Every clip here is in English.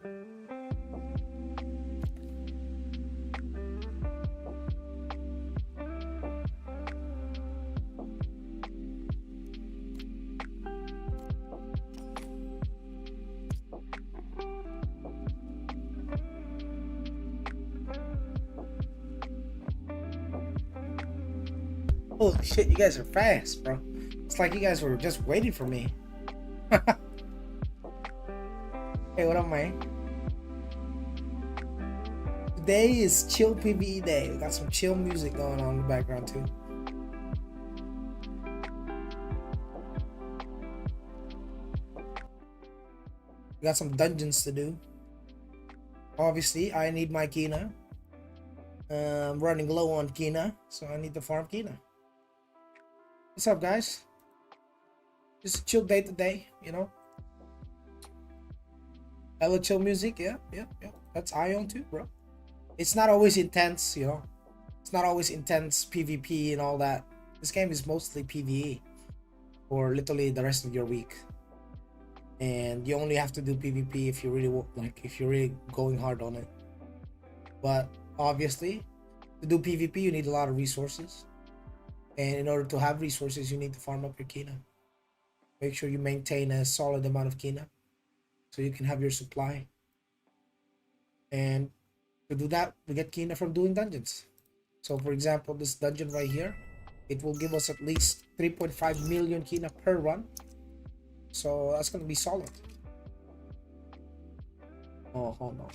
Holy shit, you guys are fast, bro. It's like you guys were just waiting for me. Hey, what up, man? Today is chill PvE day. We got some chill music going on in the background too. We got some dungeons to do. Obviously, I need my Kina. I'm running low on Kina, so I need to farm Kina. What's up, guys? Just a chill day today, you know. Hella chill music, yeah. That's AION too, bro. It's not always intense, you know. It's not always intense PvP and all that. This game is mostly PvE for literally the rest of your week. And you only have to do PvP if you really if you're really going hard on it. But obviously, to do PvP, you need a lot of resources. And in order to have resources, you need to farm up your Kina. Make sure you maintain a solid amount of Kina so you can have your supply. And to do that, we get Kina from doing dungeons. So for example, this dungeon right here, it will give us at least 3.5 million Kina per run. So that's going to be solid. Oh, hold on.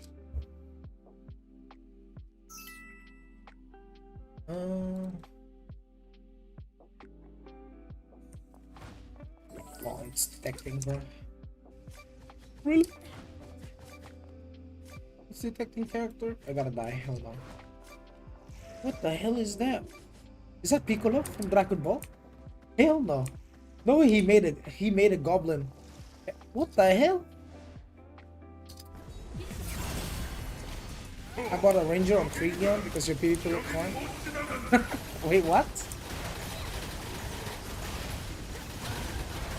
Oh, it's detecting, bro. Really? It's detecting character? I gotta die. Hold on. What the hell is that? Is that Piccolo from Dragon Ball? Hell no. No way he made it. He made a goblin. What the hell? I bought a ranger on Freegan because your PvP look fine. Wait, what?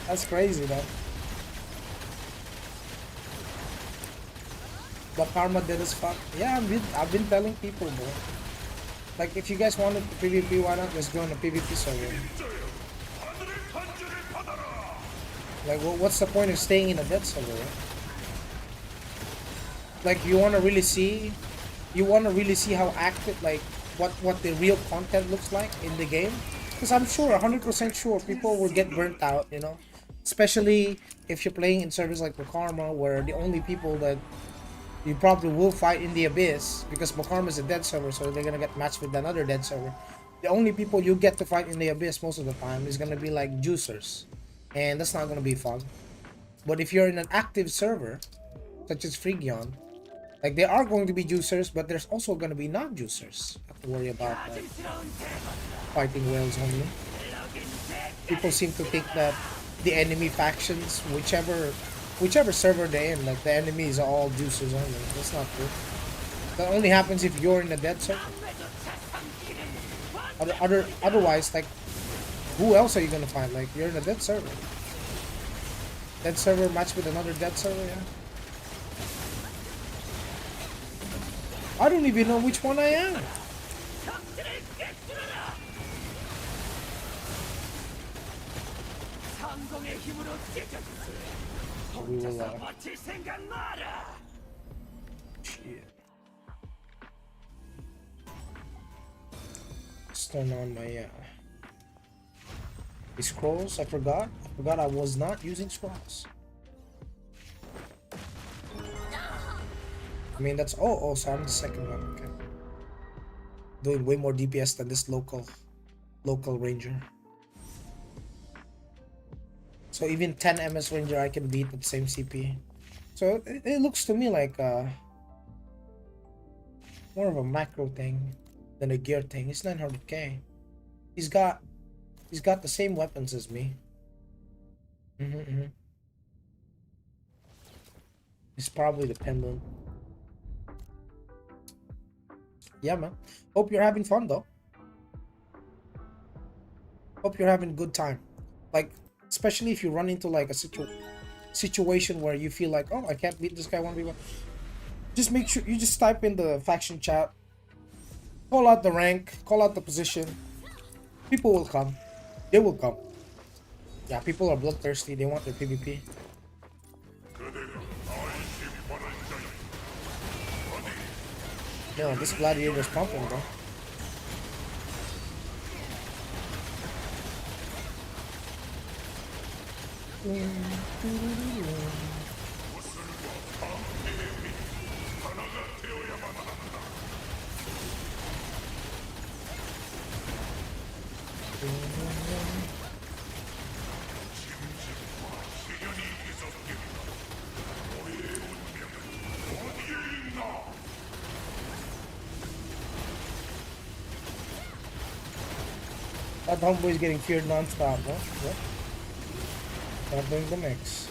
That's crazy, though. But karma did as fuck. Yeah, I've been telling people, bro. Like, if you guys wanted PvP, why not just join a PvP server? Like, what's the point of staying in a dead server? Right? Like, you want to really see how active, like, what the real content looks like in the game. Because I'm sure, 100% sure, people will get burnt out, you know. Especially if you're playing in servers like Karma, where the only people that you probably will fight in the Abyss, because Karma is a dead server, so they're gonna get matched with another dead server. The only people you get to fight in the Abyss most of the time is gonna be like juicers, and that's not gonna be fun. But if you're in an active server, such as Phrygion, like there are going to be juicers, but there's also gonna be non-juicers. You have to worry about like fighting whales only. People seem to think that the enemy factions, whichever server they're in, like the enemies are all juicers only. That's not true. That only happens if you're in a dead server. Otherwise, like, who else are you gonna find? Like, you're in a dead server. Dead server matched with another dead server, yeah. I don't even know which one I am. We will, shit. Let's turn on my scrolls. I forgot I was not using scrolls. I mean, that's so I'm the second one. Okay, doing way more DPS than this local ranger. So even 10 MS ranger I can beat with the same CP. So it looks to me like more of a macro thing than a gear thing. It's 900k. He's got the same weapons as me. It's probably the pendant. Yeah, man. Hope you're having fun though. Hope you're having a good time. Like, especially if you run into like a situation where you feel like, oh, I can't beat this guy 1v1. Just make sure you just type in the faction chat, call out the rank, call out the position. People will come. They will come. Yeah, people are bloodthirsty. They want their PvP. Yo, this gladiator's pumping, bro. That homeboy is getting feared non-stop, huh? Yep. Not doing the mix.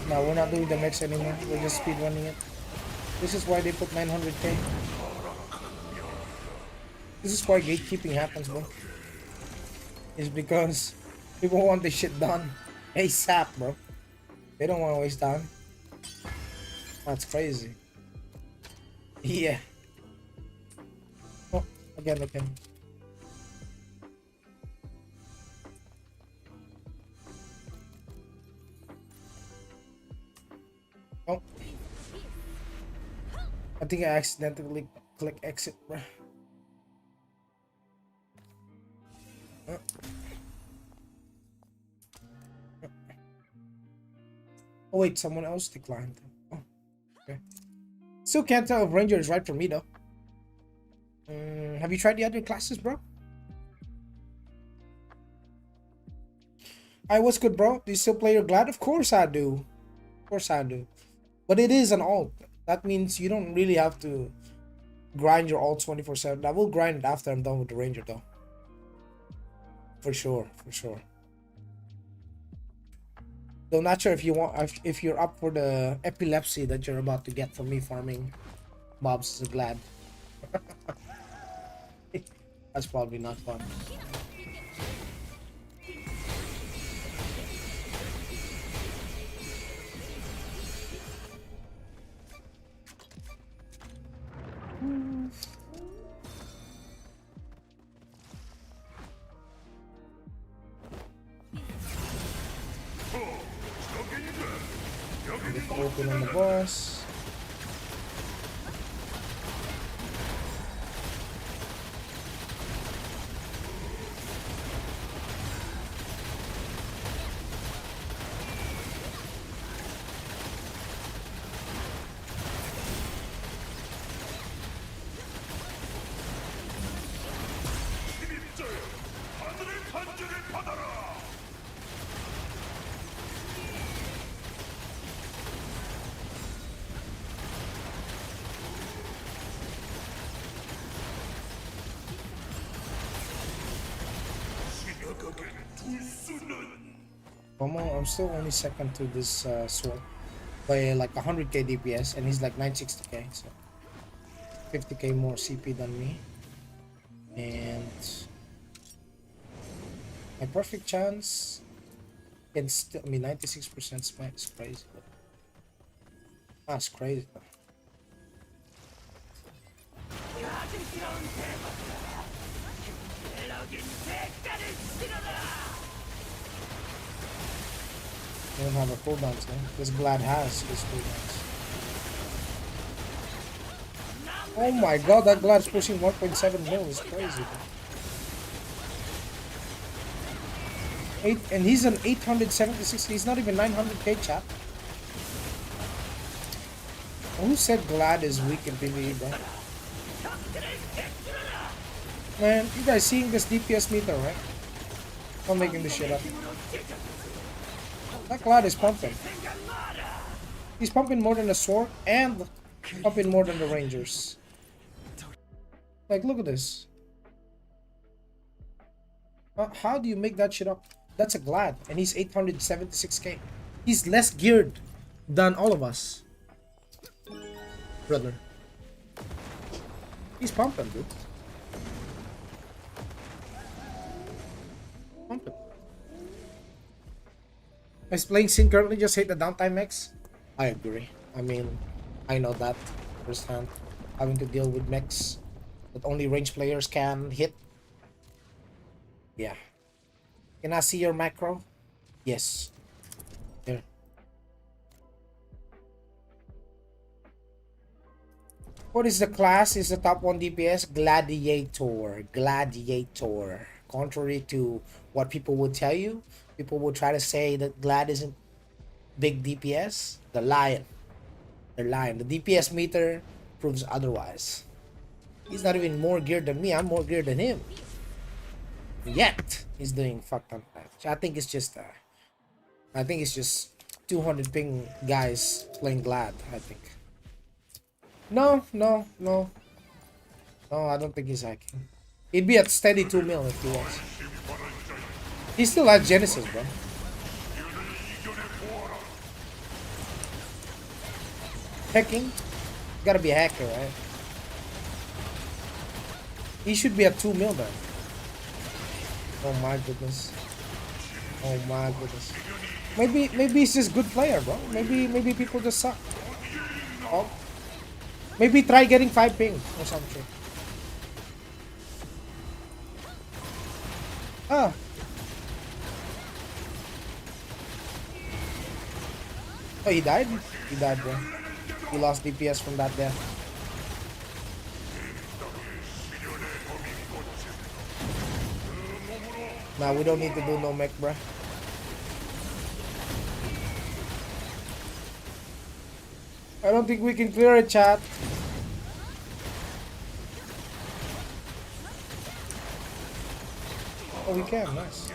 No, we're not doing the mix anymore. We're just speedrunning it. This is why they put 900k. This is why gatekeeping happens, bro. It's because people want this shit done ASAP, bro. They don't want to waste time. That's crazy. Yeah. Oh, again. Oh. I think I accidentally click exit, bro. Oh wait, someone else declined. Oh, okay. Still can't tell if Ranger is right for me though. Have you tried the other classes, bro? What's good, bro? Do you still play your Glad? Of course I do. Of course I do. But it is an alt. That means you don't really have to grind your alt 24/7. I will grind it after I'm done with the Ranger though. For sure. Though not sure if you want, if you're up for the epilepsy that you're about to get from me farming mobs as a Glad. That's probably not fun. Open on the boss. I'm still only second to this sword by like 100k DPS, and he's like 960k, so 50k more CP than me. And my perfect chance can still, I mean, 96% smite is crazy. That's crazy. I don't have a cooldown, so this Glad has his cooldowns. Oh my god, that Glad's pushing 1.7 mil is crazy. And he's an 876, he's not even 900k, chat. Who said Glad is weak in PvE, bro? Man, you guys seeing this DPS meter, right? I'm making this shit up. That Glad is pumping. He's pumping more than the sword and pumping more than the Rangers. Like, look at this. How do you make that shit up? That's a Glad, and he's 876k. He's less geared than all of us. Brother. He's pumping, dude. Pump it. Is playing Sin currently just hate the downtime mechs? I agree. I mean, I know that firsthand. Having to deal with mechs that only range players can hit. Yeah. Can I see your macro? Yes. Here. What is the class? Is the top 1 DPS? Gladiator. Gladiator. Contrary to what people would tell you, people would try to say that Glad isn't big DPS. The lion. The lion. The DPS meter proves otherwise. He's not even more geared than me. I'm more geared than him. Yet he's doing fucked up damage. I think it's just 200 ping guys playing Glad. I think. No, no, no, no. I don't think he's hacking. He'd be at steady 2 mil if he was. He still has Genesis, bro. Hacking? Gotta be a hacker, right? He should be at 2 mil then. Oh my goodness. Oh my goodness. Maybe he's just good player, bro. Maybe people just suck. Oh. Maybe try getting 5 ping or something. Ah. Oh, he died? He died, bro. He lost DPS from that death. Nah, we don't need to do no mech, bro. I don't think we can clear it, chat. Oh, we can. Nice.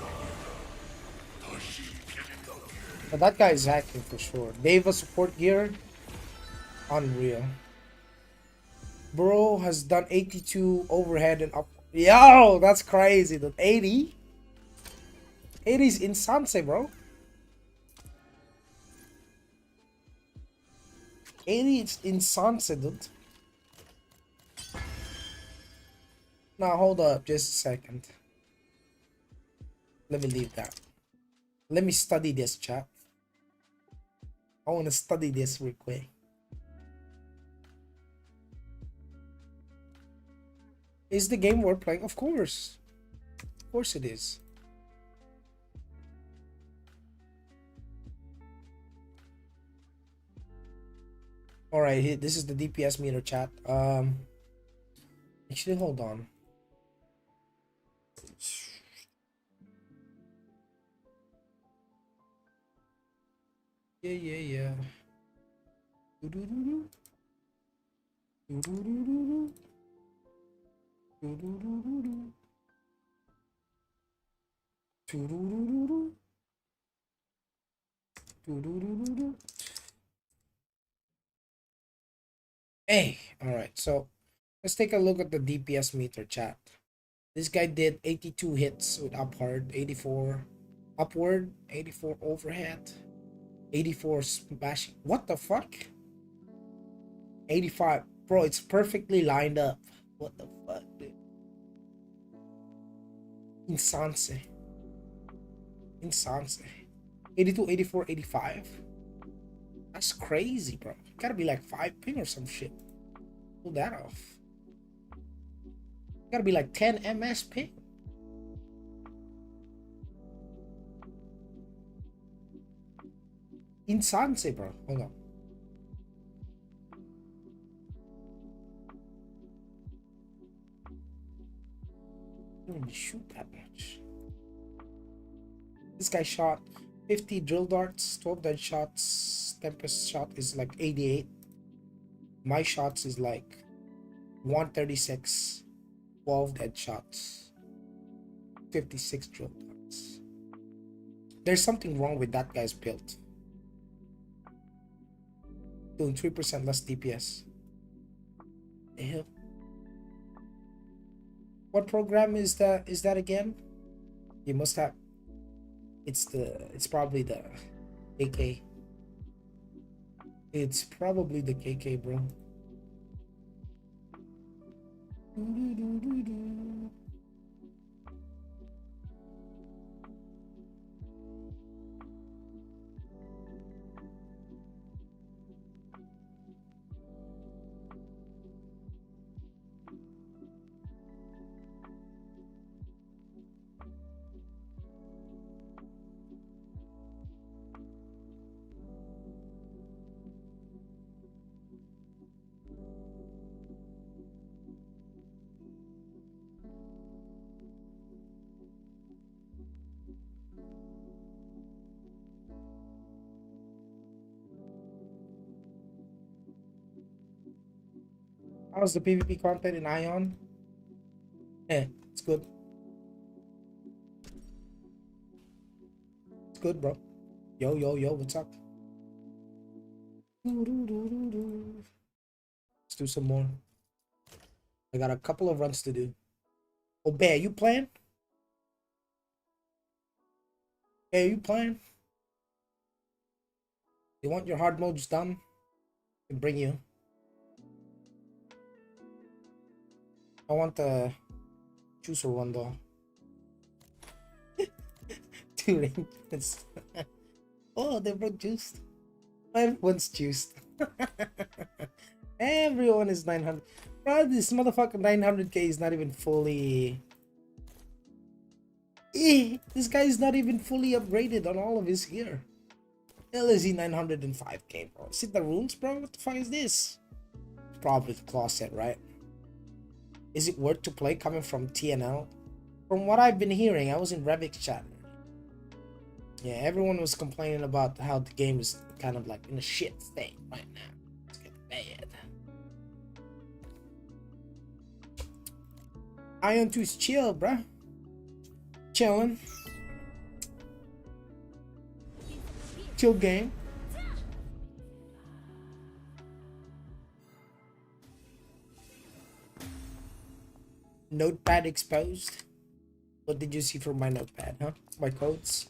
But that guy is hacking for sure. Deva support gear. Unreal. Bro has done 82 overhead and up. Yo, that's crazy. That 80? 80 is insane, bro. 80 is insane, dude. Now, hold up just a second. Let me leave that. Let me study this, chat. I want to study this real quick. Is the game worth playing? Of course. Of course it is. Alright, this is the DPS meter, chat. Actually, hold on. Yeah. Hey, alright, so let's take a look at the DPS meter, chat. This guy did 82 hits with upward, 84 upward, 84 overhead, 84 smashing. What the fuck? 85. Bro, it's perfectly lined up. What the fuck, dude? Insane. 82, 84, 85. That's crazy, bro. Gotta be like 5 ping or some shit. Pull that off. Gotta be like 10 MS ping. Insane, bro. Hold on. Didn't even shoot that much. This guy shot 50 drill darts, 12 dead shots. Tempest shot is like 88. My shots is like 136. 12 dead shots. 56 drill darts. There's something wrong with that guy's build. Doing 3% less DPS. The hell? What program is that again? You must have. It's probably the KK. It's probably the KK, bro. How's the PvP content in AION? Yeah, it's good. It's good, bro. Yo, yo, yo, what's up? Let's do some more. I got a couple of runs to do. Oh, Bear, you playing? Bear, you playing? You want your hard modes done? I can bring you. I want the juicer one though. Two ranges. Oh, they brought juiced. Everyone's juiced. Everyone is 900. Bro, this motherfucker 900k is not even fully. This guy is not even fully upgraded on all of his gear. Hell is he 905k, bro? Is it the runes, bro? What the fuck is this? Probably the claw set, right? Is it worth to play coming from TNL? From what I've been hearing, I was in Revic's chat. Yeah, everyone was complaining about how the game is kind of like in a shit state right now. It's getting bad. AION 2 is chill, bruh. Chilling. Chill game. Notepad exposed. What did you see from my notepad, huh? My codes?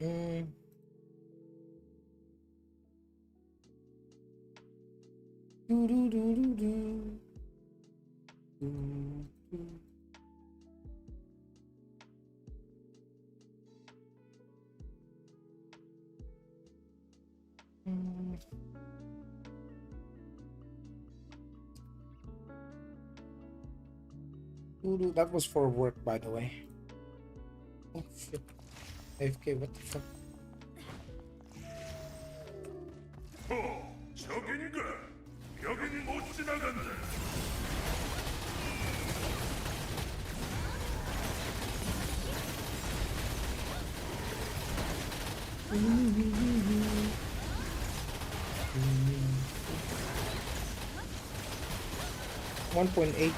Mm. Do, do, do, do, do. Do, do. Mm. Do, that was for work, by the way. Oh shit. AFK, what the fuck? 저긴가? 여긴 못 지나간다. One 1.8.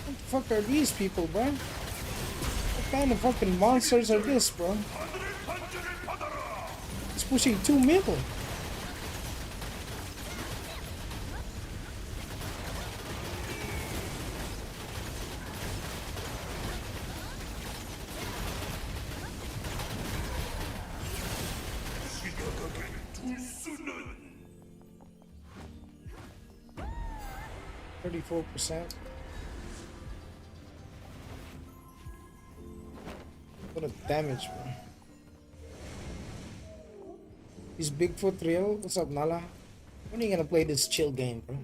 What the fuck are these people, bro? What kind of fucking monsters are this, bro? It's pushing 2 mil. 수는 34%. What a damage, bro. Is Bigfoot real? What's up, Nala? When are you gonna play this chill game, bro?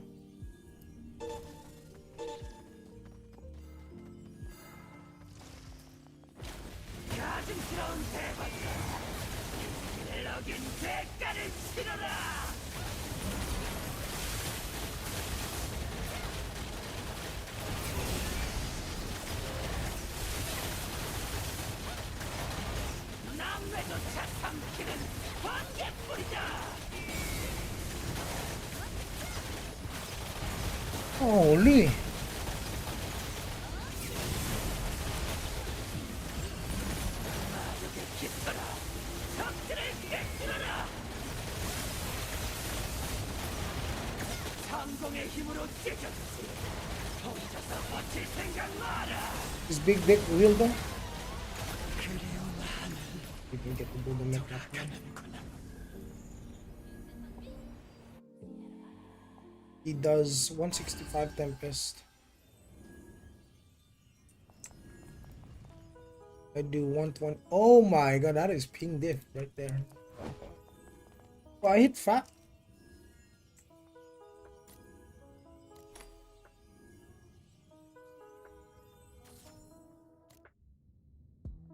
Holy! Is Big Dick real though? You can get to do the mech now. He does 165 Tempest. I do 120. Oh my god, that is ping diff right there. Oh, I hit fat.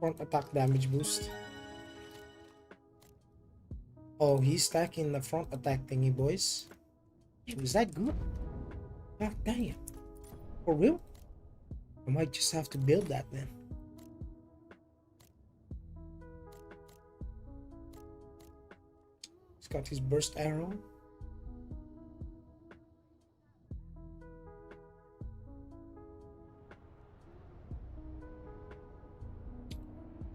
Front attack damage boost. Oh, he's stacking the front attack thingy, boys. Is that good? God damn. For real? I might just have to build that then. He's got his burst arrow.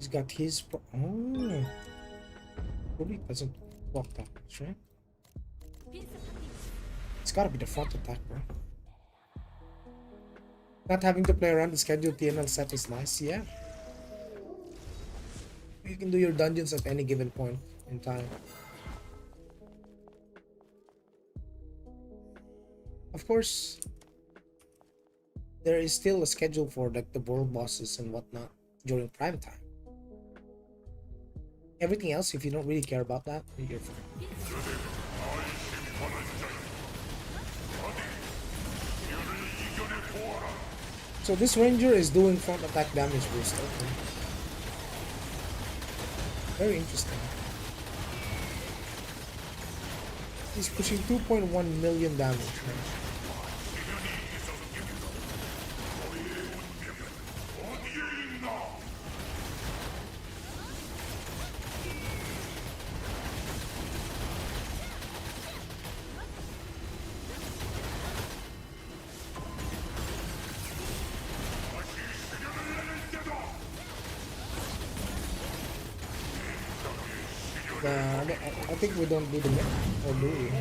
He's got his oh, probably doesn't block that much, right? It's gotta be the front attack, bro. Not having to play around the scheduled TNL set is nice, yeah. You can do your dungeons at any given point in time. Of course, there is still a schedule for like the world bosses and whatnot during prime time. Everything else, if you don't really care about that, you're fine. So this ranger is doing front attack damage boost. Okay. Very interesting. He's pushing 2.1 million damage, man. I think we don't do the myth, or do we?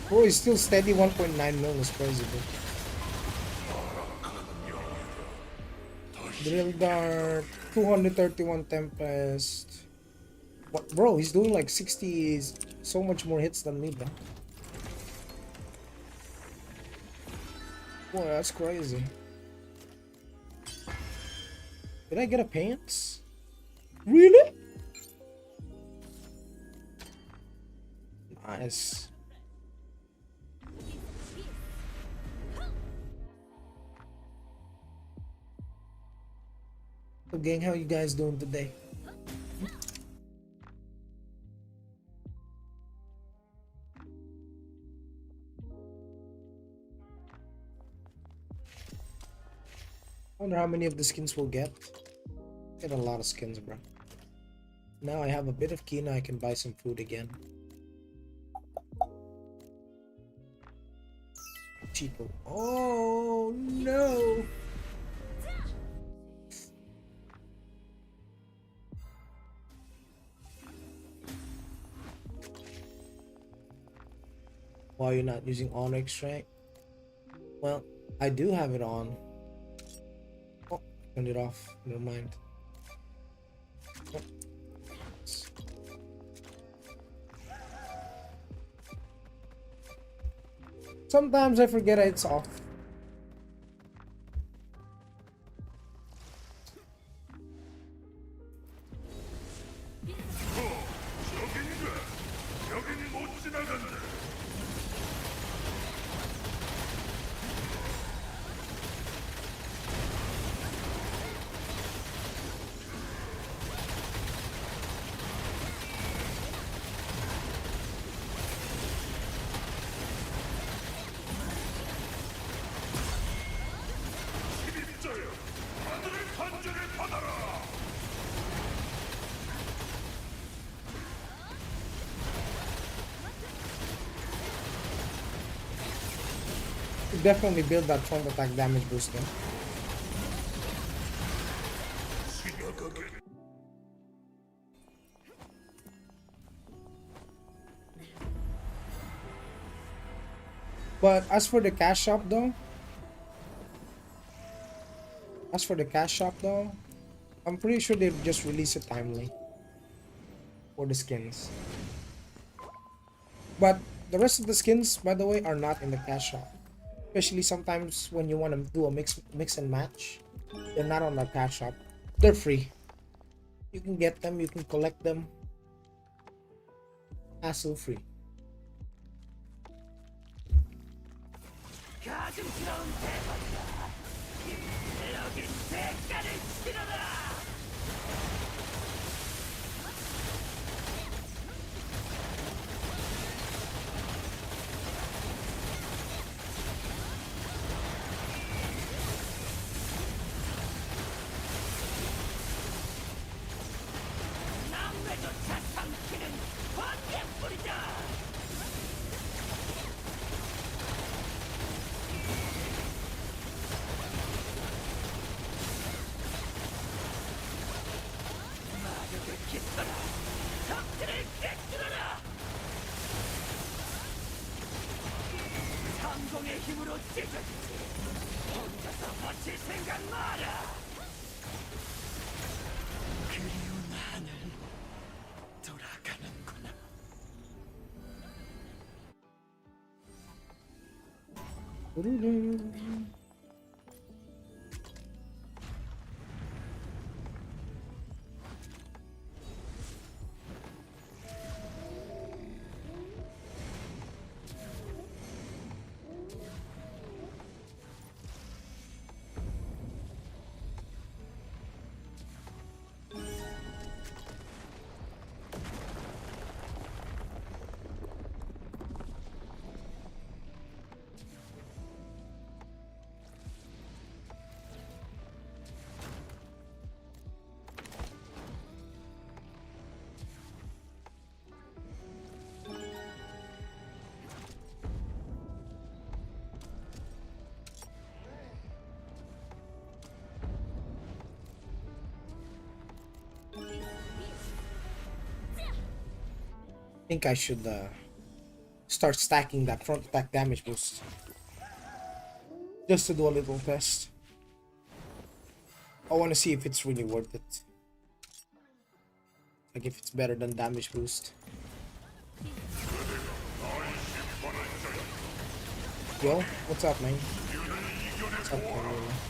Bro, he's still steady 1.9 mil, is crazy, bro. Drill Dart, 231 Tempest. What, bro, he's doing like 60, so much more hits than me, bro. Boy, that's crazy. Did I get a pants? Really? Nice. So gang, how you guys doing today? I wonder how many of the skins we'll get. Get a lot of skins, bro. Now I have a bit of Kina, I can buy some food again. Chico. Oh no! Why you're not using Onyx, right? Well, I do have it on. Oh, turned it off. Never mind. Oh. Sometimes I forget it's off. Definitely build that front attack damage boost then. But as for the cash shop though, I'm pretty sure they've just released it timely for the skins. But the rest of the skins, by the way, are not in the cash shop. Especially sometimes when you want to do a mix and match, they're not on the cash shop. They're free. You can get them, you can collect them, hassle free. 그리운 하늘 돌아가는구나. Think I should start stacking that front attack damage boost just to do a little test. I want to see if it's really worth it. Like if it's better than damage boost. Yo, what's up, man? What's up, man?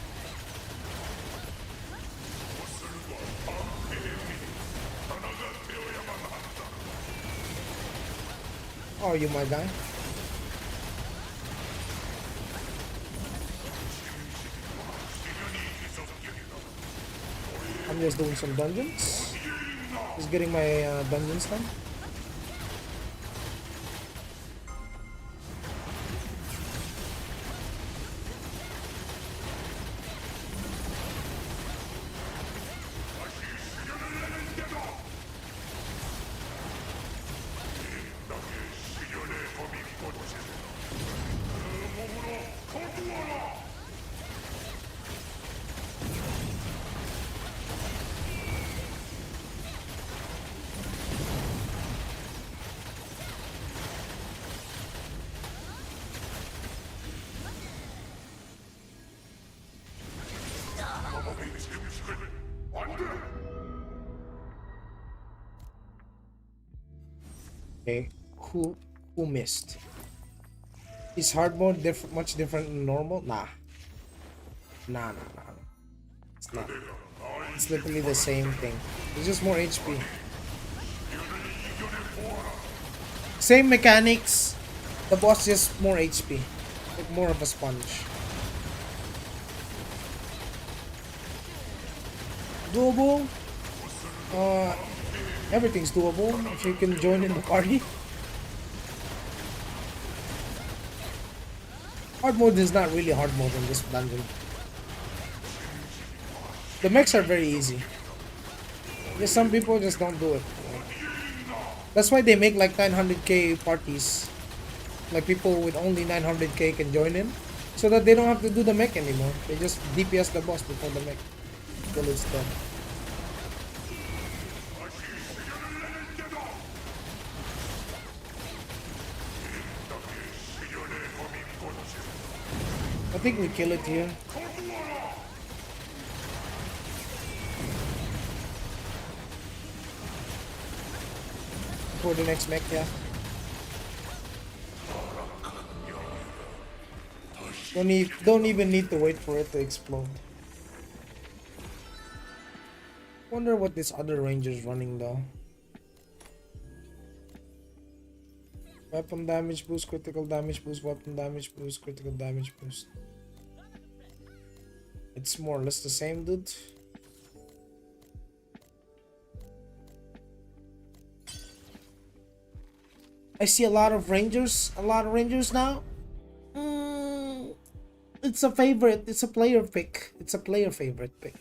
How are you, my guy? I'm just doing some dungeons. Just getting my dungeons done. Okay, who missed? Is hard mode much different than normal? Nah. Nah. It's not. It's literally the same thing. It's just more HP. Same mechanics. The boss just more HP. Like more of a sponge. Doable? Everything's doable if you can join in the party. Hard mode is not really hard mode in this dungeon. The mechs are very easy. Just some people just don't do it. That's why they make like 900k parties. Like people with only 900k can join in. So that they don't have to do the mech anymore. They just DPS the boss before the mech. Till it's done. I think we kill it here. For the next mech, yeah. Don't even need to wait for it to explode. Wonder what this other ranger's running though. Weapon damage boost, critical damage boost, weapon damage boost, critical damage boost. It's more or less the same, dude. I see a lot of rangers now. It's a favorite. It's a player pick. It's a player favorite pick.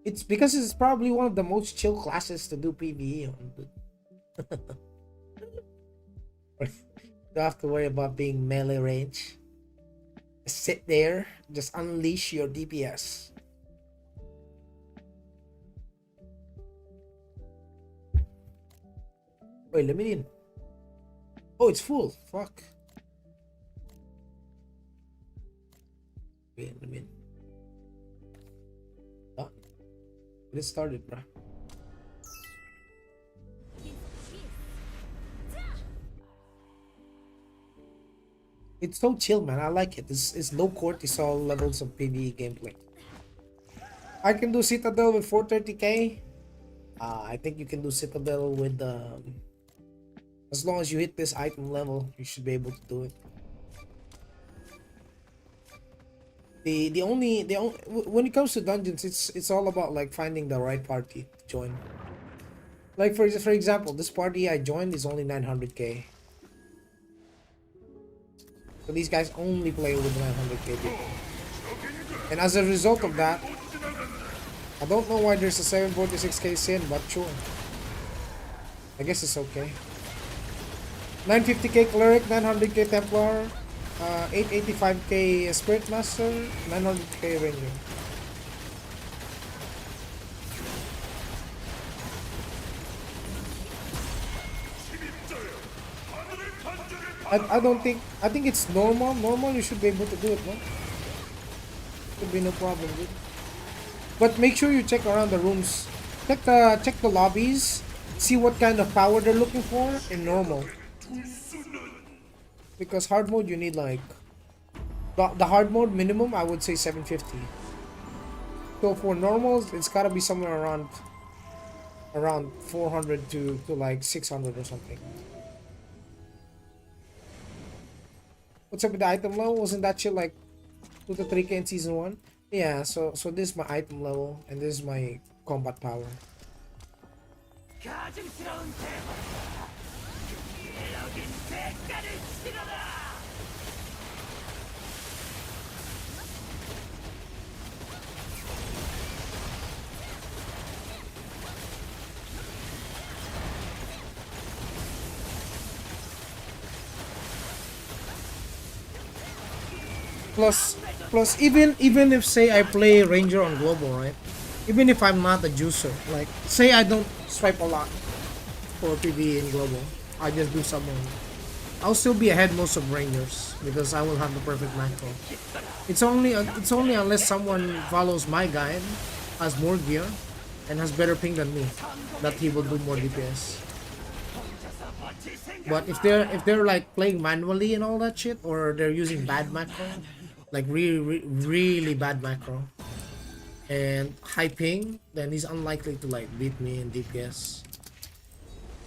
It's because it's probably one of the most chill classes to do PvE on. Don't have to worry about being melee range. Just sit there, just unleash your DPS. Wait, let me in. Oh, it's full. Fuck. Get it started, bro. It's so chill, man. I like it. It's low cortisol levels of PvE gameplay. I can do Citadel with 430k. I think you can do Citadel with as long as you hit this item level, you should be able to do it. The only when it comes to dungeons, it's all about like finding the right party to join. Like for example, this party I joined is only 900k. So these guys only play with 900k people. And as a result of that, I don't know why there's a 746k sin, but sure. I guess it's okay. 950k cleric, 900k templar, 885k spirit master, 900k ranger. I think it's normal. You should be able to do it, no? Should be no problem, dude. But make sure you check around the rooms. Check the lobbies. See what kind of power they're looking for in normal. Because hard mode you need like the hard mode minimum I would say 750. So for normals it's gotta be somewhere around 400 to like 600 or something. What's up with the item level? Wasn't that shit like 2 to 3k in season 1? Yeah, so this is my item level and this is my combat power. Plus even if say I play ranger on global, right? Even if I'm not a juicer, like say I don't swipe a lot for PvE in global, I just do summon, I'll still be ahead most of rangers because I will have the perfect macro. It's only unless someone follows my guide, has more gear, and has better ping than me, that he will do more DPS. But if they're like playing manually and all that shit, or they're using bad macro, like really bad macro, and high ping, then he's unlikely to like beat me in DPS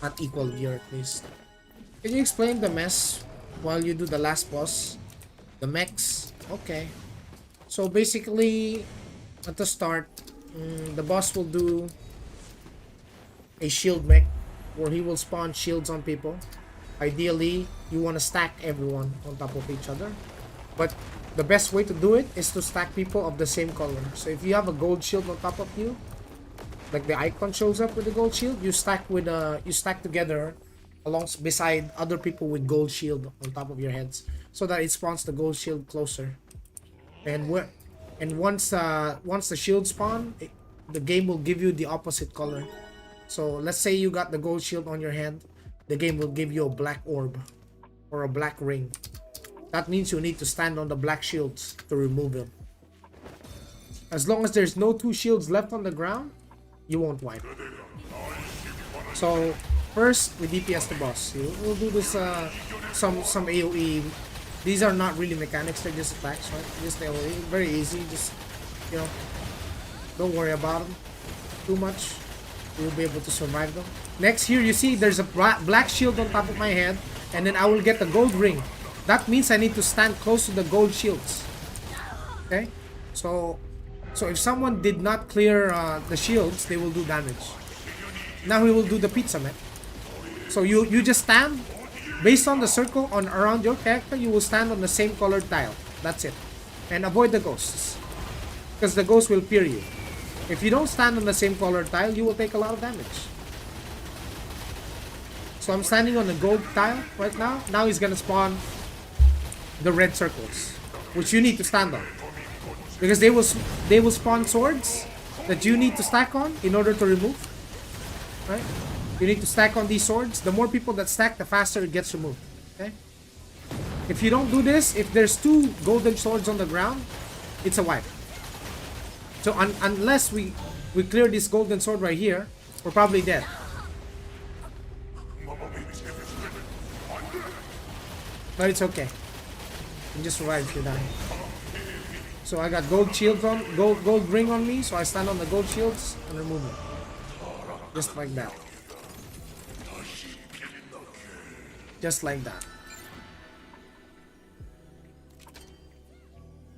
at equal gear at least. Can you explain the mess while you do the last boss? The mechs? Okay. So basically, at the start, the boss will do a shield mech where he will spawn shields on people. Ideally, you want to stack everyone on top of each other. But the best way to do it is to stack people of the same color. So if you have a gold shield on top of you, like the icon shows up with the gold shield, you stack together beside other people with gold shield on top of your heads, so that it spawns the gold shield closer. And once the shield spawn, the game will give you the opposite color. So let's say you got the gold shield on your hand, the game will give you a black orb or a black ring. That means you need to stand on the black shields to remove them. As long as there's no 2 shields left on the ground, you won't wipe. So first we DPS the boss. We'll do this some AoE. These are not really mechanics, they're just attacks, right? Just AoE, very easy. Just, you know, don't worry about them too much. You'll be able to survive them. Next, here you see there's a black shield on top of my head, and then I will get the gold ring. That means I need to stand close to the gold shields. Okay, so if someone did not clear the shields, they will do damage. Now we will do the pizza, man. So you just stand based on the circle on around your character. You will stand on the same colored tile. That's it, and avoid the ghosts, because the ghost will peer you. If you don't stand on the same colored tile, you will take a lot of damage. So I'm standing on the gold tile right now. Now he's gonna spawn the red circles, which you need to stand on, because they will spawn swords that you need to stack on in order to remove. Right? You need to stack on these swords. The more people that stack, the faster it gets removed. Okay? If you don't do this, if there's 2 golden swords on the ground, it's a wipe. So unless we we clear this golden sword right here, we're probably dead. But it's okay. You just survive if you die. So I got gold shields on, gold ring on me, so I stand on the gold shields and remove it. Just like that. Just like that.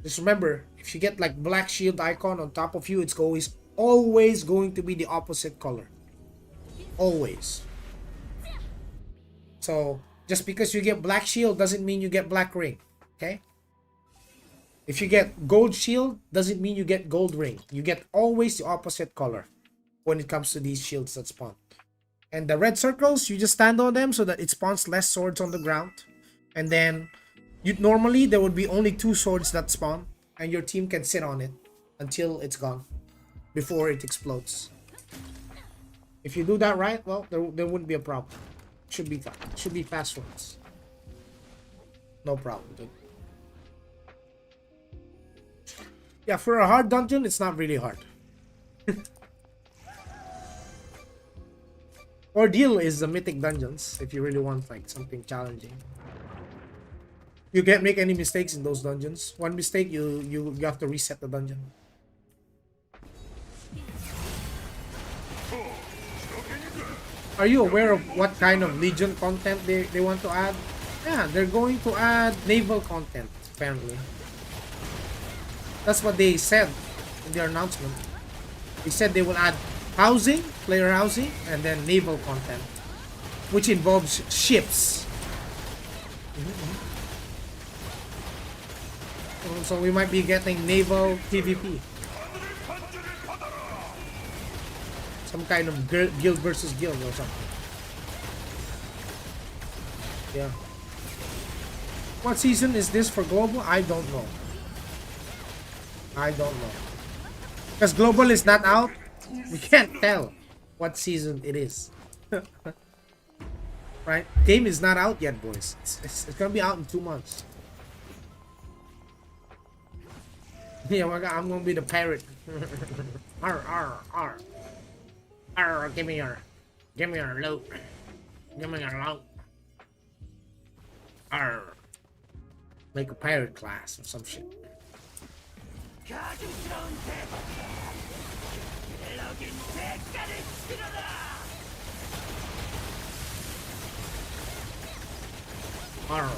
Just remember, if you get like black shield icon on top of you, it's always going to be the opposite color. Always. So just because you get black shield doesn't mean you get black ring. Okay? If you get gold shield, doesn't mean you get gold ring. You get always the opposite color when it comes to these shields that spawn. And the red circles, you just stand on them so that it spawns less swords on the ground. And then normally there would be only 2 swords that spawn, and your team can sit on it until it's gone before it explodes. If you do that right, well, there wouldn't be a problem. Should be fine. Should be fast swords. No problem, dude. Yeah, for a hard dungeon, it's not really hard. Ordeal is the mythic dungeons if you really want like something challenging. You can't make any mistakes in those dungeons. One mistake, you have to reset the dungeon. Are you aware of what kind of Legion content they want to add? Yeah, they're going to add naval content, apparently. That's what they said in their announcement. They said they will add housing, player housing, and then naval content, which involves ships. So we might be getting naval PvP. Some kind of guild versus guild or something. Yeah. What season is this for global? I don't know. I don't know. Because global is not out, we can't tell what season it is. Right? Game is not out yet, boys. It's gonna be out in 2 months. Yeah, I'm gonna be the pirate. Arr, arr, arr. Arr, give me your loot. Give me your loot. Arr. Make a pirate class or some shit. Arr.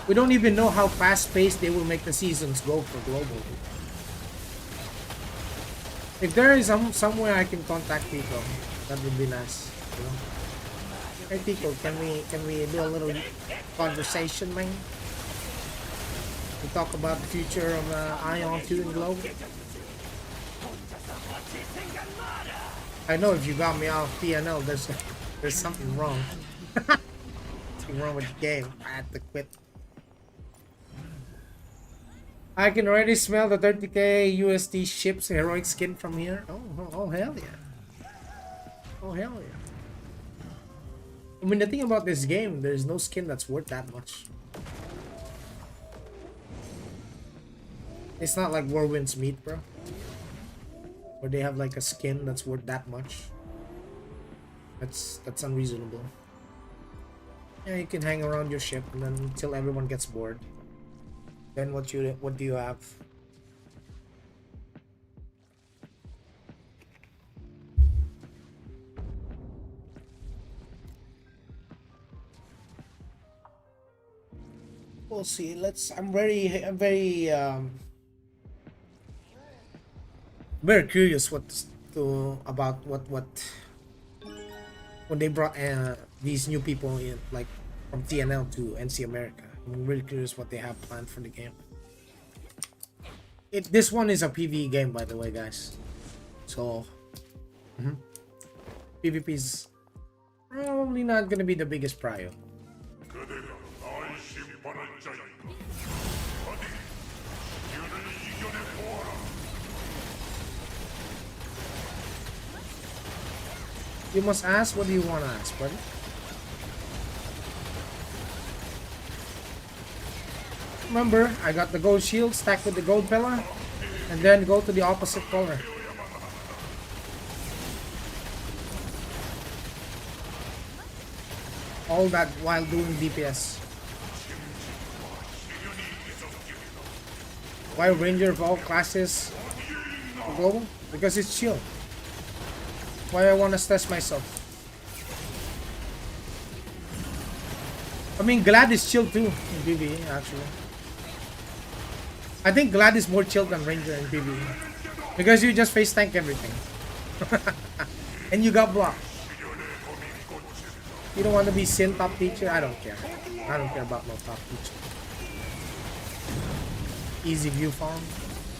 We don't even know how fast-paced they will make the seasons go for global. If there is somewhere I can contact people, that would be nice. You know? Hey Tico, can we do a little conversation, man? We talk about the future of AION 2 and global. I know if you got me out of PNL, there's something wrong. Something wrong with the game. I had to quit. I can already smell the 30k USD ships heroic skin from here. Oh hell yeah. Oh hell yeah. I mean, the thing about this game, there's no skin that's worth that much. It's not like Warwind's Meat, bro. Where they have like a skin that's worth that much. That's unreasonable. Yeah, you can hang around your ship and then until everyone gets bored. Then what do you have? We'll see. I'm very curious about what when they brought these new people in, like from TNL to NC America. I'm really curious what they have planned for the game. This one is a PvE game, by the way, guys. So PvP is probably not gonna be the biggest prio. You must ask. What do you want to ask, buddy? Remember, I got the gold shield stacked with the gold pillar, and then go to the opposite corner. All that while doing DPS. Why Ranger of all classes global? Because it's chill. Why I wanna stress myself. I mean, Glad is chill too in PvE actually. I think Glad is more chill than Ranger in PvE. Because you just face tank everything. And you got blocked. You don't want to be Sin top teacher? I don't care. I don't care about no top teacher. Easy view farm.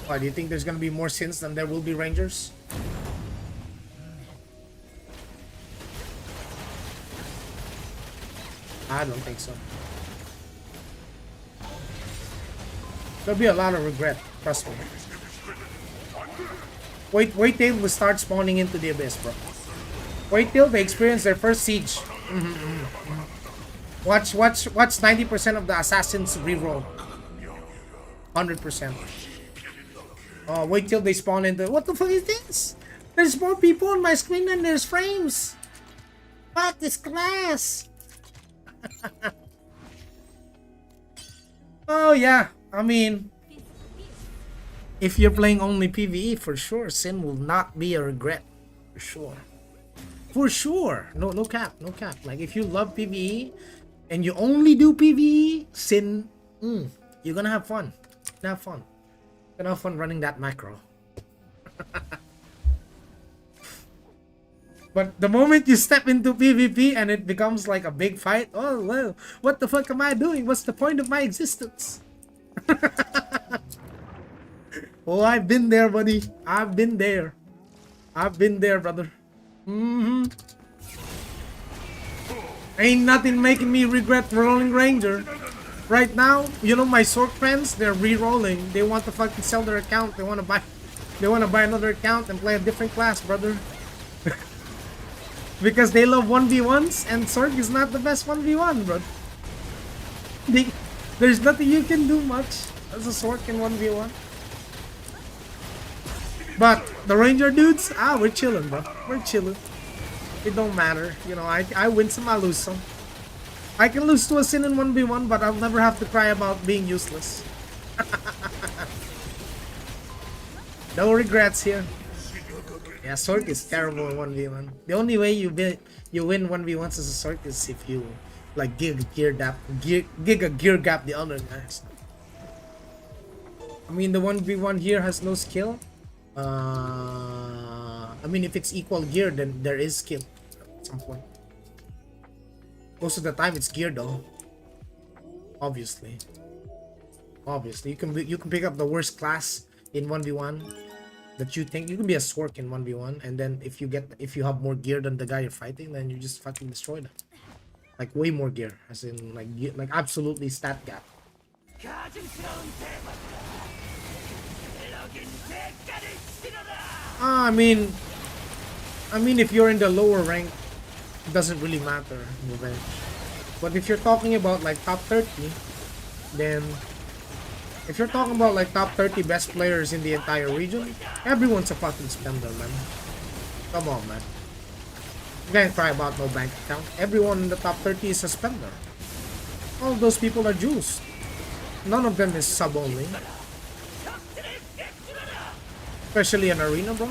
Why, do you think there's gonna be more Sins than there will be Rangers? I don't think so. There'll be a lot of regret, trust me. Wait till we start spawning into the abyss, bro. Wait till they experience their first siege. Watch 90% of the assassins reroll. 100%. Oh, wait till they spawn into. What the fuck is this? There's more people on my screen than there's frames. Fuck this class. Oh yeah, I mean, if you're playing only PvE, for sure, Sin will not be a regret. For sure. For sure. No cap. Like, if you love PvE and you only do PvE, Sin, you're gonna have fun. You're gonna have fun running that macro. But the moment you step into PvP and it becomes like a big fight, oh well, what the fuck am I doing? What's the point of my existence? Oh, I've been there, buddy. I've been there, brother. Ain't nothing making me regret rolling Ranger. Right now, you know, my Sork friends, they're re-rolling. They want to fucking sell their account. They wanna buy another account and play a different class, brother. Because they love 1v1s and Sork is not the best 1v1, bro. There's nothing you can do much as a Sork in 1v1. But the Ranger dudes, we're chilling, bro. We're chilling. It don't matter. You know, I win some, I lose some. I can lose to a Sin in 1v1, but I'll never have to cry about being useless. No regrets here. Yeah, Sork is terrible in 1v1. The only way you win 1v1s as a Sork is if you like gig a gear gap the other guys. I mean, the 1v1 here has no skill. I mean, if it's equal gear, then there is skill at some point. Most of the time, it's gear though. Obviously, you can pick up the worst class in 1v1 that you think. You can be a Sork in 1v1, and then if you have more gear than the guy you're fighting, then you just fucking destroy them. Like way more gear, as in like absolutely stat gap. I mean, if you're in the lower rank, it doesn't really matter, revenge. But if you're talking about like top 30, then if you're talking about like top 30 best players in the entire region, everyone's a fucking spender, man. Come on, man. You can't cry about no bank account. Everyone in the top 30 is a spender. All those people are juiced. None of them is sub only. Especially in arena, bro.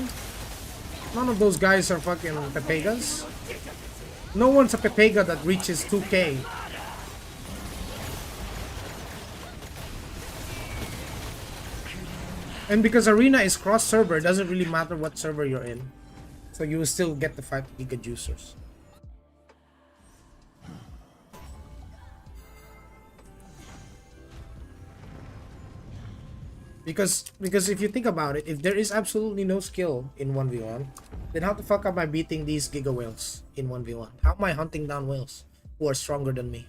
None of those guys are fucking Pepegas. No one's a Pepega that reaches 2k. And because arena is cross server, it doesn't really matter what server you're in. So you will still get the 5 giga juicers. Because if you think about it, if there is absolutely no skill in 1v1, then how the fuck am I beating these giga whales in 1v1? How am I hunting down whales who are stronger than me?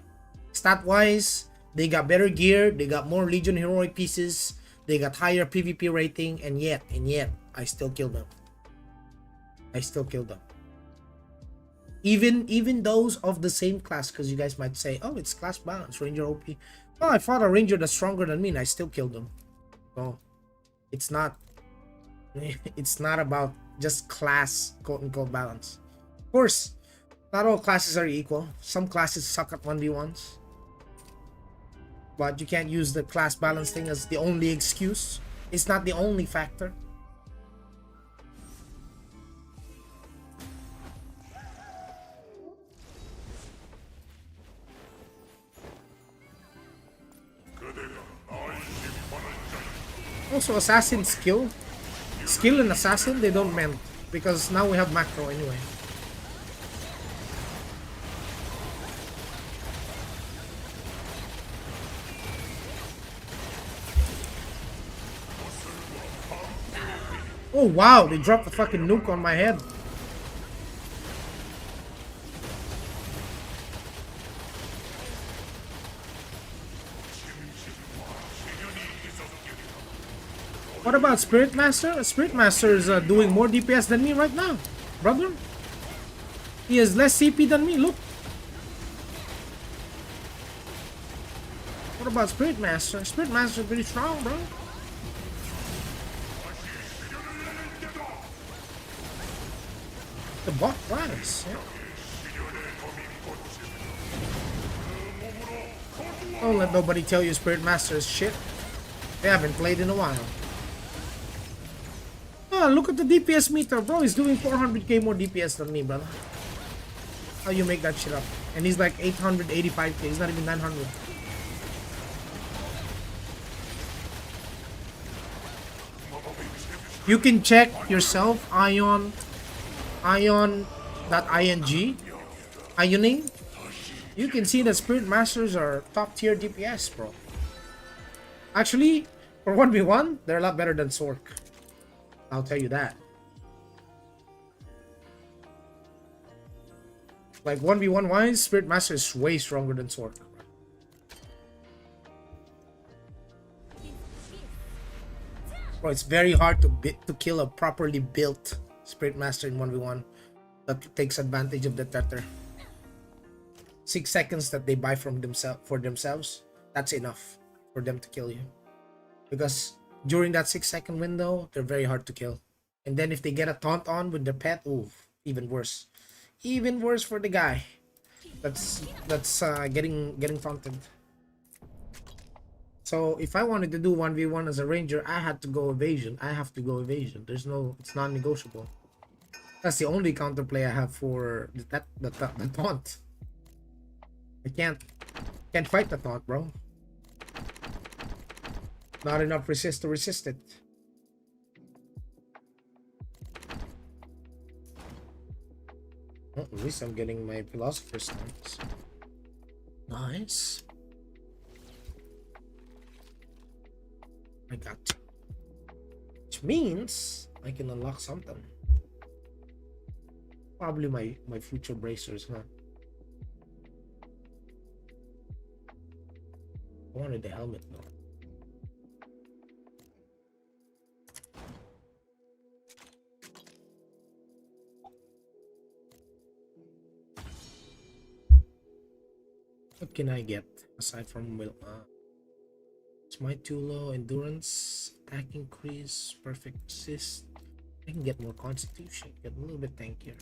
Stat wise, they got better gear, they got more Legion heroic pieces, they got higher PvP rating, and yet I still kill them. Even those of the same class, because you guys might say, oh, it's class balance, Ranger OP. Well, I fought a ranger that's stronger than me and I still killed him. So it's not it's not about just class quote unquote balance. Of course, not all classes are equal. Some classes suck at 1v1s. But you can't use the class balance thing as the only excuse. It's not the only factor. Also, assassin skill and assassin, they don't mend because now we have macro anyway. Oh wow, they dropped the fucking nuke on my head. What about Spirit Master? Spirit Master is doing more DPS than me right now, brother. He has less CP than me, look. What about Spirit Master? Spirit Master is pretty strong, bro. The bot price, yeah. Don't let nobody tell you Spirit Master is shit. They haven't played in a while. Oh, look at the DPS meter, bro. He's doing 400k more DPS than me, brother. How you make that shit up? And he's like 885k. He's not even 900. You can check yourself, AION.ing. Ioning. You can see that Spirit Masters are top tier DPS, bro. Actually, for 1v1, they're a lot better than Sork. I'll tell you that. Like 1v1 wise, Spirit Master is way stronger than Sork. Bro, it's very hard to kill a properly built Spirit Master in 1v1 that takes advantage of the Tether. 6 seconds that they buy from themselves, that's enough for them to kill you. Because during that 6-second window, they're very hard to kill. And then if they get a taunt on with their pet, ooh, even worse. Even worse for the guy that's getting taunted. So if I wanted to do 1v1 as a ranger, I had to go evasion. I have to go evasion. It's non-negotiable. That's the only counterplay I have for the taunt. I can't fight the taunt, bro. Not enough resist to resist it. Well, at least I'm getting my philosopher's stance. Nice. I got it. Which means I can unlock something. Probably my future bracers, huh? I wanted the helmet though. What can I get aside from it's my too low endurance, attack increase, perfect assist. I can get more constitution, get a little bit tankier.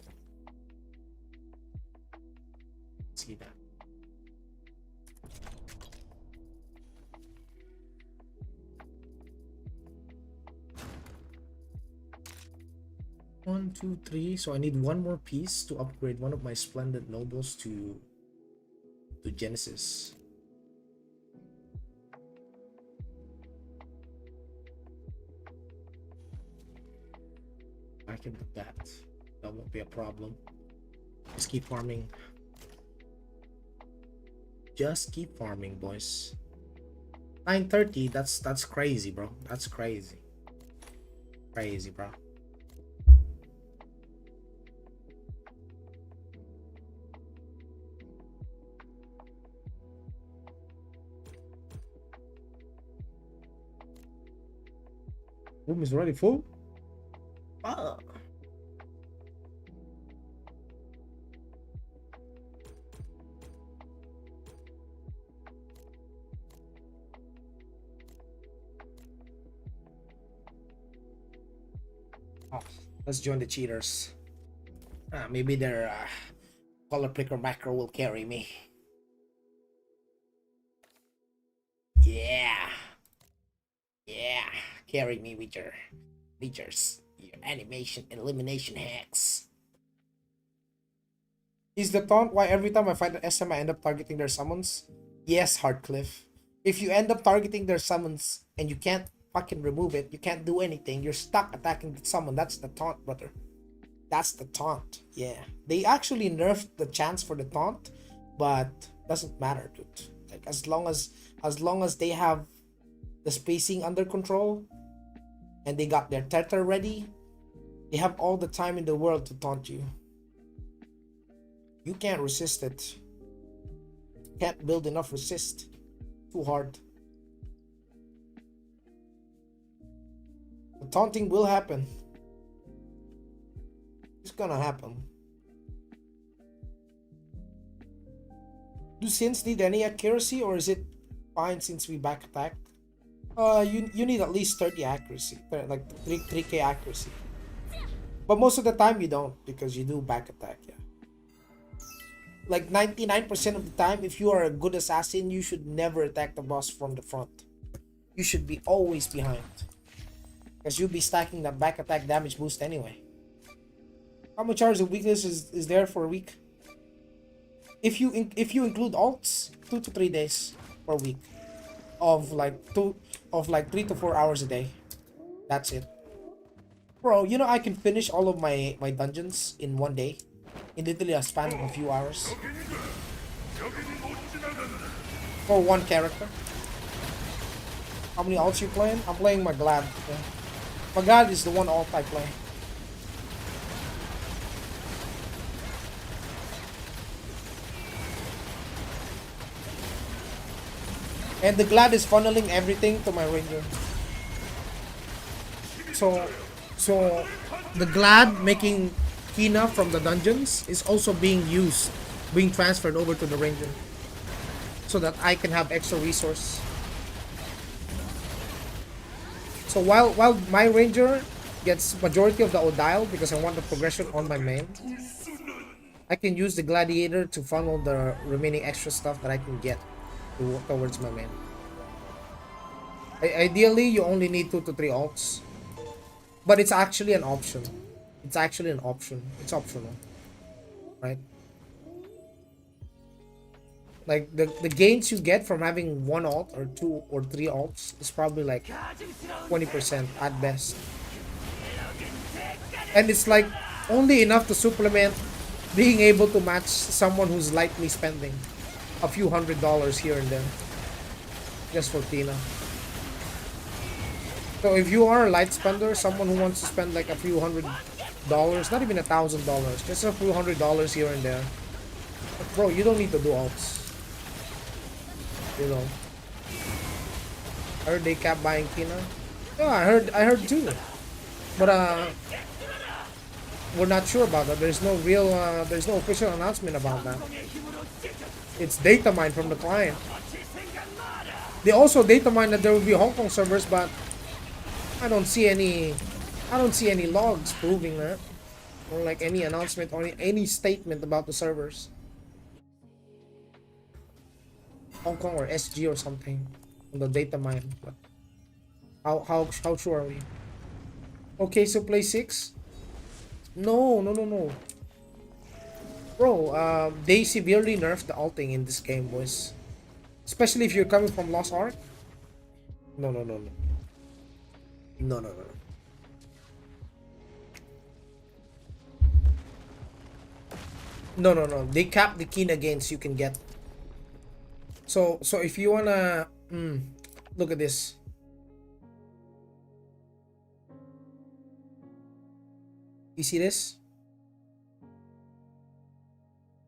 Let's see that. One, two, three. So I need one more piece to upgrade one of my splendid nobles to Genesis. I can put that. That won't be a problem. Just keep farming. Just keep farming, boys. 930. That's crazy, bro. That's crazy. Crazy, bro. Room is already full. Ah. Oh, let's join the cheaters. Maybe their color picker macro will carry me. Yeah. Yeah. Carry me with your features. Your animation and elimination hacks. Is the taunt why every time I fight an SM I end up targeting their summons? Yes, Hardcliffe. If you end up targeting their summons and you can't fucking remove it, you can't do anything, you're stuck attacking the summon. That's the taunt, brother. That's the taunt. Yeah. They actually nerfed the chance for the taunt, but doesn't matter, dude. Like as long as they have the spacing under control and they got their tether ready, they have all the time in the world to taunt you. You can't resist it. Can't build enough resist. Too hard. The taunting will happen. It's gonna happen. Do Sins need any accuracy or is it fine since we back attack? You need at least 30 accuracy. Like 3k accuracy. But most of the time you don't because you do back attack, yeah. Like 99% of the time, if you are a good assassin, you should never attack the boss from the front. You should be always behind. Because you'll be stacking that back attack damage boost anyway. How much hours of weakness is there for a week? If you include alts, 2 to 3 days per week. Of like 3 to 4 hours a day. That's it. Bro, you know I can finish all of my dungeons in one day. In literally a span of a few hours. For one character. How many alts you playing? I'm playing my Glad. Okay? My Glad is the one alt I play. And the Glad is funneling everything to my Ranger. So the Glad making Kina from the dungeons is also being transferred over to the Ranger. So that I can have extra resource. So while my Ranger gets majority of the Odile because I want the progression on my main, I can use the Gladiator to funnel the remaining extra stuff that I can get towards my main. Ideally, you only need 2 to 3 alts. But it's actually an option. It's actually an option. It's optional. Right? Like the gains you get from having 1 alt or 2 or 3 alts is probably like 20% at best. And it's like only enough to supplement being able to match someone who's lightly spending a few $100s here and there. Just for Tina. So if you are a light spender, someone who wants to spend like a few $100s, not even $1,000, just a few $100s here and there. But bro, you don't need to do alts. You know. I heard they kept buying Kina. Yeah, I heard too. But we're not sure about that. There's no official announcement about that. It's data mined from the client. They also data mined that there will be Hong Kong servers, but I don't see any logs proving that, or like any announcement or any statement about the servers. Hong Kong or SG or something on the data mine. But how sure are we? Okay, so play 6. No. Bro, they severely nerfed the ulting in this game, boys. Especially if you're coming from Lost Ark. No. No. They cap the Kina gains you can get. So if you wanna look at this. You see this?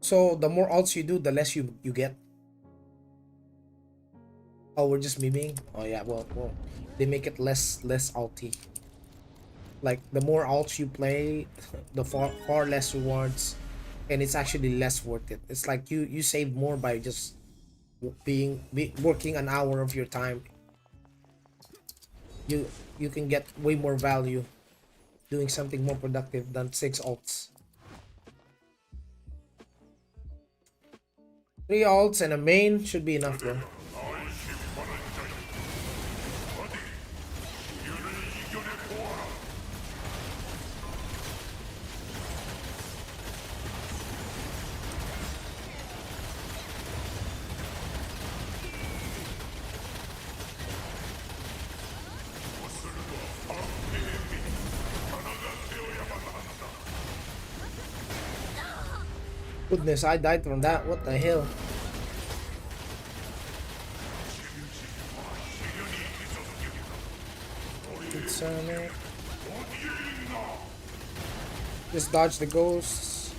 So the more alts you do, the less you get. Oh, we're just memeing? Oh yeah, well, they make it less alty. Like the more alts you play, the far less rewards, and it's actually less worth it. It's like you save more by just working an hour of your time. You can get way more value. doing something more productive than 6 ults. 3 ults and a main should be enough, bro. Goodness, I died from that. What the hell? It's just dodge the ghosts.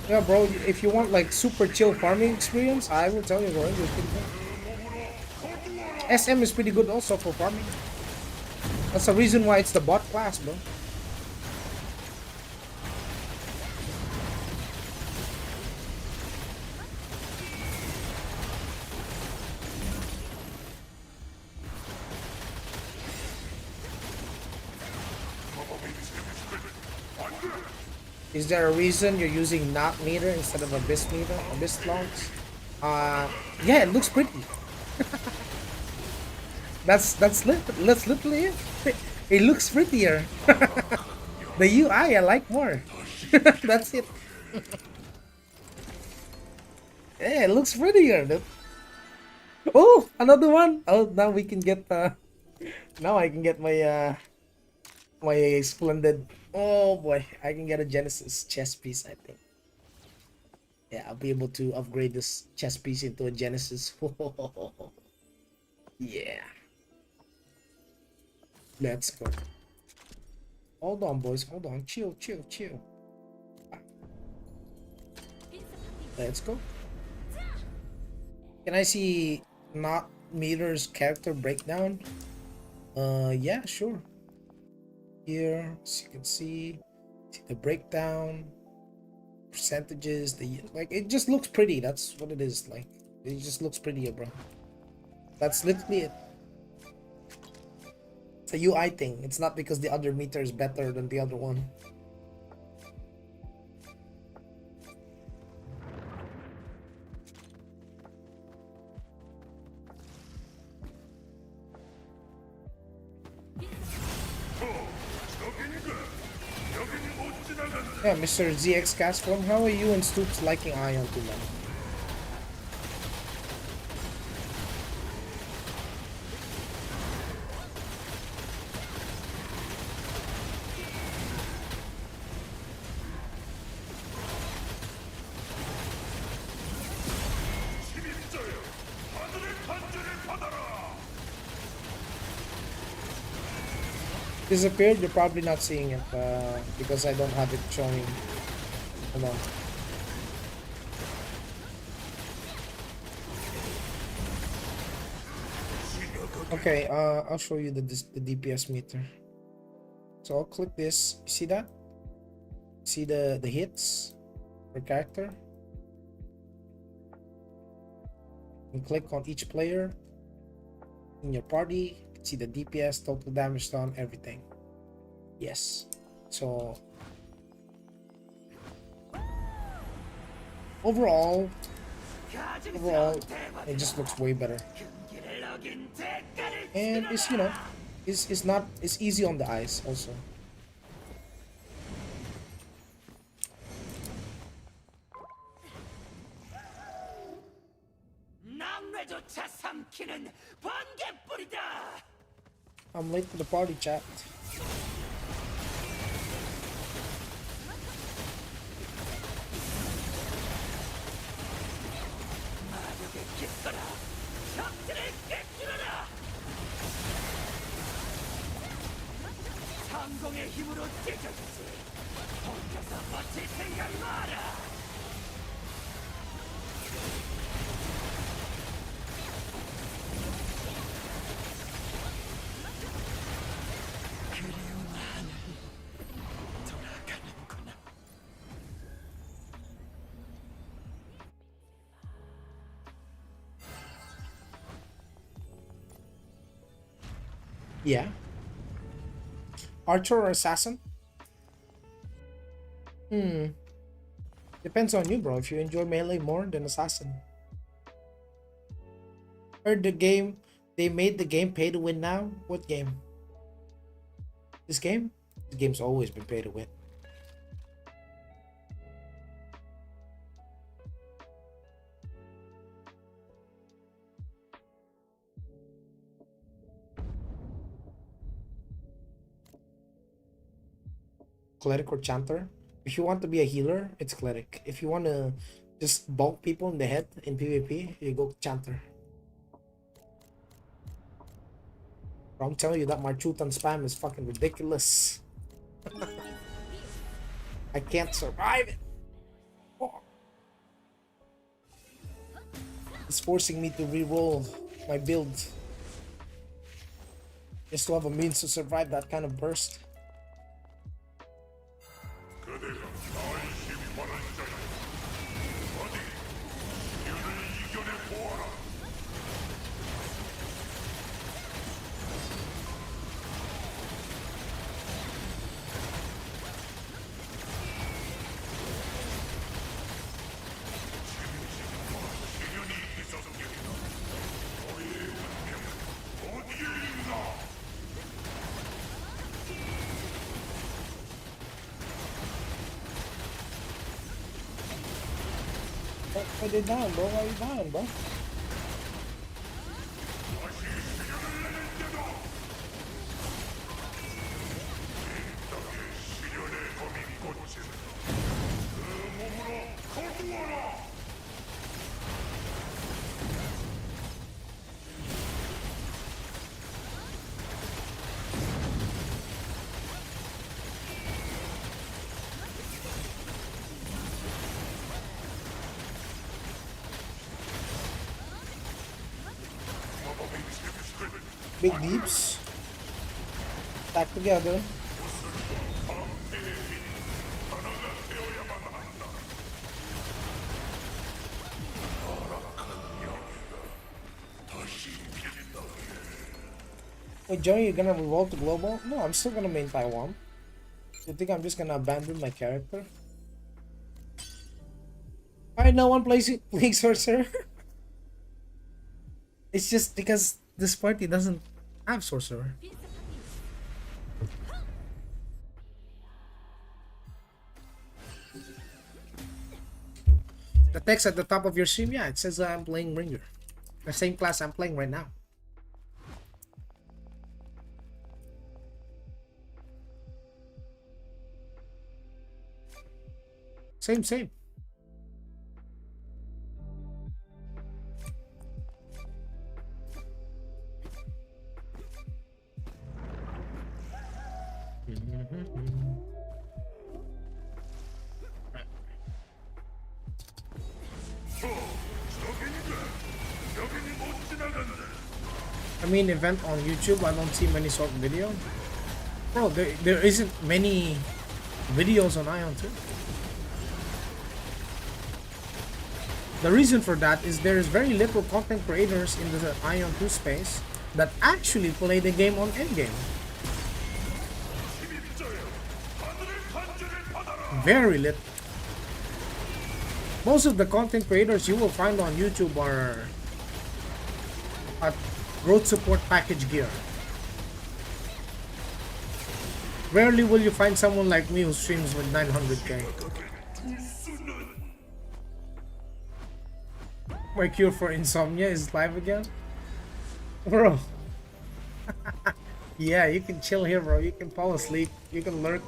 Yeah, bro, if you want like super chill farming experience, I will tell you, bro. SM is pretty good also for farming. That's the reason why it's the bot class, bro. Is there a reason you're using not meter instead of abyss meter, abyss logs? Yeah, it looks pretty. that's literally it. It looks prettier. The UI I like more. That's it. Yeah, it looks prettier, dude. Oh, another one. Oh, now we can get now I can get my splendid. Oh boy, I can get a Genesis chess piece, I think. Yeah, I'll be able to upgrade this chess piece into a Genesis. Yeah. Let's go. Hold on, boys. Hold on. Chill, chill, chill. Let's go. Can I see not meters character breakdown? Yeah, sure. Here, as you can see the breakdown, percentages, the like it just looks pretty. That's what it is. Like it just looks prettier, bro. That's literally it. It's a UI thing. It's not because the other meter is better than the other one. Yeah, Mr. ZX Castform, how are you and Stoops liking AION too, man? Disappeared, you're probably not seeing it because I don't have it showing. Hold on. Okay, I'll show you the DPS meter. So I'll click this. You see that? See the hits per character? You click on each player in your party. You can see the DPS, total damage done, everything. Yes. So overall, it just looks way better. And it's, you know, it's not, it's easy on the eyes also. I'm late to the party, chat. Yeah. Archer or assassin? Hmm. Depends on you, bro. If you enjoy melee more than assassin. Heard the game. They made the game pay to win now. What game? This game? This game's always been pay to win. Cleric or chanter? If you want to be a healer, it's cleric. If you want to just bulk people in the head in PvP, you go chanter. Bro, I'm telling you that Marchutan spam is fucking ridiculous. I can't survive it. Oh. It's forcing me to re-roll my build just to have a means to survive that kind of burst. 그대가 나의 심판한 자야. 어디 이를 이겨내 보아라. 시련이 있었겠다. 너희의 운명 어디에 있나? Why they down, bro? Why you dying, bro? Big deeps. Back together. Wait, Joey, you're gonna revolt to global? No, I'm still gonna main Taiwan. You think I'm just gonna abandon my character? Alright, no one plays League Sorcerer. It's just because this party doesn't have Sorcerer. The text at the top of your stream, yeah, it says I'm playing Ringer. The same class I'm playing right now. Same. I mean, event on YouTube, I don't see many short video. Bro, there isn't many videos on AION too. The reason for that is there is very little content creators in the AION 2 space that actually play the game on Endgame. Very little. Most of the content creators you will find on YouTube are at growth support package gear. Rarely will you find someone like me who streams with 900k. My cure for insomnia is live again? Bro. Yeah, you can chill here, bro. You can fall asleep. You can lurk.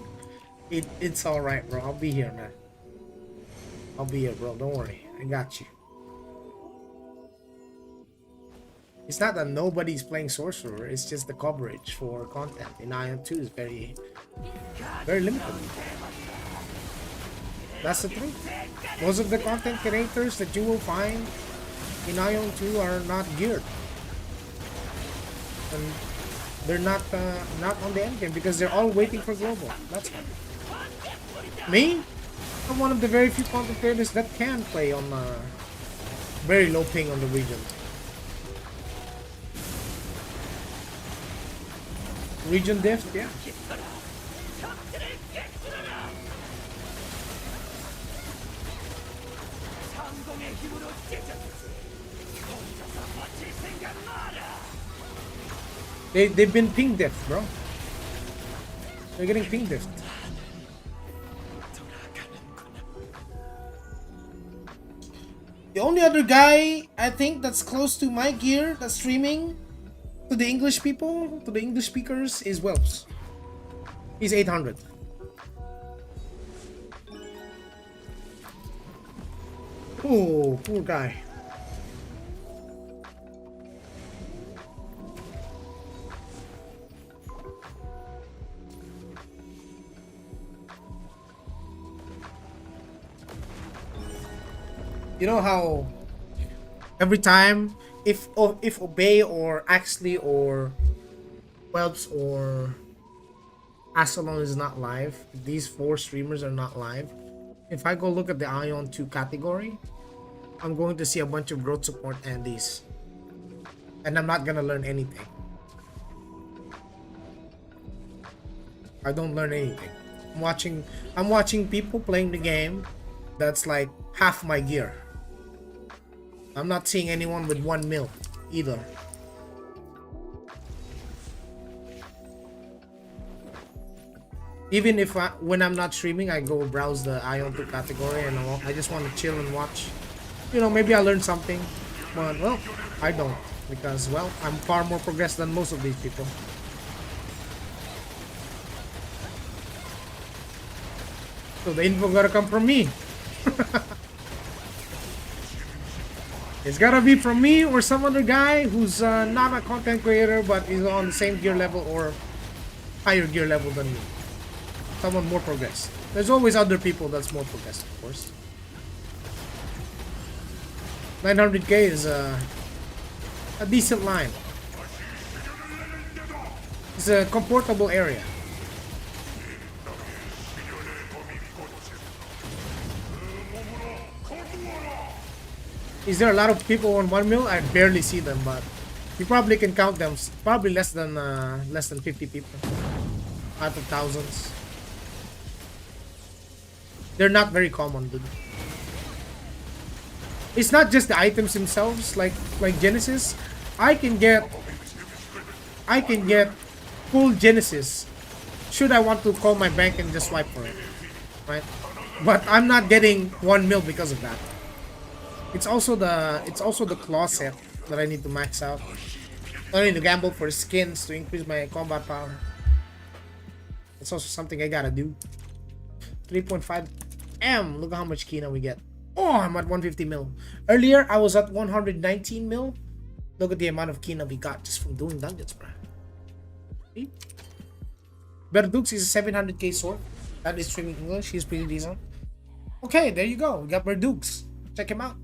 It's alright, bro. I'll be here, man. I'll be here, bro. Don't worry. I got you. It's not that nobody's playing Sorcerer. It's just the coverage for content in AION 2 is very limited. That's the truth. Most of the content creators that you will find in AION 2 are not geared. And they're not on the endgame because they're all waiting for global. That's why. Me? I'm one of the very few content creators that can play on very low ping on the region. Region diff, yeah. They've been ping diff, bro. They're getting ping diff. The only other guy I think that's close to my gear that's streaming to the English people, to the English speakers, is Welps. He's 800. Oh, poor guy. You know how every time if Obey or Axley or Welps or Asalon is not live, these four streamers are not live. If I go look at the AION 2 category, I'm going to see a bunch of growth support and these. And I'm not gonna learn anything. I don't learn anything. I'm watching people playing the game that's like half my gear. I'm not seeing anyone with 1 mil either. Even if when I'm not streaming, I go browse the AION 2 category and I just want to chill and watch. You know, maybe I learn something, but well, I don't, because well, I'm far more progressed than most of these people. So the info gotta come from me. It's gotta be from me or some other guy who's not a content creator but is on the same gear level or higher gear level than me. Someone more progressed. There's always other people that's more progressed, of course. 900k is a decent line. It's a comfortable area. Is there a lot of people on 1 mil? I barely see them, but you probably can count them. Probably less than 50 people out of thousands. They're not very common, dude. It's not just the items themselves, like Genesis. I can get full Genesis should I want to call my bank and just swipe for it, right? But I'm not getting 1 mil because of that. It's also the claw set that I need to max out. I need to gamble for skins to increase my combat power. It's also something I gotta do. 3.5 M. Look at how much Kina we get. Oh, I'm at 150 mil. Earlier I was at 119 mil. Look at the amount of Kina we got just from doing dungeons, bro. See? Berdux is a 700k sword. That is streaming English. He's pretty decent. Okay, there you go. We got Berdux. Check him out.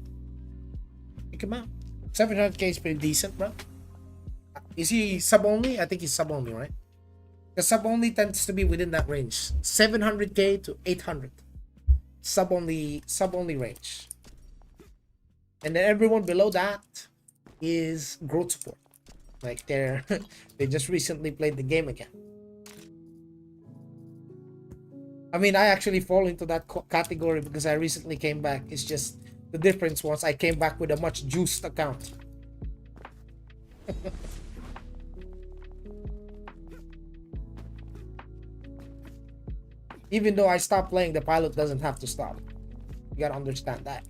Check him out. 700k is pretty decent, bro. Is he sub only? I think he's sub only, right? The sub only tends to be within that range. 700k to 800. Sub only range. And then everyone below that is growth support. Like they just recently played the game again. I mean, I actually fall into that category because I recently came back. It's just the difference was I came back with a much juiced account. Even though I stopped playing, the pilot doesn't have to stop. You gotta understand that.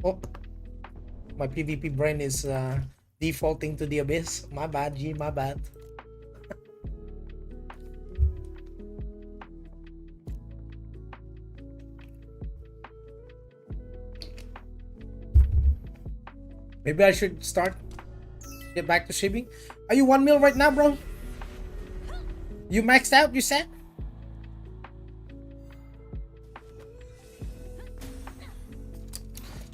Oh, my PvP brain is defaulting to the abyss. My bad, G, my bad. Maybe I should get back to shipping. Are you 1 mil right now, bro? You maxed out, you said?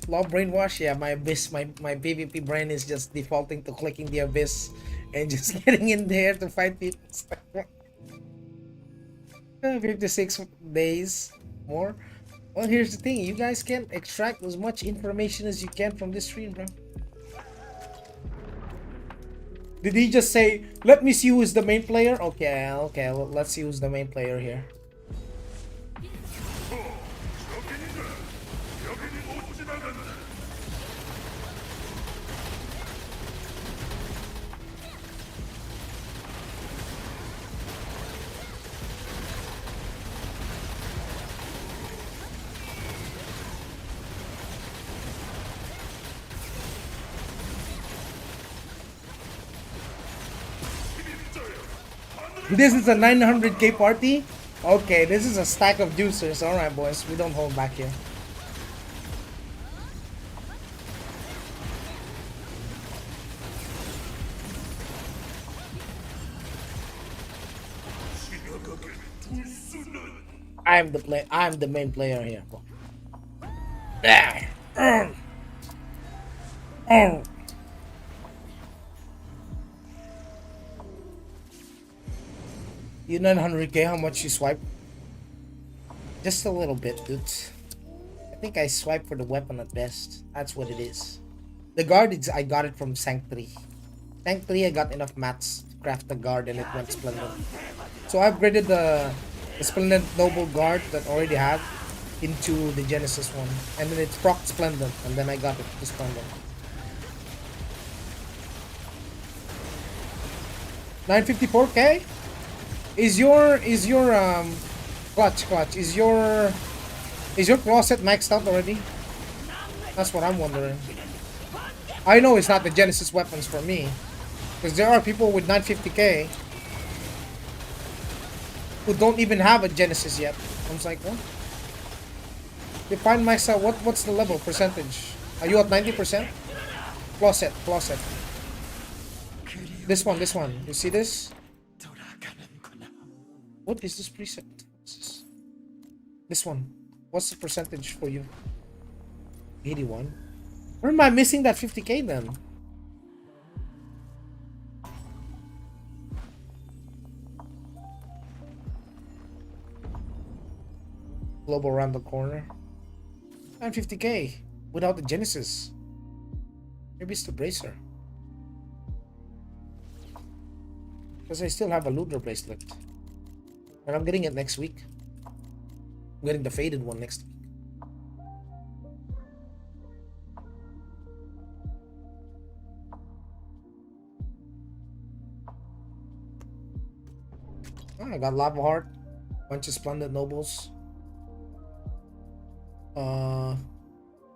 Love brainwash? Yeah, my abyss, my PvP brain is just defaulting to clicking the abyss and just getting in there to fight people. 56 days more. Well, here's the thing. You guys can extract as much information as you can from this stream, bro. Did he just say, let me see who is the main player? Okay, okay, let's see who's the main player here. This is a 900k party? Okay, this is a stack of juicers. Alright, boys, we don't hold back here. I'm the main player here. There. You 900k, how much you swipe? Just a little bit, dude. I think I swipe for the weapon at best. That's what it is. The guard, I got it from Sank 3. Sank 3, I got enough mats to craft the guard and it went splendid. So I upgraded the Splendid Noble Guard that I already had into the Genesis one. And then it's proc Splendid, and then I got it to Splendid. 954k? Is your clutch is your closet maxed out already? That's what I'm wondering. I know it's not the Genesis weapons for me, because there are people with 950k who don't even have a Genesis yet. I'm just like, what? Define max out. What's the level percentage? Are you at 90%? Closet. This one. You see this? What is this preset? What's this? This one. What's the percentage for you? 81. Where am I missing that 50k then? Global around the corner. 950k without the Genesis. Maybe it's the bracer. Because I still have a Lunar bracelet. And I'm getting it next week. I'm getting the faded one next week. Oh, I got Lava Heart. Bunch of Splendid Nobles.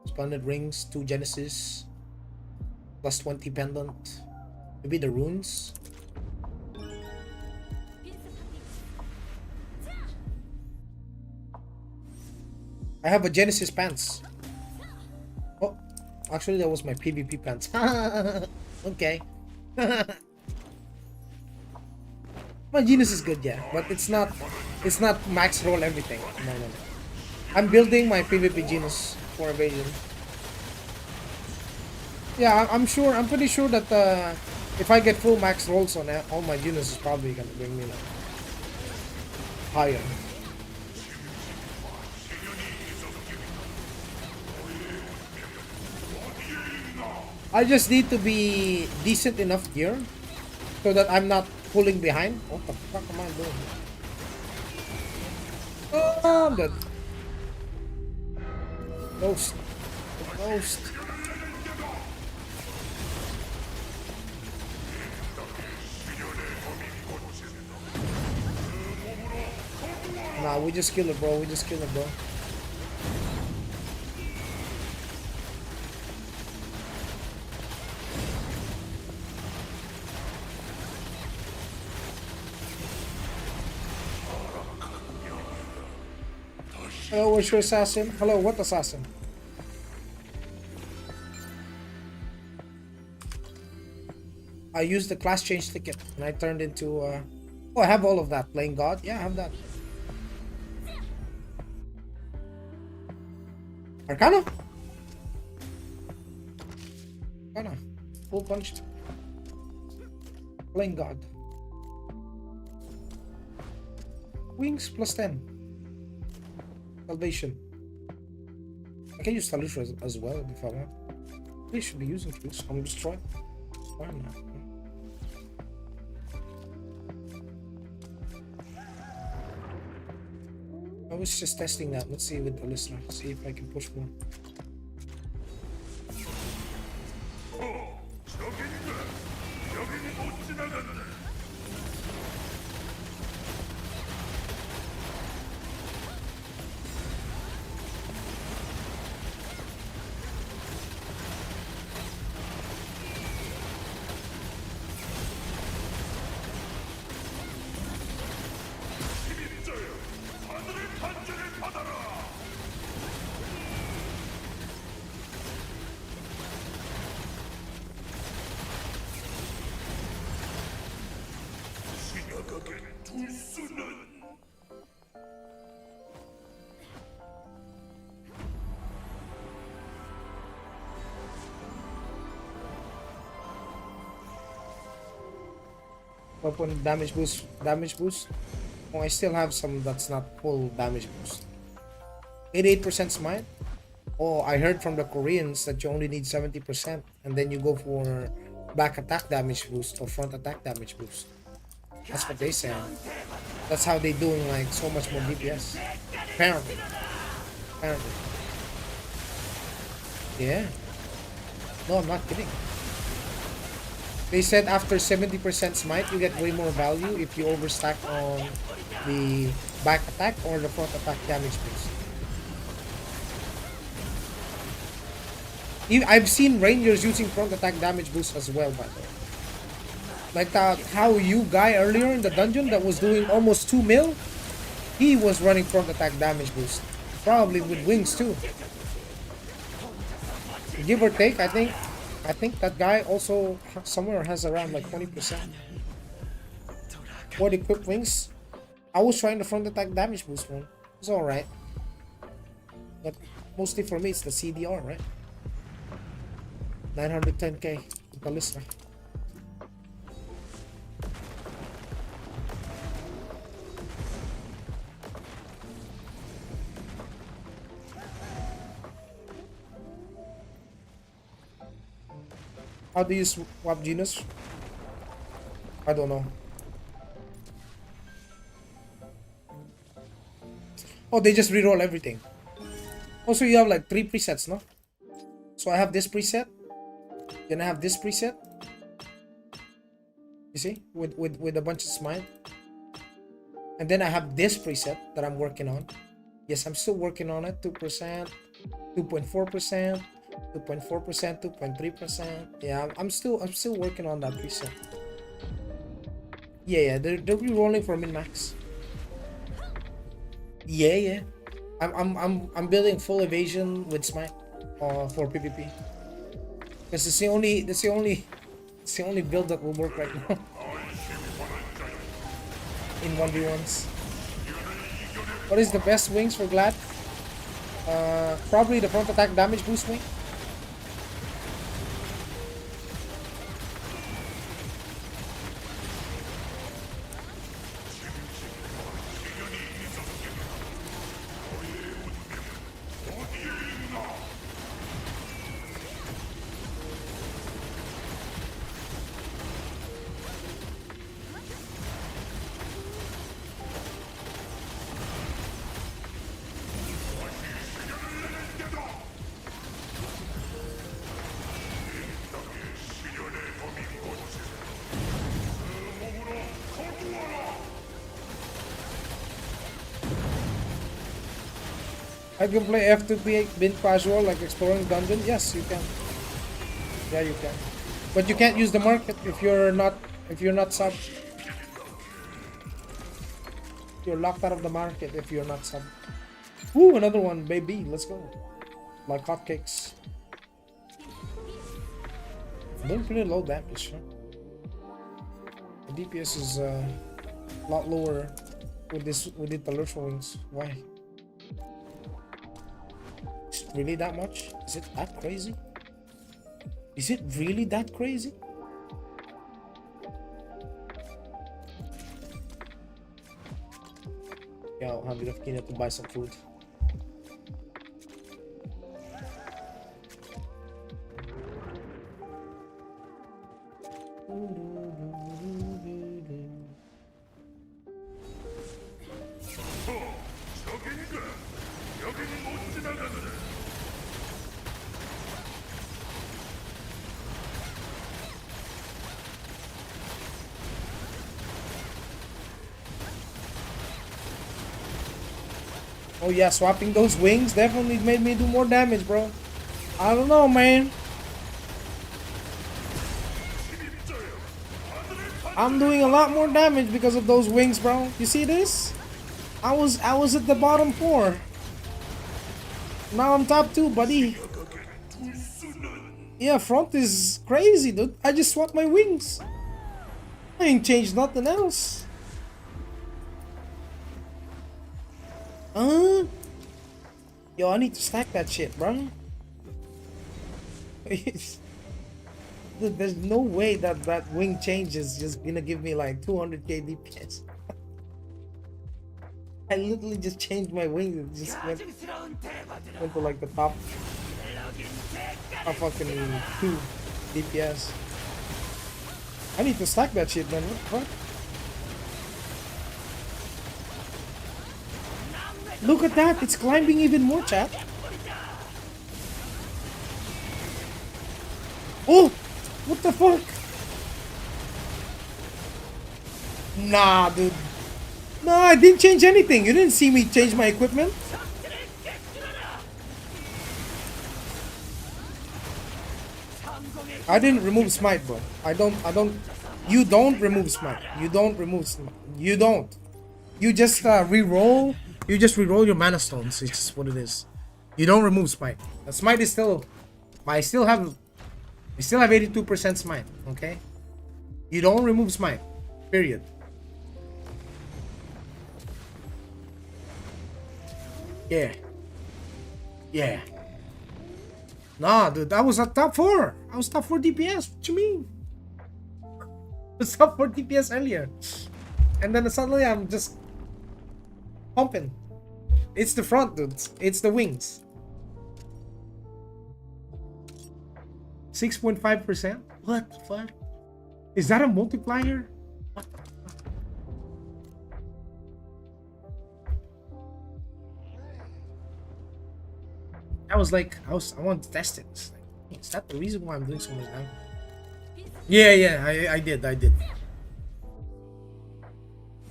Splendid Rings, 2 Genesis. Plus 20 Pendant. Maybe the Runes. I have a Genesis pants. Oh, actually that was my PvP pants. Okay. My Genesis is good, yeah, but it's not max roll everything. No. I'm building my PvP Genus for evasion. Yeah, I'm pretty sure that if I get full max rolls on all my Genus, is probably gonna bring me like higher. I just need to be decent enough gear so that I'm not pulling behind. What the fuck am I doing? Oh, I'm dead. Ghost. Ghost. Nah, we just kill it, bro. Hello, where's your assassin? Hello, what assassin? I used the class change ticket and I turned into oh, I have all of that. Playing God? Yeah, I have that. Arcana? Arcana. Full punched. Playing God. Wings plus 10. Salvation. I can use Talisha as well if I want. They should be using this. I'm just trying. Why not? I was just testing that. Let's see with the listener. See if I can push more. 저긴가? 여기는 못 지나간다. 시민자여, 하늘의 판정을 받아라. 지나가게 둘 수는. Weapon damage boost. Damage boost. Oh, I still have some that's not full damage boost. 88% smite. Oh, I heard from the Koreans that you only need 70%, and then you go for back attack damage boost or front attack damage boost. That's what they said. That's how they doing like so much more DPS. Apparently. Apparently. Yeah. No, I'm not kidding. They said after 70% smite, you get way more value if you overstack on the back attack or the front attack damage boost. I've seen Rangers using front attack damage boost as well, by the way. Like that, how you guy earlier in the dungeon that was doing almost 2 mil, he was running front attack damage boost. Probably with wings too. Give or take, I think that guy also somewhere has around like 20%. What equipped wings? I was trying the front attack damage boost one. It's alright. But mostly for me it's the CDR, right? 910k Ballista. How do you swap genus? I don't know. Oh, they just reroll everything. Also, you have like 3 presets, no? So I have this preset. Then I have this preset. You see? With a bunch of smite. And then I have this preset that I'm working on. Yes, I'm still working on it. 2%, 2.4%. 2.4%, 2.3%. Yeah, I'm still working on that preset. Yeah, they'll be rolling for min max. Yeah. I'm building full evasion with smite for PvP. Because it's the only build that will work right now in 1v1s. What is the best wings for Glad? Probably the front attack damage boost wing. I can play F2P bin casual like exploring dungeon. Yes, you can. Yeah, you can. But you can't use the market if you're not sub. You're locked out of the market if you're not sub. Ooh, another one, baby. Let's go. Like hotcakes. Doing pretty low damage, huh? The DPS is a lot lower with the Talisha wings. Why? Is it really that much? Is it that crazy? Is it really that crazy? Yeah, I'll have enough Kina to buy some food. 적인가? 여긴 못 지나간다. Oh yeah, swapping those wings definitely made me do more damage, bro. I don't know, man. I'm doing a lot more damage because of those wings, bro. You see this? I was at the bottom 4. Now I'm top 2, buddy. Yeah, front is crazy, dude. I just swapped my wings. I ain't changed nothing else. Yo, I need to stack that shit, bro. Dude, there's no way that that wing change is just gonna give me like 200k DPS. I literally just changed my wings and just went to like the top fucking 2 DPS. I need to stack that shit, man. What? Look at that! It's climbing even more, chat. Oh! What the fuck? Nah, dude. No, I didn't change anything. You didn't see me change my equipment. I didn't remove smite, bro. You don't remove smite. You don't remove smite. You don't. You just re-roll. You just re-roll your mana stones. It's just what it is. You don't remove smite. The smite is still. I still have 82% smite. Okay. You don't remove smite. Period. Yeah. Yeah. Nah, dude, I was at top 4. I was top 4 DPS. What you mean? I was top 4 DPS earlier. And then suddenly I'm just pumping. It's the front, dude. It's the wings. 6.5%? What the fuck? Is that a multiplier? What the fuck? I wanted to test it. Like, is that the reason why I'm doing so much damage? Yeah, I did.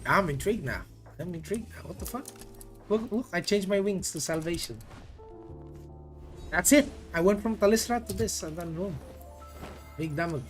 I'm intrigued now. What the fuck? Look, I changed my wings to salvation. That's it. I went from Talisra to this and then boom. Big damage.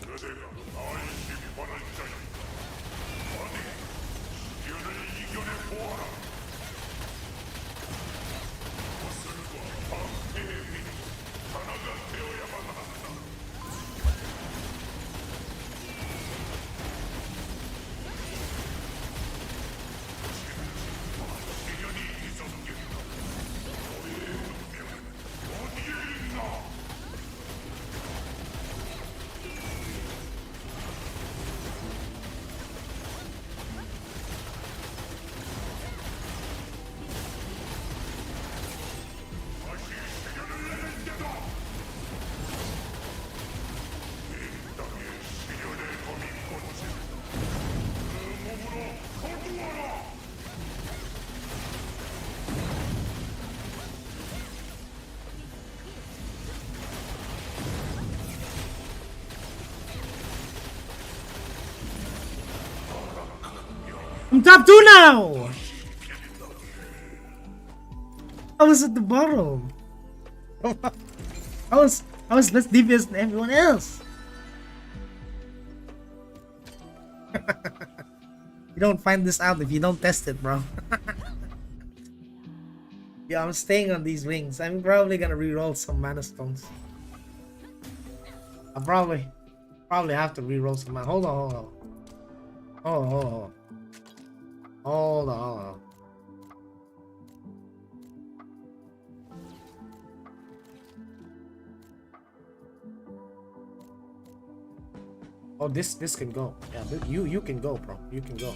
I'm top 2 now! I was at the bottom. I was less devious than everyone else. You don't find this out if you don't test it, bro. Yeah, I'm staying on these wings. I'm probably gonna reroll some mana stones. I'll probably have to reroll some mana. Hold on. Hold on. Oh, this can go. Yeah, you can go, bro. You can go.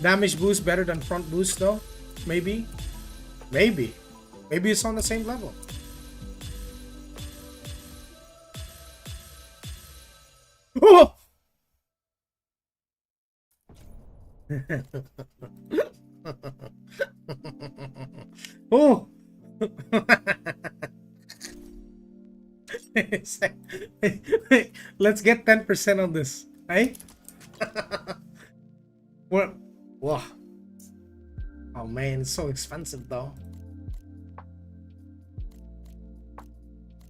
Damage boost better than front boost though? Maybe? Maybe. Maybe it's on the same level. Oh! Oh! Let's get 10% on this, right? What? Whoa. Oh man, it's so expensive though.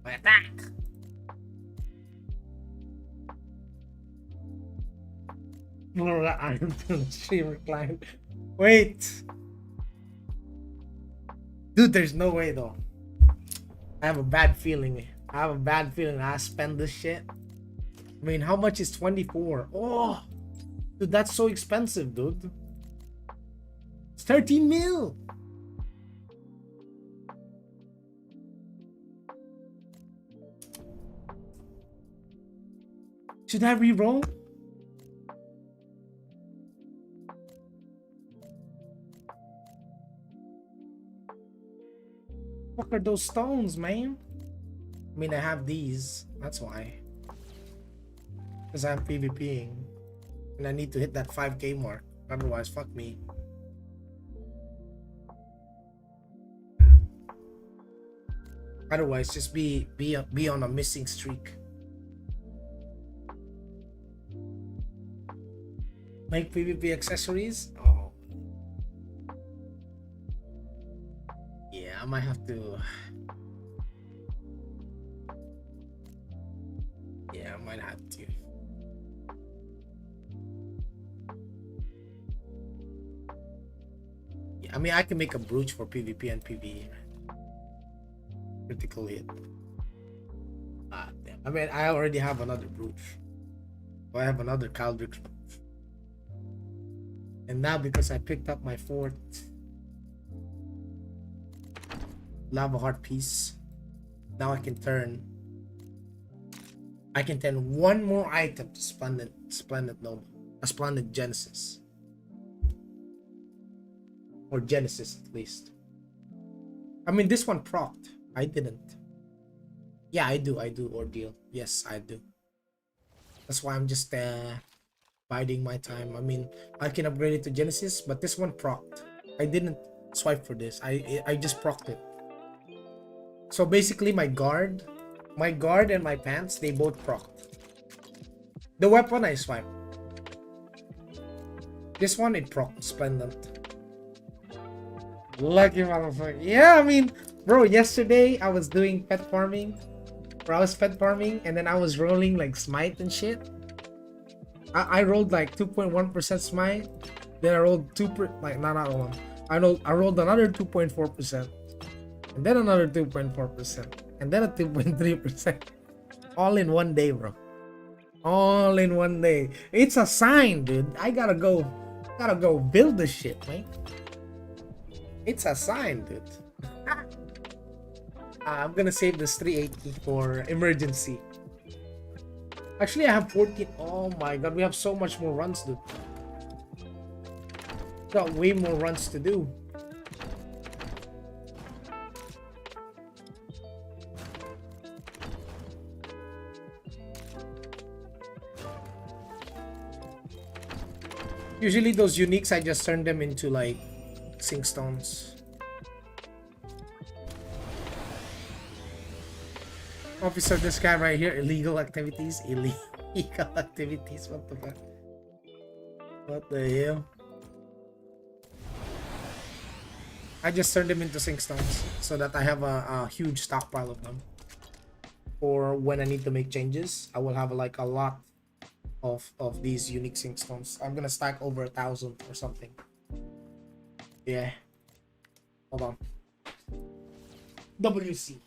My attack. I'm to the streamer client. Wait. Dude, there's no way though. I have a bad feeling. I have a bad feeling I spend this shit. I mean, how much is 24? Oh, dude, that's so expensive, dude. It's 13 mil. Should I re-roll? What are those stones, man? I mean, I have these. That's why. Because I'm PvPing. And I need to hit that 5k mark. Otherwise, fuck me. Otherwise, just be on a missing streak. Make PvP accessories? Oh. Yeah, I might have to. Yeah, I might have to. Yeah, I mean, I can make a brooch for PvP and PvE. Critical hit. Ah, damn. I mean, I already have another brooch. So I have another Caldrix brooch. And now because I picked up my fourth lava heart piece, now I can turn one more item to Splendid Noble, a Splendid Genesis. Or Genesis at least. I mean, this one procced. I didn't. Yeah, I do Ordeal. Yes, I do. That's why I'm just biding my time. I mean, I can upgrade it to Genesis, but this one procced. I didn't swipe for this. I just procced it. So basically my guard and my pants, they both procced. The weapon I swiped. This one it procced. Splendid. Lucky motherfucker. Yeah, I mean, bro, yesterday I was doing pet farming. Bro, I was pet farming and then I was rolling like smite and shit. I rolled like 2.1% smite. Then I rolled not one. I rolled another 2.4%. And then another 2.4%. And then a 2.3%. All in one day, bro. All in one day. It's a sign, dude. I gotta go build this shit, man. It's a sign, dude. I'm gonna save this 380 for emergency. Actually, I have 14. Oh my god, we have so much more runs, dude. Got way more runs to do. Usually those uniques, I just turn them into like sink stones. Officer, this guy right here, illegal activities. Illegal activities, what the fuck? What the hell? I just turned them into sink stones so that I have a huge stockpile of them. Or when I need to make changes, I will have like a lot of these unique sink stones. I'm gonna stack over 1,000 or something. Yeah. Hold on. WC.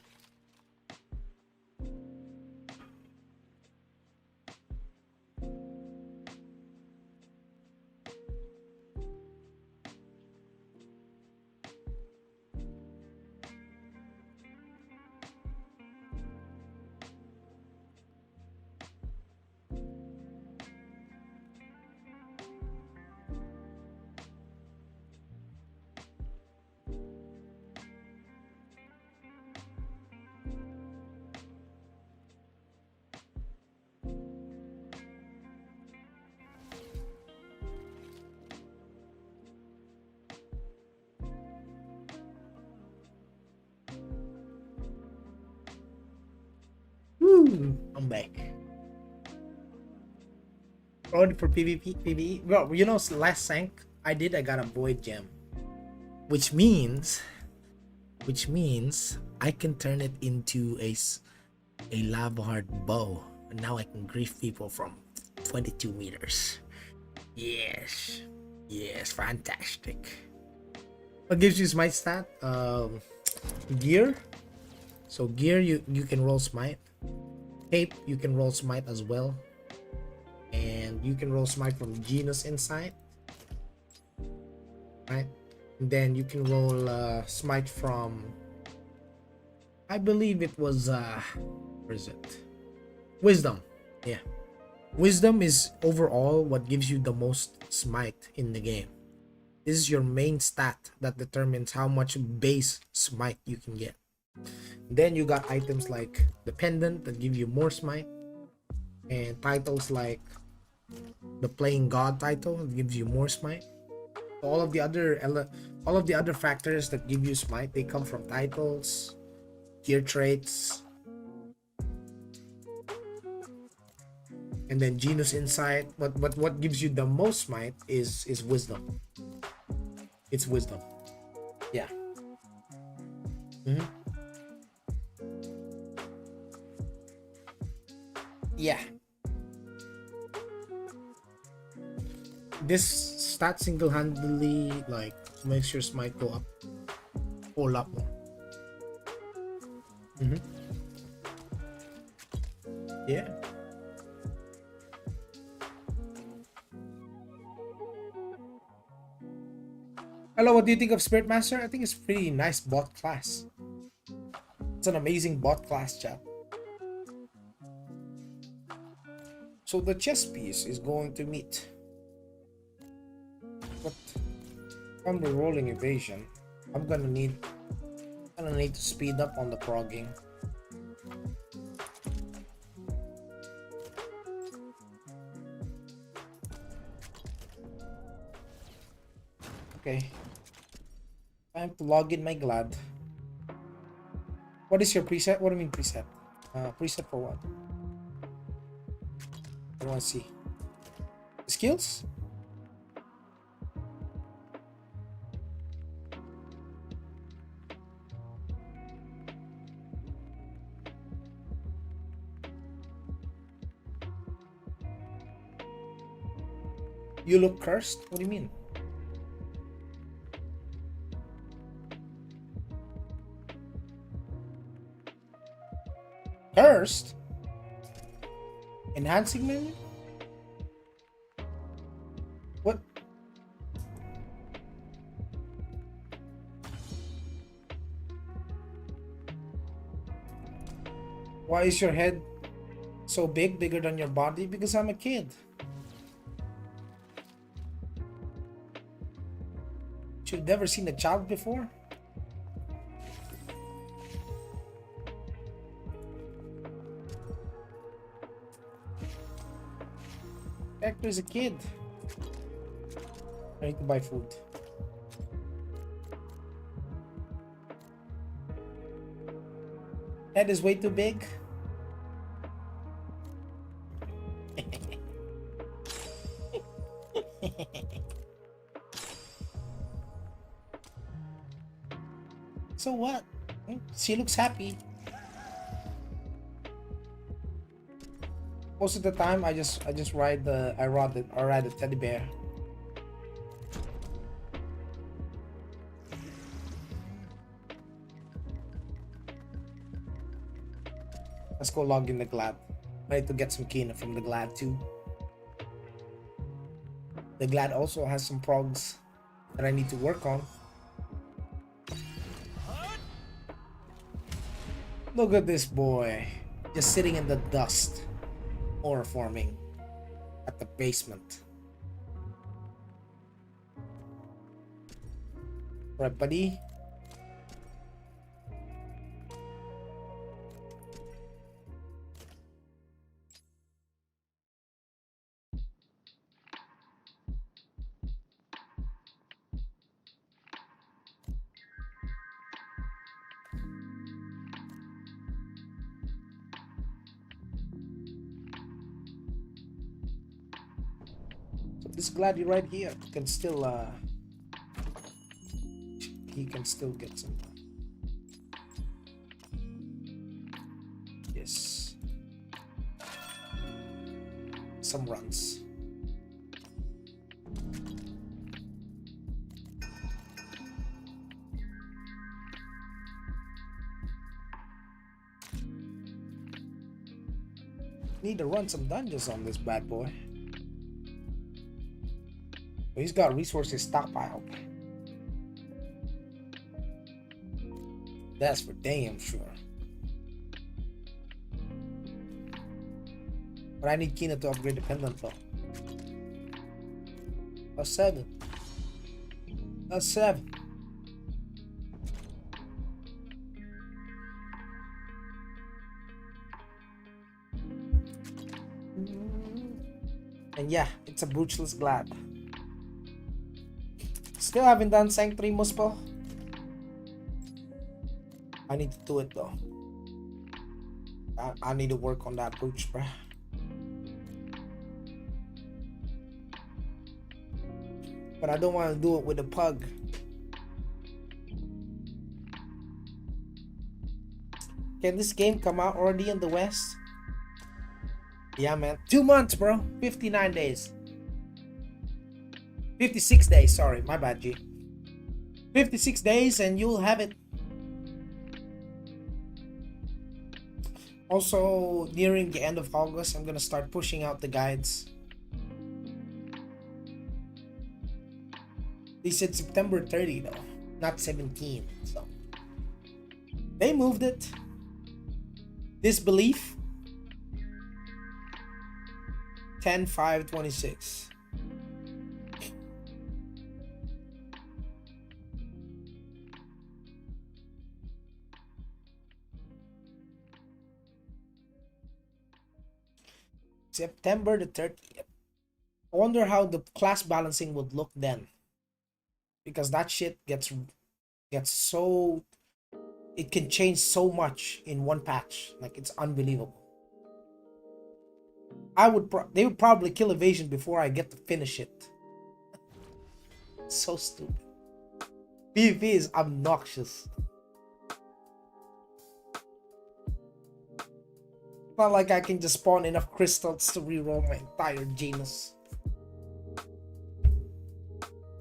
I'm back. Ready for PvP, PvE? Well, you know, last sync I got a void gem, which means, I can turn it into a lava heart bow, and now I can grief people from 22 meters. Yes, yes, fantastic. What gives you smite stat? Gear. So gear, you can roll smite. Cape, you can roll smite as well, and you can roll smite from Genus Insight, right? And then you can roll smite from, I believe it was where is it? Wisdom. Yeah. Wisdom is overall what gives you the most smite in the game. This is your main stat that determines how much base smite you can get. Then you got items like the pendant that give you more smite, and titles like the playing god title that gives you more smite. All of the other factors that give you smite, they come from titles, gear traits, and then genus insight. What gives you the most smite is wisdom. It's wisdom. Yeah. Mhm. Yeah. This stat single-handedly like makes your smite go up a whole lot more. Hmm. Yeah. Hello, what do you think of Spirit Master? I think it's pretty nice bot class. It's an amazing bot class, chat. So the chess piece is going to meet, but on the rolling evasion, I'm gonna need to speed up on the progging. Okay, time to log in my glad. What is your preset? What do you mean preset? Preset for what? I want to see skills. You look cursed. What do you mean? Cursed? Enhancing menu? What? Why is your head so big, bigger than your body? Because I'm a kid. You've never seen a child before? Hector is a kid. I need to buy food. Head is way too big. So what? She looks happy. Most of the time, I just ride the teddy bear. Let's go log in the Glad. I need to get some Kina from the Glad too. The Glad also has some progs that I need to work on. Look at this boy, just sitting in the dust, or forming at the basement. Right, buddy? This Glady right here can still he can still get some. Yes. Some runs. Need to run some dungeons on this bad boy. He's got resources stockpiled. That's for damn sure. But I need Kina to upgrade the pendant though. A 7. A 7. And yeah, it's a Bruceless Glad. Still haven't done Sanctuary Muspel. I need to do it though. I need to work on that brooch, bruh. But I don't want to do it with a pug. Can this game come out already in the West? Yeah, man. 2 months, bro. 59 days. 56 days. Sorry, my bad, G. 56 days and you'll have it. Also, nearing the end of August, I'm gonna start pushing out the guides. They said September 30 though, not 17. So they moved it. Disbelief. 10/5/26. September the 30th. I wonder how the class balancing would look then. Because that shit gets so, it can change so much in one patch. Like, it's unbelievable. They would probably kill evasion before I get to finish it. So stupid. PvP is obnoxious. Not like I can just spawn enough crystals to reroll my entire genus.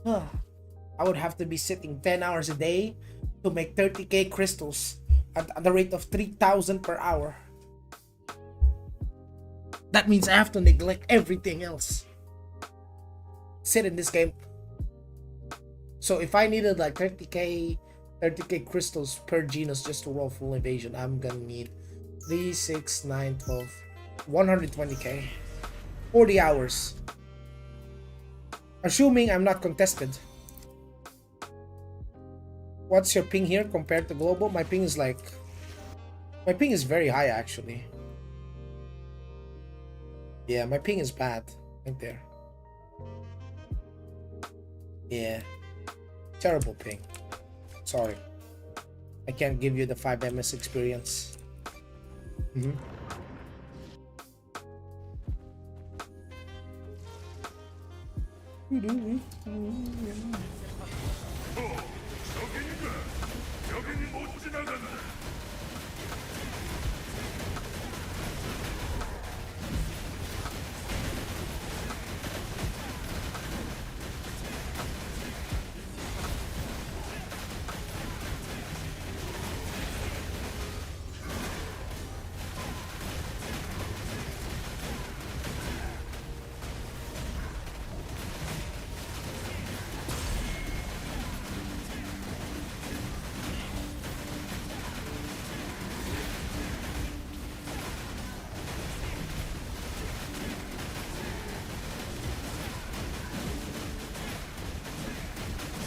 I would have to be sitting 10 hours a day to make 30k crystals at the rate of 3,000 per hour. That means I have to neglect everything else. Sit in this game. So if I needed like 30k crystals per genus just to roll full evasion, I'm gonna need 3, 6, 9, 12, 120k. 40 hours. Assuming I'm not contested. What's your ping here compared to global? My ping is very high actually. Yeah, my ping is bad. Right there. Yeah. Terrible ping. Sorry. I can't give you the 5 ms experience. 저긴가? 여긴 못 지나간다.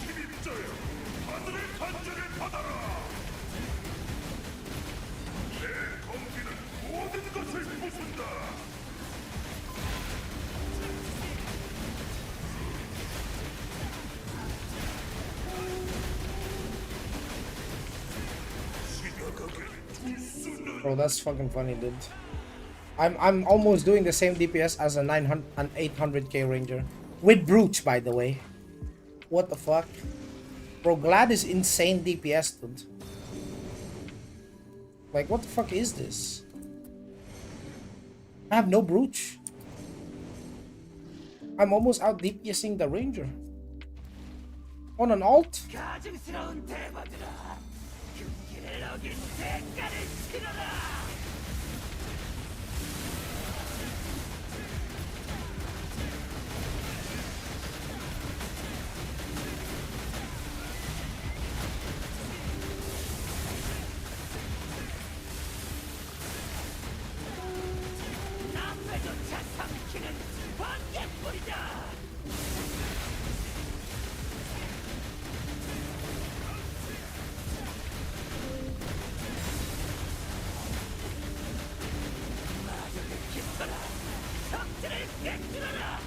침입자여, 하늘의 간절을 받아라. 내 검기는 모든 것을 부순다. Bro, that's fucking funny, dude. I'm almost doing the same DPS as an 800k ranger. With brooch, by the way. What the fuck? Bro, Glad is insane DPS, dude. Like, what the fuck is this? I have no brooch. I'm almost out DPSing the Ranger. On an alt? 가증스러운 대바들아, 금기를 어긴 대가를 치러라. 남매조차 삼키는 번개불이다. 마력을 깊어라. 적들을 꿰뚫어라.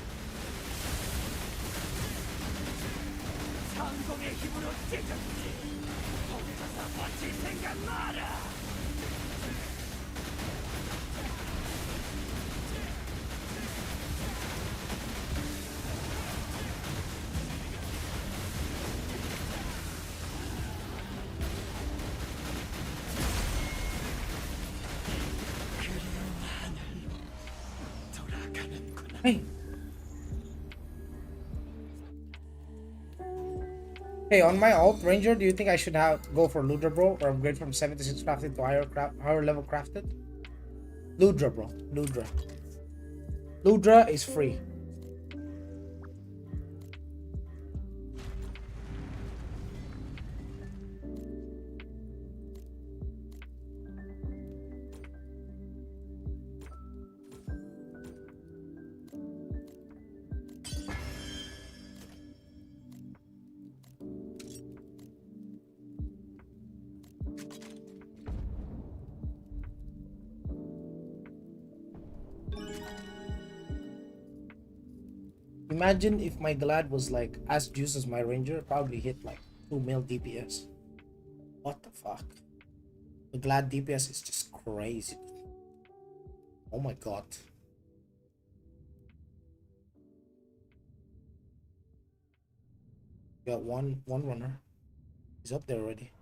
성공의 힘으로 찢었지. 혼자서 버틸 생각 마라. 그리운 하늘로 돌아가는구나. Hey. Hey, on my alt Ranger, do you think I should go for Ludra, bro? Or upgrade from 76 crafted to higher level crafted? Ludra, bro. Ludra. Ludra is free. Imagine if my Glad was like as juice as my Ranger, probably hit like 2 mil DPS. What the fuck? The Glad DPS is just crazy. Oh my god. Got one runner. He's up there already.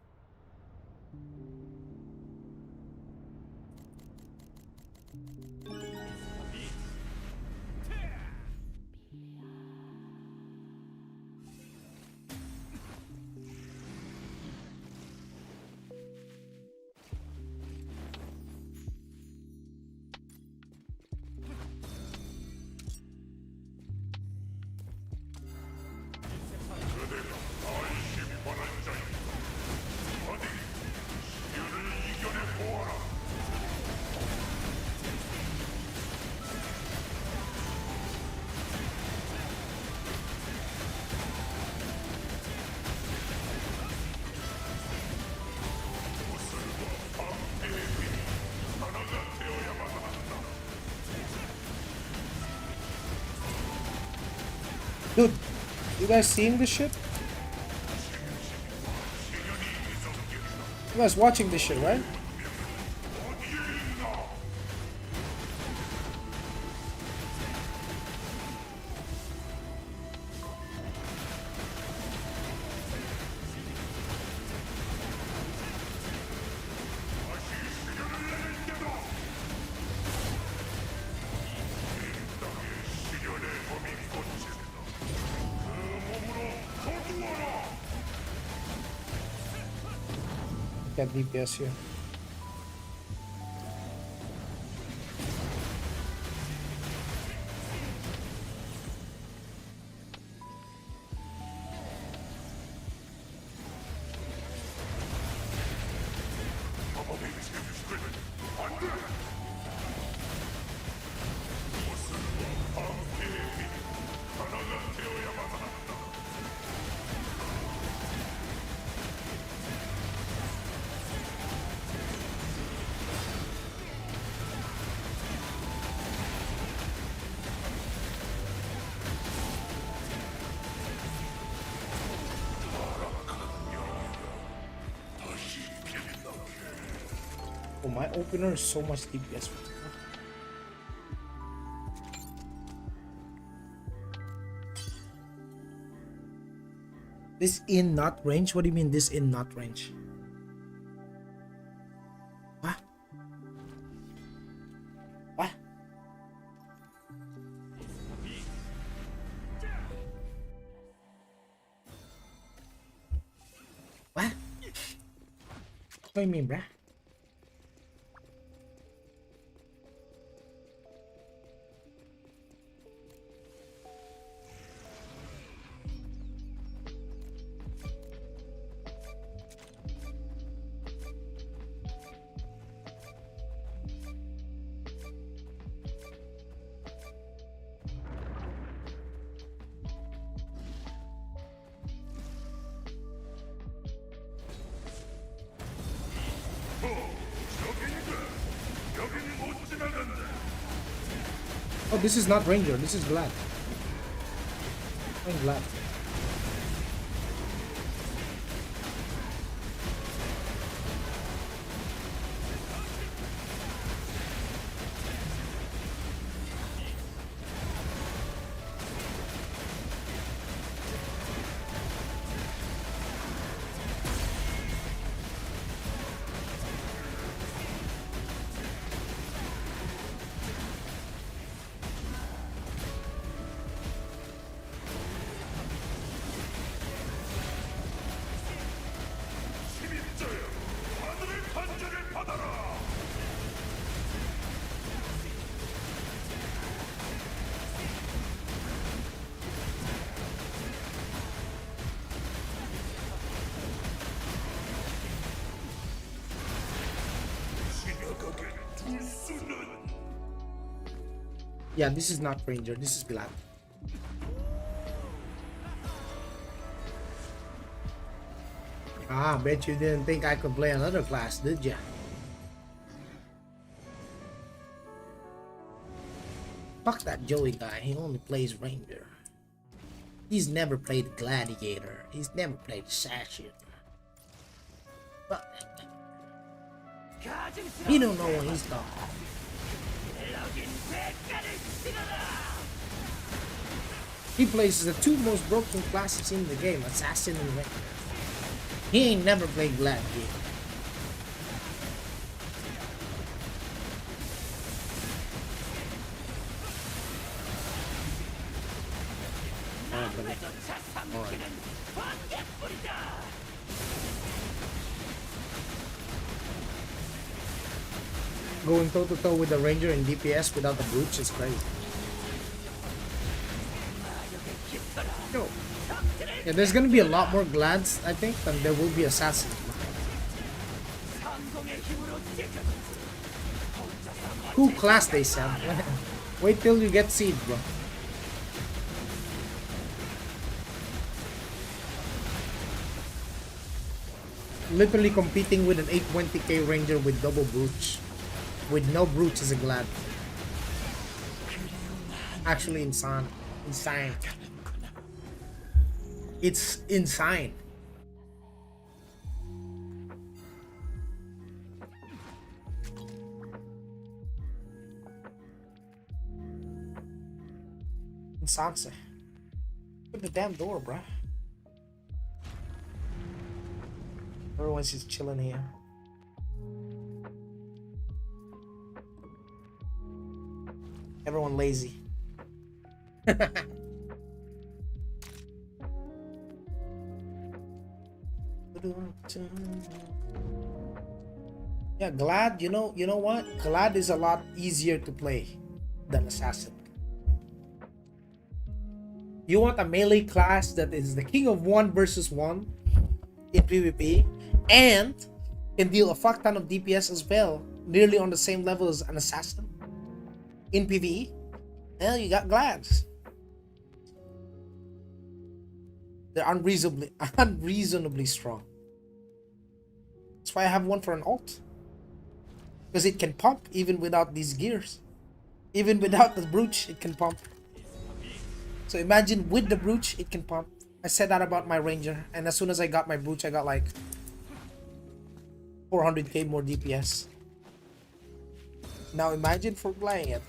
Dude, you guys seeing this shit? You guys watching this shit, right? Get DPS here. Oh, my opener is so much DPS. This in not range? What do you mean this in not range? What? What? What? What do you mean, bruh? Oh, this is not Ranger. This is Glad. I'm Glad. Yeah, this is not Ranger. This is Glad. Ah, bet you didn't think I could play another class, did ya? Fuck that Joey guy. He only plays Ranger. He's never played Gladiator. He's never played Assassin. But he don't know what he's talking. He plays the two most broken classes in the game, Assassin and Ranger. He ain't never played Gladiator. Going toe to toe with the Ranger in DPS without the brooch is crazy. Yo. Yeah, there's gonna be a lot more Glads, I think, than there will be Assassins. Cool class, they said. Wait till you get Seed, bro. Literally competing with an 820k Ranger with double brooch. With no brooch as a Glad. Actually insane. Insane. It's insane. Insane. Open the damn door, bruh. Everyone's just chilling here. Everyone lazy. Yeah, Glad, you know what? Glad is a lot easier to play than Assassin. You want a melee class that is the king of 1 versus 1 in PvP and can deal a fuck ton of DPS as well, nearly on the same level as an Assassin in PvE? Well, you got Glads. They're unreasonably strong. That's why I have one for an alt. Because it can pump even without these gears. Even without the brooch, it can pump. So imagine with the brooch, it can pump. I said that about my Ranger, and as soon as I got my brooch, I got like 400k more DPS. Now imagine for playing it.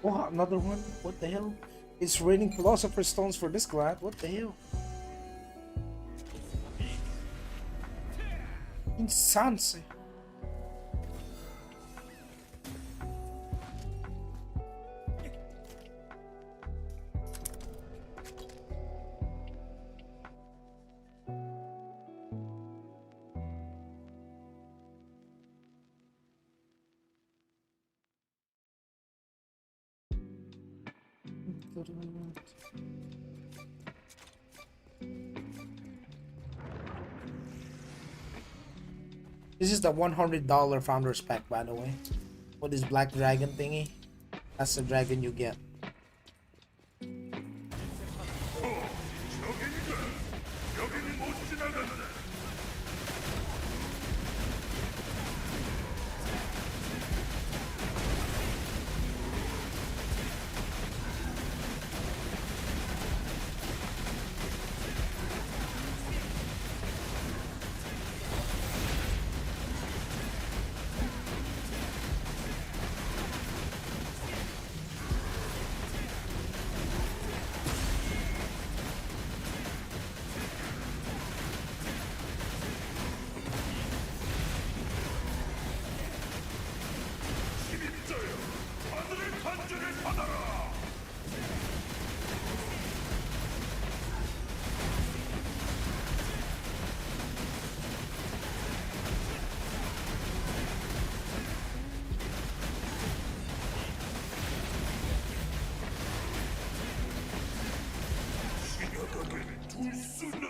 Oh, another one? What the hell? It's raining philosopher stones for this glad. What the hell? Insanse. This is the $100 founder's pack, by the way. What is black dragon thingy? That's the dragon you get. 적인가? 여긴 못 지나간다. 침입자여, 하늘의 탄전을 받아라. 지나가게 둘 수는.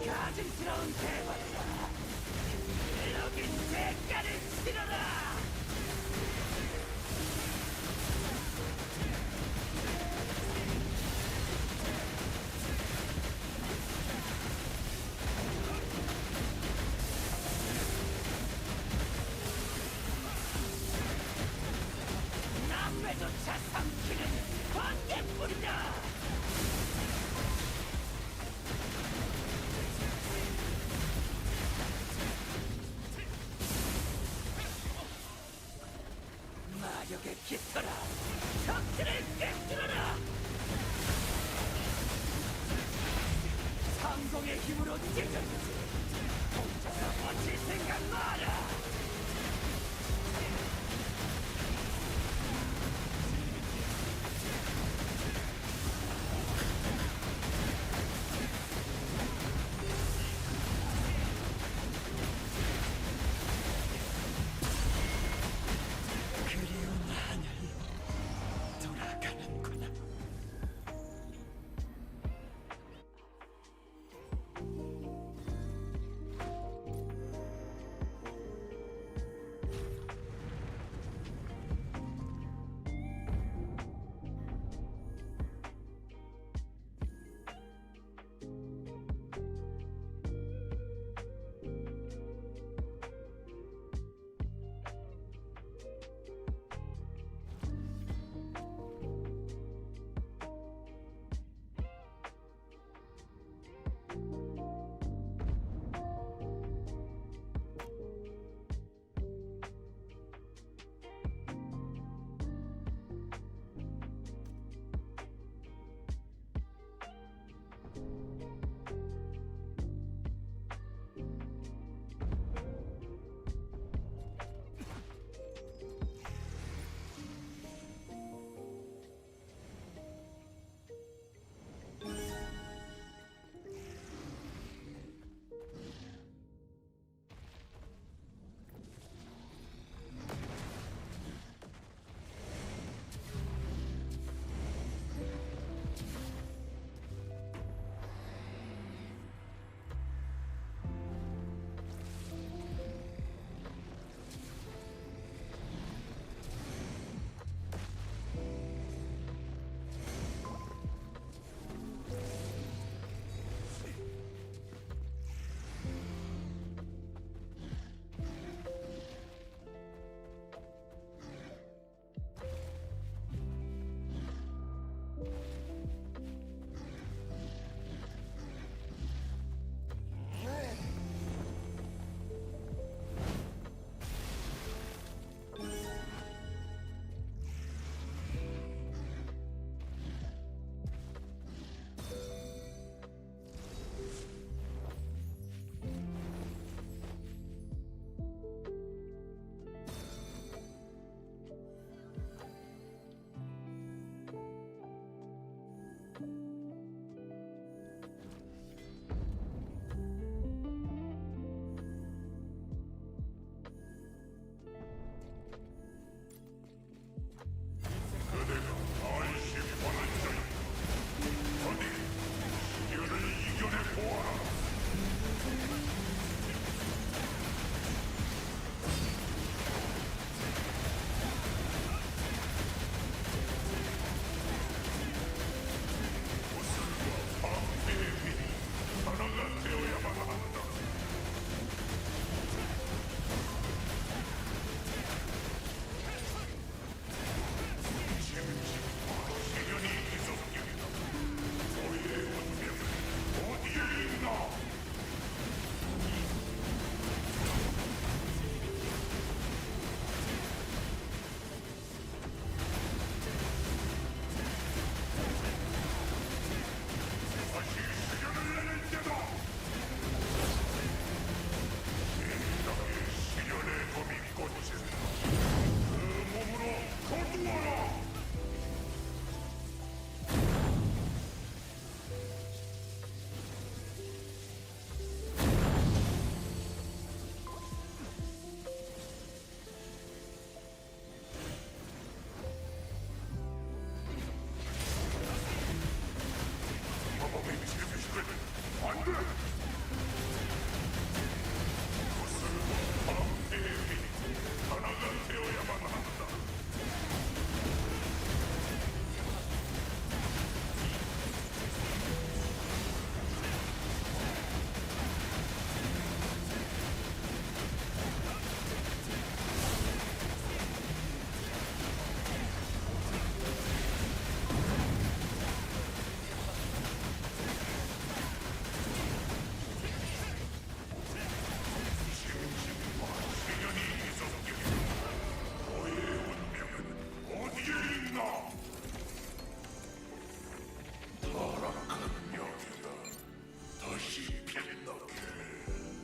가증스러운 대박이다. 여긴 대가를 치러라. 남매조차 삼키는 번개불이다.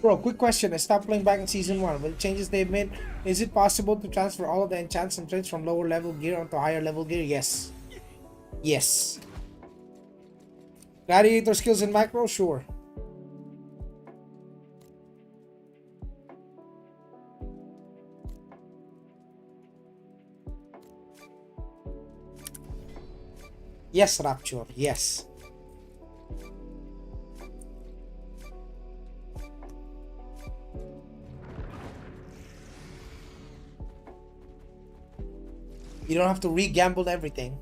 Bro, quick question. I stopped playing back in season 1. With the changes they've made, is it possible to transfer all of the enchants and traits from lower level gear onto higher level gear? Yes. Yes. Gladiator skills in macro? Sure. Yes, Rapture. Yes. You don't have to re-gamble everything.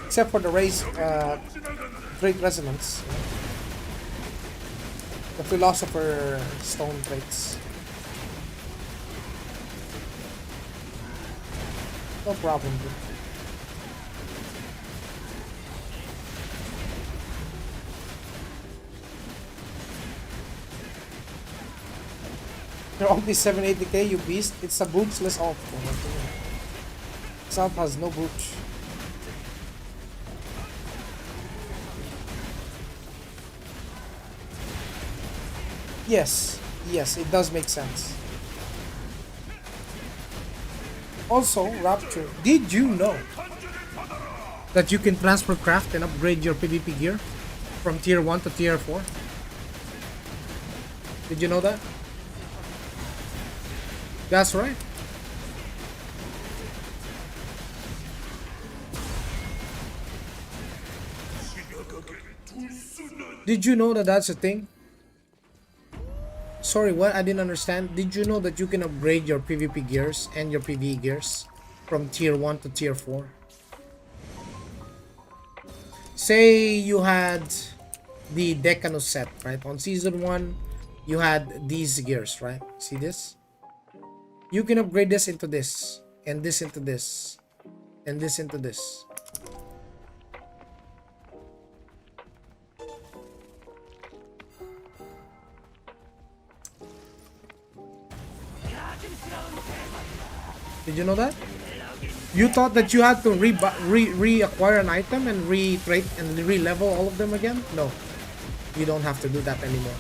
Except for the raise great resonance. The philosopher stone traits. No problem, dude. You're only 780k, you beast. It's a bootsless alt. South has no boot. Yes, yes, it does make sense. Also, Rapture, did you know that you can transfer craft and upgrade your PvP gear from tier 1 to tier 4? Did you know that? That's right. Did you know that that's a thing? Sorry, what? I didn't understand. Did you know that you can upgrade your PvP gears and your PvE gears from tier 1 to tier 4? Say you had the Decanus set, right? On season 1, you had these gears, right? See this? You can upgrade this into this, and this into this, and this into this. Did you know that? You thought that you had to reacquire an item and re-trade and re-level all of them again? No. You don't have to do that anymore.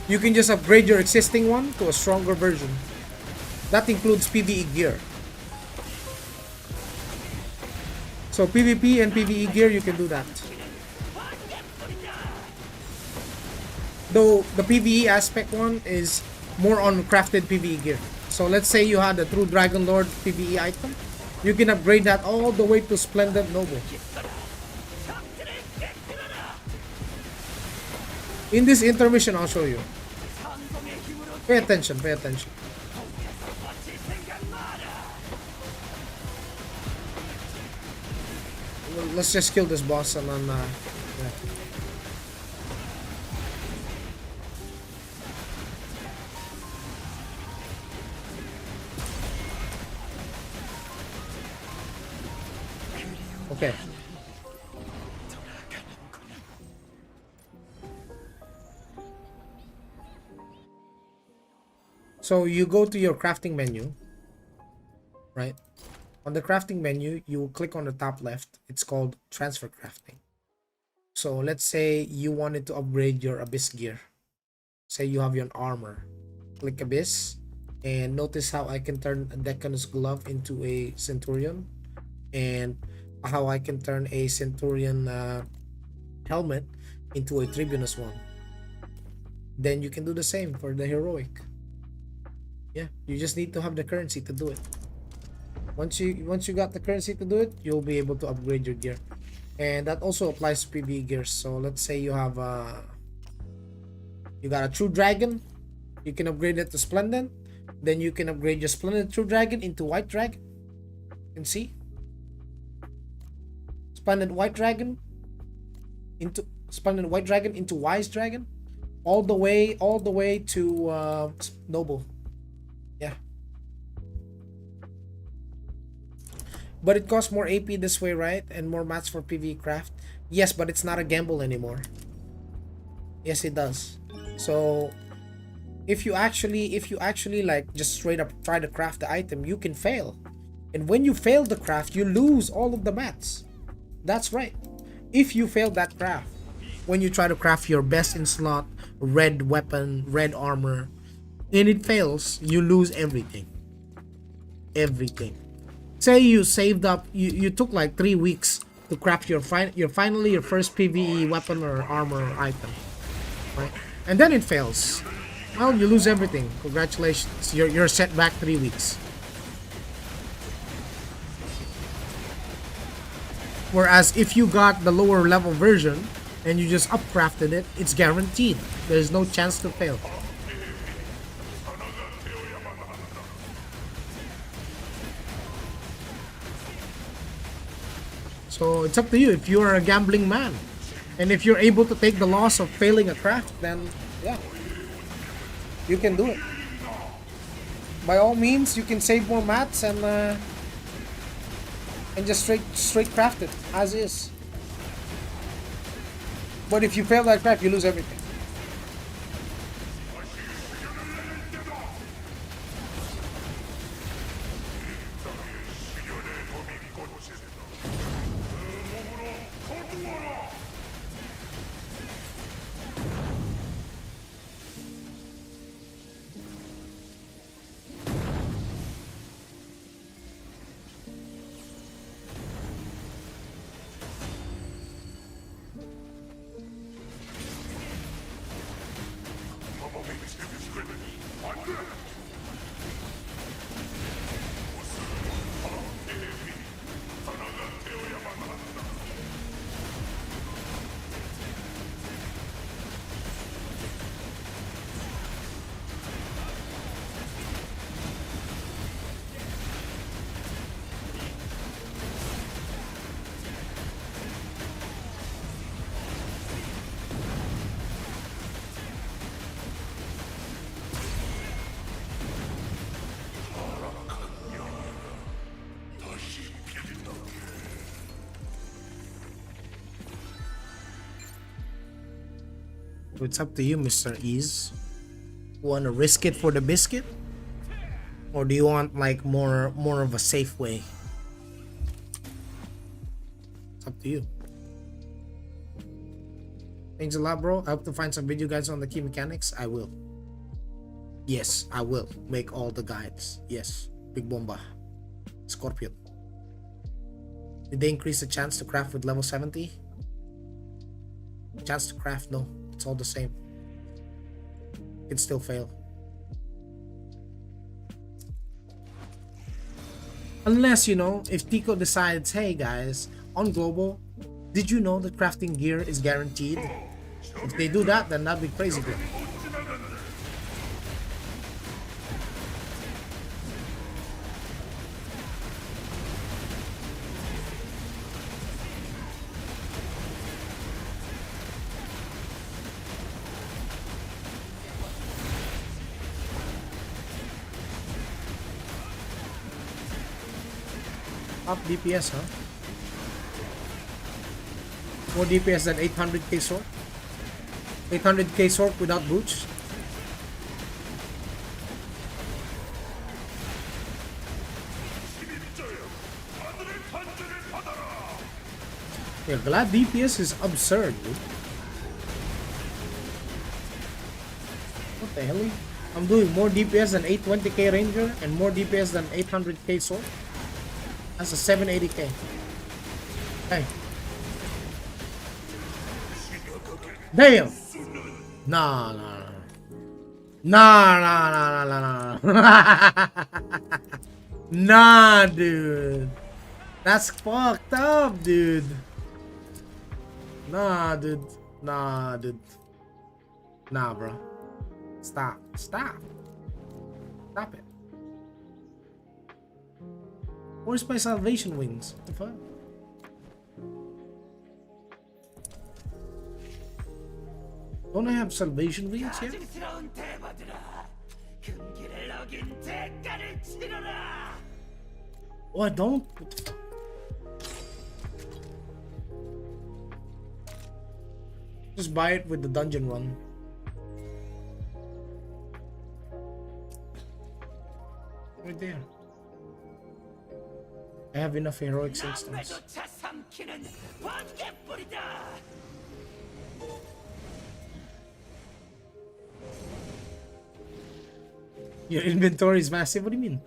You can just upgrade your existing one to a stronger version. That includes PvE gear. So PvP and PvE gear, you can do that. Though the PvE aspect one is more on crafted PvE gear. So let's say you had a true Dragon Lord PvE item. You can upgrade that all the way to Splendid Noble. In this intermission, I'll show you. Pay attention, pay attention. Well, let's just kill this boss and then yeah. Okay. So you go to your crafting menu, right? On the crafting menu, you click on the top left. It's called transfer crafting. So let's say you wanted to upgrade your abyss gear. Say you have your armor. Click abyss and notice how I can turn a Decanus glove into a centurion, and how I can turn a centurion helmet into a tribunus one. Then you can do the same for the heroic. Yeah, you just need to have the currency to do it. Once you got the currency to do it, you'll be able to upgrade your gear. And that also applies to PvE gears. So let's say you have you got a true dragon, you can upgrade it to Splendid. Then you can upgrade your Splendid true dragon into white dragon. You can see Splendid white dragon into wise dragon, all the way to noble. Yeah. But it costs more AP this way, right? And more mats for PvE craft. Yes, but it's not a gamble anymore. Yes, it does. So if you actually like just straight up try to craft the item, you can fail. And when you fail the craft, you lose all of the mats. That's right. If you fail that craft, when you try to craft your best in slot, red weapon, red armor, and it fails, you lose everything. Everything. Say you saved up, you took like 3 weeks to craft your finally your first PvE weapon or armor or item, right? And then it fails. Well, you lose everything. Congratulations. You're set back 3 weeks. Whereas if you got the lower level version and you just upcrafted it, it's guaranteed. There's no chance to fail. So it's up to you if you are a gambling man. And if you're able to take the loss of failing a craft, then yeah, you can do it. By all means, you can save more mats and just straight craft it as is. But if you fail that craft, you lose everything. It's up to you, Mr. Ease. Want to risk it for the biscuit? Or do you want like more of a safe way? It's up to you. Thanks a lot, bro. I hope to find some video guides on the key mechanics. I will. Yes, I will make all the guides. Yes. Big Bomba. Scorpion. Did they increase the chance to craft with level 70? Chance to craft, no. It's all the same. It still fail. Unless, you know, if Tico decides, hey guys, on global, did you know that crafting gear is guaranteed? If they do that, then that'd be crazy good. Up DPS, huh? More DPS than 800k sword? 800k sword without boots? Yeah, Glad DPS is absurd, dude. What the hell? I'm doing more DPS than 820k ranger and more DPS than 800k sword? That's a 780k. Hey. Damn! Nah. Nah, dude. That's fucked up, dude. Nah, dude. Nah, bro. Stop it. Where's my salvation wings? What the fuck? Don't I have salvation wings yet? Oh, I don't? What the fuck? Just buy it with the dungeon run. Right there. I have enough heroics instance. 키는 번개불이다. Your inventory is massive. What do you mean?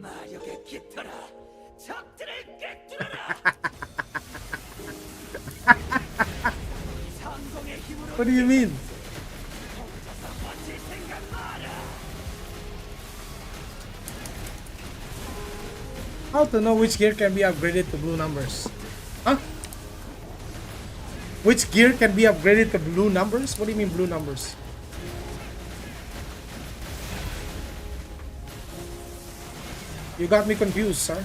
마력에 깃들어 적들을 꿰뚫어라. 성공의 힘으로 What do you mean? 혼자서 버틸 생각 마라. How to know which gear can be upgraded to blue numbers? Huh? Which gear can be upgraded to blue numbers? What do you mean blue numbers? You got me confused, sir.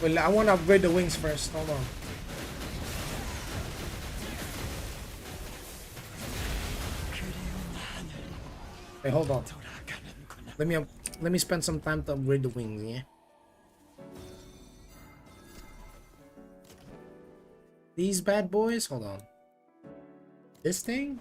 Well, I want to upgrade the wings first. Hold on. Hey, hold on. Let me spend some time to upgrade the wings, yeah? These bad boys? Hold on. This thing?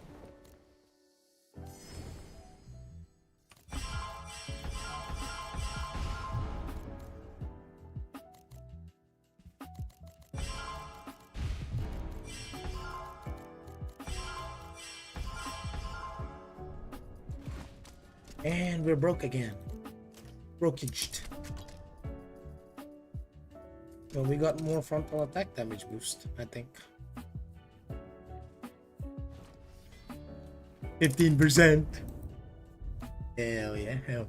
And we're broke again. Brokaged. Well, we got more frontal attack damage boost, I think. 15%. Hell yeah, hell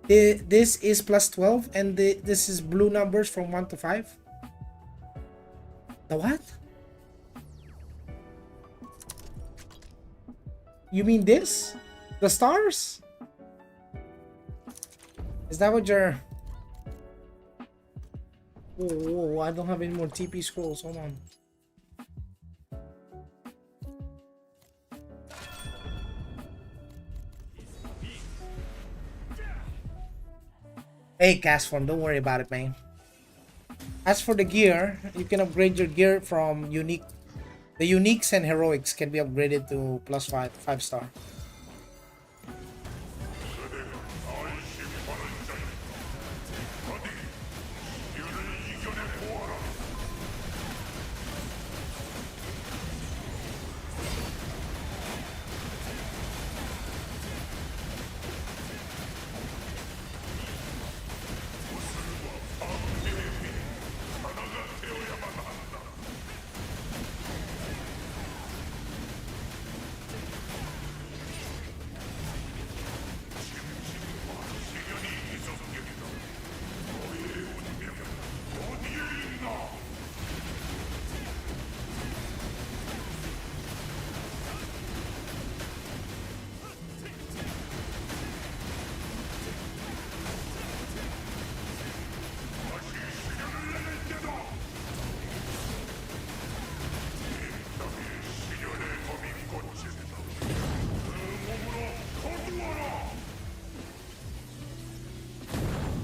yeah. This is plus 12 and this is blue numbers from 1 to 5. The what? You mean this? The stars? Is that what you're... Oh, I don't have any more TP scrolls. Hold on. Hey, Castform, don't worry about it, man. As for the gear, you can upgrade your gear from unique. The uniques and heroics can be upgraded to plus 5 star.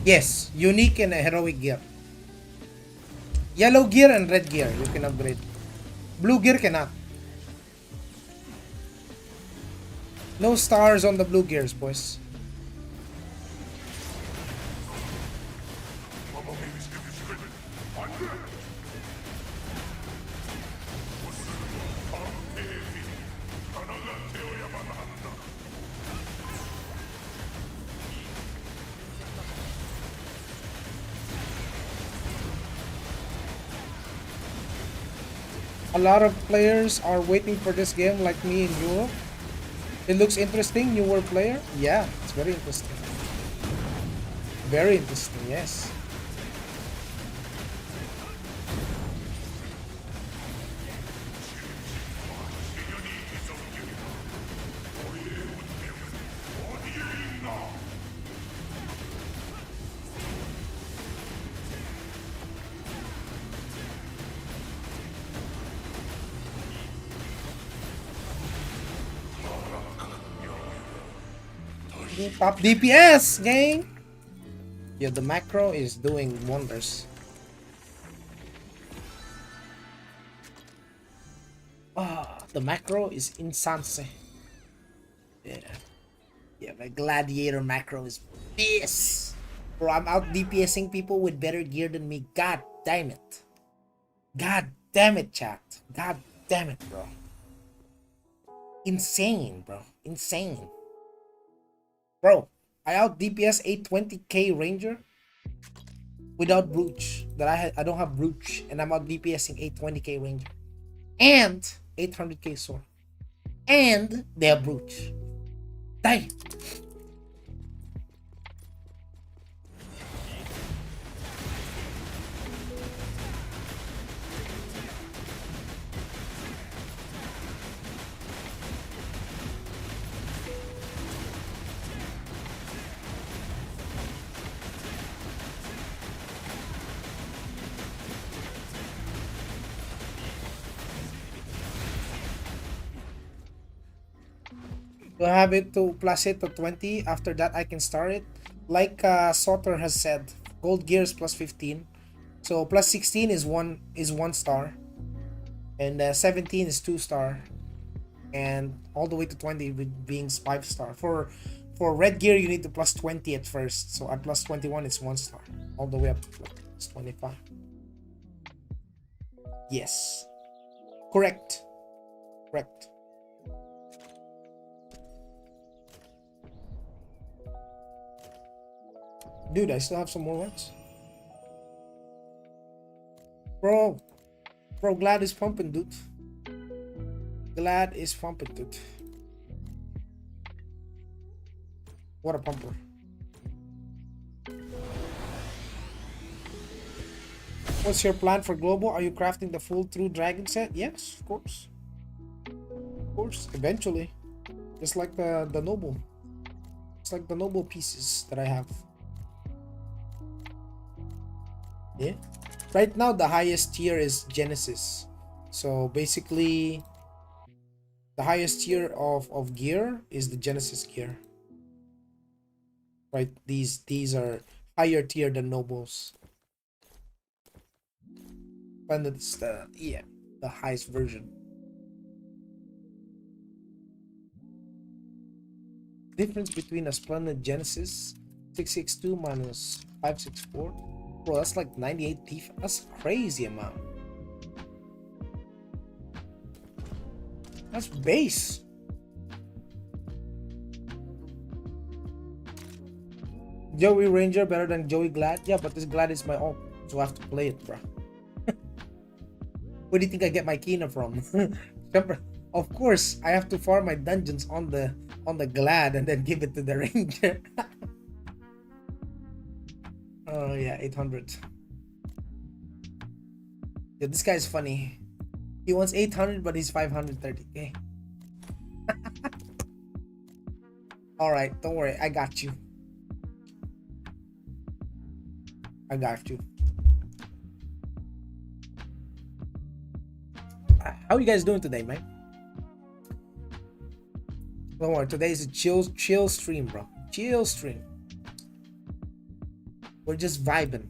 Yes, unique and heroic gear. Yellow gear and red gear you can upgrade. Blue gear cannot. No stars on the blue gears, boys. A lot of players are waiting for this game like me in Europe. It looks interesting, newer player. Yeah, it's very interesting. Very interesting, yes. Top DPS, gang! Yeah, the macro is doing wonders. The macro is insane. Yeah. Yeah, my gladiator macro is this. Bro, I'm out DPSing people with better gear than me. God damn it. God damn it, chat. God damn it, bro. Insane, bro. Insane. Bro, I out DPS 820k Ranger without brooch. I don't have brooch, and I'm out DPSing 820k Ranger. And 800k sword. And they have brooch. Damn. To have it to plus it to 20. After that, I can start it. Like Soter has said, gold gear is plus 15. So plus 16 is one star, and 17 is 2 star, and all the way to 20 with being 5 star. For red gear, you need to plus 20 at first. So at plus 21, it's 1 star, all the way up to plus 25. Yes, correct, correct. Dude, I still have some more ones. Bro, Glad is pumping, dude. Glad is pumping, dude. What a pumper. What's your plan for global? Are you crafting the full true dragon set? Yes, of course. Of course, eventually. Just like the noble. It's like the noble pieces that I have. Yeah. Right now, the highest tier is Genesis. So basically, the highest tier of gear is the Genesis gear. Right? These are higher tier than nobles. And it's the highest version. Difference between a Splendid Genesis 662 minus 564. Bro, that's like 98 defense. That's a crazy amount. That's base. Joey Ranger better than Joey Glad? Yeah, but this Glad is my own, so I have to play it, bro. Where do you think I get my Kina from? Of course, I have to farm my dungeons on the Glad and then give it to the Ranger. Oh yeah, 800. Yeah, this guy's funny. He wants 800, but he's 530k. All right, don't worry, I got you. I got you. How you guys doing today, man? Don't worry, today is a chill stream, bro. Chill stream. We're just vibing.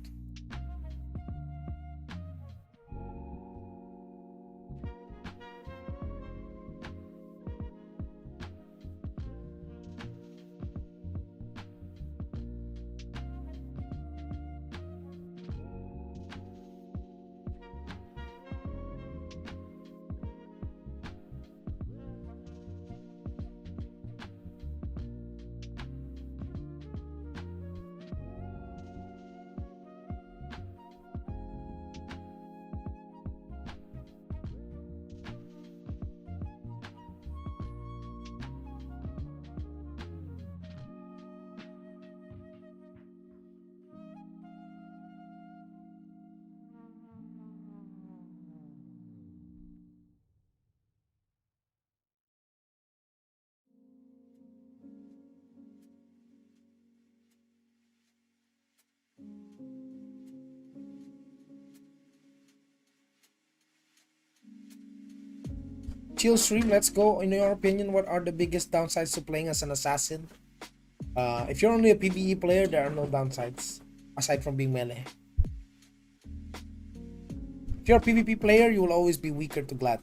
Chill stream, let's go. In your opinion, what are the biggest downsides to playing as an assassin? If you're only a PvE player, there are no downsides aside from being melee. If you're a PvP player, you will always be weaker to Glad.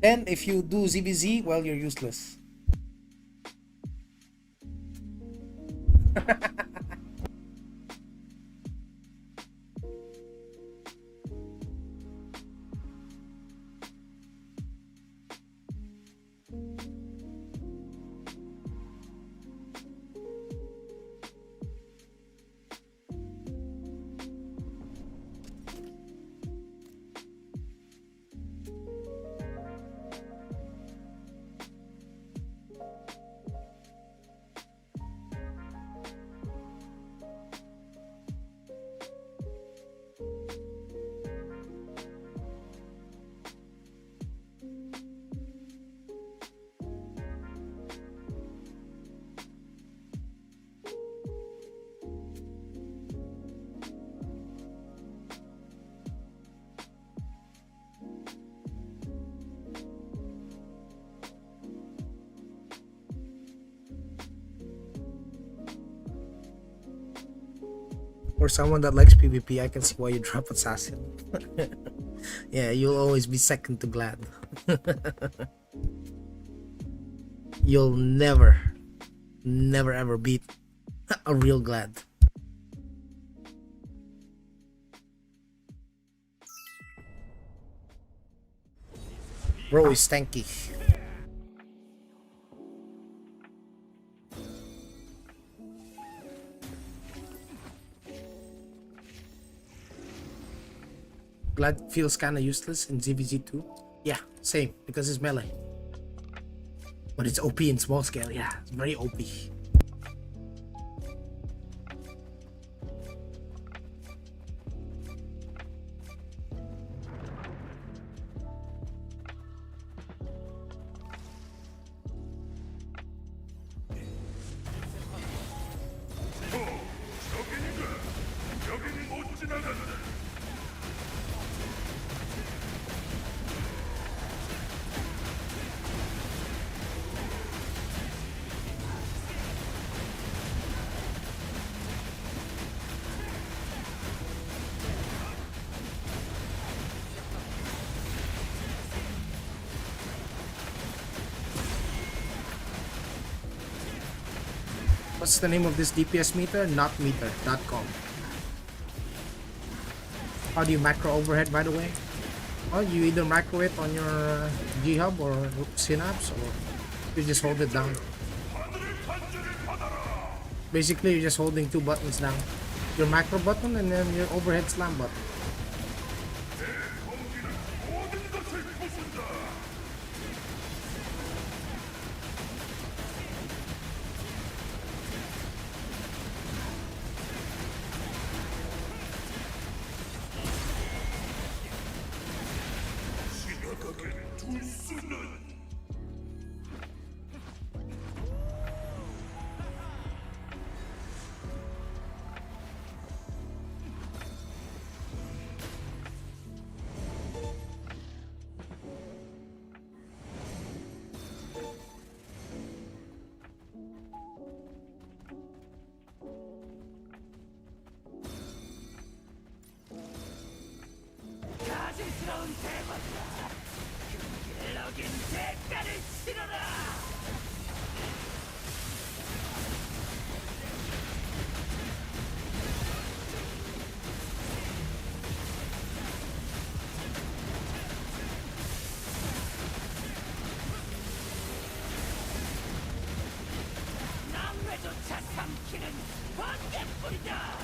Then if you do ZVZ, well, you're useless. For someone that likes PvP, I can see why you drop Assassin. Yeah, you'll always be second to Glad. You'll never ever beat a real Glad. Bro is tanky. Glad feels kinda useless in ZVZ2. Yeah, same, because it's melee. But it's OP in small scale, yeah, it's very OP. 여기는 못 지나간다. What's the name of this DPS meter? Notmeter.com. How do you macro overhead, by the way? Well, you either macro it on your G-Hub or Synapse, or you just hold it down. Basically, you're just holding two buttons down. Your macro button and then your overhead slam button. 가증스러운 대박이다. 일럭인 대가를 치러라. 남매조차 삼키는 번개불이다.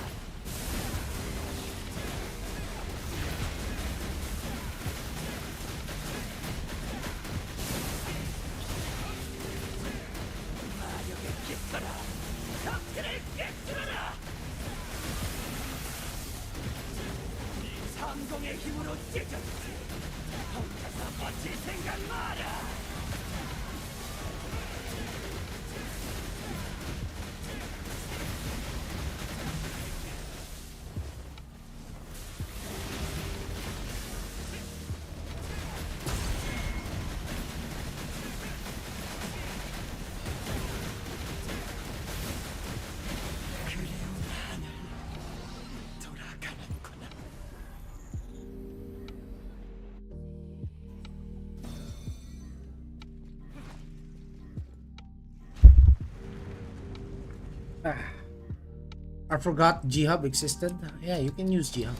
적들을 깨뜨려라! 성공의 힘으로 찢어지지. 혼자서 버틸 생각 마라. I forgot G-Hub existed. Yeah, you can use G-Hub.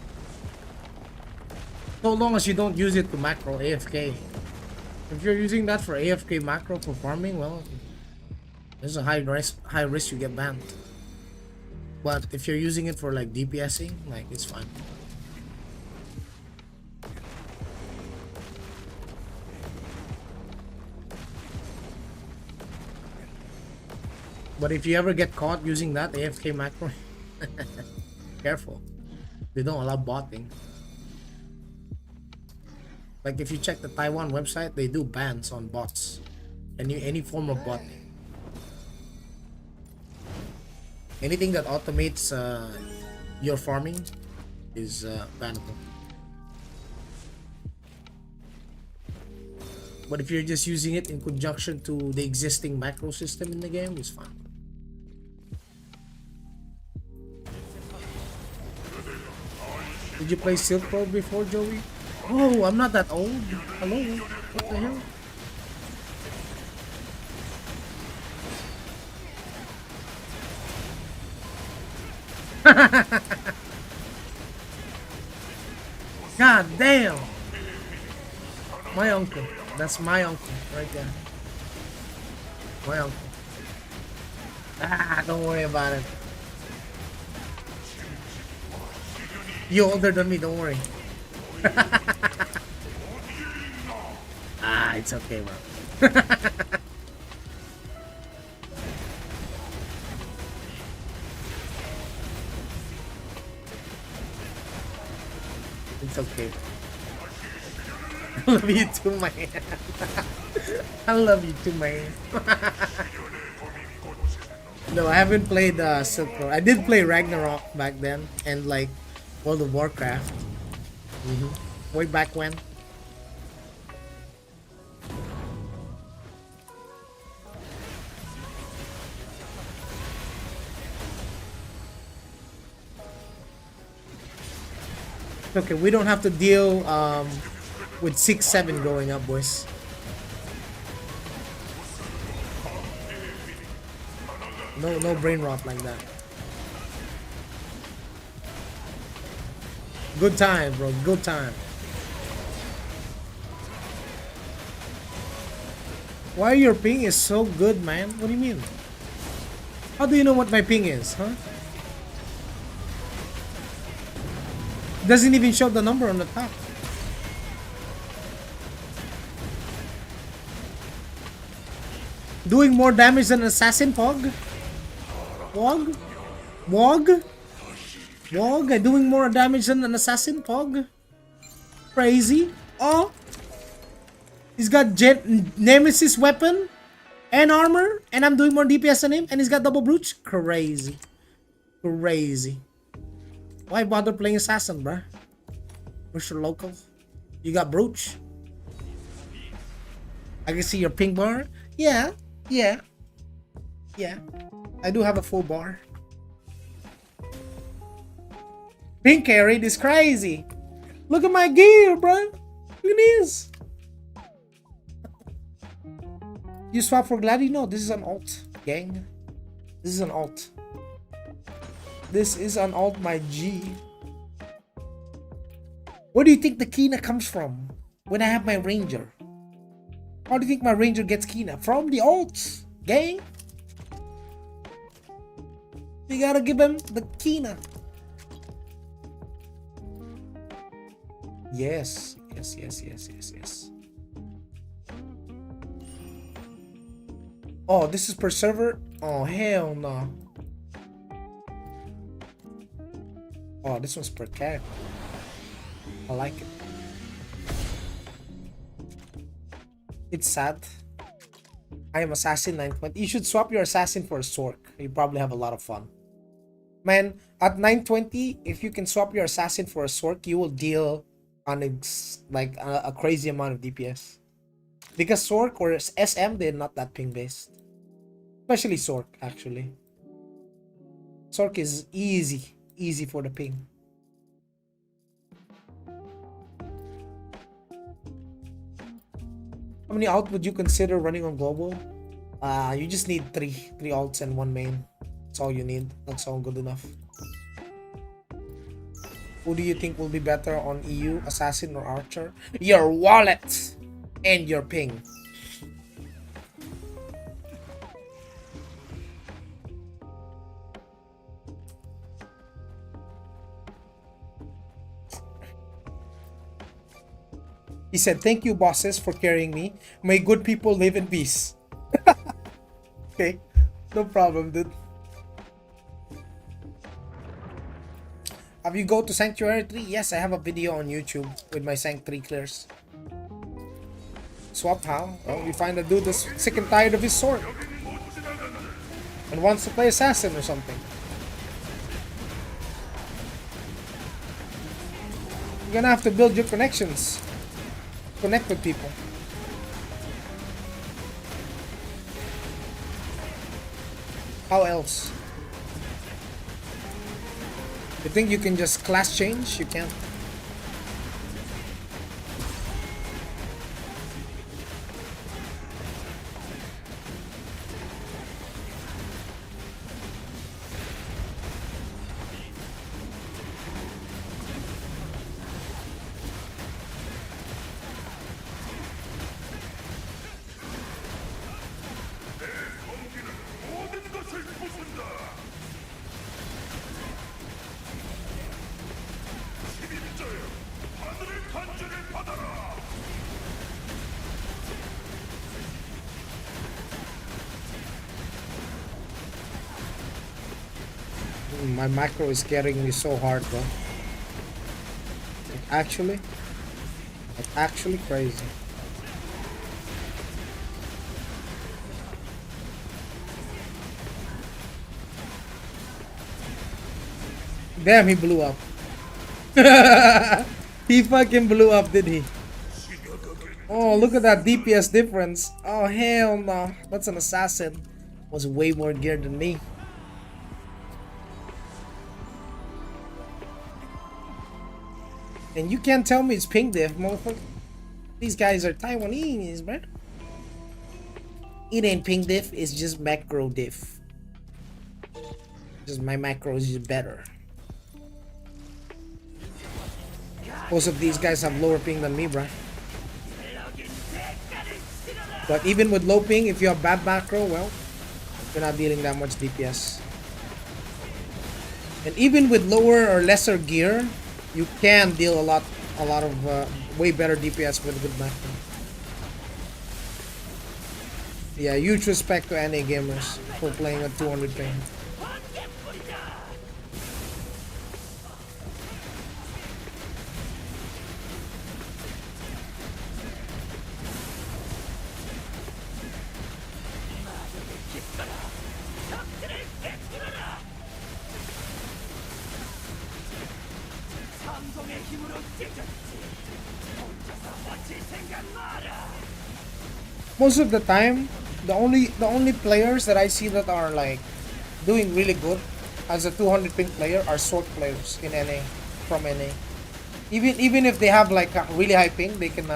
So long as you don't use it to macro AFK. If you're using that for AFK macro for farming, well, there's a high risk you get banned. But if you're using it for like DPSing, like it's fine. But if you ever get caught using that AFK macro, careful. They don't allow botting. Like if you check the Taiwan website, they do bans on bots. Any form of botting. Anything that automates your farming is bannable. But if you're just using it in conjunction to the existing macro system in the game, it's fine. Did you play Silk Road before, Joey? Oh, I'm not that old. Hello? What the hell? God damn! My uncle. That's my uncle right there. My uncle. Ah, don't worry about it. You're older than me, don't worry. Ah, it's okay, bro. It's okay. I love you too, man. I love you too, man. No, I haven't played Silk Road. I did play Ragnarok back then, and like World of Warcraft. Way back when. Okay, we don't have to deal with 6-7 going up, boys. No brain rot like that. Good time, bro. Good time. Why your ping is so good, man? What do you mean? How do you know what my ping is, huh? Doesn't even show the number on the top. Doing more damage than Assassin Pog? Wog? Wog? Wog? Doing more damage than an Assassin Pog? Crazy. Oh! He's got Nemesis weapon and armor, and I'm doing more DPS than him, and he's got double brooch? Crazy. Crazy. Why bother playing Assassin, bruh? Where's your local? You got brooch? I can see your ping bar. Yeah. I do have a full bar. Ping carried is crazy. Look at my gear, bruh. Look at this. You swap for Gladi? No, this is an alt, gang. This is an alt. This is an alt, my G. Where do you think the Kina comes from when I have my Ranger? How do you think my Ranger gets Kina? From the alts, gang. You gotta give him the Kina. Yes. Oh, this is per server? Oh, hell no. Oh, this one's per character. I like it. It's sad. I am Assassin 920. You should swap your Assassin for a Sork. You probably have a lot of fun. Man, at 920, if you can swap your Assassin for a Sork, you will deal on a crazy amount of DPS. Because Sork or SM, they're not that ping based. Especially Sork, actually. Sork is easy for the ping. How many alt would you consider running on global? You just need three alts and one main. That's all you need. That's all good enough. Who do you think will be better on EU, Assassin or Archer? Your wallet and your ping. He said, "Thank you, bosses, for carrying me. May good people live in peace." Okay, no problem, dude. Have you go to Sanctuary 3? Yes, I have a video on YouTube with my Sanct 3 clears. Swap how? Well, we find a dude that's sick and tired of his sword and wants to play Assassin or something. You're gonna have to build your connections. Connect with people. How else? You think you can just class change? You can't. 모든 것을 부순다. 11자여, 하늘의 간절을 받아라. My macro is getting me so hard, bro. Actually, it's actually crazy. Damn, he blew up. He fucking blew up, did he? Oh, look at that DPS difference. Oh, hell no. That's an assassin. Was way more geared than me. And you can't tell me it's ping diff, motherfucker. These guys are Taiwanese, bro. It ain't ping diff, it's just macro diff. Just my macro is just better. Most of these guys have lower ping than me, bro. But even with low ping, if you have bad macro, well, you're not dealing that much DPS. And even with lower or lesser gear, you can deal a lot of way better DPS with good macro. Yeah, huge respect to NA gamers for playing at 200 ping. Most of the time, the only players that I see that are like doing really good as a 200 ping player are sword players in NA from NA. Even if they have like a really high ping, they can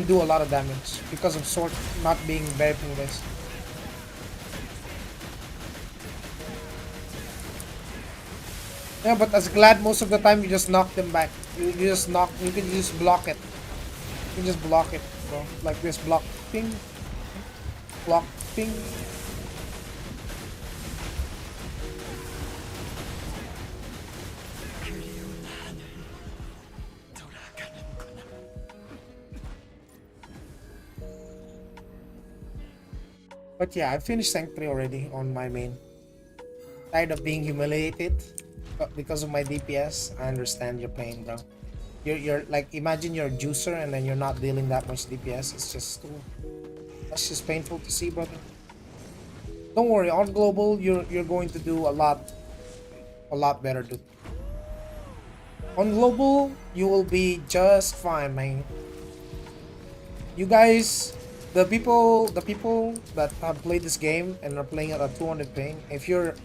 do a lot of damage because of sword not being very ping based. Yeah, but as glad most of the time you just knock them back. You can just block it. You can just block it, bro. Like this block ping. Block ping. But yeah, I finished Sanct 3 already on my main. Tired of being humiliated because of my DPS. I understand your pain, bro. You're like, imagine you're a juicer and then you're not dealing that much DPS. It's just that's just painful to see, brother. Don't worry, on global you're going to do a lot better, dude. On global you will be just fine, man. You guys, the people that have played this game and are playing it at 200 ping, if you're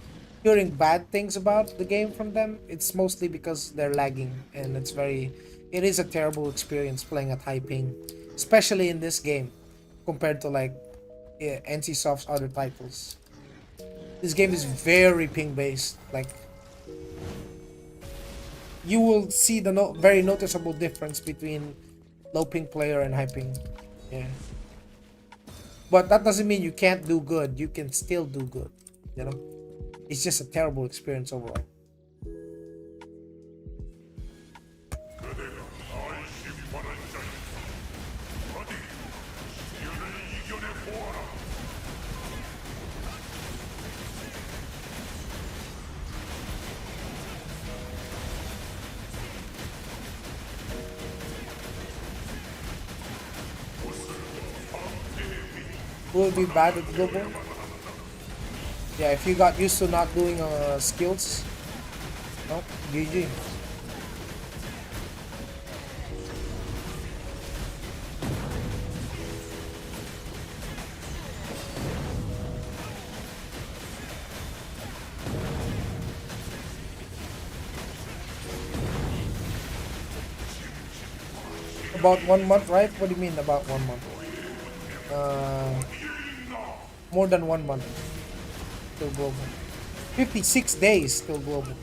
hearing bad things about the game from them, it's mostly because they're lagging, and it is a terrible experience playing at high ping, especially in this game compared to like NCSoft's other titles. This game is very ping based. Like you will see the very noticeable difference between low ping player and high ping. Yeah. But that doesn't mean you can't do good. You can still do good. You know? It's just a terrible experience overall. 그대가 안심하는 자여. 어디 시련을 이겨내 보아라. Will it be bad at global? Yeah, if you got used to not doing skills, no, GG. About 1 month, right? What do you mean about 1 month? More than 1 month till global. 56 days till global.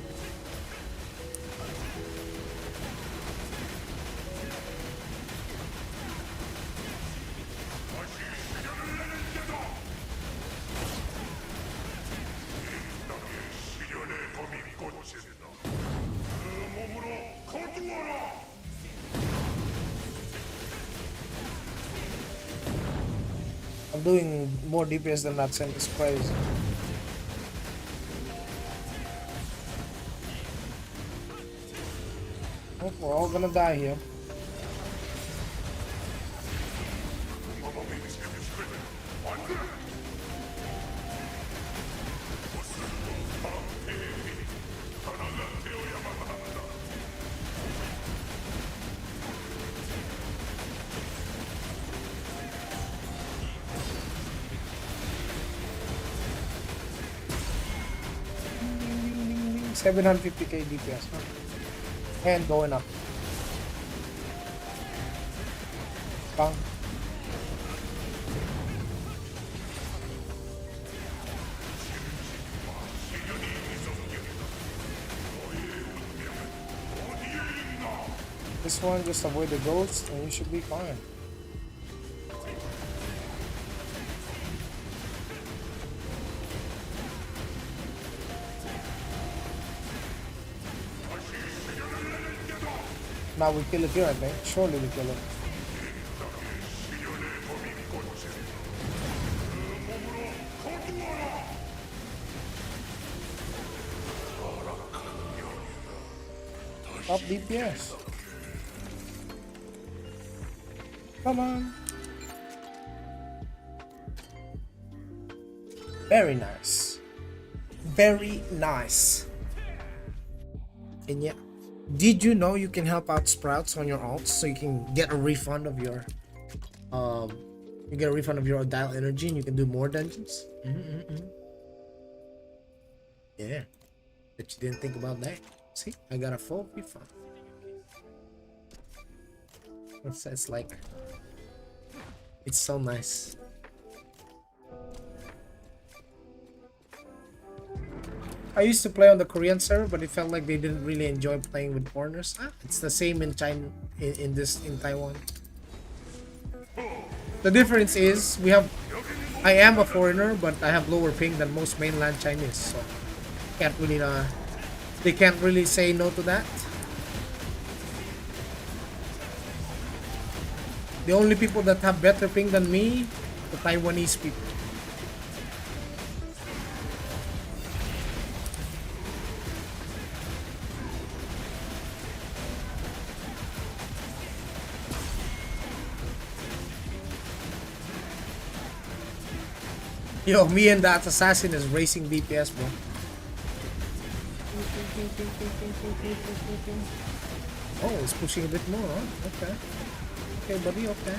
시련의 검이 꽂힌다. 그 몸으로 거두어라. I'm doing more DPS than that, and it's crazy. Oh, we're all gonna die here. Ding, 750k DPS, huh? And going up. Bang. This one, just avoid the ghosts and you should be fine. Now we kill it here, I think. Surely we kill it. Top DPS. Come on. Very nice. Very nice. And yeah. Did you know you can help out Sprouts on your alts so you can get a refund of your dial energy and you can do more dungeons? Yeah. But you didn't think about that. See, I got a full refund. It's like, it's so nice. I used to play on the Korean server, but it felt like they didn't really enjoy playing with foreigners. It's the same in China, in Taiwan. The difference is I am a foreigner, but I have lower ping than most mainland Chinese, so can't really they can't really say no to that. The only people that have better ping than me, the Taiwanese people. Yo, me and that assassin is racing DPS, bro. Oh, it's pushing a bit more, huh? Okay. Okay, buddy, okay.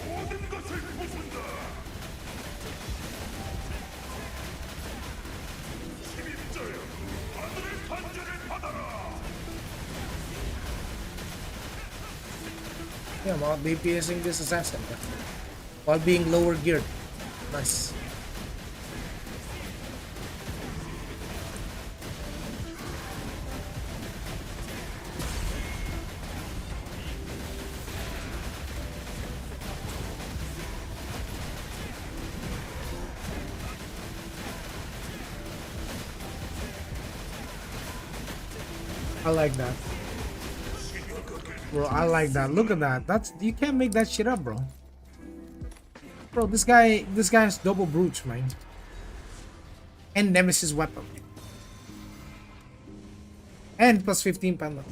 모든 것을 부순다. 침입자여, 하늘의 탄전을 받아라. Yeah, I'm out DPSing this assassin. while being lower geared. Nice. I like that. Bro, I like that. Look at that. That's, you can't make that shit up, bro. Bro, this guy has double brooch, man. And Nemesis weapon. And plus 15 pendant.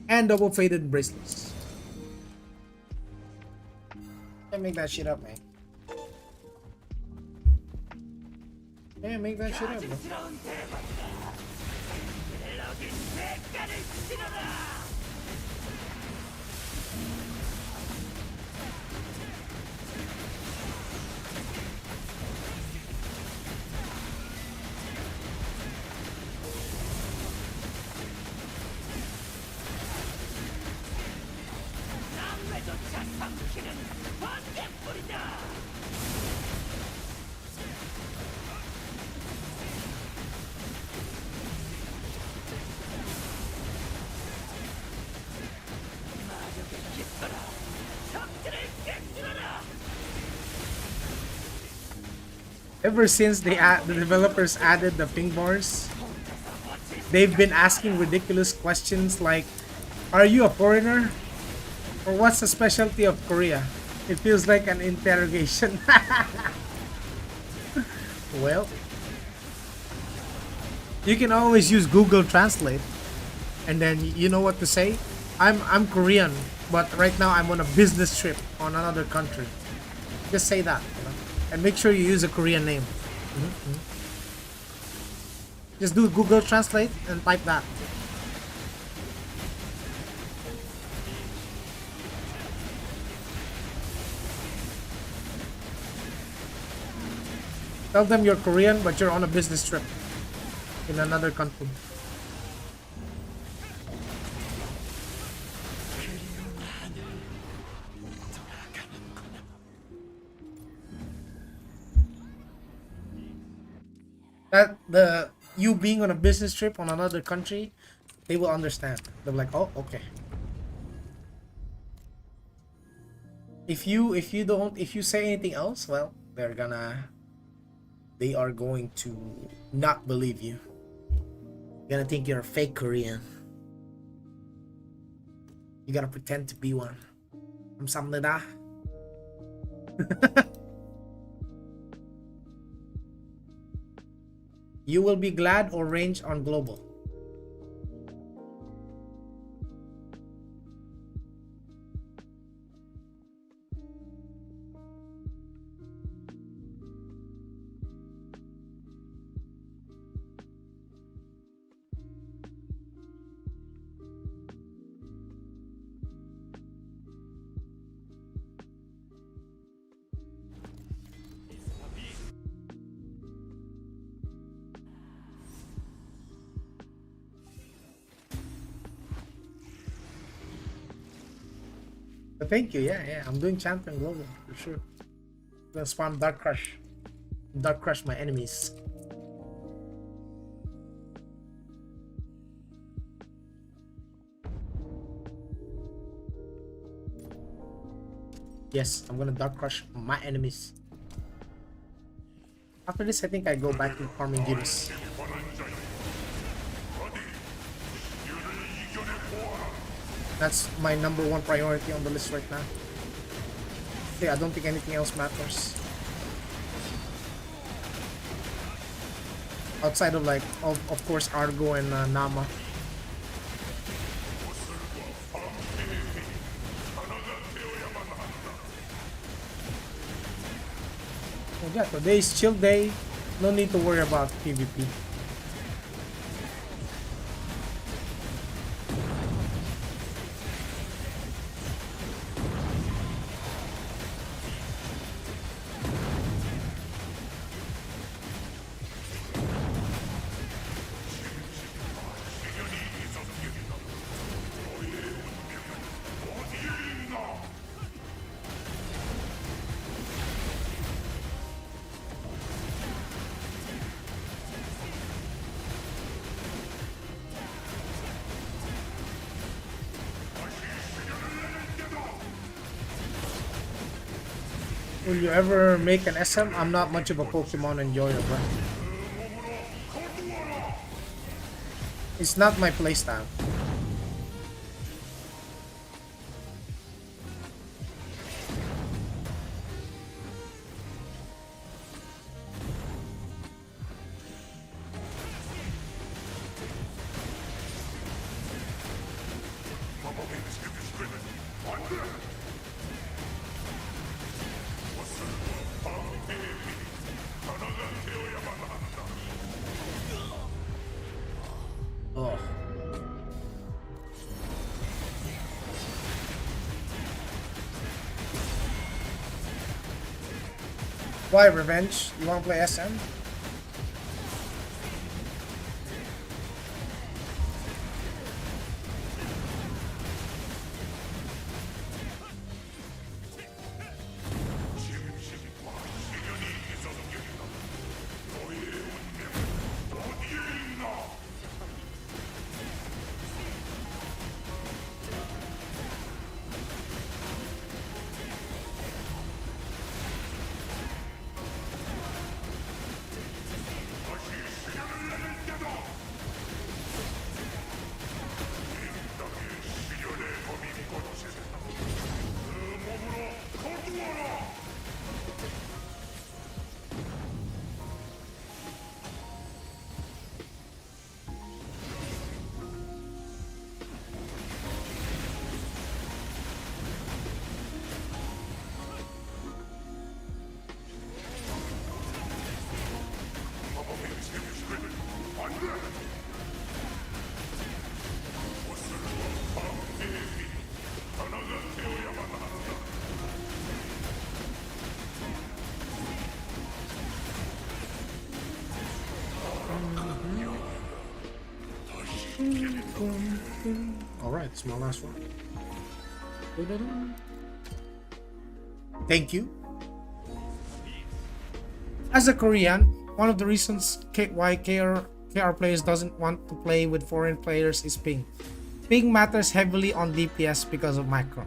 And double faded bracelets. Can't make that shit up, man. Can't make that shit up, bro. 가증스러운 대박이다. 멜로디 색깔을 실어라. 남매조차 삼키는 번개불이다. 마력에 깃들어 적들을 꿰뚫어라. Ever since the developers added the ping bars, they've been asking ridiculous questions like, "Are you a foreigner? Or what's the specialty of Korea?" It feels like an interrogation. Well, you can always use Google Translate, and then you know what to say. I'm Korean, but right now I'm on a business trip on another country. Just say that, you know? And make sure you use a Korean name. Just do Google Translate and type that. Tell them you're Korean, but you're on a business trip in another country. That you being on a business trip on another country, they will understand. They're like, "Oh, okay." If you say anything else, well, they are going to not believe you. They're gonna think you're a fake Korean. You gotta pretend to be one. 감사합니다. You will be glad or range on global. But thank you, yeah. I'm doing champion global for sure. I'm gonna spawn Dark Crush. Dark Crush my enemies. Yes, I'm gonna Dark Crush my enemies. After this, I think I go back to farming gears. That's my number one priority on the list right now. Yeah, I don't think anything else matters. Outside of, like, of course, Argo and Nama. Oh yeah, today's chill day. No need to worry about PvP. Will you ever make an SM? I'm not much of a Pokemon enjoyer, bro. It's not my playstyle. Oh. Why revenge? You wanna play SM? Alright, it's my last one. Thank you. As a Korean, one of the reasons why KR players doesn't want to play with foreign players is ping. Ping matters heavily on DPS because of macro.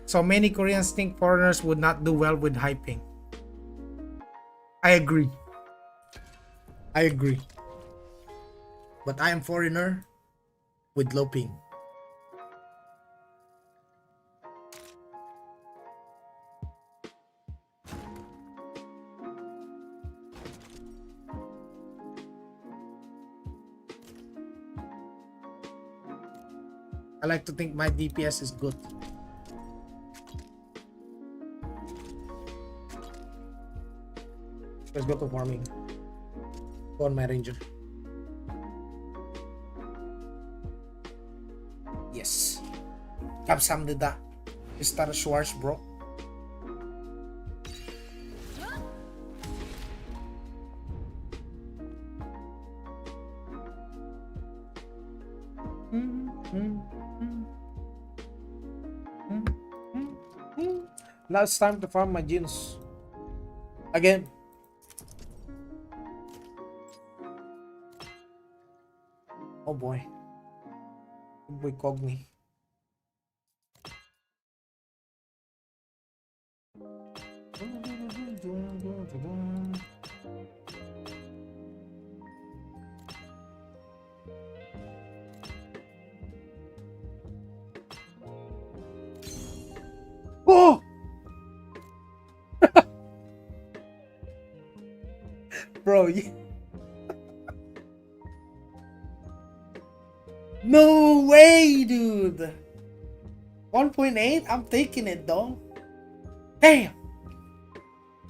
So many Koreans think foreigners would not do well with high ping. I agree. I agree. But I am foreigner with low ping. I like to think my DPS is good. Let's go to farming. Go on my ranger. Yes. 감사합니다. Mr. Schwartz, bro. Now it's time to farm my Genos. Again. Oh boy. Good boy Cogni. Oh! Bro, no way, dude. 1.8? I'm taking it though. Damn.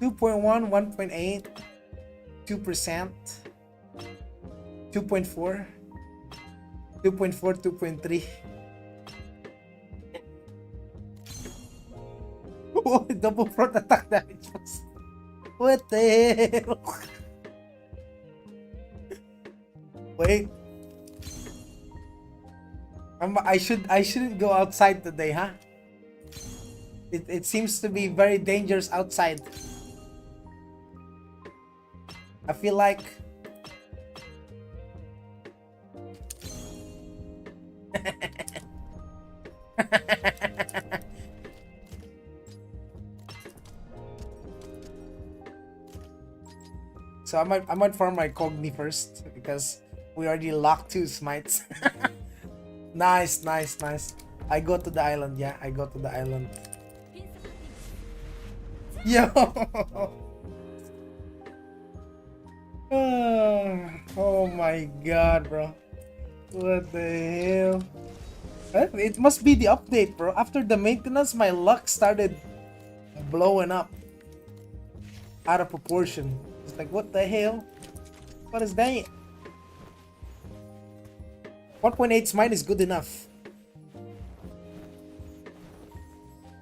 2.1, 1.8, 2%, 2.4, 2.4, 2.3. Oh, double front attack damage. What the hell? Wait. I shouldn't go outside today, huh? It seems to be very dangerous outside. I feel like So I might farm my Cogni first because we already locked 2 smites. Nice, nice, nice. I go to the island, yeah. I go to the island. Yo. Oh my god, bro. What the hell? It must be the update, bro. After the maintenance, my luck started blowing up out of proportion. It's like, what the hell? What is that? 1.8 smite is good enough.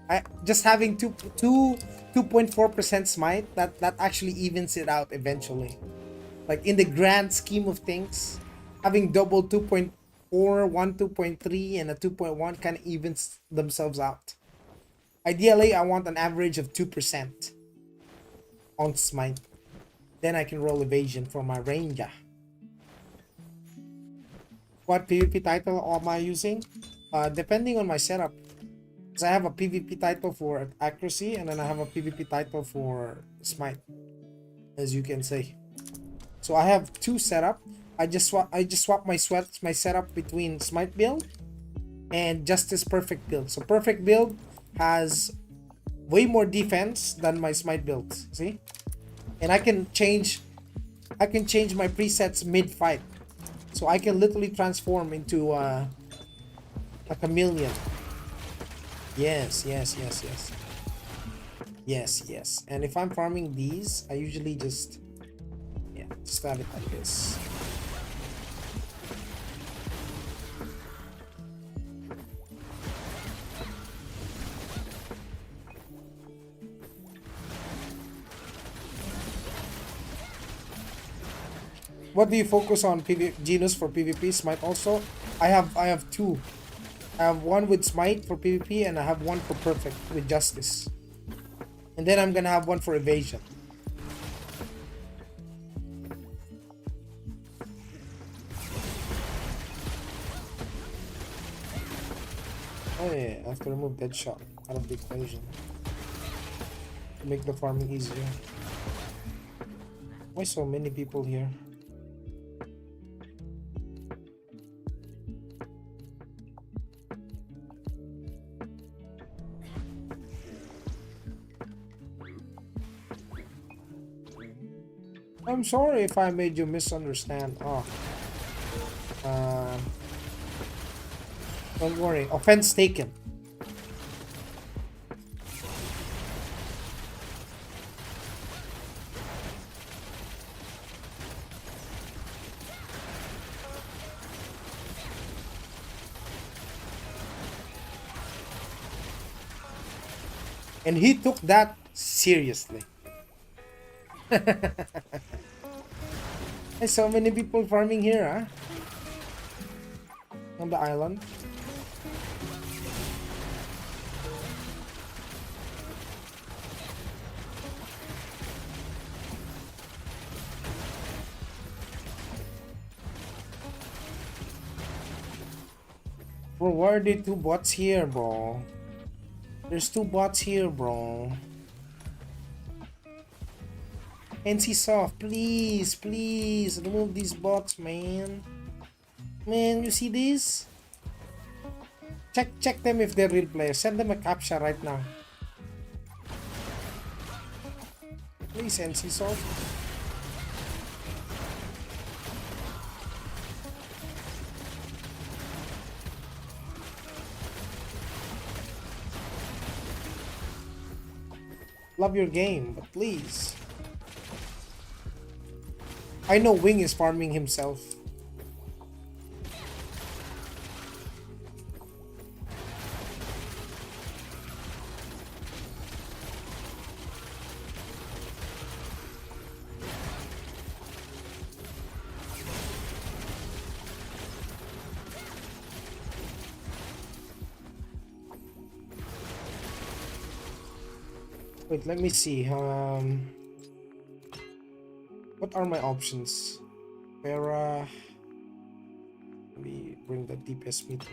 I just having 2.4% smite, that actually evens it out eventually. Like in the grand scheme of things, having double 2.4, 2.3, and a 2.1 kind of evens themselves out. Ideally, I want an average of 2% on smite. Then I can roll evasion for my ranger. What PvP title am I using? Depending on my setup. Because I have a PvP title for accuracy, and then I have a PvP title for smite, as you can see. So I have 2 setup. I just swap my setup between smite build and justice perfect build. So perfect build has way more defense than my smite build. See? And I can change my presets mid fight. So I can literally transform into a chameleon. Yes, yes, yes, yes. Yes, yes. And if I'm farming these, I usually just have it like this. What do you focus on, Genus, for PvP? Smite also? I have 2. I have one with smite for PvP, and I have one for perfect with justice. And then I'm gonna have one for evasion. Oh yeah, I have to remove dead shot out of the equation to make the farming easier. Why so many people here? I'm sorry if I made you misunderstand. Oh. Don't worry. Offense taken. And he took that seriously. There's so many people farming here, huh? On the island. Bro, why are there 2 bots here, bro? There's 2 bots here, bro. NC Soft, please, please remove these bots, man. Man, you see this? Check them if they're real players. Send them a captcha right now. Please, NC Soft. Love your game, but please. I know Wing is farming himself. Wait, let me see. What are my options? Para. Let me bring the DPS meter.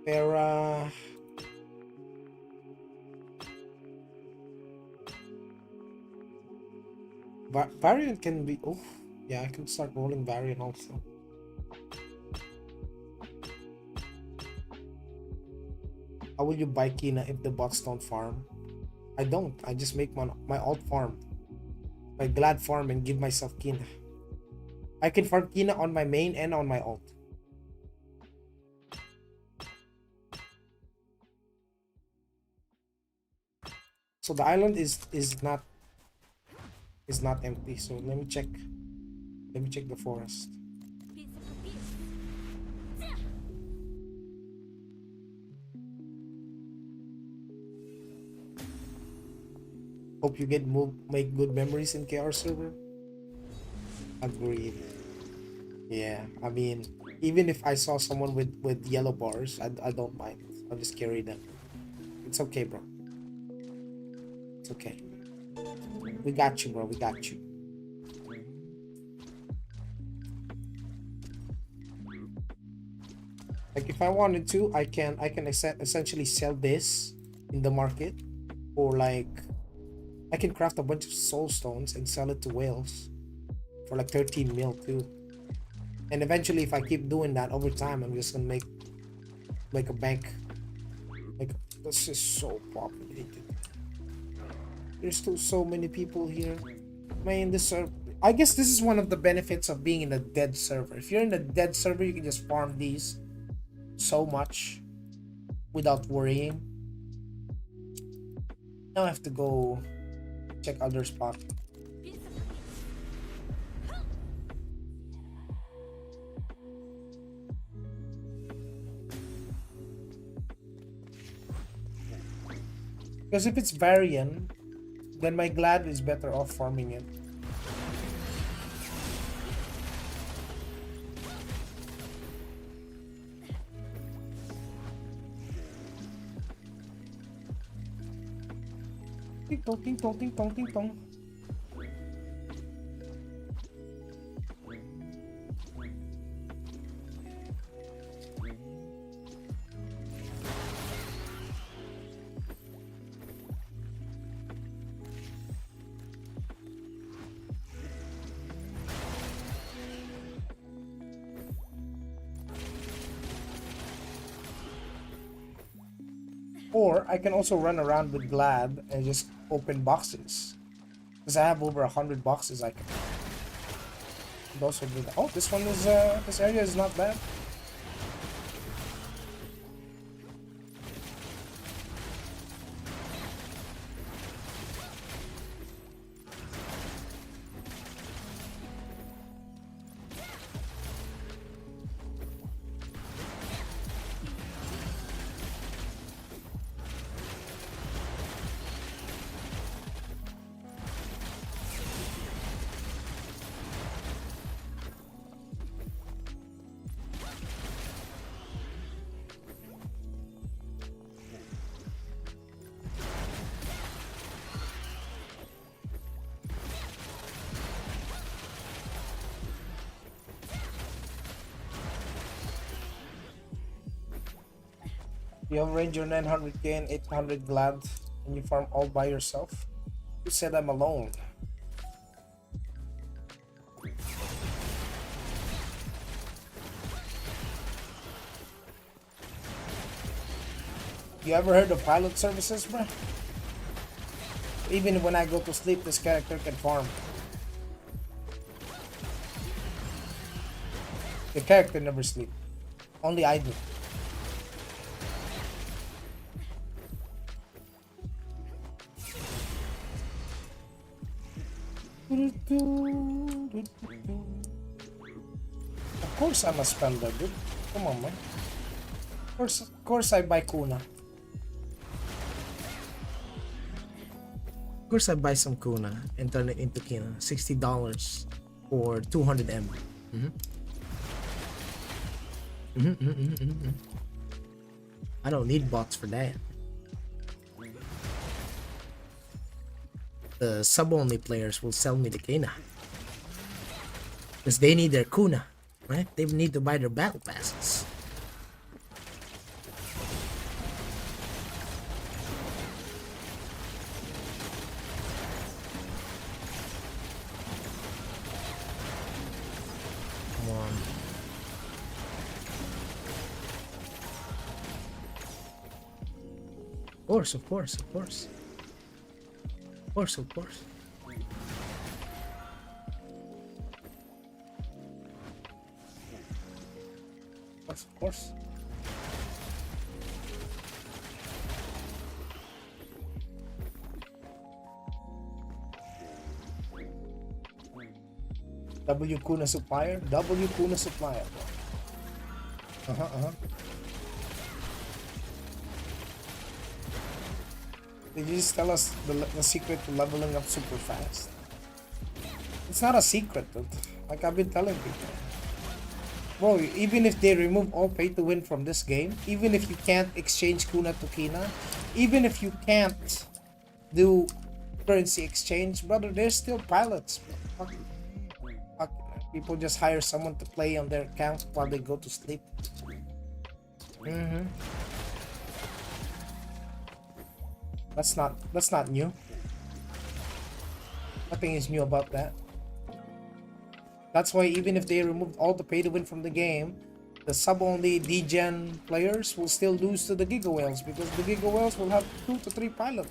Para. Variant can be. Oh, yeah, I can start rolling Variant also. How will you buy Kina if the bots don't farm? I don't. I just make my alt farm, my glad farm, and give myself Kina. I can farm Kina on my main and on my alt. So the island is not empty. So let me check. Let me check the forest. Hope you make good memories in KR server. Agreed. Yeah, I mean, even if I saw someone with yellow bars, I don't mind. I'll just carry them. It's okay, bro. It's okay. We got you, bro. We got you. Like if I wanted to, I can essentially sell this in the market, or like I can craft a bunch of soul stones and sell it to whales for like 13 mil too. And eventually, if I keep doing that over time, I'm just gonna make a bank. Like this is so populated. There's still so many people here. Man, this server. I guess this is one of the benefits of being in a dead server. If you're in a dead server, you can just farm these so much without worrying. Now I have to go check other spot. Because if it's Varian, then my Glad is better off farming it. Ting tong, ting tong, ting tong, ting tong. Or I can also run around with Glad and just open boxes. Because I have over 100 boxes I can also do that. Oh, this one is this area is not bad. You have Ranger 900k and 800 Glad, and you farm all by yourself? You said I'm alone. You ever heard of pilot services, bro? Even when I go to sleep, this character can farm. The character never sleep. Only I do. Of course I'm a spender, dude. Come on, man. Of course I buy Kuna. Of course I buy some Kuna and turn it into Kina. $60 for 200 M. I don't need bots for that. The sub-only players will sell me the Kina. Because they need their Kuna, right? They need to buy their battle passes. course, of course, of course. Of course, of course. Of course. W Kuna supplier? W Kuna supplier. Did you just tell us the secret to leveling up super fast? It's not a secret, dude. Like I've been telling people. Bro, even if they remove all pay to win from this game, even if you can't exchange Kuna to Kina, even if you can't do currency exchange, brother, there's still pilots. Fuck. Fuck. People just hire someone to play on their account while they go to sleep. That's not new. Nothing is new about that. That's why even if they removed all the pay to win from the game, the sub-only D-Gen players will still lose to the Giga Whales because the Giga Whales will have 2 to 3 pilots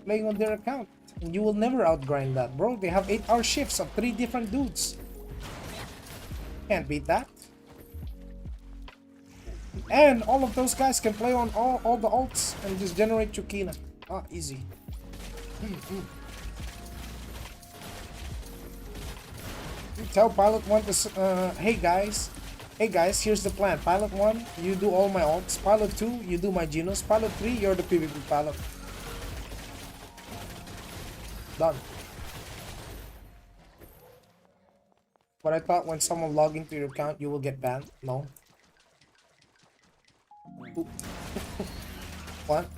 playing on their account. And you will never outgrind that, bro. They have 8-hour shifts of 3 different dudes. Can't beat that. And all of those guys can play on all the alts and just generate Chukina. Ah, easy. You tell Pilot 1 to, hey guys, here's the plan. Pilot 1, you do all my alts. Pilot 2, you do my Genos. Pilot 3, you're the PvP pilot. Done. But I thought when someone log into your account, you will get banned. No. What?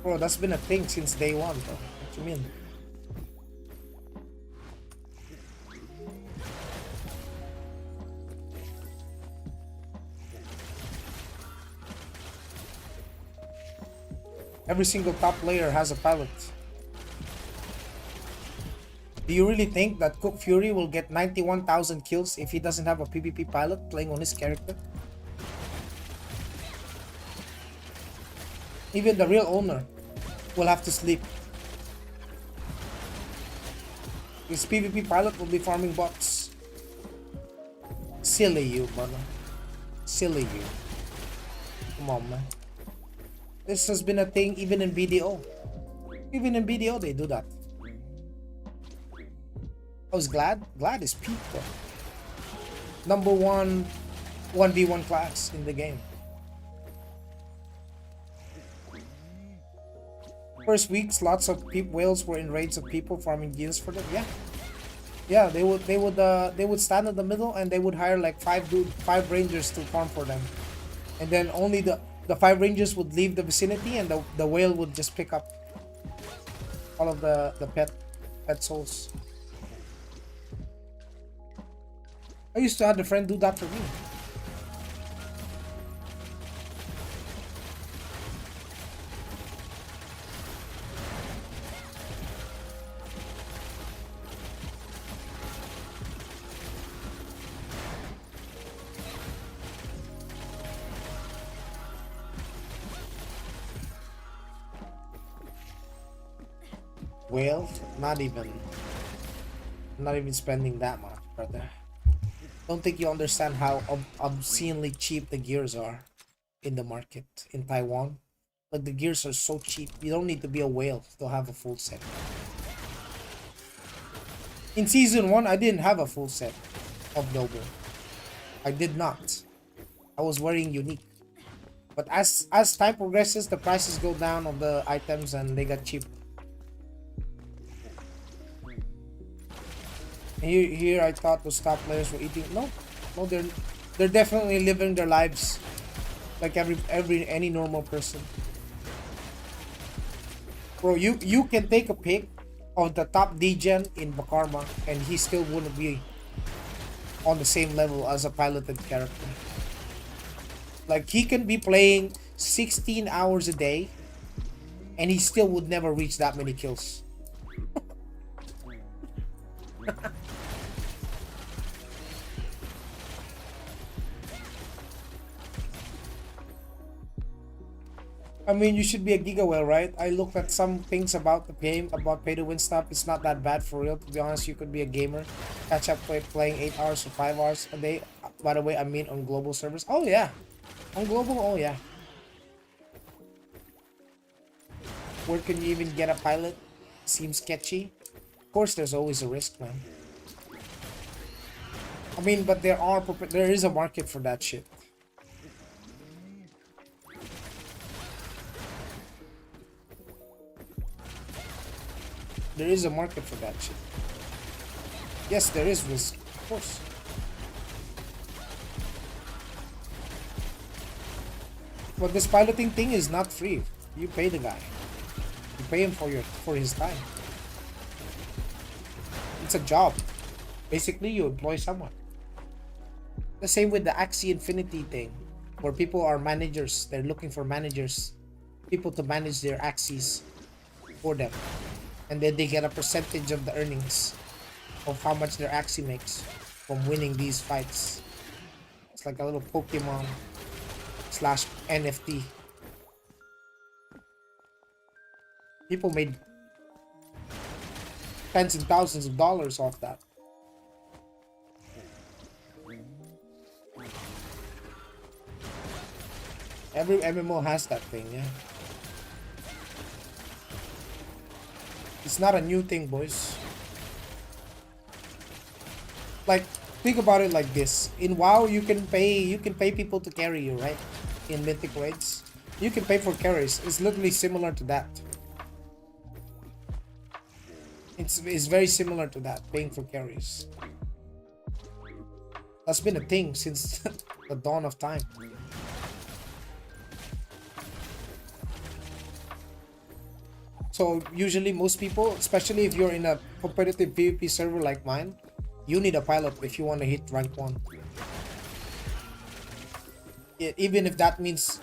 Bro, that's been a thing since day one, bro. What you mean? Every single top player has a pilot. Do you really think that Cook Fury will get 91,000 kills if he doesn't have a PvP pilot playing on his character? Even the real owner will have to sleep. His PvP pilot will be farming bots. Silly you, brother. Silly you. Come on, man. This has been a thing even in BDO. Even in BDO, they do that. I was glad. Glad is peak, bro. Number one 1v1 class in the game. First weeks, lots of whales were in raids of people farming gears for them. Yeah, they would stand in the middle and they would hire like five rangers to farm for them, and then only the 5 rangers would leave the vicinity, and the whale would just pick up all of the pet souls. I used to have a friend do that for me. Well, not even spending that much, brother. Don't think you understand how obscenely cheap the gears are in the market in Taiwan. Like, the gears are so cheap. You don't need to be a whale to have a full set. In season 1, I didn't have a full set of Noble. I did not. I was wearing unique. But as time progresses, the prices go down of the items and they got cheap. Here I thought those top players were eating. No, they're definitely living their lives like any normal person. Bro, you can take a pic of the top D-Gen in Bakarma and he still wouldn't be on the same level as a piloted character. Like, he can be playing 16 hours a day and he still would never reach that many kills. I mean, you should be a giga whale, right? I looked at some things about the game, about pay to win stuff. It's not that bad for real. To be honest, you could be a gamer, catch up playing 8 hours or 5 hours a day. By the way, I mean on global servers. Oh yeah, on global. Oh yeah. Where can you even get a pilot? Seems sketchy. Of course, there's always a risk, man. I mean, but there is a market for that shit. There is a market for that shit. Yes, there is risk, of course. But this piloting thing is not free. You pay the guy. You pay him for his time. It's a job. Basically, you employ someone. The same with the Axie Infinity thing, where people are managers. They're looking for managers, people to manage their Axies for them, and then they get a percentage of the earnings of how much their Axie makes from winning these fights. It's like a little Pokemon slash NFT. People made tens and thousands of dollars off that. Every MMO has that thing, yeah. It's not a new thing, boys. Like, think about it like this. In WoW, you can pay people to carry you, right? In Mythic raids, you can pay for carries. It's literally similar to that. It's very similar to that, paying for carries. That's been a thing since the dawn of time. So usually most people, especially if you're in a competitive PvP server like mine, you need a pilot if you want to hit rank 1. Even if that means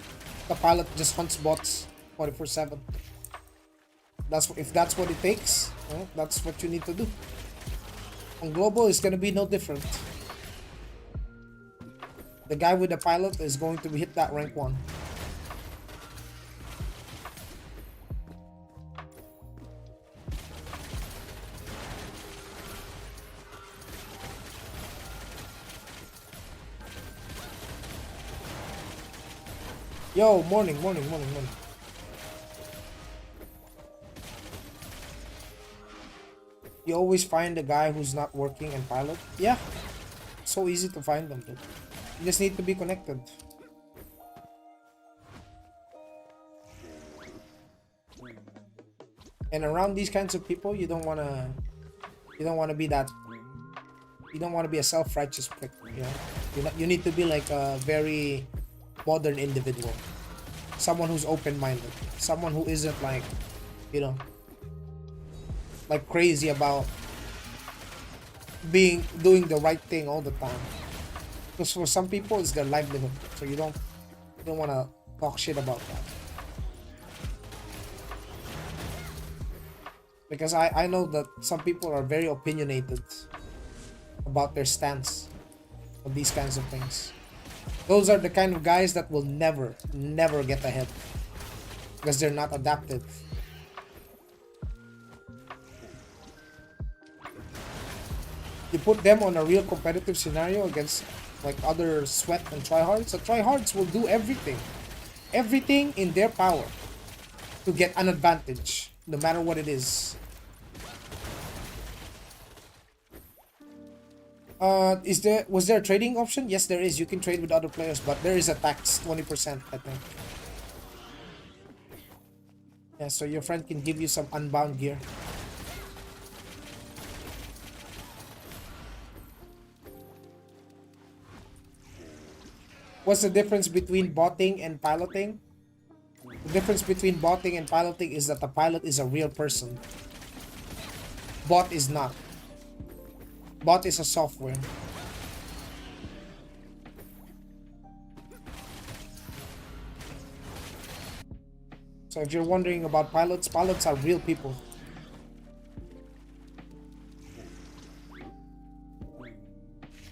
the pilot just hunts bots 24/7. If that's what it takes, well, that's what you need to do. On global, it's gonna be no different. The guy with the pilot is going to hit that rank 1. Yo, morning. You always find a guy who's not working and pilot? Yeah. So easy to find them, dude. You just need to be connected. And around these kinds of people, you don't wanna be that. You don't wanna be a self-righteous prick, you know? You need to be like a very modern individual. Someone who's open-minded. Someone who isn't like, you know, like crazy about doing the right thing all the time. Because for some people it's their livelihood. So you don't want to talk shit about that. Because I know that some people are very opinionated about their stance on these kinds of things. Those are the kind of guys that will never get ahead. Because they're not adaptive. You put them on a real competitive scenario against like other sweat and tryhards. The tryhards will do everything in their power to get an advantage, no matter what it is. Was there a trading option? Yes, there is. You can trade with other players, but there is a tax, 20%, I think. Yeah, so your friend can give you some unbound gear. What's the difference between botting and piloting? The difference between botting and piloting is that the pilot is a real person. Bot is not. Bot is a software. So if you're wondering about pilots, pilots are real people.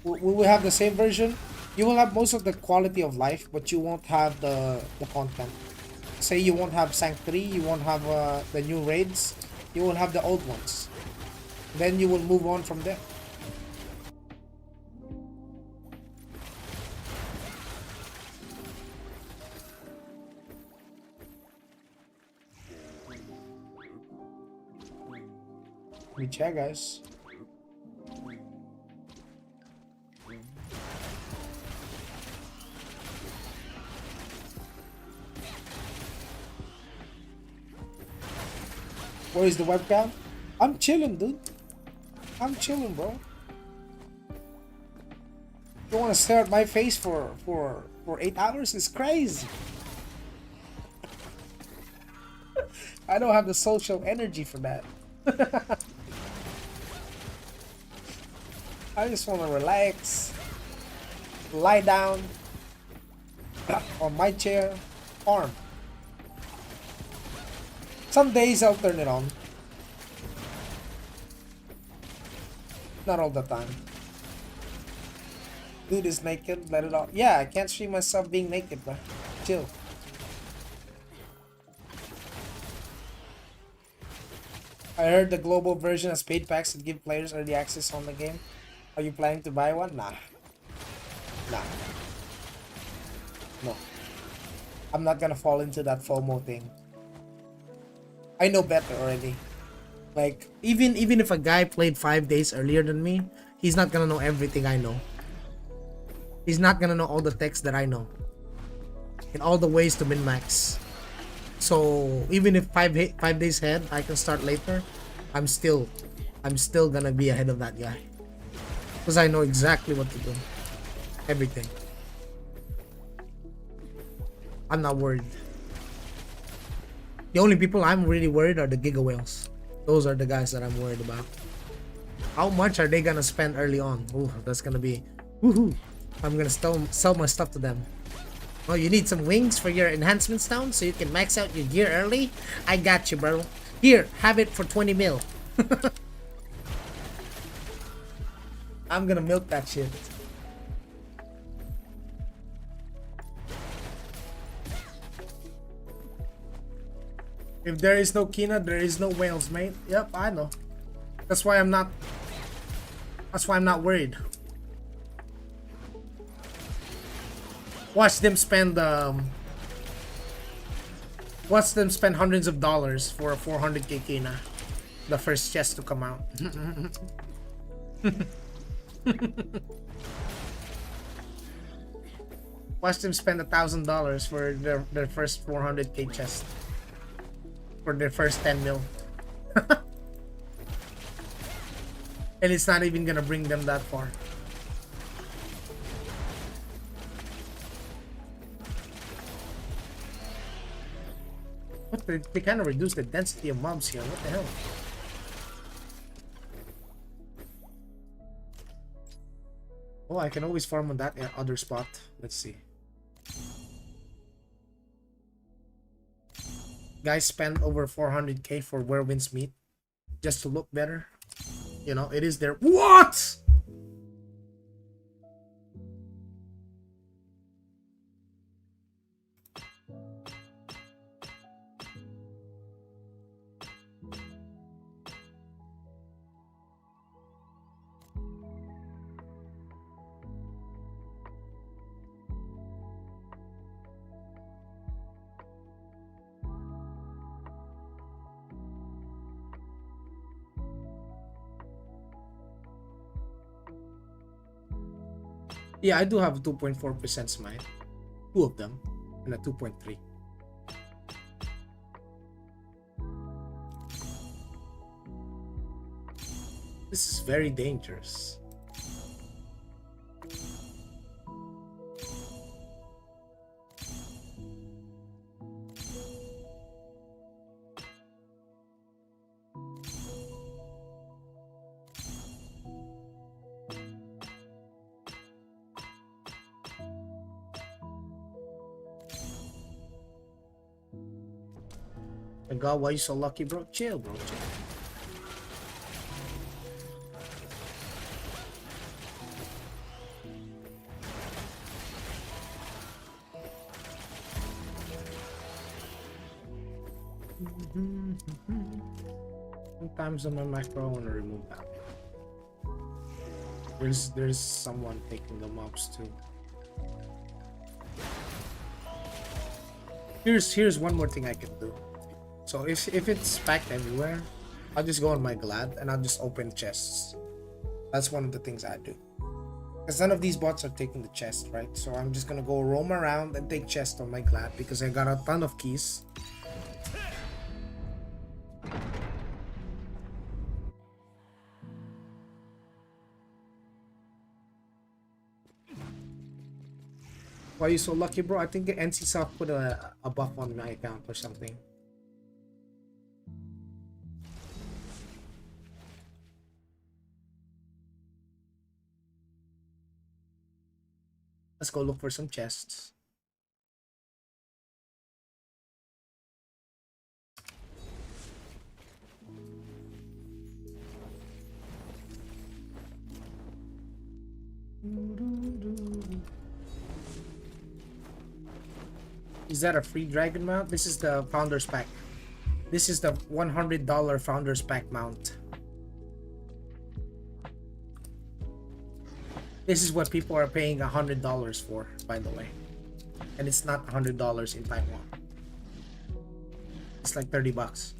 Will we have the same version? You will have most of the quality of life, but you won't have the content. say you won't have Sanctuary, you won't have the new raids, you will have the old ones. Then you will move on from there. We check, guys. Where is the webcam? I'm chilling, dude. I'm chilling, bro. You want to stare at my face for 8 hours? It's crazy. I don't have the social energy for that. I just want to relax, lie down on my chair, arm. Some days I'll turn it on. Not all the time. Dude is naked, let it off. Yeah, I can't stream myself being naked, bro. Chill. I heard the global version has paid packs that give players early access on the game. Are you planning to buy one? Nah. Nah. No. I'm not gonna fall into that FOMO thing. I know better already. Like, even if a guy played 5 days earlier than me, he's not gonna know everything I know. He's not gonna know all the techs that I know. And all the ways to min-max. So even if 5 days ahead, I can start later, I'm still gonna be ahead of that guy. Because I know exactly what to do. Everything. I'm not worried. The only people I'm really worried are the Giga Whales. Those are the guys that I'm worried about. How much are they gonna spend early on? Ooh, that's gonna be... Woohoo! I'm gonna sell my stuff to them. Oh, you need some wings for your enhancements down so you can max out your gear early? I got you, bro. Here, have it for 20 mil. I'm gonna milk that shit. If there is no Kina, there is no whales, mate. Yep, I know. That's why I'm not worried. Watch them spend hundreds of dollars for a 400k Kina. The first chest to come out. Watch them spend $1,000 for their first 400k chest. For their first 10 mil. And it's not even gonna bring them that far. What, they kind of reduce the density of mobs here. What the hell? Oh, I can always farm on that other spot. Let's see. Guys spend over 400k for Werewind's meat just to look better. You know, it is their... What? Yeah, I do have a 2.4% smite. 2 of them. And a 2.3. This is very dangerous. My God, why you so lucky, bro? Chill, bro. Chill. Sometimes on my macro I want to remove that. There's someone taking the mobs too. Here's one more thing I can do. So if it's packed everywhere, I'll just go on my glad and I'll just open chests. That's one of the things I do. Because none of these bots are taking the chest, right? So I'm just gonna go roam around and take chests on my glad because I got a ton of keys. Why are you so lucky, bro? I think NC Soft put a buff on my account or something. Let's go look for some chests. Is that a free dragon mount? This is the founder's pack. This is the $100 founder's pack mount. This is what people are paying $100 for, by the way. And it's not $100 in Taiwan. It's like 30 bucks.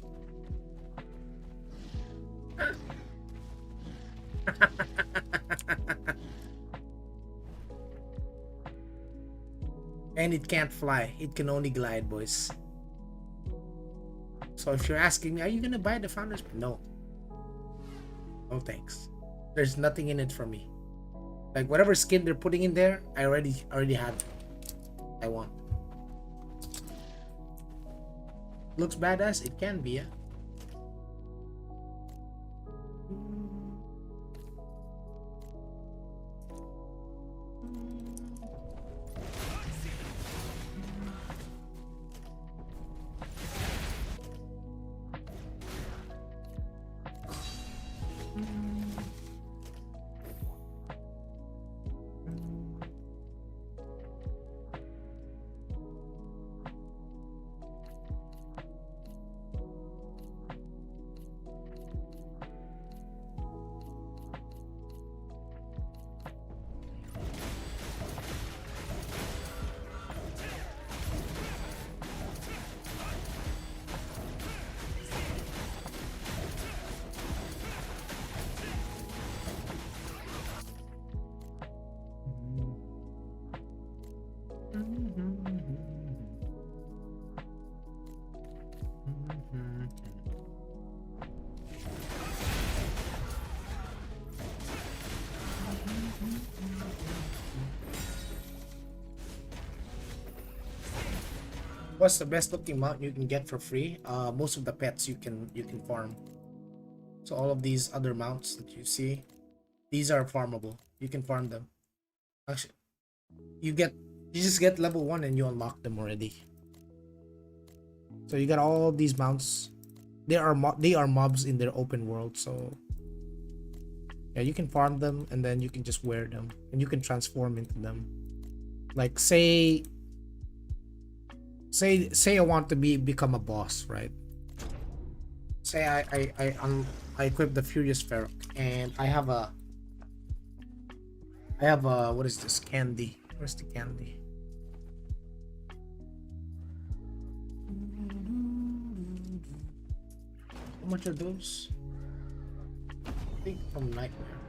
And it can't fly. It can only glide, boys. So if you're asking me, are you gonna buy the founders? No. No thanks. There's nothing in it for me. Like whatever skin they're putting in there, I already had. I want. Looks badass. It can be, yeah. What's the best looking mount you can get for free? Most of the pets you can farm. So all of these other mounts that you see, these are farmable. You can farm them. Actually, you just get level 1 and you unlock them already. So you got all these mounts. They are mobs in their open world. So yeah, you can farm them and then you can just wear them and you can transform into them. Like say I want to become a boss, right? Say I equip the Furious Ferroc and I have a what is this candy? Where's the candy? How much are those? I think from Nightmare.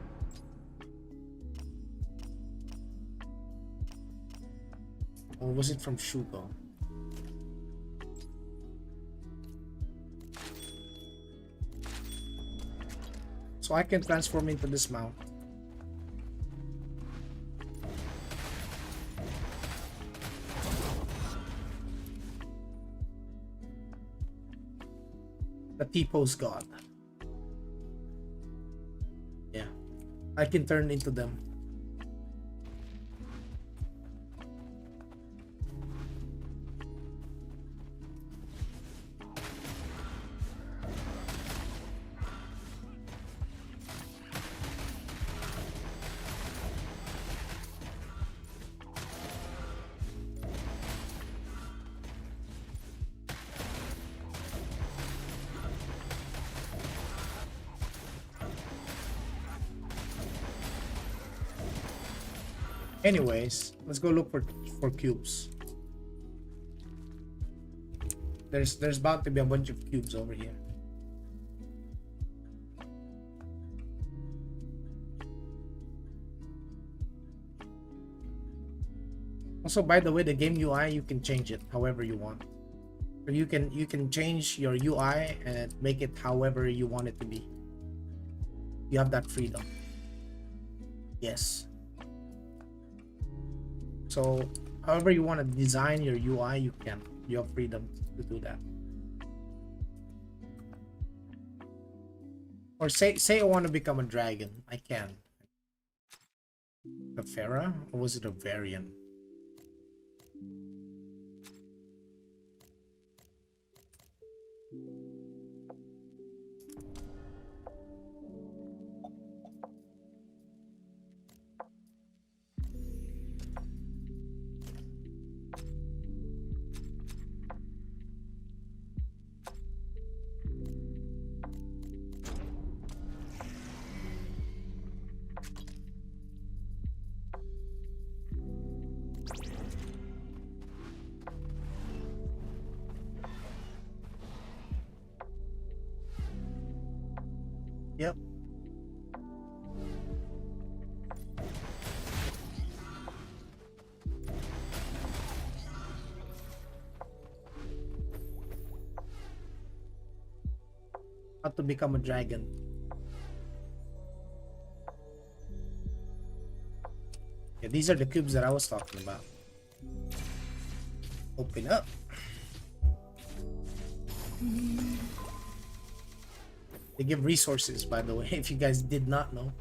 Or was it from Shugo? So I can transform into this mount. The T-pose god. Yeah. I can turn into them. Anyways, let's go look for cubes. There's bound to be a bunch of cubes over here. Also, by the way, the game UI, you can change it however you want. Or you can change your UI and make it however you want it to be. You have that freedom. Yes. So however you want to design your UI, you can. You have freedom to do that. Or say I want to become a dragon. I can. A Pharaoh? Or was it a Varian? Yep. How to become a dragon. Yeah, these are the cubes that I was talking about. Open up. They give resources, by the way, if you guys did not know.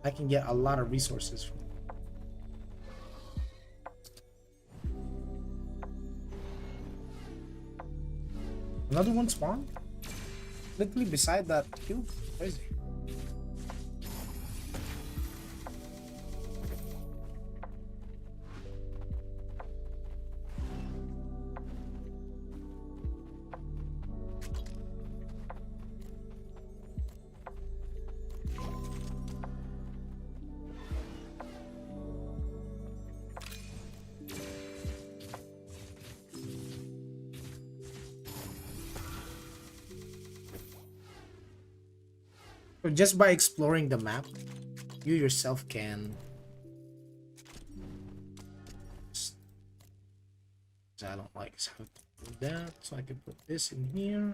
I can get a lot of resources from. Another one spawned? Literally beside that cube? Crazy. So just by exploring the map, you yourself can. I don't like how to do that, so I can put this in here.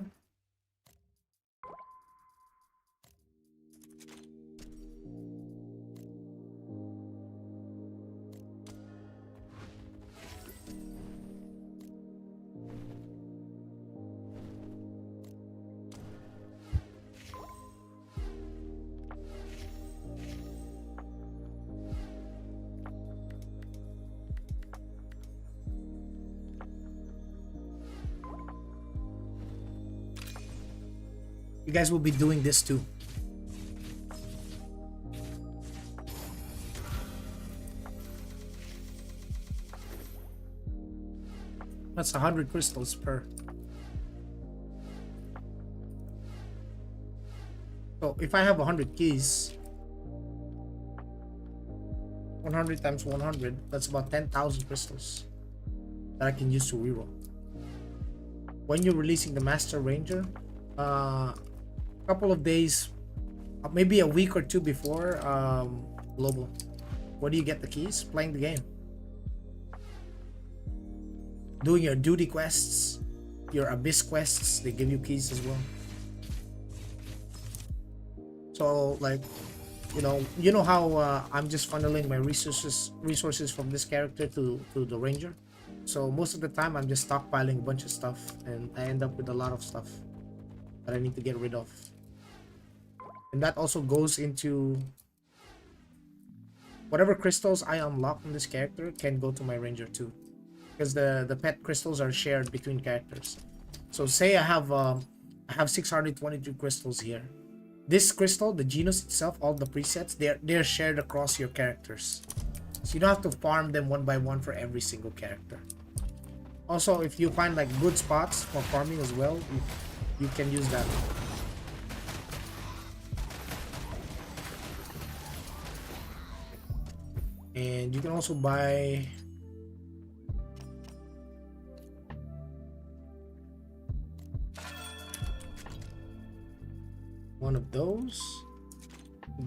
You guys will be doing this too. That's 100 crystals per. So if I have 100 keys, 100 times 100, that's about 10,000 crystals that I can use to reroll. When you're releasing the Master Ranger, couple of days, maybe a week or two before global, where do you get the keys? Playing the game, doing your duty quests, your abyss quests, they give you keys as well. So like, you know how I'm just funneling my resources from this character to the ranger. So most of the time I'm just stockpiling a bunch of stuff, and I end up with a lot of stuff that I need to get rid of. And that also goes into whatever crystals I unlock from this character can go to my ranger too, because the pet crystals are shared between characters. So say I have 622 crystals here. This crystal, the genus itself, all the presets, they're shared across your characters, so you don't have to farm them one by one for every single character. Also, if you find like good spots for farming as well, you can use that. And you can also buy one of those.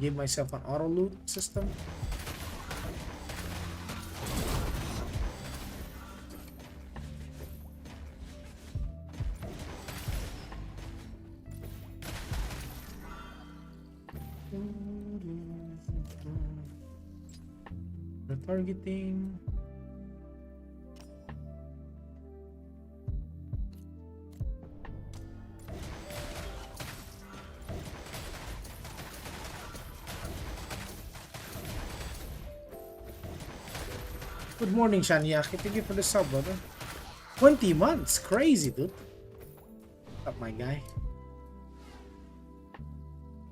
Give myself an auto loot system. Targeting. Good morning, Shanyaki. Thank you for the sub, brother. 20 months. Crazy, dude. What's up, my guy?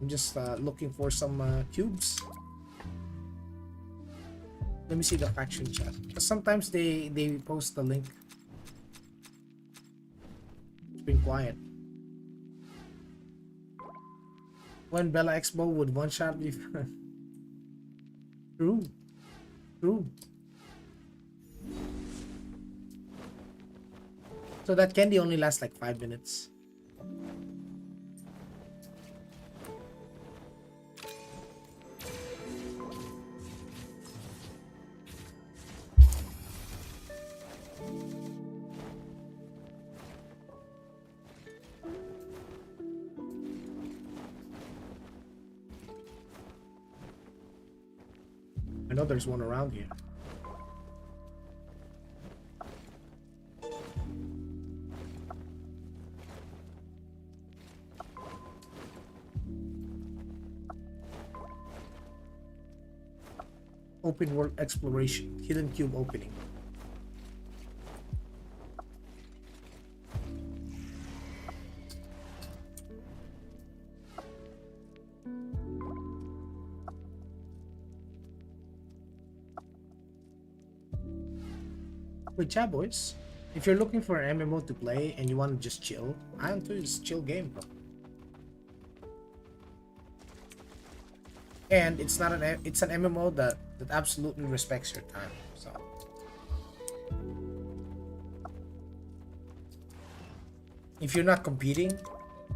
I'm just looking for some cubes. Let me see the faction chat. Sometimes they post the link. It's been quiet. When Bella Expo would one shot me. True. True. So that candy only lasts like 5 minutes. I know there's one around here. Open world exploration, hidden cube opening. Wait, chat boys. If you're looking for an MMO to play and you want to just chill, AION 2 is chill game, bro. And it's not it's an MMO that absolutely respects your time. So if you're not competing,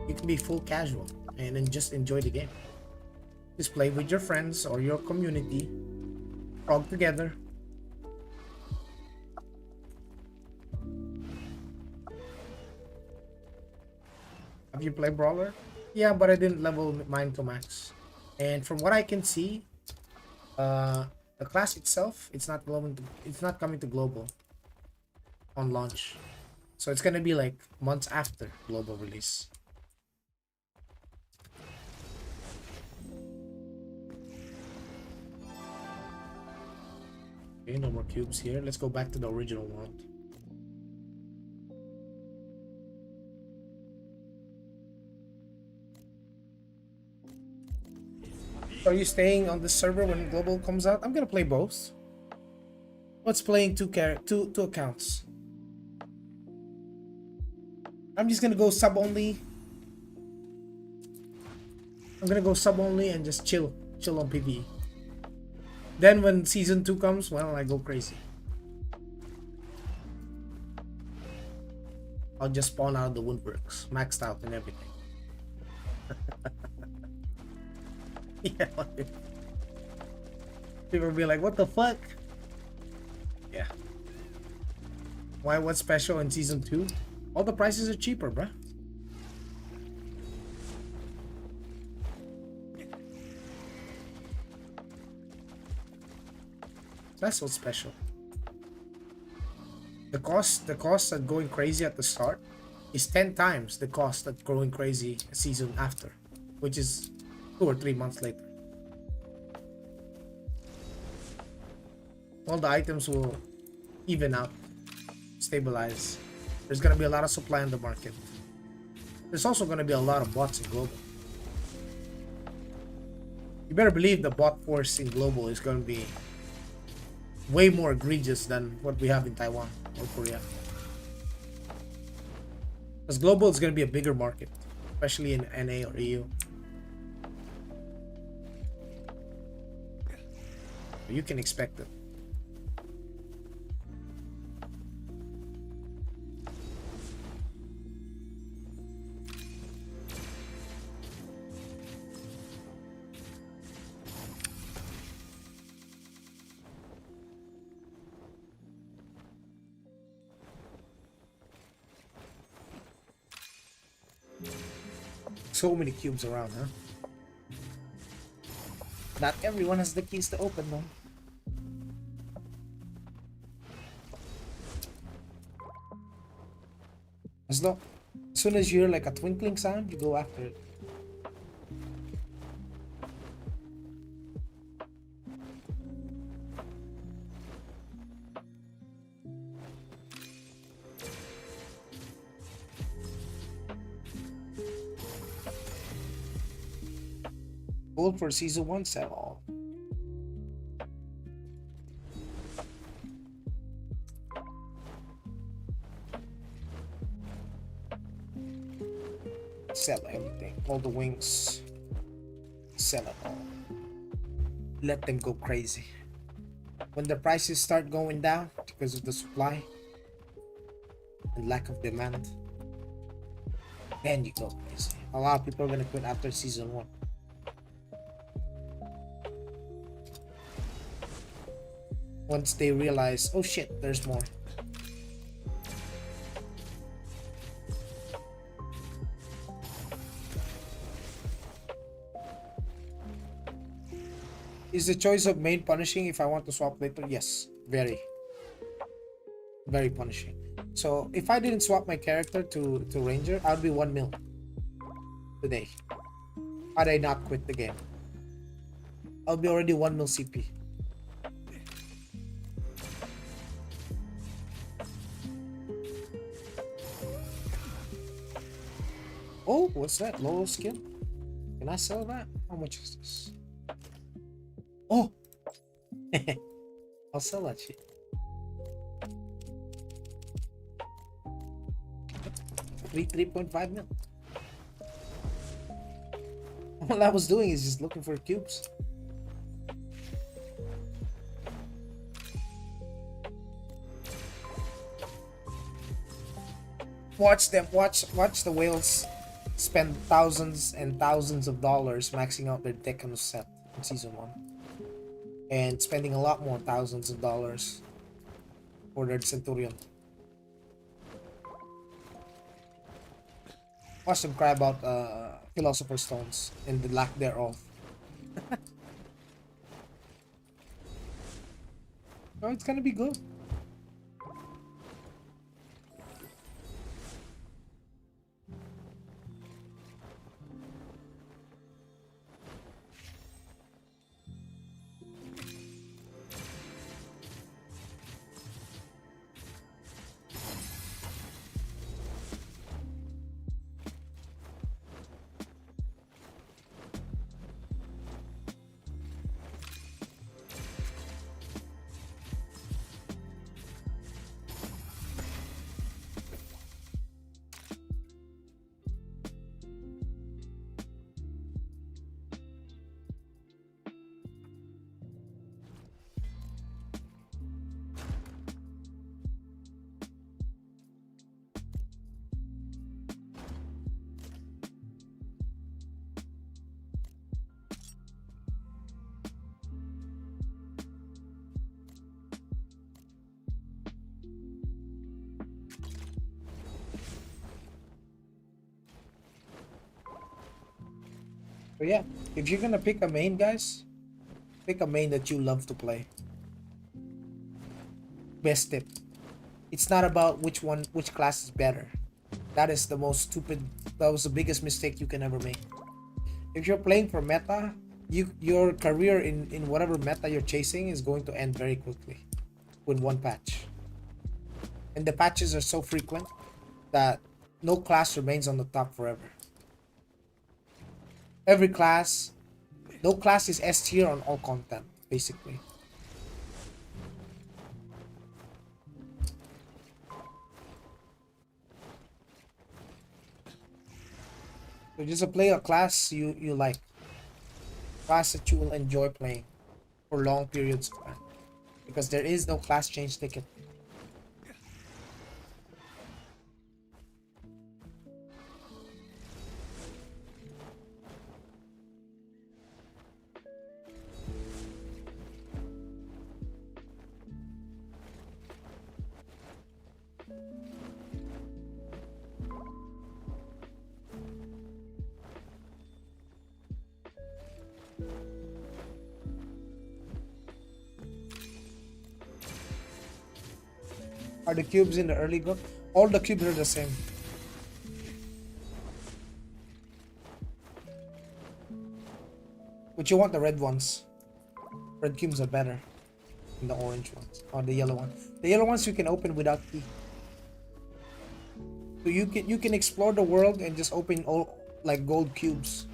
you can be full casual and then just enjoy the game. Just play with your friends or your community, all together. Have you played Brawler? Yeah, but I didn't level mine to max. And from what I can see, the class itself, it's not coming to global on launch. So it's gonna be like months after global release. Okay, no more cubes here. Let's go back to the original world. Are you staying on this server when global comes out? I'm gonna play both. What's playing two accounts? I'm just gonna go sub only. I'm gonna go sub only and just chill on PvE. Then when season 2 comes, well, I go crazy. I'll just spawn out of the woodworks, maxed out and everything. Yeah. People will be like, what the fuck? Yeah. Why? What's special in season 2? All the prices are cheaper, bruh. That's what's special. The cost at going crazy at the start is 10 times the cost at going crazy a season after, which is 2 or 3 months later. All the items will even out, stabilize. There's gonna be a lot of supply in the market. There's also gonna be a lot of bots in global. You better believe the bot force in global is gonna be way more egregious than what we have in Taiwan or Korea. Because global is gonna be a bigger market, especially in NA or EU. You can expect it. So many cubes around, huh? Not everyone has the keys to open them. As long, as soon as you hear like a twinkling sound, you go after it. Gold for season 1 sell all. Sell everything. All the wings. Sell it all. Let them go crazy. When the prices start going down because of the supply and lack of demand, then you go crazy. A lot of people are gonna quit after season 1. Once they realize, oh shit, there's more. Is the choice of main punishing if I want to swap later? Yes, very. Very punishing. So if I didn't swap my character to Ranger, I'd be 1 mil today. Had I not quit the game. I'll be already 1 mil CP. Oh, what's that? Low skill? Can I sell that? How much is this? Oh! I'll sell that shit. 3.5 mil. All I was doing is just looking for cubes. Watch them, watch the whales spend thousands and thousands of dollars maxing out their Decanus set in season 1. And spending a lot more thousands of dollars for their Centurion. Watch them cry about Philosopher's Stones and the lack thereof. Oh, it's gonna be good. So yeah, if you're gonna pick a main, guys, pick a main that you love to play. Best tip. It's not about which class is better. That is the most stupid, that was the biggest mistake you can ever make. If you're playing for meta, your career in whatever meta you're chasing is going to end very quickly with one patch. And the patches are so frequent that no class remains on the top forever. Every class, no class is S tier on all content, basically. So just play a class you like. Class that you will enjoy playing. for long periods of time because there is no class change ticket. Are the cubes in the early game? All the cubes are the same. But you want the red ones. Red cubes are better than the orange ones or the yellow one. The yellow ones you can open without key. So you can explore the world and just open all like gold cubes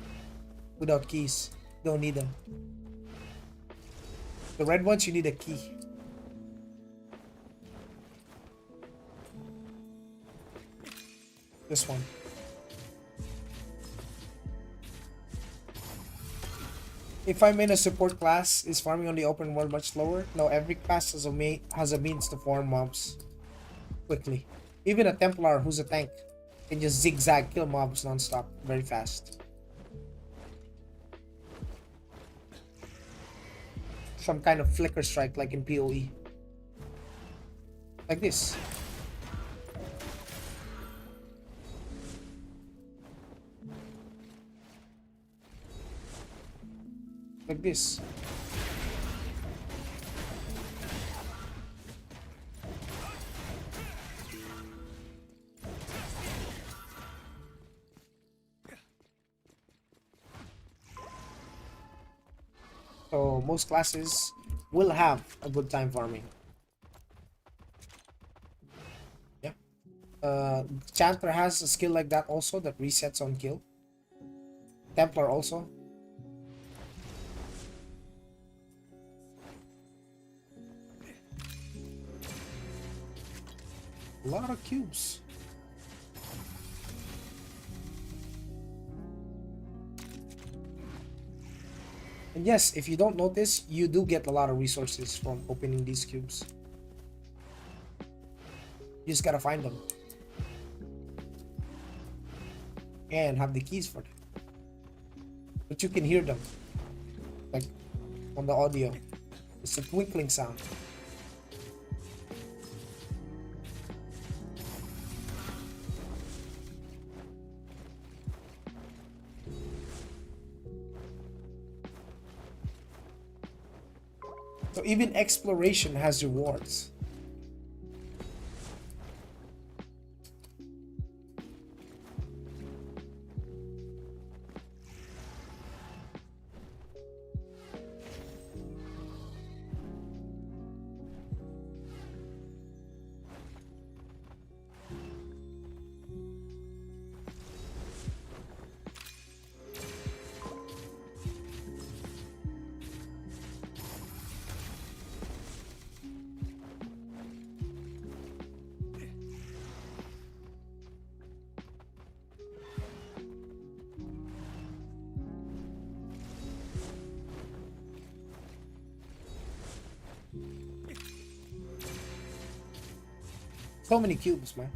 without keys. Don't need them. The red ones you need a key. This one. If I'm in a support class, is farming on the open world much slower? No, every class has a means to farm mobs quickly. Even a Templar who's a tank can just zigzag kill mobs non-stop very fast. Some kind of flicker strike like in PoE. Like this. Like this. So most classes will have a good time farming. Yeah. Chanter has a skill like that also that resets on kill. Templar also. A lot of cubes. And yes, if you don't notice, you do get a lot of resources from opening these cubes. You just gotta find them. And have the keys for them. But you can hear them. Like on the audio. It's a twinkling sound. So even exploration has rewards. So many cubes, man.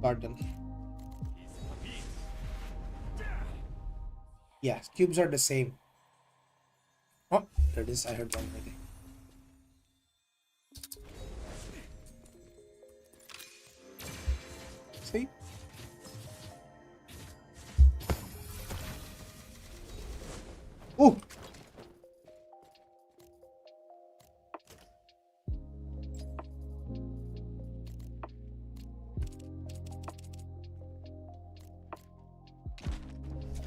garden. Yeah, cubes are the same. Oh, there it is. I heard one already. See? Oh!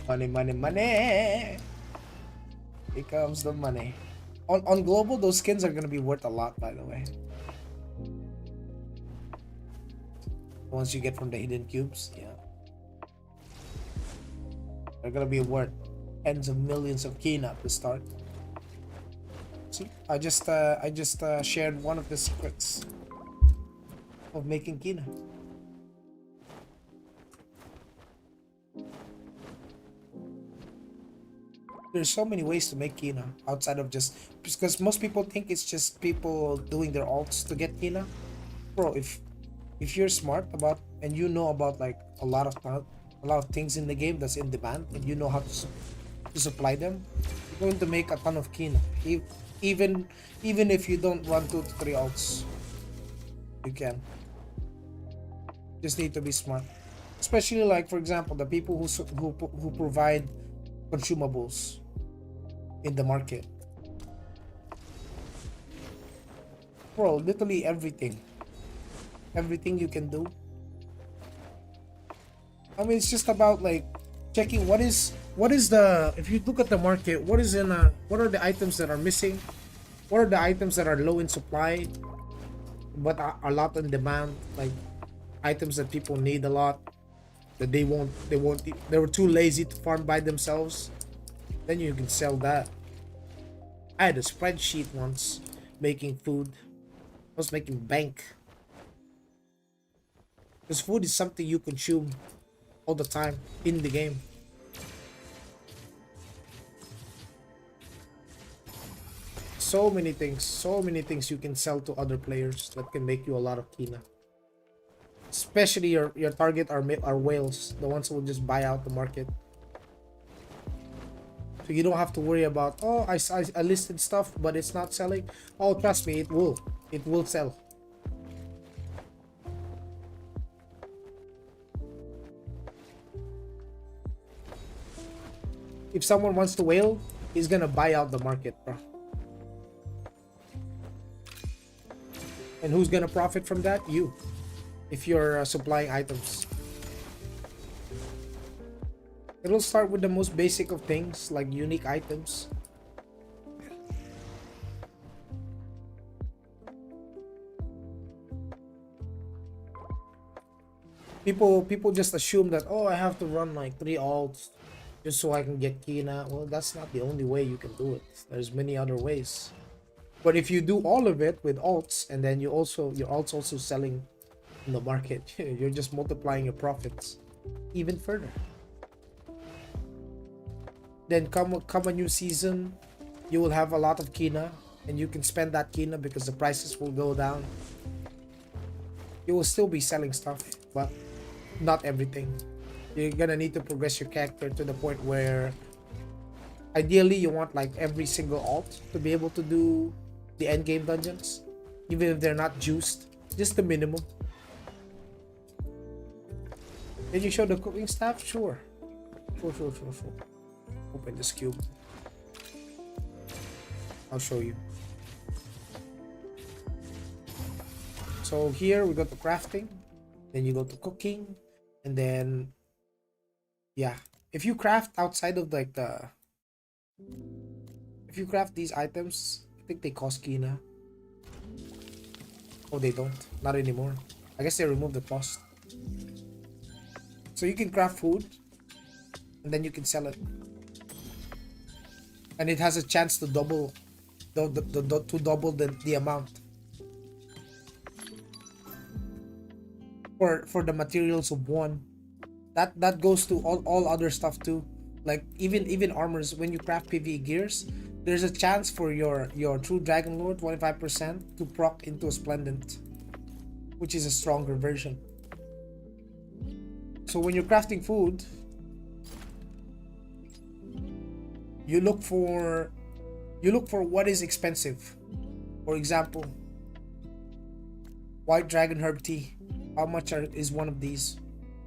Money, money, money! Here comes the money. On global, those skins are gonna be worth a lot, by the way. Once you get from the hidden cubes, yeah. They're gonna be worth tens of millions of kina to start. See, I just shared one of the secrets of making kina. There's so many ways to make kina outside of just because most people think it's just people doing their alts to get kina. Bro, if you're smart about and you know about like a lot of things in the game that's in demand and you know how to supply them, you're going to make a ton of kina. Even if you don't run 2 to 3 alts, you can. Just need to be smart, especially like for example the people who provide consumables in the market. Bro, literally everything you can do. I mean, it's just about like checking what is the, if you look at the market, what are the items that are missing, what are the items that are low in supply but are a lot in demand, like items that people need a lot that they were too lazy to farm by themselves. Then you can sell that. I had a spreadsheet once making food. I was making bank. Because food is something you consume all the time in the game. So many things you can sell to other players that can make you a lot of kina. Especially your target are whales, the ones who will just buy out the market. So you don't have to worry about, oh, I listed stuff but it's not selling. Oh, trust me, it will sell. If someone wants to whale, he's gonna buy out the market, bro. And who's gonna profit from that? You, if you're supplying items. It'll start with the most basic of things, like unique items. People just assume that, oh, I have to run like 3 alts just so I can get kina. Well, that's not the only way you can do it. There's many other ways. But if you do all of it with alts, and then your alts also selling in the market, you're just multiplying your profits even further. Then come a new season, you will have a lot of kina, and you can spend that kina because the prices will go down. You will still be selling stuff, but not everything. You're gonna need to progress your character to the point where ideally you want like every single alt to be able to do the endgame dungeons, even if they're not juiced, just the minimum. Can you show the cooking stuff? Sure. Sure. Open this cube. I'll show you. So here we go to crafting, then you go to cooking, and then yeah, if you craft outside of like if you craft these items, I think they cost kina. Oh, they don't, not anymore. I guess they removed the cost. So you can craft food and then you can sell it, and it has a chance to double the amount for the materials of one. That goes to all other stuff too, like even armors. When you craft PvE gears, there's a chance for your true Dragon Lord 25% to proc into a Splendent, which is a stronger version. So when you're crafting food, you look for what is expensive. For example, white dragon herb tea. How much is one of these?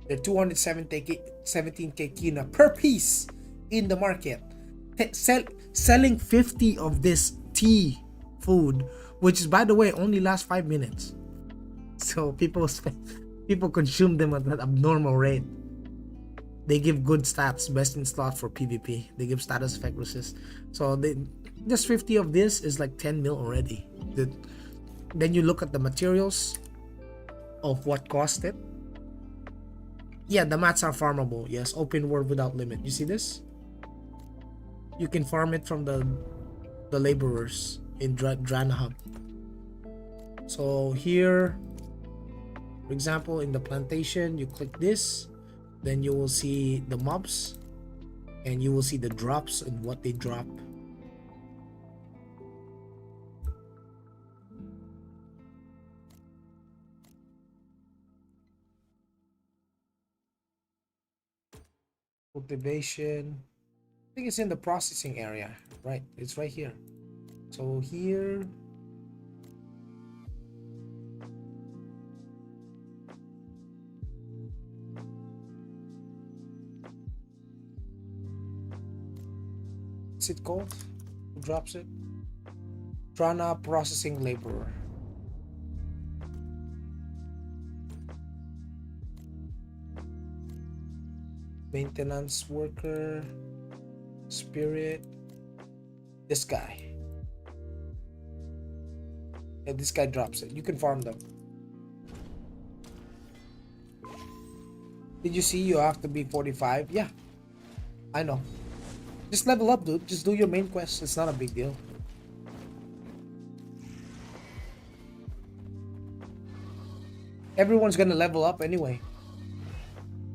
They're 217k kina per piece in the market. Selling 50 of this tea food, which is, by the way, only lasts 5 minutes. So people consume them at an abnormal rate. They give good stats, best in slot for PvP. They give status effect resist. So just 50 of this is like 10 mil already. Then you look at the materials of what cost it. Yeah, the mats are farmable. Yes, open world without limit. You see this? You can farm it from the laborers in Drana Hub. So here, for example, in the plantation, you click this, then you will see the mobs, and you will see the drops and what they drop. Cultivation. I think it's in the processing area, right? It's right here. So here, what's it called? Who drops it? Trana processing laborer. Maintenance worker. Spirit. This guy. Yeah, this guy drops it. You can farm them. Did you see you have to be 45? Yeah, I know. Just level up, dude. Just do your main quest. It's not a big deal. Everyone's gonna level up anyway.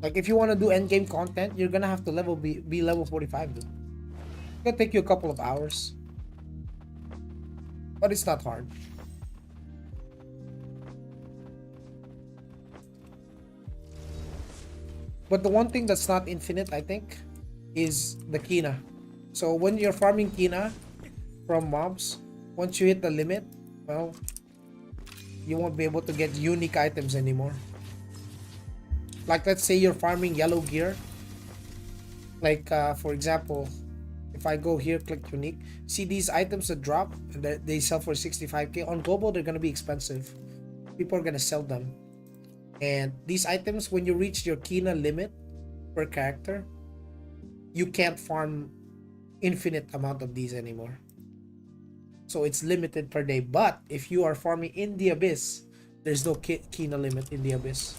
Like, if you want to do endgame content, you're gonna have to be level 45, dude. It's gonna take you a couple of hours, but it's not hard. But the one thing that's not infinite, I think, is the Kina. So when you're farming Kina from mobs, once you hit the limit, well, you won't be able to get unique items anymore. Like, let's say you're farming yellow gear. Like, for example, if I go here, click unique, see these items that drop, and they sell for 65k. On global, they're gonna be expensive. People are gonna sell them. And these items, when you reach your Kina limit per character, you can't farm infinite amount of these anymore. So it's limited per day. But if you are farming in the Abyss, there's no Kina limit in the Abyss.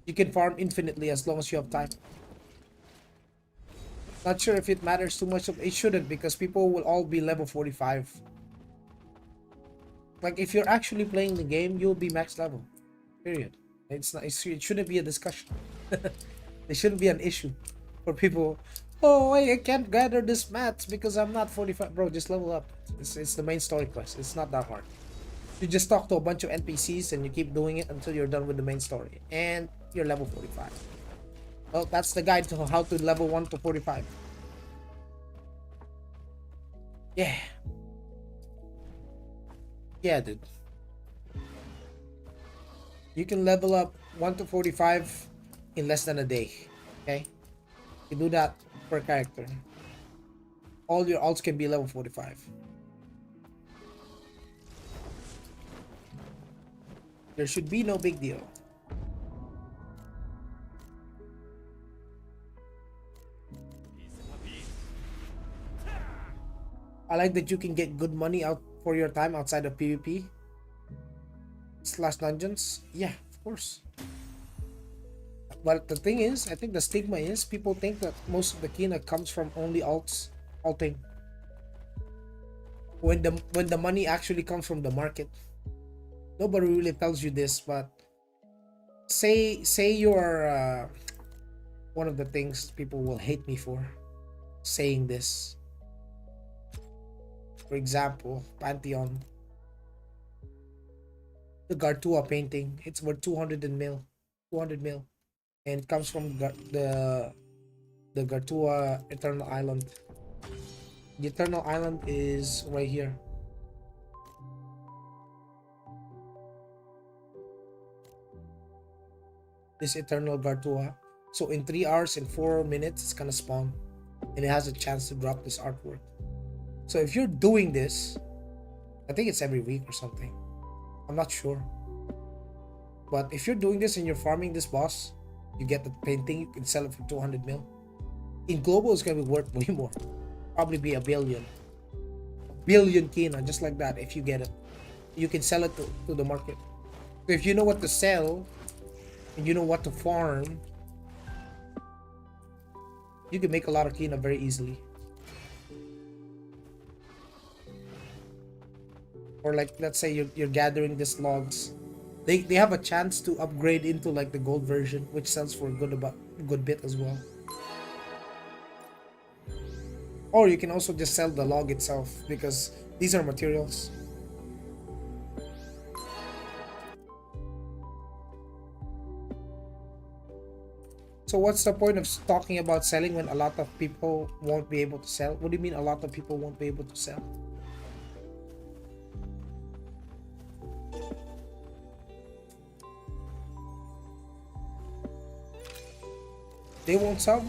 You can farm infinitely as long as you have time. Not sure if it matters too much. It shouldn't, because people will all be level 45. Like, if you're actually playing the game, you'll be max level. Period. It shouldn't be a discussion. It shouldn't be an issue for people. Oh, I can't gather this mats because I'm not 45. Bro, just level up. It's the main story quest. It's not that hard. You just talk to a bunch of NPCs and you keep doing it until you're done with the main story. And you're level 45. Well, that's the guide to how to level 1 to 45. Yeah. Yeah, dude. You can level up 1 to 45 in less than a day. Okay? You do that per character. All your alts can be level 45. There should be no big deal. I like that you can get good money out for your time outside of PvP / dungeons. Yeah, of course. But the thing is, I think the stigma is people think that most of the Kina comes from only alting. When the money actually comes from the market. Nobody really tells you this, but say you're one of the things people will hate me for saying this. For example, Pantheon. the Gartua painting. It's worth 200 mil, and it comes from the Gartua Eternal Island. The Eternal Island is right here. This Eternal Gartua. So in 3 hours and 4 minutes, it's gonna spawn, and it has a chance to drop this artwork. So if you're doing this, I think it's every week or something. I'm not sure. But if you're doing this and you're farming this boss, you get the painting, you can sell it for 200 mil. In global, it's gonna be worth way more. Probably be a billion. Billion kina, just like that, if you get it. You can sell it to the market. So if you know what to sell, and you know what to farm, you can make a lot of kina very easily. Or like, let's say you're gathering these logs. They have a chance to upgrade into like the gold version, which sells for a good bit as well. Or you can also just sell the log itself, because these are materials. So what's the point of talking about selling when a lot of people won't be able to sell? What do you mean a lot of people won't be able to sell? They won't sub?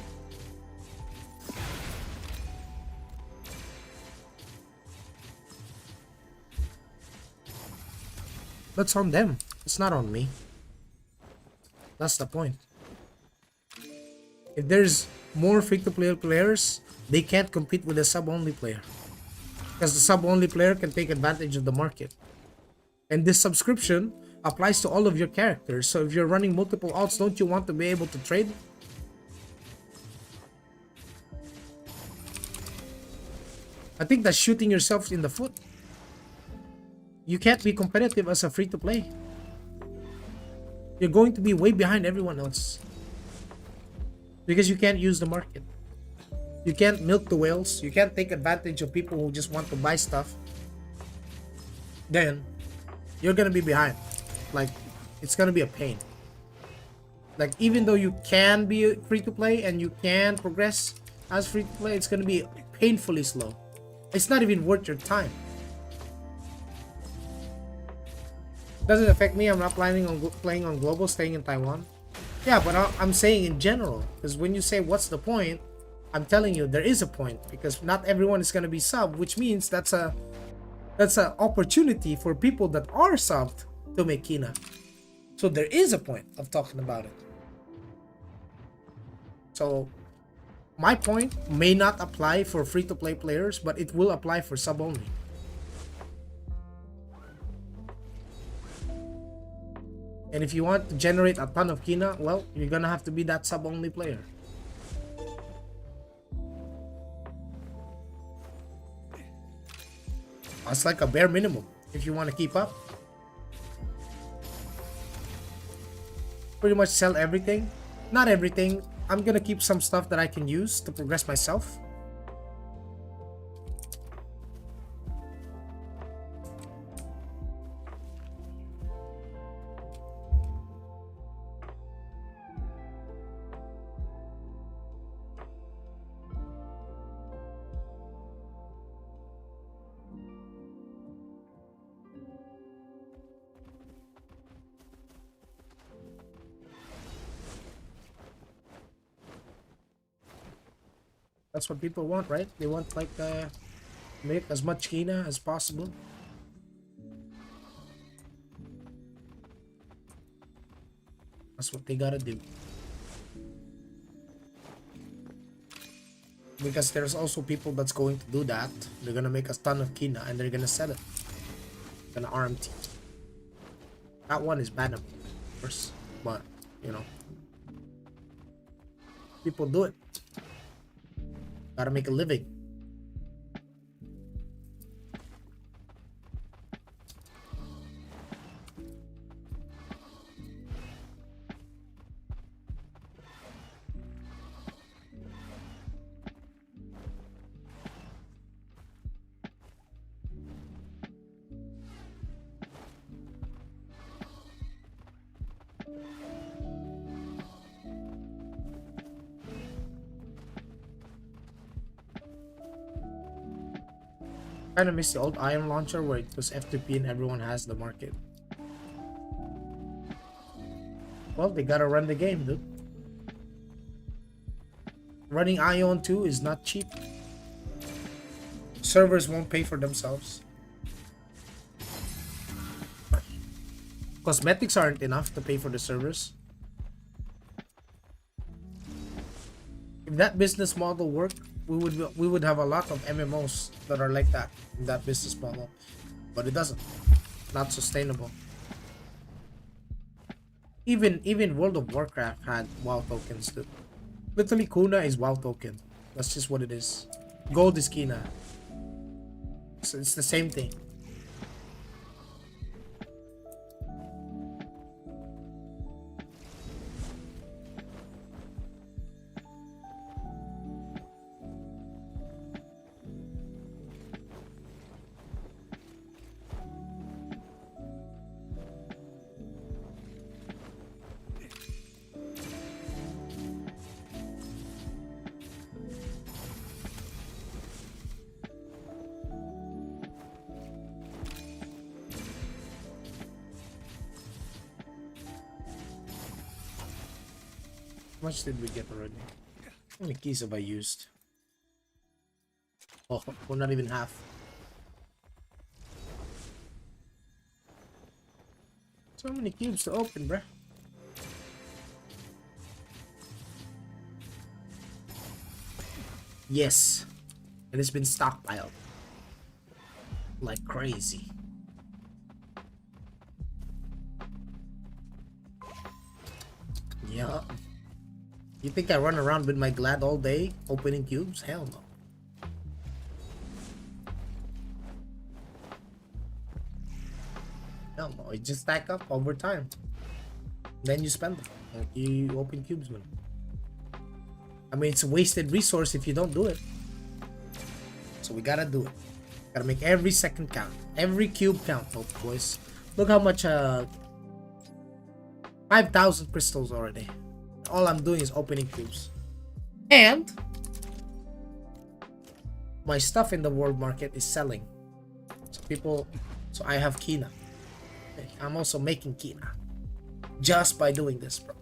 That's on them. It's not on me. That's the point. If there's more free-to-play players, they can't compete with a sub-only player. Because the sub-only player can take advantage of the market. And this subscription applies to all of your characters. So if you're running multiple alts, don't you want to be able to trade? I think that's shooting yourself in the foot. You can't be competitive as a free-to-play. You're going to be way behind everyone else. Because you can't use the market. You can't milk the whales. You can't take advantage of people who just want to buy stuff. Then, you're gonna be behind. Like, it's gonna be a pain. Like, even though you can be free-to-play and you can progress as free-to-play, it's gonna be painfully slow. It's not even worth your time. Doesn't affect me. I'm not planning on playing on global, staying in Taiwan. Yeah, but I'm saying in general, because when you say what's the point, I'm telling you there is a point, because not everyone is going to be sub, which means that's a opportunity for people that are subbed to make kina. So there is a point of talking about it. So my point may not apply for free-to-play players, but it will apply for sub only. And if you want to generate a ton of kina, well, you're gonna have to be that sub-only player. That's like a bare minimum if you want to keep up. Pretty much sell everything. Not everything. I'm gonna keep some stuff that I can use to progress myself. That's what people want, right? They want like make as much kina as possible. That's what they gotta do. Because there's also people that's going to do that. They're gonna make a ton of kina and they're gonna sell it. Gonna RMT. That one is bannable, of course, but you know, people do it. Gotta make a living. Kind of miss the old AION launcher where it was F2P and everyone has the market. Well, they gotta run the game, dude. Running AION 2 is not cheap. Servers won't pay for themselves. Cosmetics aren't enough to pay for the servers. If that business model worked, we would have a lot of MMOs that are like that in that business model, but it doesn't. Not sustainable. Even World of Warcraft had WoW tokens too. Literally, Kuna is WoW token. That's just what it is. Gold is Kina. So it's the same thing. How much did we get already? How many keys have I used? Oh, well, not even half. So many cubes to open, bruh. Yes. And it's been stockpiled. Like crazy. Yeah. You think I run around with my Glad all day opening cubes? Hell no. Hell no. It just stack up over time. Then you spend them. Like you open cubes with them. I mean, it's a wasted resource if you don't do it. So we gotta do it. Gotta make every second count. Every cube count, oh, boys. Look how much 5,000 crystals already. All I'm doing is opening cubes. And my stuff in the world market is selling. So I have Kina. I'm also making Kina. Just by doing this, bro.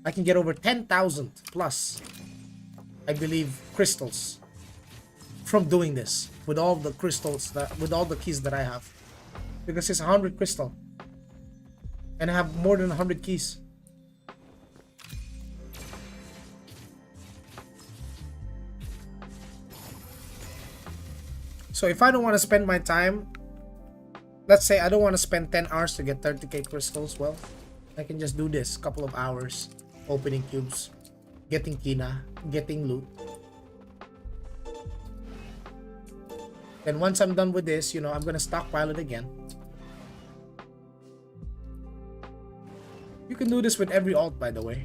I can get over 10,000 plus, I believe, crystals from doing this with all the crystals with all the keys that I have. Because it's 100 crystal. And I have more than 100 keys. So if I don't want to spend my time, let's say I don't want to spend 10 hours to get 30k crystals, well, I can just do this couple of hours, opening cubes, getting Kina, getting loot. Then once I'm done with this, I'm gonna stockpile it again. You can do this with every alt, by the way.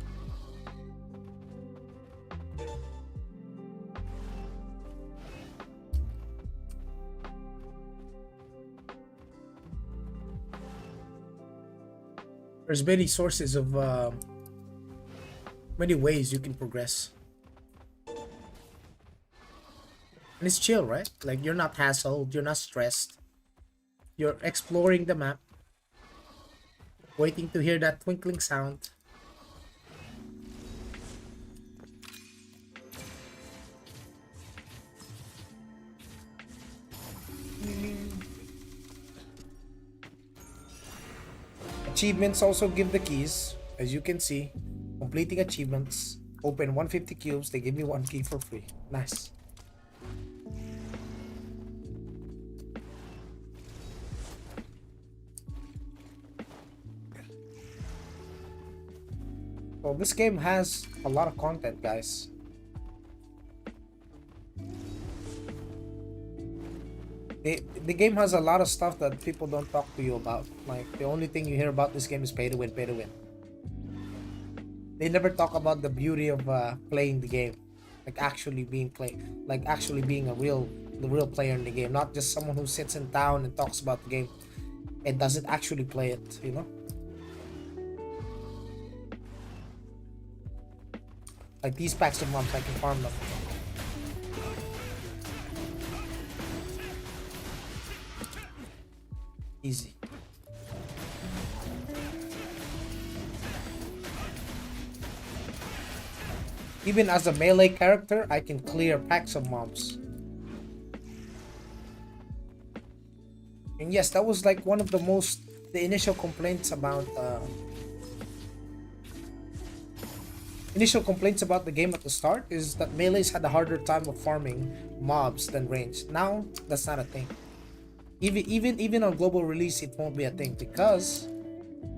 There's many sources of many ways you can progress. And it's chill, right? Like, you're not hassled, you're not stressed. You're exploring the map, waiting to hear that twinkling sound. Achievements also give the keys, as you can see. Completing achievements, open 150 cubes, they give me 1 key for free. Nice. Well, this game has a lot of content, guys. The game has a lot of stuff that people don't talk to you about. Like, the only thing you hear about this game is pay to win, pay to win. They never talk about the beauty of playing the game, like actually being the real player in the game, not just someone who sits in town and talks about the game and doesn't actually play it. Like these packs of mobs, I can farm them. Easy. Even as a melee character, I can clear packs of mobs. And yes, that was like one of the initial complaints about the game at the start is that melees had a harder time of farming mobs than ranged. Now that's not a thing. Even on global release, it won't be a thing because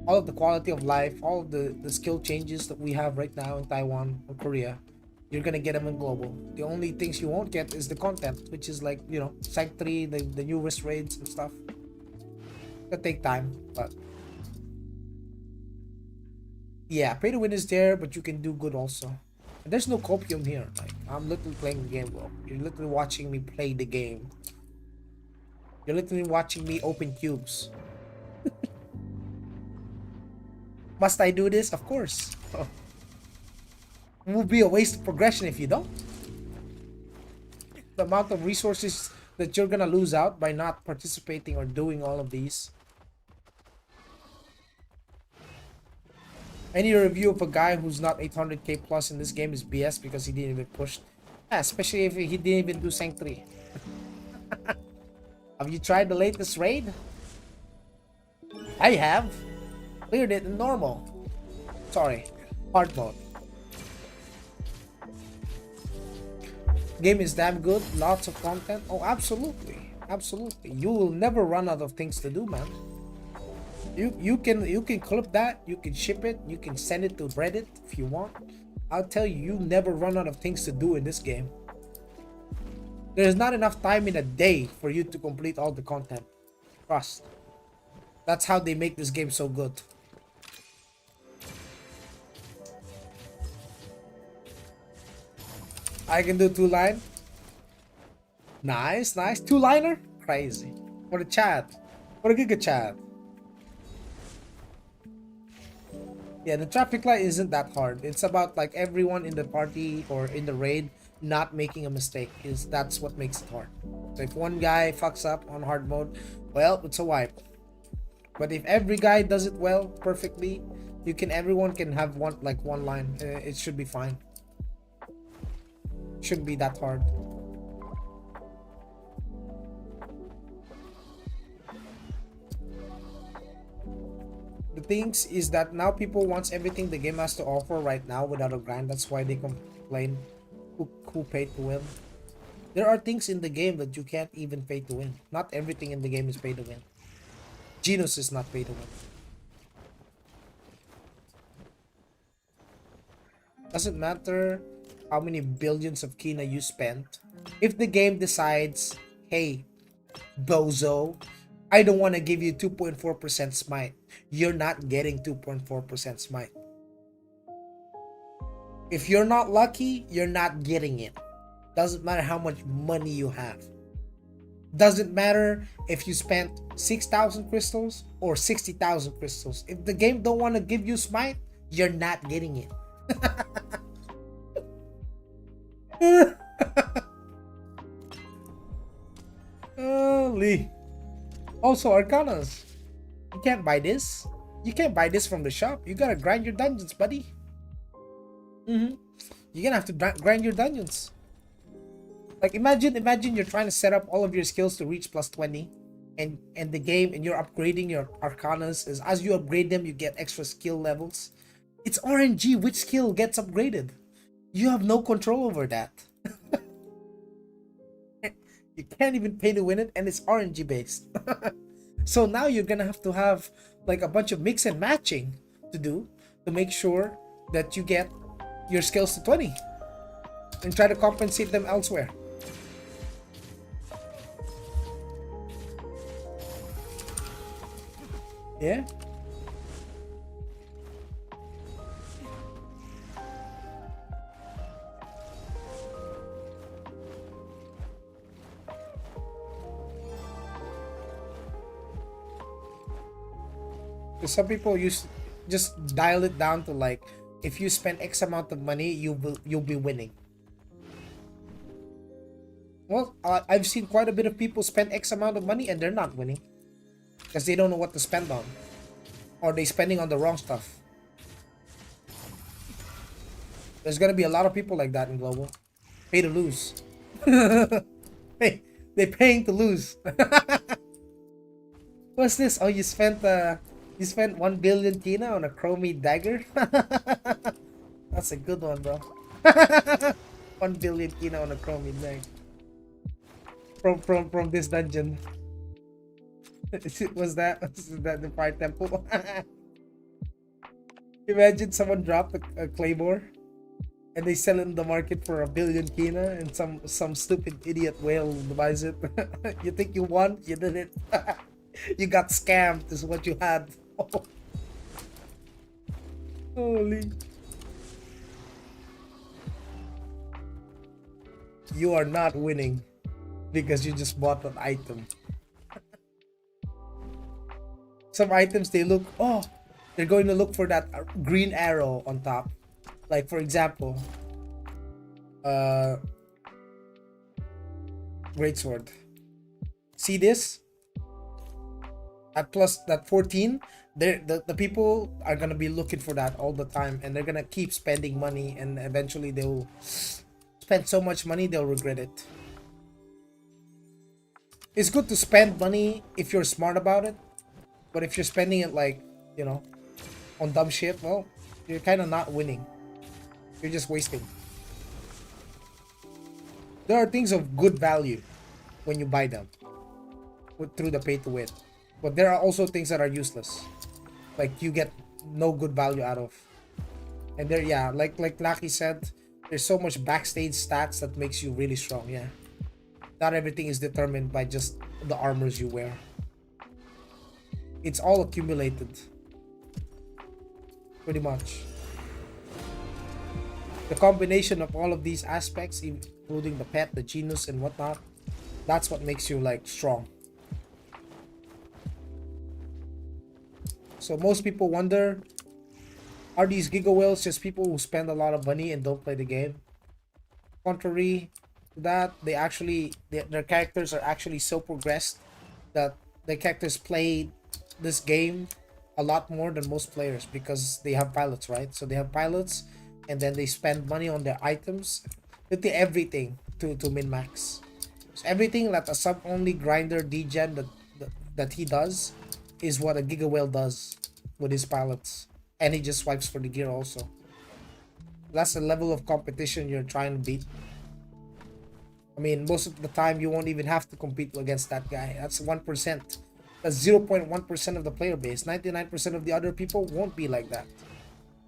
all of the quality of life, all of the skill changes that we have right now in Taiwan or Korea, you're gonna get them in global. The only things you won't get is the content, which is like, you know, Sanct 3, the newest raids and stuff. It'll take time, but yeah, pay to win is there, but you can do good also. And there's no copium here. Like, I'm literally playing the game, bro. You're literally watching me play the game. You're literally watching me open cubes. Must I do this? Of course. It will be a waste of progression if you don't. The amount of resources that you're gonna lose out by not participating or doing all of these. Any review of a guy who's not 800k plus in this game is BS because he didn't even push. Yeah, especially if he didn't even do Sanct 3. Have you tried the latest raid? I have. Cleared it in normal. Sorry, hard mode. Game is damn good. Lots of content. Oh, absolutely, absolutely. You will never run out of things to do, man. You can clip that. You can ship it. You can send it to Reddit if you want. I'll tell you, you never run out of things to do in this game. There's not enough time in a day for you to complete all the content. Trust. That's how they make this game so good. I can do 2-line. Nice, nice. 2-liner? Crazy. What a chat. What a giga chat. Yeah, the traffic light isn't that hard. It's about like everyone in the party or in the raid not making a mistake. That's what makes it hard. So if one guy fucks up on hard mode, well, it's a wipe. But if every guy does it well, perfectly, everyone can have one line. It should be fine. Shouldn't be that hard. The things is that now people wants everything the game has to offer right now without a grind. That's why they complain who paid to win. There are things in the game that you can't even pay to win. Not everything in the game is pay to win. Genos is not pay to win. Doesn't matter how many billions of kina you spent. If the game decides, hey, bozo, I don't want to give you 2.4% smite, you're not getting 2.4% smite. If you're not lucky, you're not getting it. Doesn't matter how much money you have. Doesn't matter if you spent 6,000 crystals or 60,000 crystals. If the game don't want to give you smite, you're not getting it. Holy. Also, Arcanas. You can't buy this. You can't buy this from the shop. You gotta grind your dungeons, buddy. You're gonna have to grind your dungeons. Like imagine you're trying to set up all of your skills to reach plus 20, and the game, and you're upgrading your Arcanas. As you upgrade them, you get extra skill levels. It's RNG which skill gets upgraded. You have no control over that. You can't even pay to win it, and it's RNG based. So now you're gonna have to have like a bunch of mix and matching to do to make sure that you get your skills to 20 and try to compensate them elsewhere. Yeah. Some people just dial it down to like if you spend X amount of money, you'll be winning. Well, I've seen quite a bit of people spend X amount of money and they're not winning because they don't know what to spend on, or they spending on the wrong stuff. There's gonna be a lot of people like that in global. Pay to lose. Hey, they paying to lose. What's this? Oh, you spent 1 billion Tina on a chromie dagger. That's a good one, bro. 1 billion Tina on a chromie dagger from this dungeon. Was that the Fire Temple? Imagine someone dropped a claymore and they sell it in the market for 1 billion Kina, and some stupid idiot whale buys it. You think you won? You didn't. You got scammed is what you had. Holy. You are not winning because you just bought an item. Some items, they're going to look for that green arrow on top. Like for example, greatsword. See this? At plus that 14, the people are gonna be looking for that all the time, and they're gonna keep spending money, and eventually they will spend so much money they'll regret it. It's good to spend money if you're smart about it, but if you're spending it like, you know, on dumb shit, well, you're kind of not winning. You're just wasting. There are things of good value when you buy them through the pay to win, but there are also things that are useless, like you get no good value out of. And there, yeah, like Lucky said, there's so much backstage stats that makes you really strong. Yeah, not everything is determined by just the armors you wear. It's all accumulated, pretty much. The combination of all of these aspects, including the pet, the genus, and whatnot, that's what makes you like strong. So most people wonder, are these Giga Whales just people who spend a lot of money and don't play the game? Contrary to that, their characters are actually so progressed that their characters play this game a lot more than most players because they have pilots, right? So they have pilots, and then they spend money on their items, literally everything to min-max. So everything that a sub-only grinder degen that he does is what a Giga Whale does with his pilots, and he just swipes for the gear also. That's the level of competition you're trying to beat. I mean, most of the time you won't even have to compete against that guy. That's 1%. That's 0.1% of the player base. 99% of the other people won't be like that.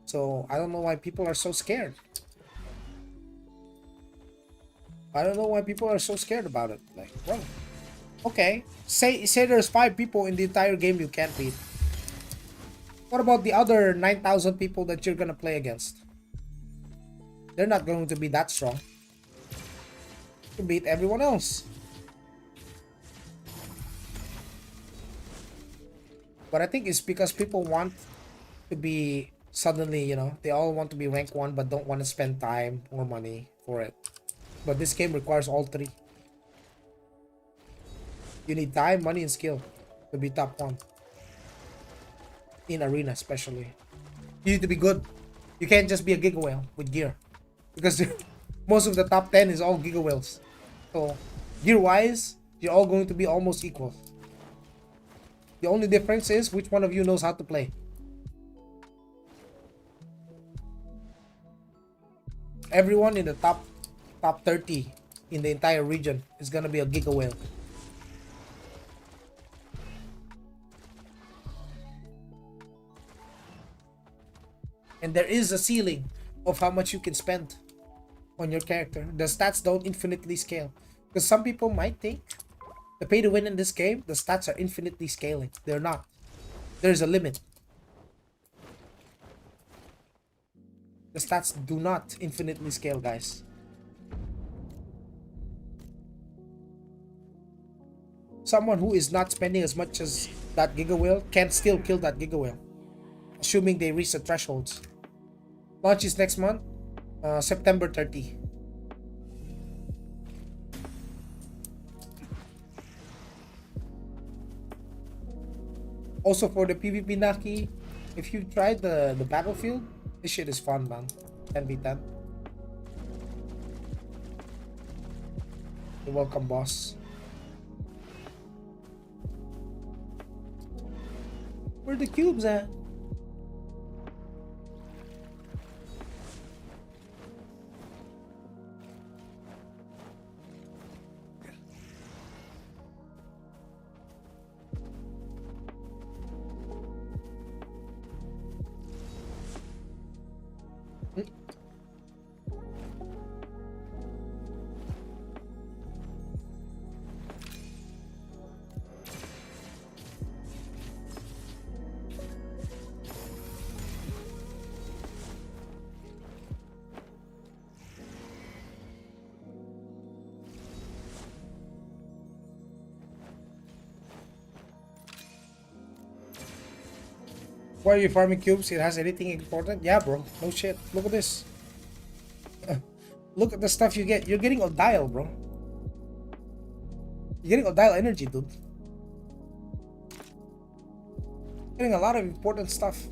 So I don't know why people are so scared. I don't know why people are so scared about it. Like, bro, okay, say there's 5 people in the entire game you can't beat. What about the other 9,000 people that you're gonna play against? They're not going to be that strong to beat everyone else. But I think it's because people want to be suddenly, you know, they all want to be rank 1 but don't want to spend time or money for it. But this game requires all 3. You need time, money, and skill to be top 1. In arena especially. You need to be good. You can't just be a Giga Whale with gear. Because most of the top 10 is all Giga Whales. So, gear-wise, you're all going to be almost equal. The only difference is which one of you knows how to play. Everyone in the top 30 in the entire region is gonna be a Giga Whale. And there is a ceiling of how much you can spend on your character. The stats don't infinitely scale. Because some people might think the pay to win in this game, the stats are infinitely scaling. They're not. There's a limit. The stats do not infinitely scale, guys. Someone who is not spending as much as that Giga Whale can still kill that Giga Whale, assuming they reach the thresholds. Launch is next month, September 30. Also for the PvP Naki, if you tried the battlefield, this shit is fun, man. 10v10. You're welcome, boss. Where the cubes at? Why are you farming cubes? It has anything important? Yeah, bro. No shit. Look at this. Look at the stuff you get. You're getting Odile, bro. You're getting Odile energy, dude. Getting a lot of important stuff.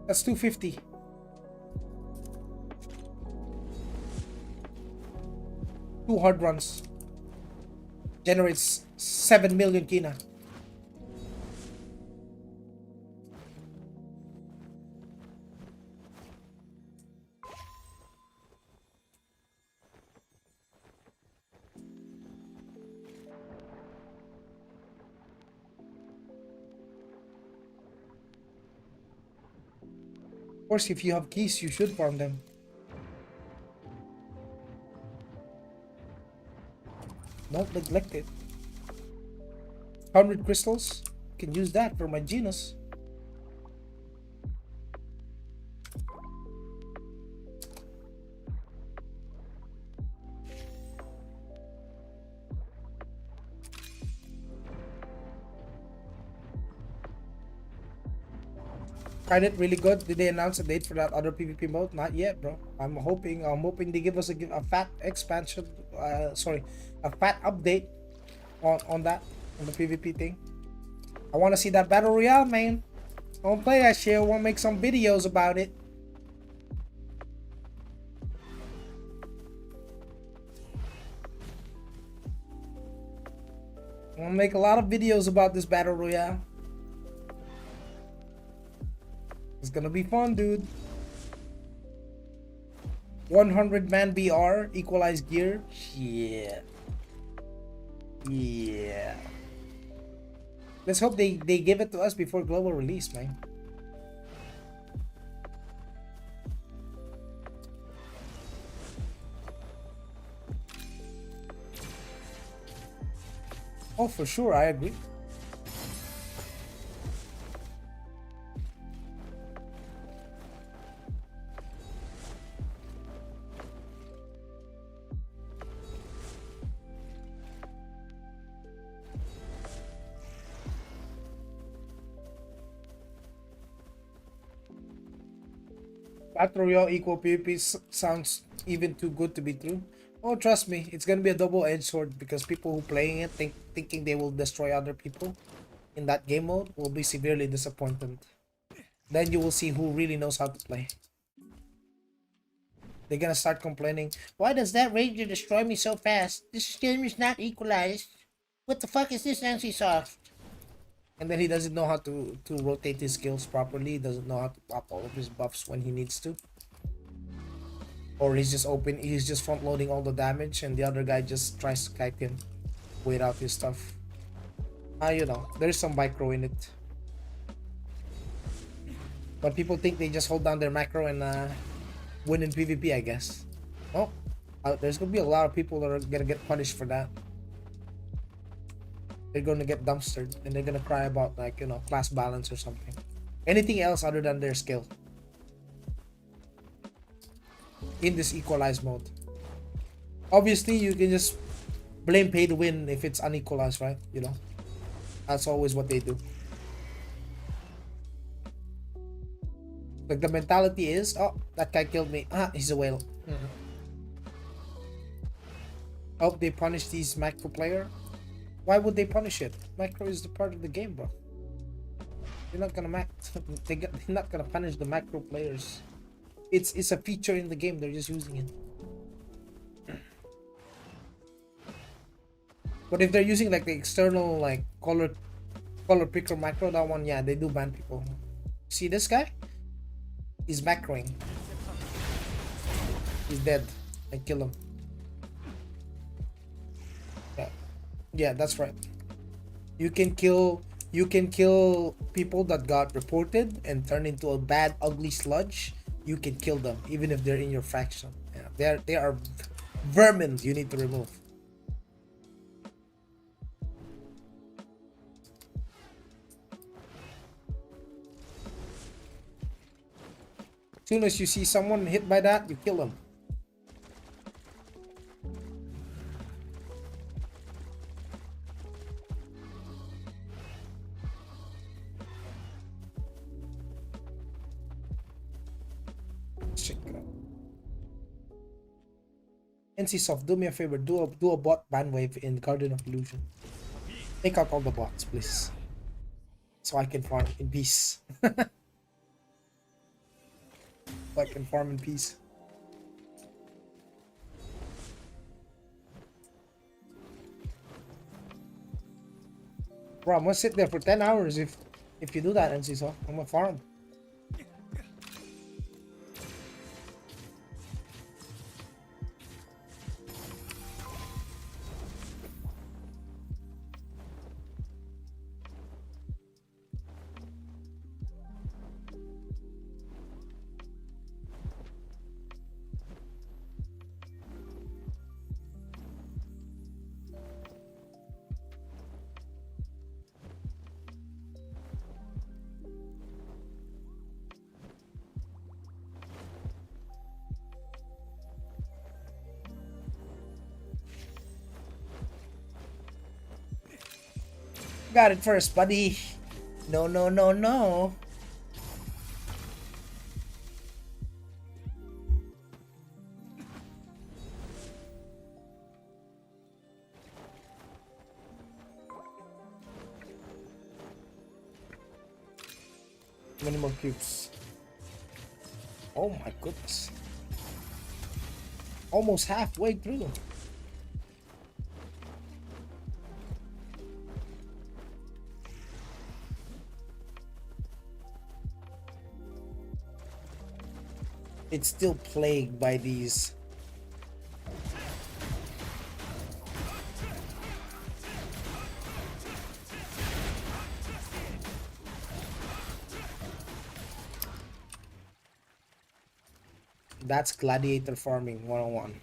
That's 250. 2 hard runs. Generates 7 million kina. Of course, if you have keys, you should farm them. Don't neglect it. 100 crystals. Can use that for my genus. Tried it really good. Did they announce a date for that other PvP mode? Not yet, bro. I'm hoping they give us a fat expansion. Sorry, a fat update on that, on the PvP thing. I want to see that battle royale, man. I want to play that shit. I want to make some videos about it. I want to make a lot of videos about this battle royale. It's gonna be fun, dude. 100 man BR, equalized gear. Yeah. Yeah. Let's hope they give it to us before global release, man. Oh, for sure, I agree. Battle Royale equal PvP sounds even too good to be true. Oh, trust me, it's gonna be a double-edged sword because people who playing it thinking they will destroy other people in that game mode will be severely disappointed. Then you will see who really knows how to play. They're gonna start complaining, why does that ranger destroy me so fast? This game is not equalized. What the fuck is this NC-Soft? And then he doesn't know how to rotate his skills properly. He doesn't know how to pop all of his buffs when he needs to. Or he's just front loading all the damage and the other guy just tries to kite him. Wait out his stuff. You know, there's some micro in it. But people think they just hold down their macro and win in PvP, I guess. Oh, there's gonna be a lot of people that are gonna get punished for that. They're gonna get dumpstered and they're gonna cry about, like, you know, class balance or something. Anything else other than their skill in this equalized mode. Obviously, you can just blame pay to win if it's unequalized, right? You know, that's always what they do. Like the mentality is, oh, that guy killed me. Ah, he's a whale. Oh, they punish these macro player. Why would they punish it? Macro is the part of the game, bro. They're not gonna they're not gonna punish the macro players. It's a feature in the game. They're just using it. But if they're using like the external like color picker macro, that one, yeah, they do ban people. See this guy? He's macroing. He's dead. I kill him. Yeah, yeah, that's right. You can kill people that got reported and turn into a bad, ugly sludge. You can kill them even if they're in your faction. Yeah, they are vermin. You need to remove. As soon as you see someone hit by that, you kill them. Check it out. NCSoft, do me a favor, do a bot ban wave in Garden of Illusion. Take out all the bots, please, so I can farm in peace. So I can farm in peace. Bro, I'm gonna sit there for 10 hours if you do that, NCSoft. I'm gonna farm. Got it first, buddy. No, no, no, no. Many more cubes. Oh my goodness. Almost halfway through. It's still plagued by these. That's gladiator farming 101.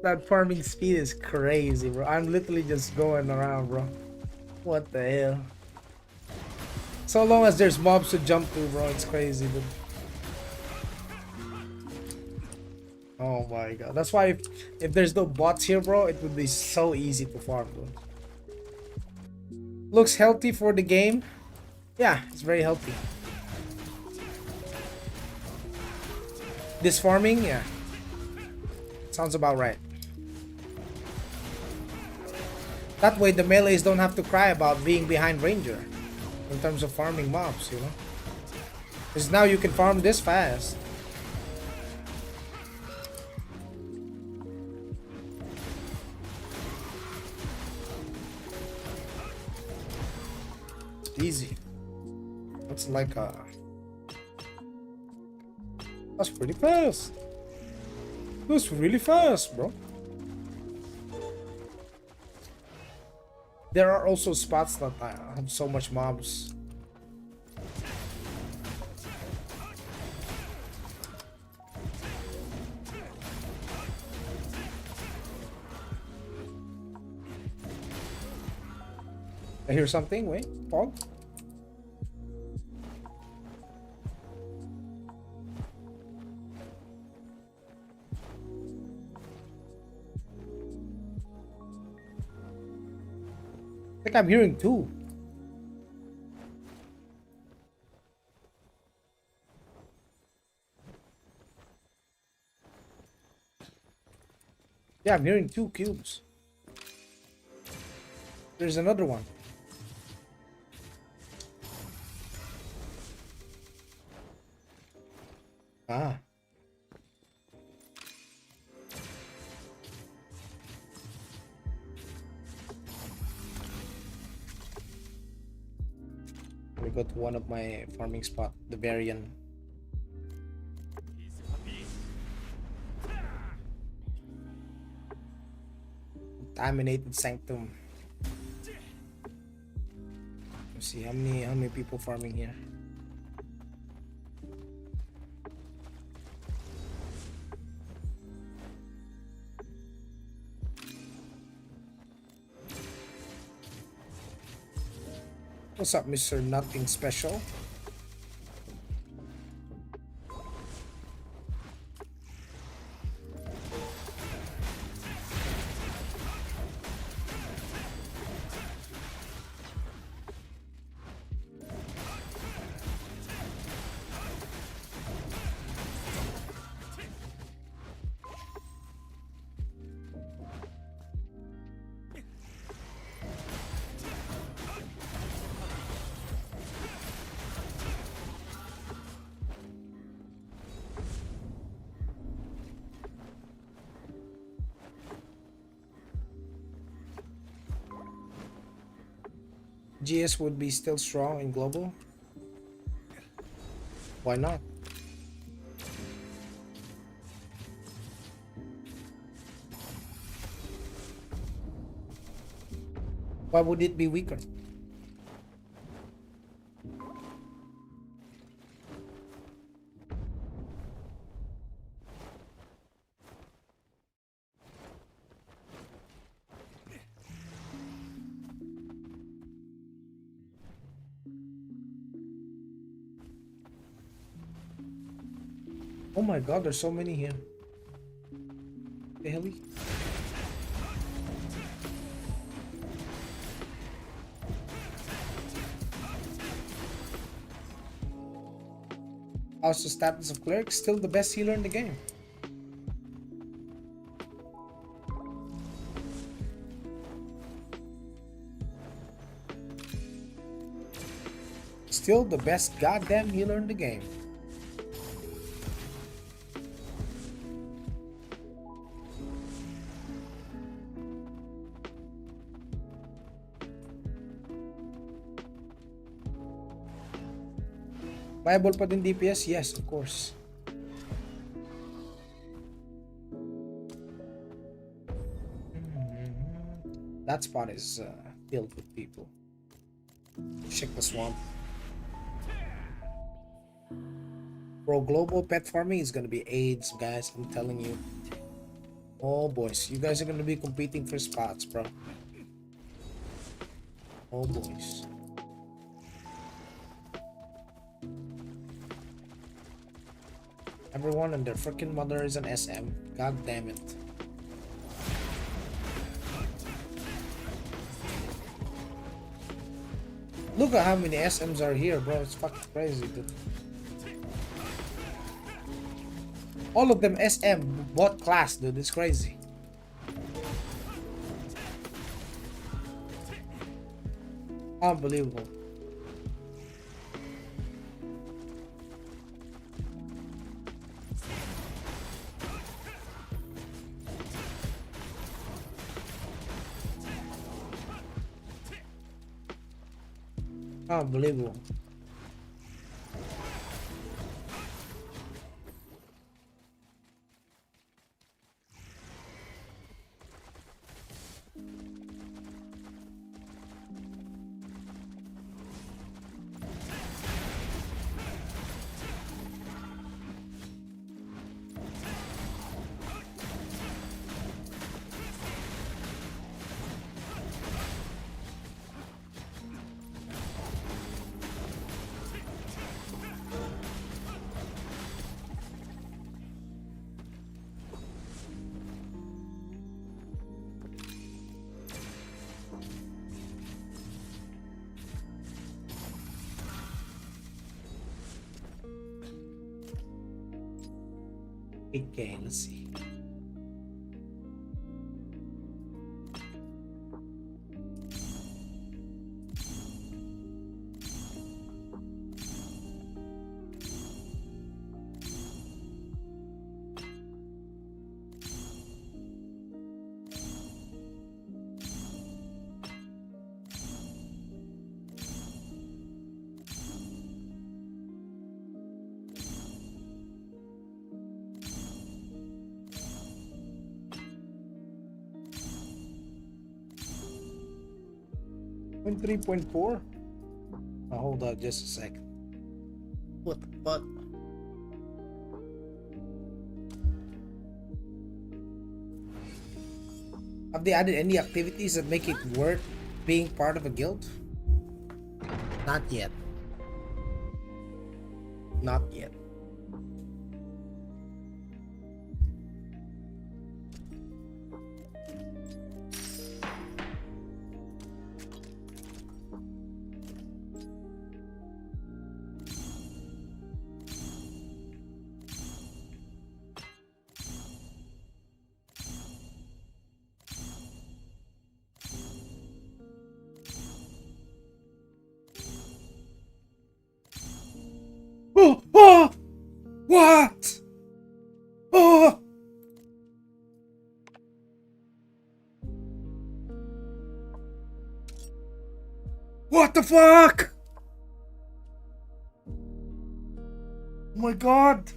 That farming speed is crazy, bro. I'm literally just going around, bro. What the hell? So long as there's mobs to jump to, bro, it's crazy, dude. Oh my god. That's why if there's no bots here, bro, it would be so easy to farm, bro. Looks healthy for the game. Yeah, it's very healthy. This farming, yeah. Sounds about right. That way the melees don't have to cry about being behind Ranger in terms of farming mobs, you know? Because now you can farm this fast. It's easy. It's like a That's pretty fast. That's really fast, bro. There are also spots that have so much mobs. I hear something. Wait, fog. I think I'm hearing two. Yeah, I'm hearing two cubes. There's another one. Ah. We go to one of my farming spot, the Varian. Contaminated Sanctum. Let's see how many people farming here. What's up, Mr. Nothing Special? GS would be still strong in global. Why not? Why would it be weaker? Oh my god, there's so many here. The hell? How's the status of Cleric? Still the best healer in the game. Still the best goddamn healer in the game. Viable pa din DPS? Yes, of course. That spot is filled with people. Check the swamp. Bro, global pet farming is gonna be AIDS, guys. I'm telling you. Oh, boys. You guys are gonna be competing for spots, bro. Oh, boys. Everyone and their freaking mother is an SM. God damn it. Look at how many SMs are here, bro. It's fucking crazy, dude. All of them SM. What class, dude? It's crazy. Unbelievable. Unbelievable. 8K, let's see. Point 3.4. Oh, hold on just a second. What the fuck? Have they added any activities that make it worth being part of a guild? Not yet. Not yet. Oh, oh, what? Oh, what the fuck? Oh my god.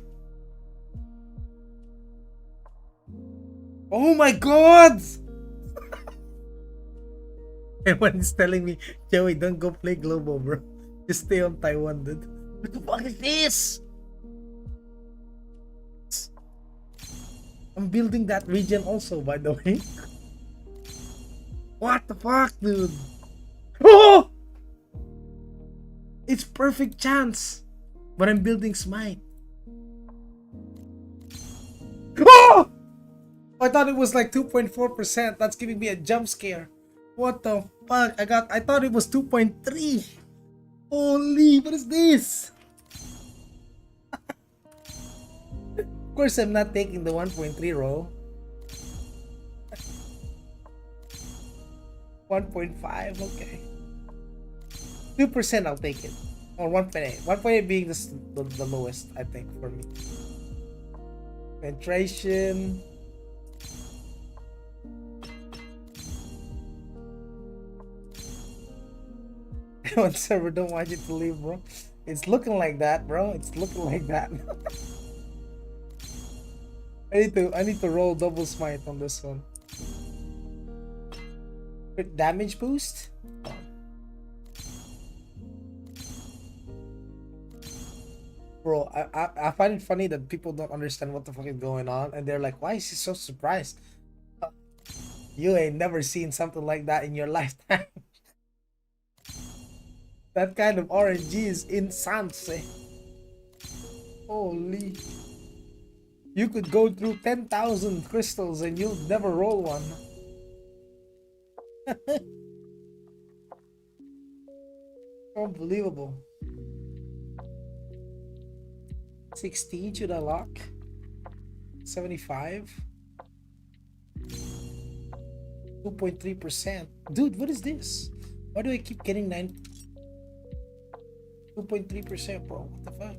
Oh my god. Everyone's telling me, Joey, don't go play global, bro. Just stay on Taiwan, dude. What the fuck is this? I'm building that region also, by the way. What the fuck, dude? Oh! It's perfect chance. But I'm building Smite. Oh! I thought it was like 2.4%. That's giving me a jump scare. What the fuck? I thought it was 2.3. Holy, what is this? Of course I'm not taking the 1.3 roll. 1.5, okay. 2% I'll take it. Or 1.8. 1.8 being the lowest, I think, for me. Penetration. One server don't want you to leave, bro. It's looking like that, bro. It's looking like that. I need to roll double smite on this one. Quick damage boost. Bro, I find it funny that people don't understand what the fuck is going on, and they're like, "Why is he so surprised?" You ain't never seen something like that in your lifetime. That kind of RNG is insane. Holy. You could go through 10,000 crystals and you'll never roll one. Unbelievable. 16 should I lock? 75? 2.3%. Dude, what is this? Why do I keep getting 2.3%, bro? What the fuck?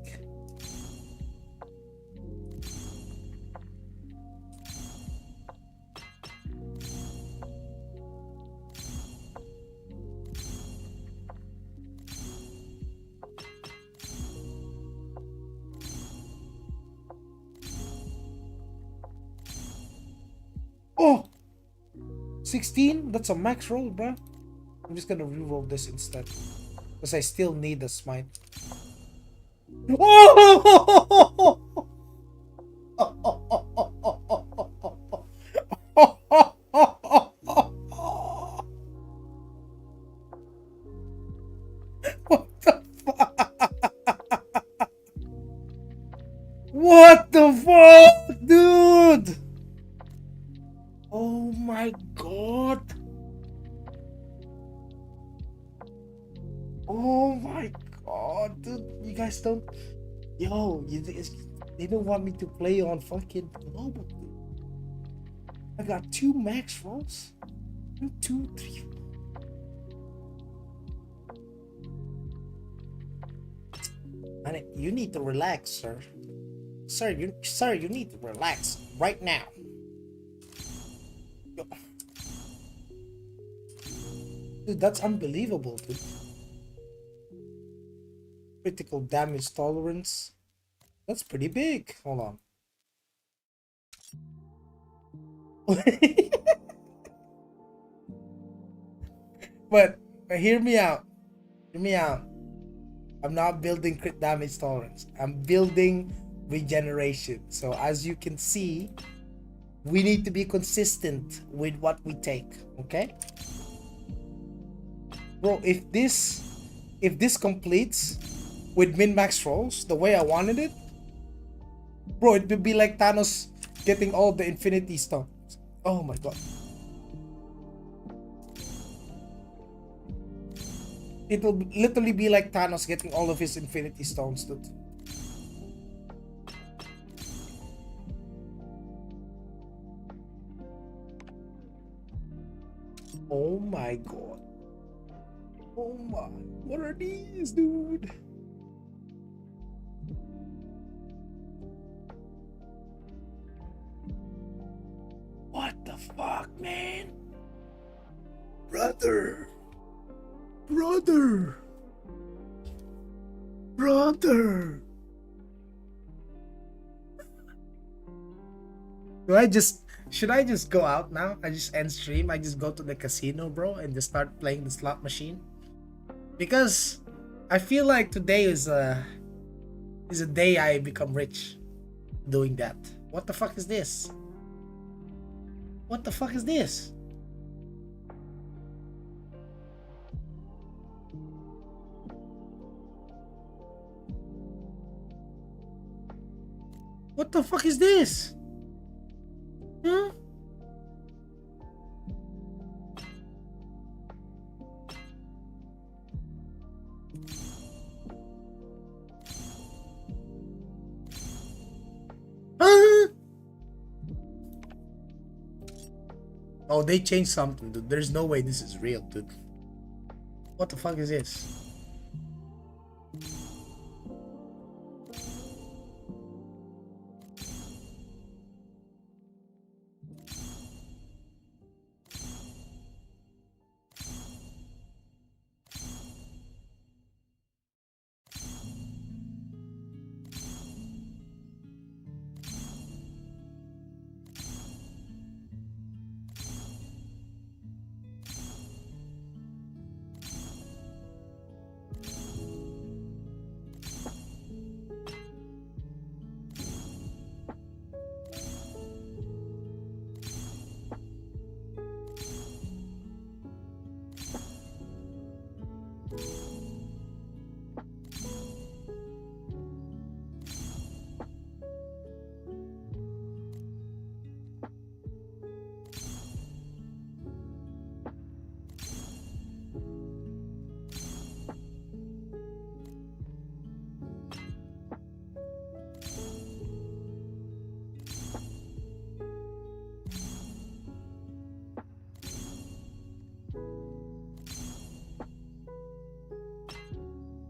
Oh! 16? That's a max roll, bro. I'm just gonna re-roll this instead. Because I still need the smite. Oh! What the fuck? What the fuck, dude? Oh my god. Oh my god, dude. You guys don't. Yo, They don't want me to play on fucking global. I got 2 max rolls. 1, 2, 3. Man, you need to relax, sir. Sir, you need to relax right now. Yo. Dude, that's unbelievable, dude. Critical damage tolerance. That's pretty big. Hold on. But hear me out. Hear me out. I'm not building crit damage tolerance. I'm building regeneration. So as you can see, we need to be consistent with what we take. Okay? Bro, if this completes with min-max rolls the way I wanted it, bro, it would be like Thanos getting all the Infinity Stones. Oh my god. It will literally be like Thanos getting all of his Infinity Stones, dude. Oh my god. Oh my. What are these, dude? What the fuck, man? Brother. Brother. Brother. Should I just go out now? I just end stream. I just go to the casino, bro, and just start playing the slot machine. Because I feel like today is a day I become rich doing that. What the fuck is this? What the fuck is this? What the fuck is this? Huh? Huh? Oh, they changed something, dude. There's no way this is real, dude. What the fuck is this?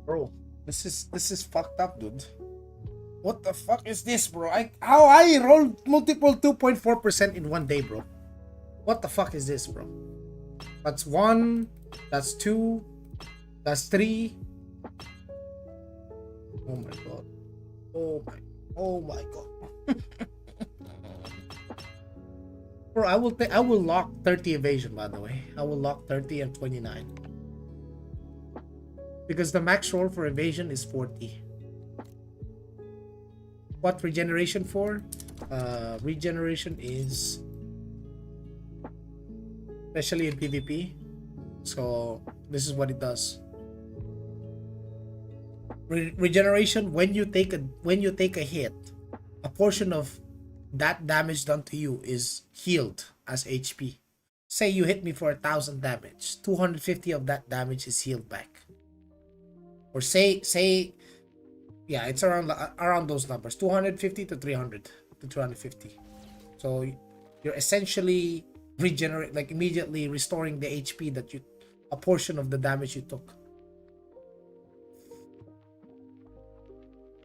Bro, this is fucked up, dude. What the fuck is this, bro? How I rolled multiple 2.4% in one day, bro. What the fuck is this, bro? That's 1, that's 2, that's 3. Oh my god. Oh my god. Bro, I will lock 30 evasion, by the way. I will lock 30 and 29. Because the max roll for evasion is 40. What regeneration for? Regeneration is especially in PvP. So this is what it does. Regeneration, when you take a hit, a portion of that damage done to you is healed as HP. Say you hit me for 1,000 damage, 250 of that damage is healed back. Or say Yeah, it's around those numbers, 250 to 300 to 250. So you're essentially regenerate, like immediately restoring the HP that you, a portion of the damage you took.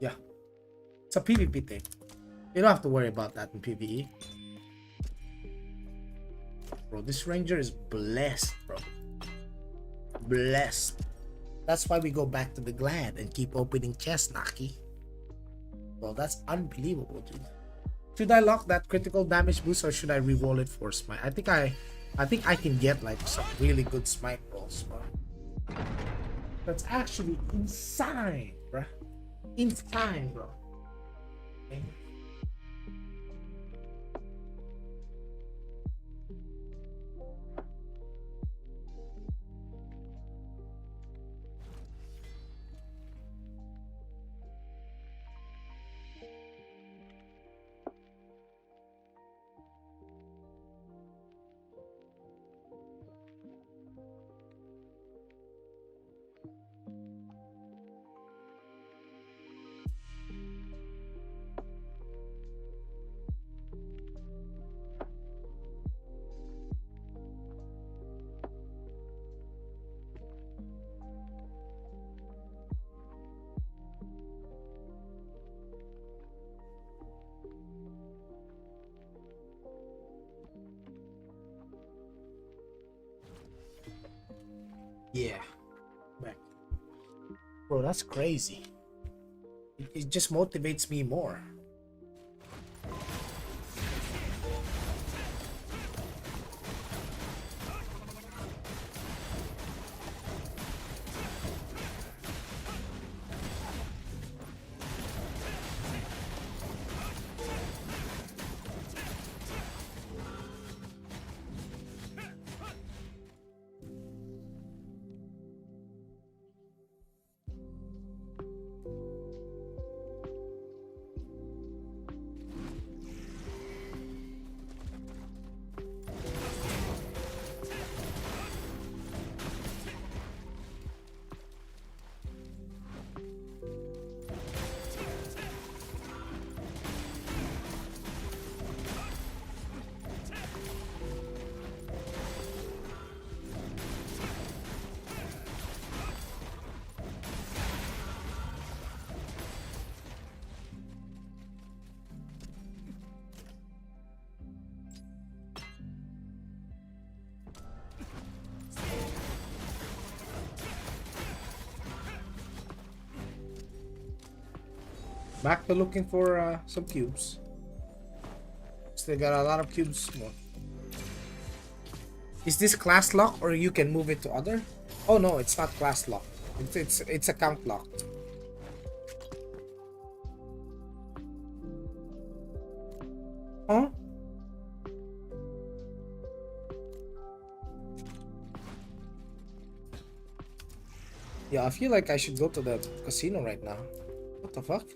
Yeah, it's a PvP thing. You don't have to worry about that in PvE. Bro, this ranger is blessed, bro. Blessed. That's why we go back to the Glad and keep opening chests, Naki. Well, that's unbelievable, dude. Should I lock that critical damage boost or should I re-roll it for smite? I think I can get like some really good smite rolls, bro. That's actually insane, bro. Insane, bro. Okay. Yeah. Back. Bro, that's crazy. It just motivates me more. Back to looking for some cubes. Still got a lot of cubes more. Is this class lock or you can move it to other? Oh no, it's not class lock. It's account locked. Huh? Yeah, I feel like I should go to the casino right now. What the fuck?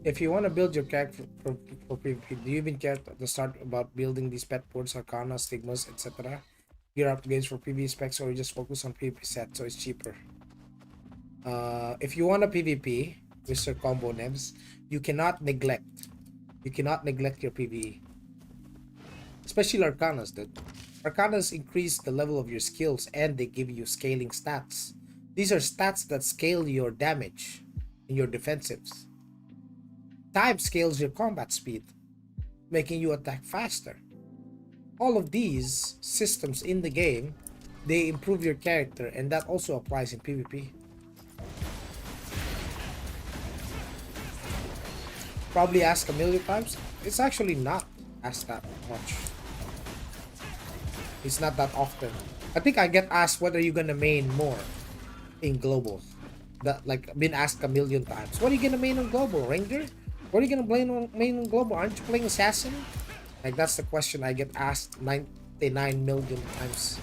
If you want to build your character for PvP, do you even care at the start about building these pet boards, arcana, stigmas, etc.? Gear upgrades for PvE specs, or you just focus on PvP set so it's cheaper? If you want a PvP, Mr. Combo Nevs, you cannot neglect. You cannot neglect your PvE. Especially arcanas, dude. Arcanas increase the level of your skills and they give you scaling stats. These are stats that scale your damage and your defensives. Time scales your combat speed, making you attack faster. All of these systems in the game, they improve your character, and that also applies in PvP. Probably asked a million times. It's actually not asked that much. It's not that often. I think I get asked what are you gonna main more in global. That like been asked a million times. What are you gonna main on global, Ranger? What are you gonna main on global? Aren't you playing assassin? Like that's the question I get asked 99 million times.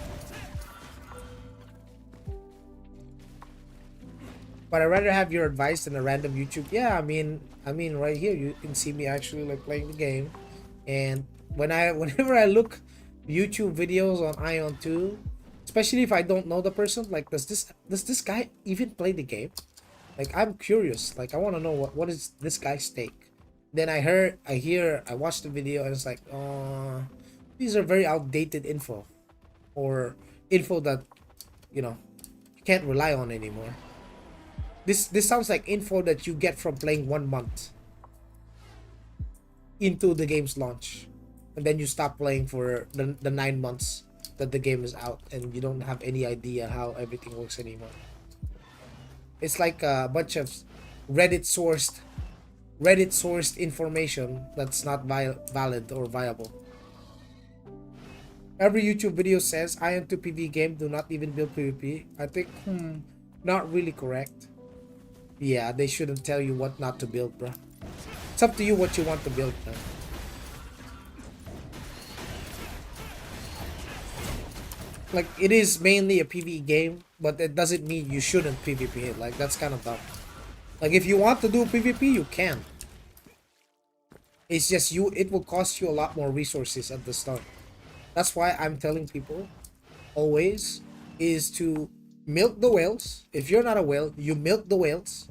But I'd rather have your advice than a random YouTube. Yeah, I mean right here you can see me actually like playing the game, and whenever I look YouTube videos on Ion 2, especially if I don't know the person. Like, does this guy even play the game? Like, I'm curious. Like, I want to know what is this guy's take. Then I watched the video, and it's like, these are very outdated info, or info that you can't rely on anymore. This sounds like info that you get from playing 1 month into the game's launch, and then you stop playing for the 9 months that the game is out, and you don't have any idea how everything works anymore. It's like a bunch of reddit sourced reddit sourced information that's not valid or viable. Every YouTube video says IM2 PvE game do not even build PvP. I think not really correct. Yeah, they shouldn't tell you what not to build, bro. It's up to you what you want to build, man. Like, it is mainly a PvE game, but it doesn't mean you shouldn't PvP it. Like, that's kind of dumb. Like, if you want to do PvP, you can. It's just it will cost you a lot more resources at the start. That's why I'm telling people always is to milk the whales. If you're not a whale, you milk the whales.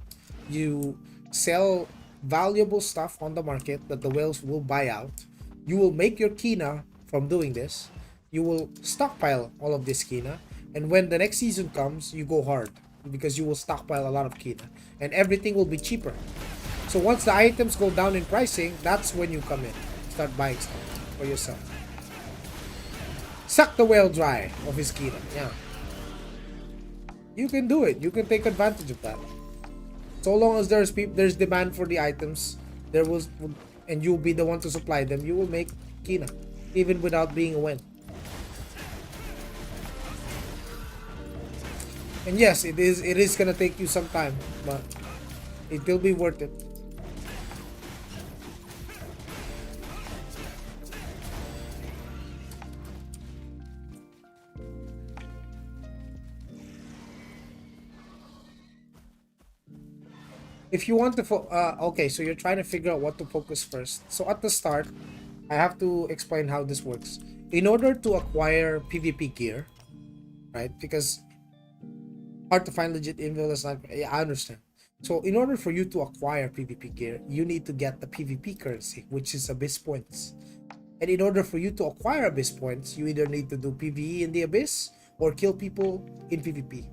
You sell valuable stuff on the market that the whales will buy out. You will make your kina from doing this. You will stockpile all of this kina, and when the next season comes, you go hard because you will stockpile a lot of kina, and everything will be cheaper. So once the items go down in pricing, that's when you come in, start buying stuff for yourself. Suck the whale dry of his kina. Yeah, you can do it. You can take advantage of that. So long as there's demand for the items, and you'll be the one to supply them. You will make kina, even without being a win. And yes, it is gonna take you some time, but it will be worth it. If you want to okay, so you're trying to figure out what to focus first. So at the start, I have to explain how this works. In order to acquire PvP gear, right? Because hard to find legit intel, that's not, yeah, I understand. So in order for you to acquire PvP gear, you need to get the PvP currency, which is Abyss points. And in order for you to acquire Abyss points, you either need to do PvE in the Abyss or kill people in PvP.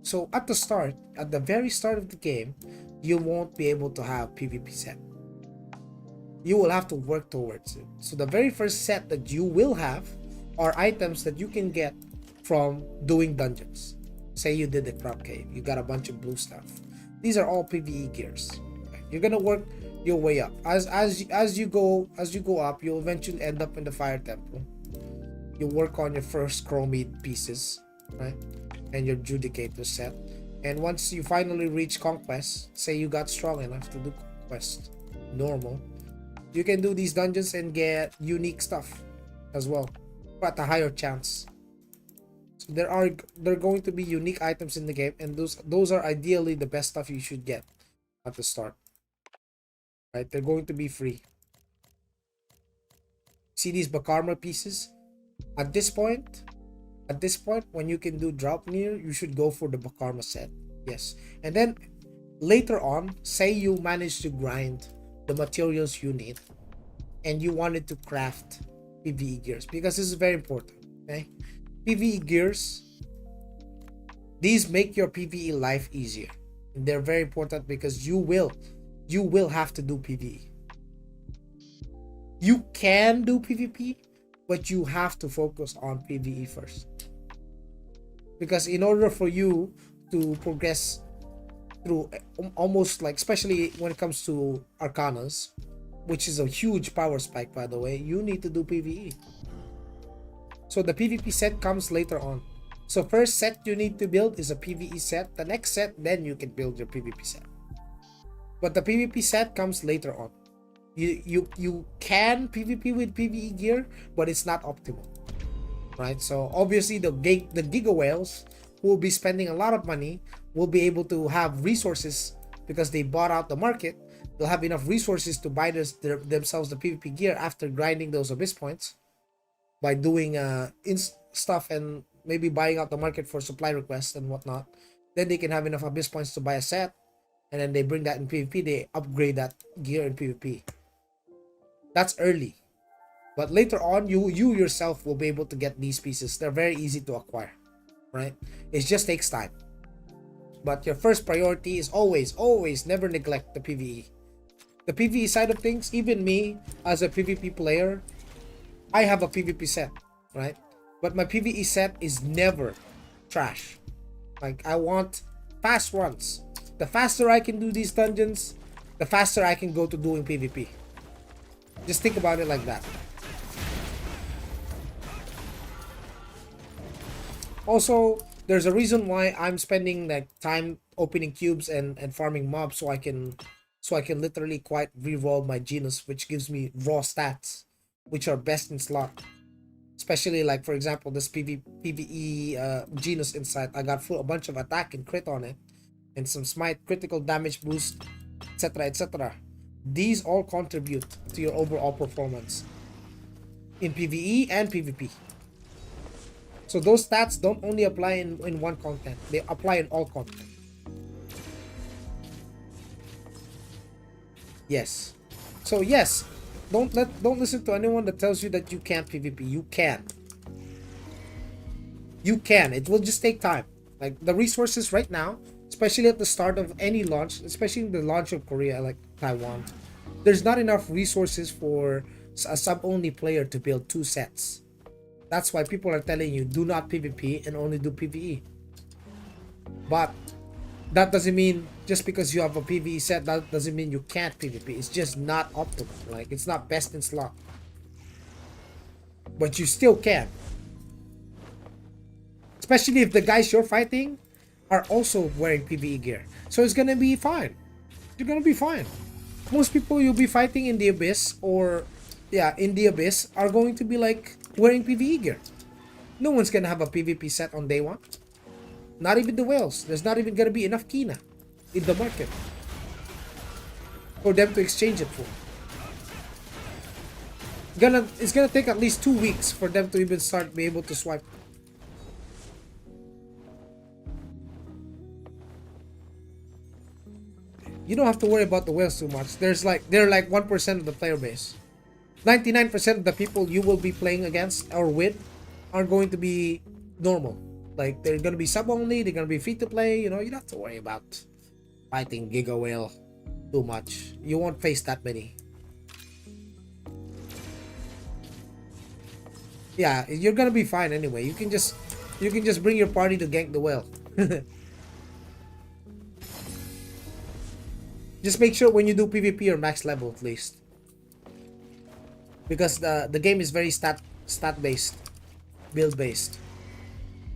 So at the start, at the very start of the game, you won't be able to have PvP set. You will have to work towards it. So the very first set that you will have are items that you can get from doing dungeons. Say you did the crop cave, you got a bunch of blue stuff. These are all PvE gears. You're gonna work your way up. As you go up, you'll eventually end up in the fire temple. You work on your first chromite pieces, right? And your judicator set. And once you finally reach conquest, say you got strong enough to do conquest normal, you can do these dungeons and get unique stuff as well, but a higher chance. So there are going to be unique items in the game, and those are ideally the best stuff you should get at the start. Right? They're going to be free. See these Bakarma pieces? At this point, when you can do drop near, you should go for the Bakarma set. Yes. And then later on, say you manage to grind the materials you need and you wanted to craft PvE gears, because this is very important. Okay, PvE gears, these make your PvE life easier. And they're very important because you will have to do PvE. You can do PvP, but you have to focus on PvE first. Because in order for you to progress through almost, like, especially when it comes to Arcanas, which is a huge power spike, by the way, you need to do PvE. So the PvP set comes later on. So first set you need to build is a PvE set. The next set, then you can build your PvP set. But the PvP set comes later on. You can PvP with PvE gear, but it's not optimal. Right? So obviously the Giga Whales who will be spending a lot of money will be able to have resources because they bought out the market. They'll have enough resources to buy themselves the PvP gear after grinding those Abyss points. by doing stuff and maybe buying out the market for supply requests and whatnot. Then they can have enough abyss points to buy a set, and then they bring that in PvP. They upgrade that gear in PvP. That's early, but later on, you yourself will be able to get these pieces. They're very easy to acquire, right? It just takes time. But your first priority is always never neglect the PvE. The PvE side of things, even me as a PvP player, I have a PvP set, right? But my PvE set is never trash. Like, I want fast runs. The faster I can do these dungeons, the faster I can go to doing PvP. Just think about it like that. Also, there's a reason why I'm spending like time opening cubes and farming mobs, so I can literally quite reroll my genus, which gives me raw stats, which are best in slot. Especially like, for example, this PvE genus insight. I got a bunch of attack and crit on it, and some smite, critical damage boost, etc, etc. These all contribute to your overall performance in PvE and PvP. So those stats don't only apply in one content, they apply in all content. Yes. So yes, don't listen to anyone that tells you that you can't PvP. You can. You can. It will just take time. Like, the resources right now, especially at the start of any launch, especially in the launch of Korea, like Taiwan, there's not enough resources for a sub-only player to build 2 sets. That's why people are telling you, do not PvP and only do PvE. But that doesn't mean just because you have a PvE set, that doesn't mean you can't PvP. It's just not optimal. Like, it's not best in slot. But you still can. Especially if the guys you're fighting are also wearing PvE gear. So it's gonna be fine. You're gonna be fine. Most people you'll be fighting in the Abyss, or yeah, in the Abyss, are going to be like wearing PvE gear. No one's gonna have a PvP set on day 1. Not even the whales. There's not even gonna be enough Kina in the market for them to exchange it for. It's gonna take at least 2 weeks for them to even start be able to swipe. You don't have to worry about the whales too much. They're like 1% of the player base. 99% of the people you will be playing against or with are going to be normal. Like, they're gonna be sub only, they're gonna be free to play, you know. You don't have to worry about fighting Giga Whale too much. You won't face that many. Yeah, you're gonna be fine anyway. You can just bring your party to gank the whale. Just make sure when you do PvP you're max level at least. Because the game is very stat based, build based.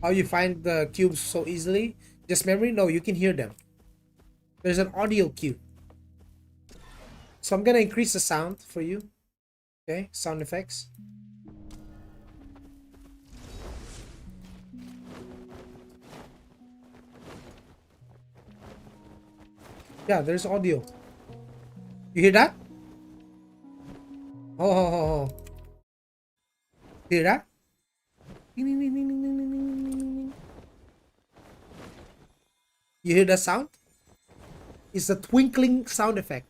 How you find the cubes so easily? Just memory? No, you can hear them. There's an audio cue. So I'm gonna increase the sound for you. Okay, sound effects. Yeah, there's audio. You hear that? Oh. Hear that? You hear that sound? It's a twinkling sound effect.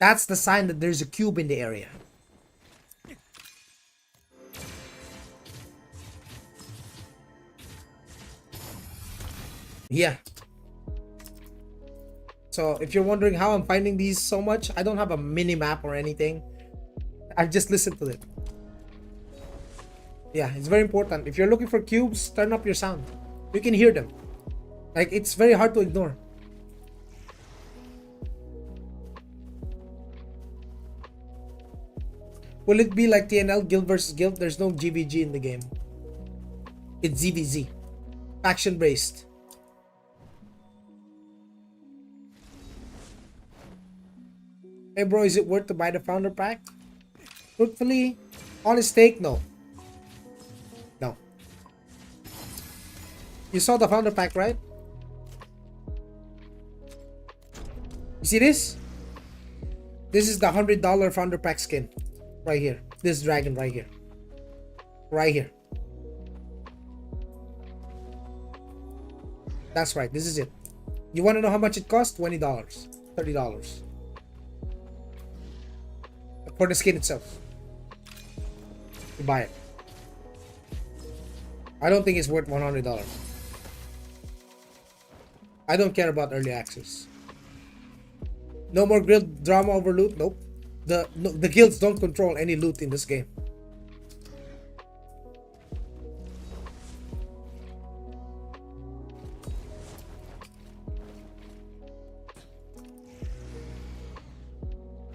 That's the sign that there's a cube in the area. Yeah. So if you're wondering how I'm finding these so much, I don't have a mini map or anything. I just listen to it. Yeah, it's very important. If you're looking for cubes, turn up your sound. You can hear them. Like, it's very hard to ignore. Will it be like TNL, Guild versus Guild? There's no GVG in the game. It's ZVZ. Faction based. Hey bro, is it worth to buy the founder pack? Truthfully, honest take, no. No. You saw the founder pack, right? You see this? This is the $100 founder pack skin. Right here. This dragon right here. Right here. That's right. This is it. You want to know how much it costs? $20. $30. For the skin itself. You buy it. I don't think it's worth $100. I don't care about early access. No more guild drama over loot? Nope. The guilds don't control any loot in this game.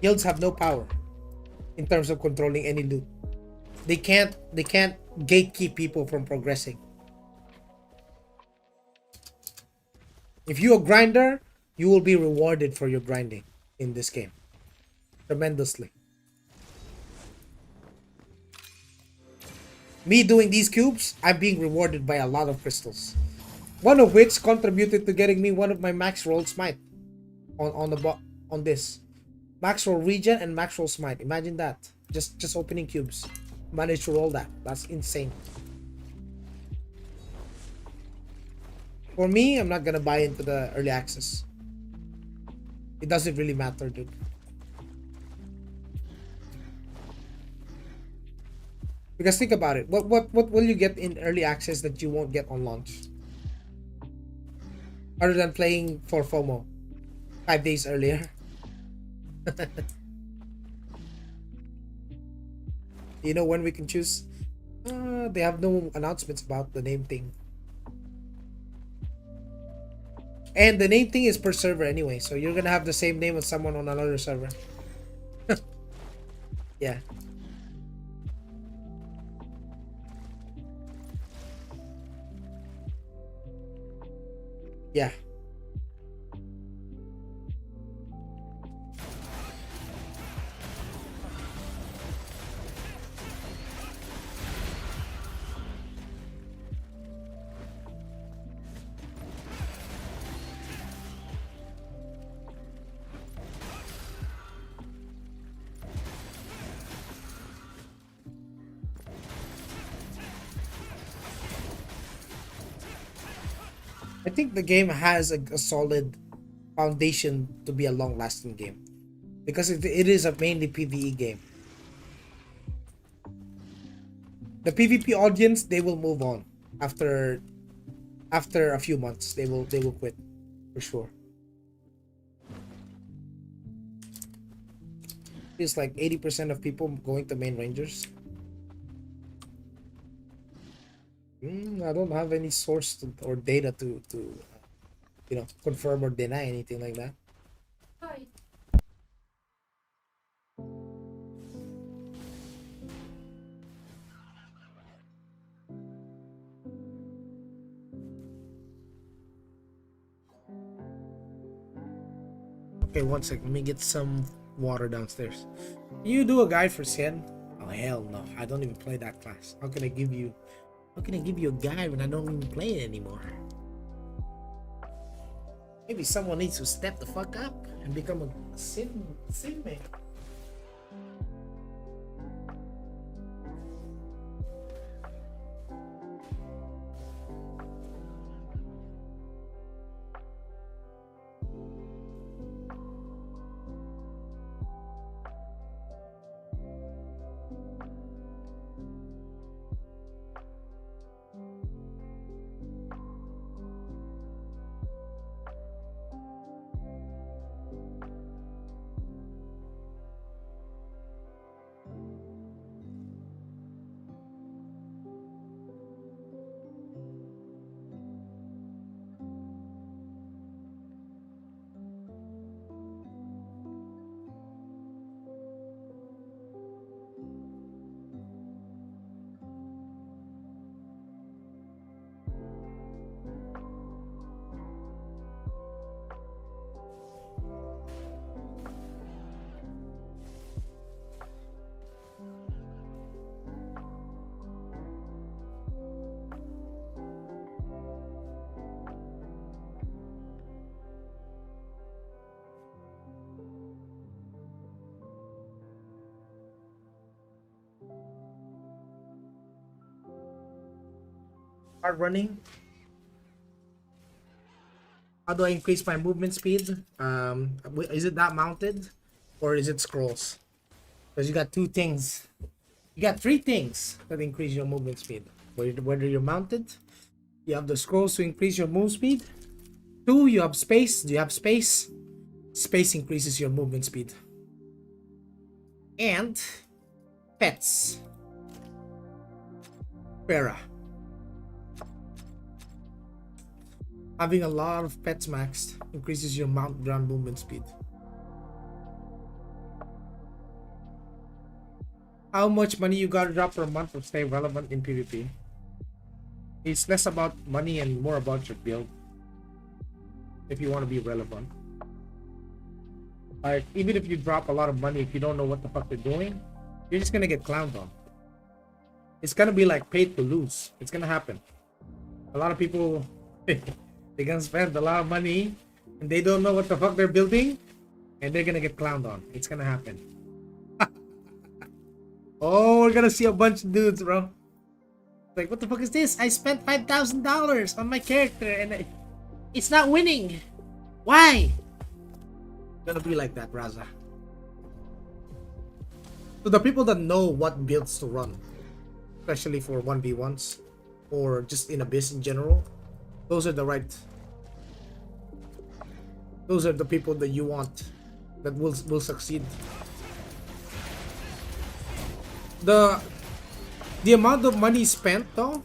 Guilds have no power in terms of controlling any loot. They can't gatekeep people from progressing. If you're a grinder, you will be rewarded for your grinding in this game tremendously. Me doing these cubes, I'm being rewarded by a lot of crystals. One of which contributed to getting me one of my max roll smite on this. Max roll regen and max roll smite. Imagine that. Just opening cubes. Managed to roll that. That's insane. For me, I'm not gonna buy into the early access. It doesn't really matter, dude. Because think about it. What will you get in early access that you won't get on launch? Other than playing for FOMO 5 days earlier. You know when we can choose? They have no announcements about the name thing. And the name thing is per server anyway, so you're gonna have the same name as someone on another server. Yeah. Yeah. I think the game has a solid foundation to be a long-lasting game because it is a mainly PvE game. The PvP audience, they will move on after a few months. They will quit for sure. It's like 80% of people going to main rangers. I don't have any source or data to confirm or deny anything like that. Okay, one second. Let me get some water downstairs. You do a guide for Sen? Oh hell no! I don't even play that class. How can I give you? How can I give you a guide when I don't even play it anymore? Maybe someone needs to step the fuck up and become a sim man. start running. How do I increase my movement speed? Is it that mounted, or is it scrolls? Because you got two things. You got three things that increase your movement speed. Whether you're mounted, you have the scrolls to increase your move speed. Two, you have space. Do you have space? Space increases your movement speed. And pets. Para. Having a lot of pets maxed increases your mount ground movement speed. How much money you gotta drop per month to stay relevant in PvP? It's less about money and more about your build. If you want to be relevant. Like, even if you drop a lot of money, if you don't know what the fuck they're doing, you're just gonna get clowned on. It's gonna be like paid to lose. It's gonna happen. A lot of people, they're gonna spend a lot of money and they don't know what the fuck they're building, and they're gonna get clowned on. It's gonna happen. Oh, we're gonna see a bunch of dudes, bro. Like, what the fuck is this? I spent $5,000 on my character and it's not winning. Why? It's gonna be like that, Raza. So the people that know what builds to run, especially for 1v1s or just in Abyss in general, those are the people that you want, that will succeed. The amount of money spent though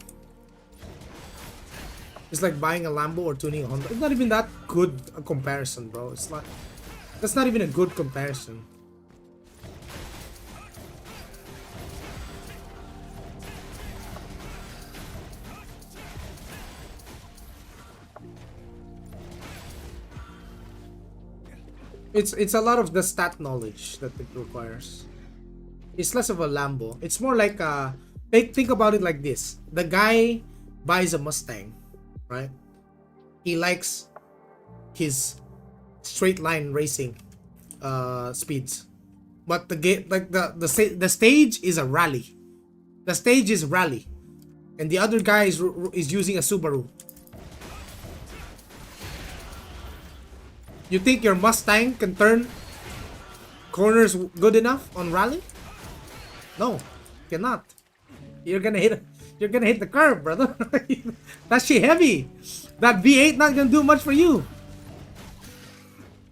is like buying a Lambo or tuning a Honda. It's not even that good a comparison, bro. It's not. That's not even a good comparison. It's a lot of the stat knowledge that it requires. It's less of a Lambo. It's more like think about it like this. The guy buys a Mustang, right? He likes his straight line racing speeds. But the stage is a rally. The stage is rally. And the other guy is using a Subaru. You think your Mustang can turn corners good enough on rally? No, cannot. You're gonna hit the curb, brother. That shit heavy. That V8 not gonna do much for you.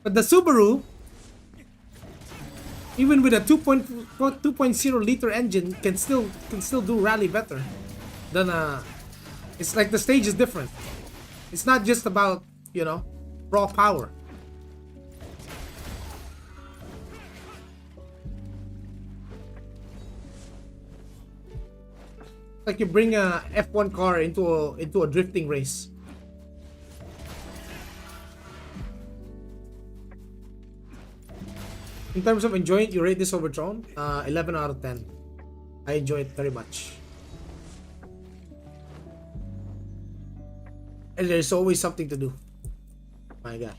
But the Subaru, even with a 2.0 liter engine, can still do rally better than it's like the stage is different. It's not just about, you know, raw power. Like you bring a F1 car into a drifting race. In terms of enjoying it, you rate this over Throne? 11 out of 10. I enjoy it very much. And there's always something to do. My God.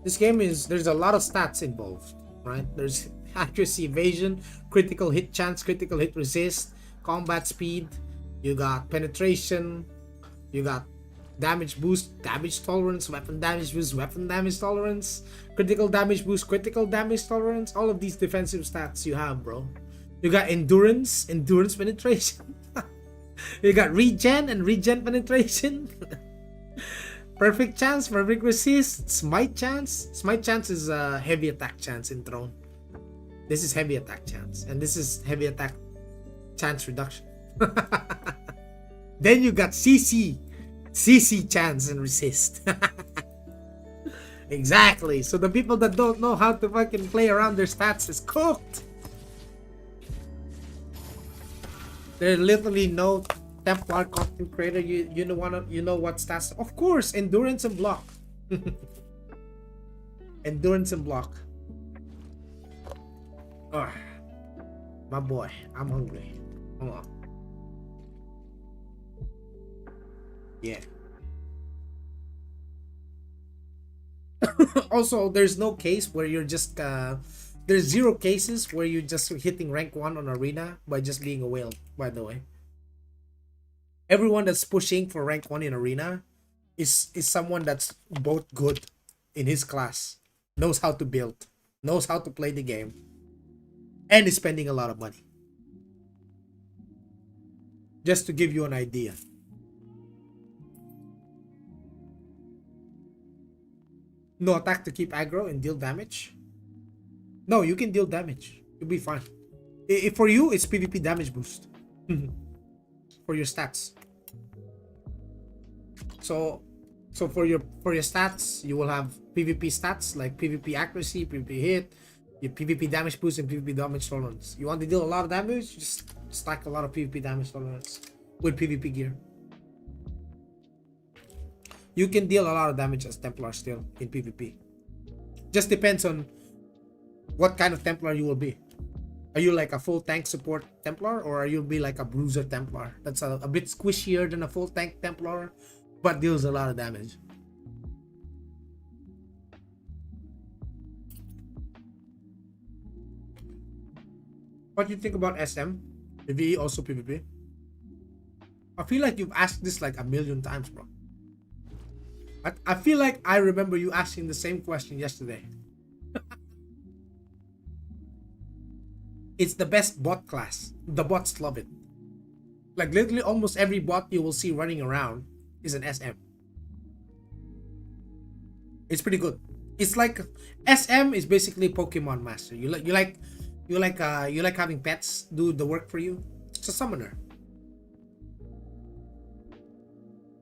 This game there's a lot of stats involved, right? There's accuracy, evasion, critical hit chance, critical hit resist, combat speed, you got penetration, you got damage boost, damage tolerance, weapon damage boost, weapon damage tolerance, critical damage boost, critical damage tolerance. All of these defensive stats you have, bro. You got endurance penetration. You got regen and regen penetration. Perfect chance, perfect resist, smite chance. Smite chance is a heavy attack chance in Throne. This is heavy attack chance, and this is heavy attack chance reduction. Then you got CC chance and resist. Exactly. So the people that don't know how to fucking play around their stats is cooked. There's literally no Templar content creator. You know what stats? Of course, endurance and block. Endurance and block. Oh, my boy, I'm hungry. Hold on. Yeah. Also, there's no case where you're just there's zero cases where you're just hitting rank 1 on arena by just being a whale, by the way. Everyone that's pushing for rank 1 in arena is someone that's both good in his class, knows how to build, knows how to play the game, and is spending a lot of money. Just to give you an idea. No attack to keep aggro and deal damage? No, you can deal damage. You'll be fine. For you, it's PvP damage boost. For your stats. So for your stats, you will have PvP stats like PvP accuracy, PvP hit, your PvP damage boost, and PvP damage tolerance. You want to deal a lot of damage? Just stack a lot of PvP damage tolerance with PvP gear. You can deal a lot of damage as Templar still in PvP. Just depends on what kind of Templar you will be. Are you like a full tank support Templar, or are you be like a bruiser Templar? That's a bit squishier than a full tank Templar, but deals a lot of damage. What do you think about SM? PvE also PvP? I feel like you've asked this like a million times, bro. I feel like I remember you asking the same question yesterday. It's the best bot class. The bots love it. Like literally almost every bot you will see running around is an SM. It's pretty good. It's like SM is basically Pokemon Master. You like having pets do the work for you. It's a summoner.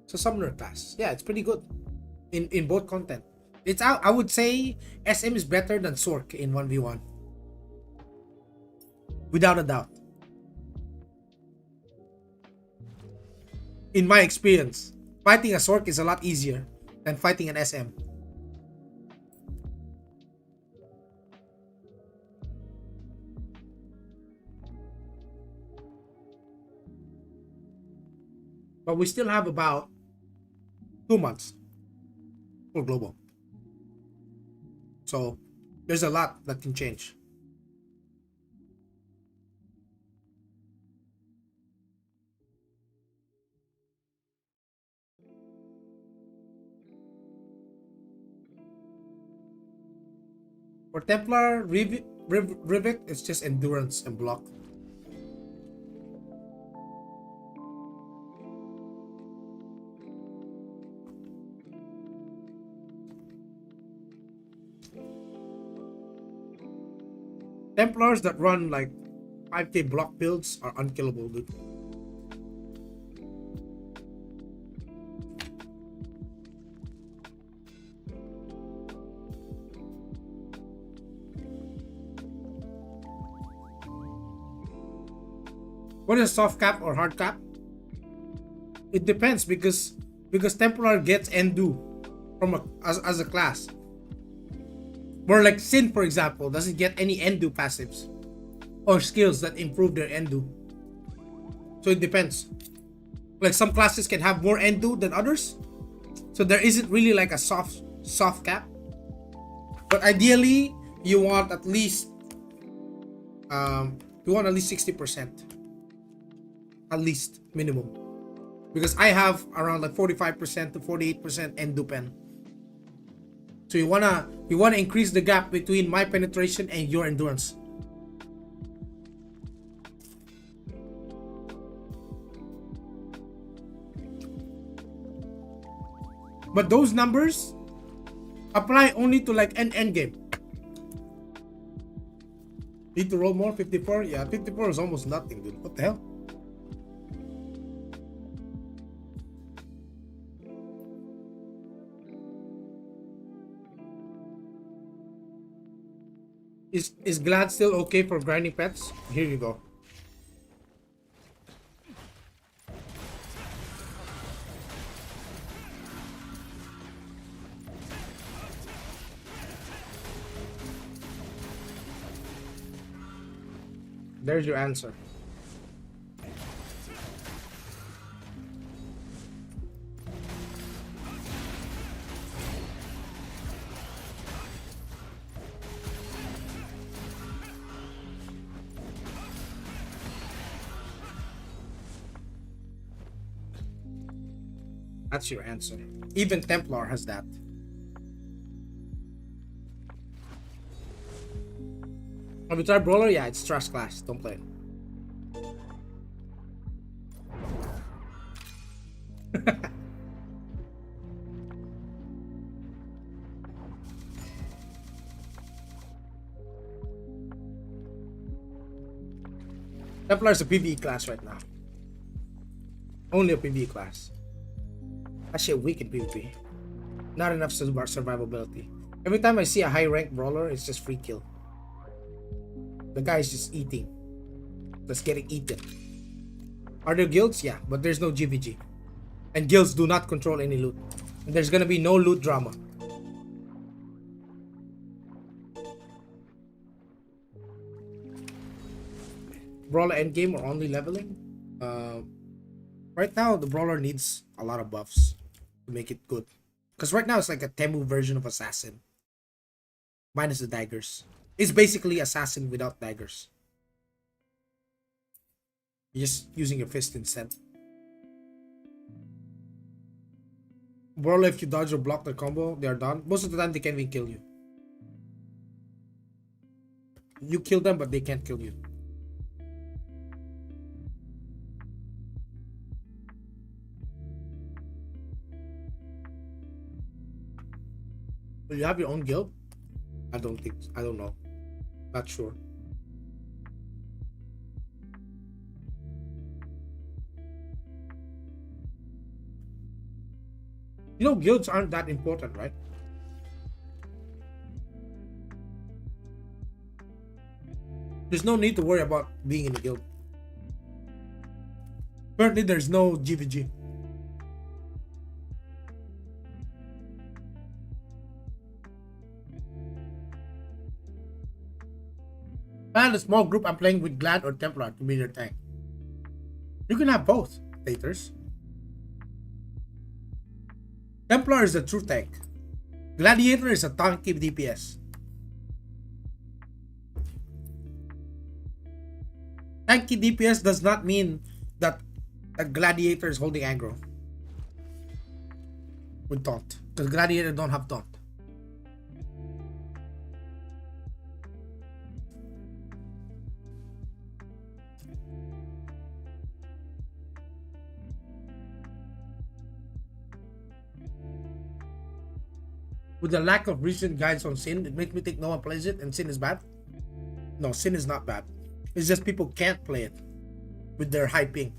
It's a summoner class. Yeah, it's pretty good in both content. It's I would say SM is better than Sork in 1v1. Without a doubt. In my experience, fighting a Sork is a lot easier than fighting an SM. But we still have about 2 months for global. So there's a lot that can change. For Templar, Rivet, it's just endurance and block. Templars that run like 5k block builds are unkillable, dude. What is soft cap or hard cap? It depends because Templar gets Endu from as a class. Where like Sin, for example, doesn't get any Endu passives or skills that improve their Endu. So it depends. Like some classes can have more Endu than others. So there isn't really like a soft cap. But ideally, you want at least 60%. At least minimum. Because I have around like 45% to 48% Endu pen. So you wanna increase the gap between my penetration and your endurance. But those numbers apply only to like an endgame. Need to roll more? 54? Yeah, 54 is almost nothing, dude. What the hell? Is Glad still okay for grinding pets? Here you go. There's your answer. That's your answer. Even Templar has that. Have you tried Brawler? Yeah, it's trash class. Don't play it. Templar is a PvE class right now. Only a PvE class. That shit weak in PvP. Not enough survivability. Every time I see a high rank brawler, it's just free kill. The guy is just eating. Just getting eaten. Are there guilds? Yeah, but there's no GVG. And guilds do not control any loot. And there's gonna be no loot drama. Brawler endgame or only leveling? Right now, the brawler needs a lot of buffs to make it good. Because right now, it's like a Temu version of Assassin. Minus the daggers. It's basically Assassin without daggers. You're just using your fist instead. Brawler, if you dodge or block their combo, they are done. Most of the time, they can't even kill you. You kill them, but they can't kill you. Do you have your own guild? I don't think. I don't know. Not sure. You know, guilds aren't that important, right? There's no need to worry about being in a guild. Currently, there's no GVG. And a small group, I'm playing with Glad or Templar to be their tank. You can have both, haters. Templar is a true tank. Gladiator is a tanky DPS. Tanky DPS does not mean that a Gladiator is holding aggro with taunt. Because Gladiator don't have taunt. With the lack of recent guides on Sin, it makes me think no one plays it and Sin is bad. No, Sin is not bad. It's just people can't play it with their high ping.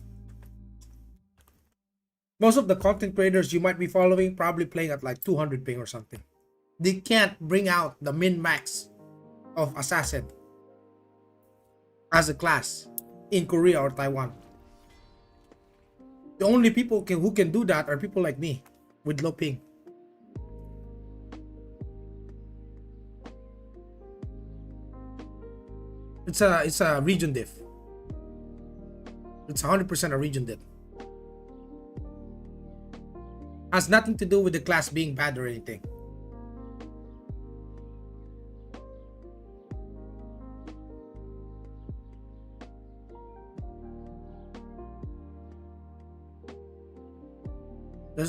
Most of the content creators you might be following probably playing at like 200 ping or something. They can't bring out the min-max of Assassin as a class in Korea or Taiwan. The only people who can do that are people like me with low ping. It's a region diff. It's 100% a region diff. Has nothing to do with the class being bad or anything.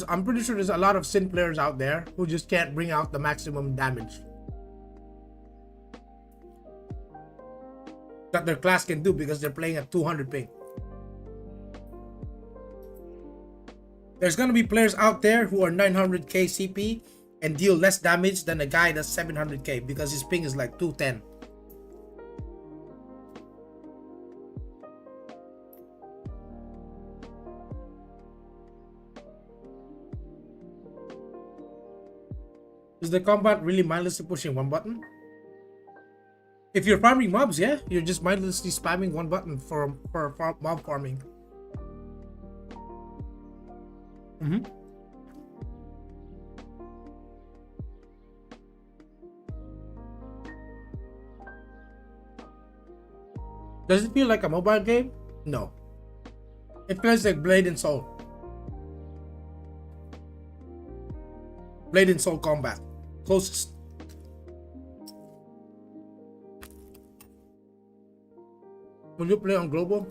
I'm pretty sure there's a lot of Sin players out there who just can't bring out the maximum damage that their class can do because they're playing at 200 ping. There's gonna be players out there who are 900k CP and deal less damage than a guy that's 700k because his ping is like 210. Is the combat really mindlessly pushing one button? If you're farming mobs, yeah, you're just mindlessly spamming one button for mob farming. Does it feel like a mobile game? No. It feels like Blade and Soul. Blade and Soul combat. Closest. Will you play on global?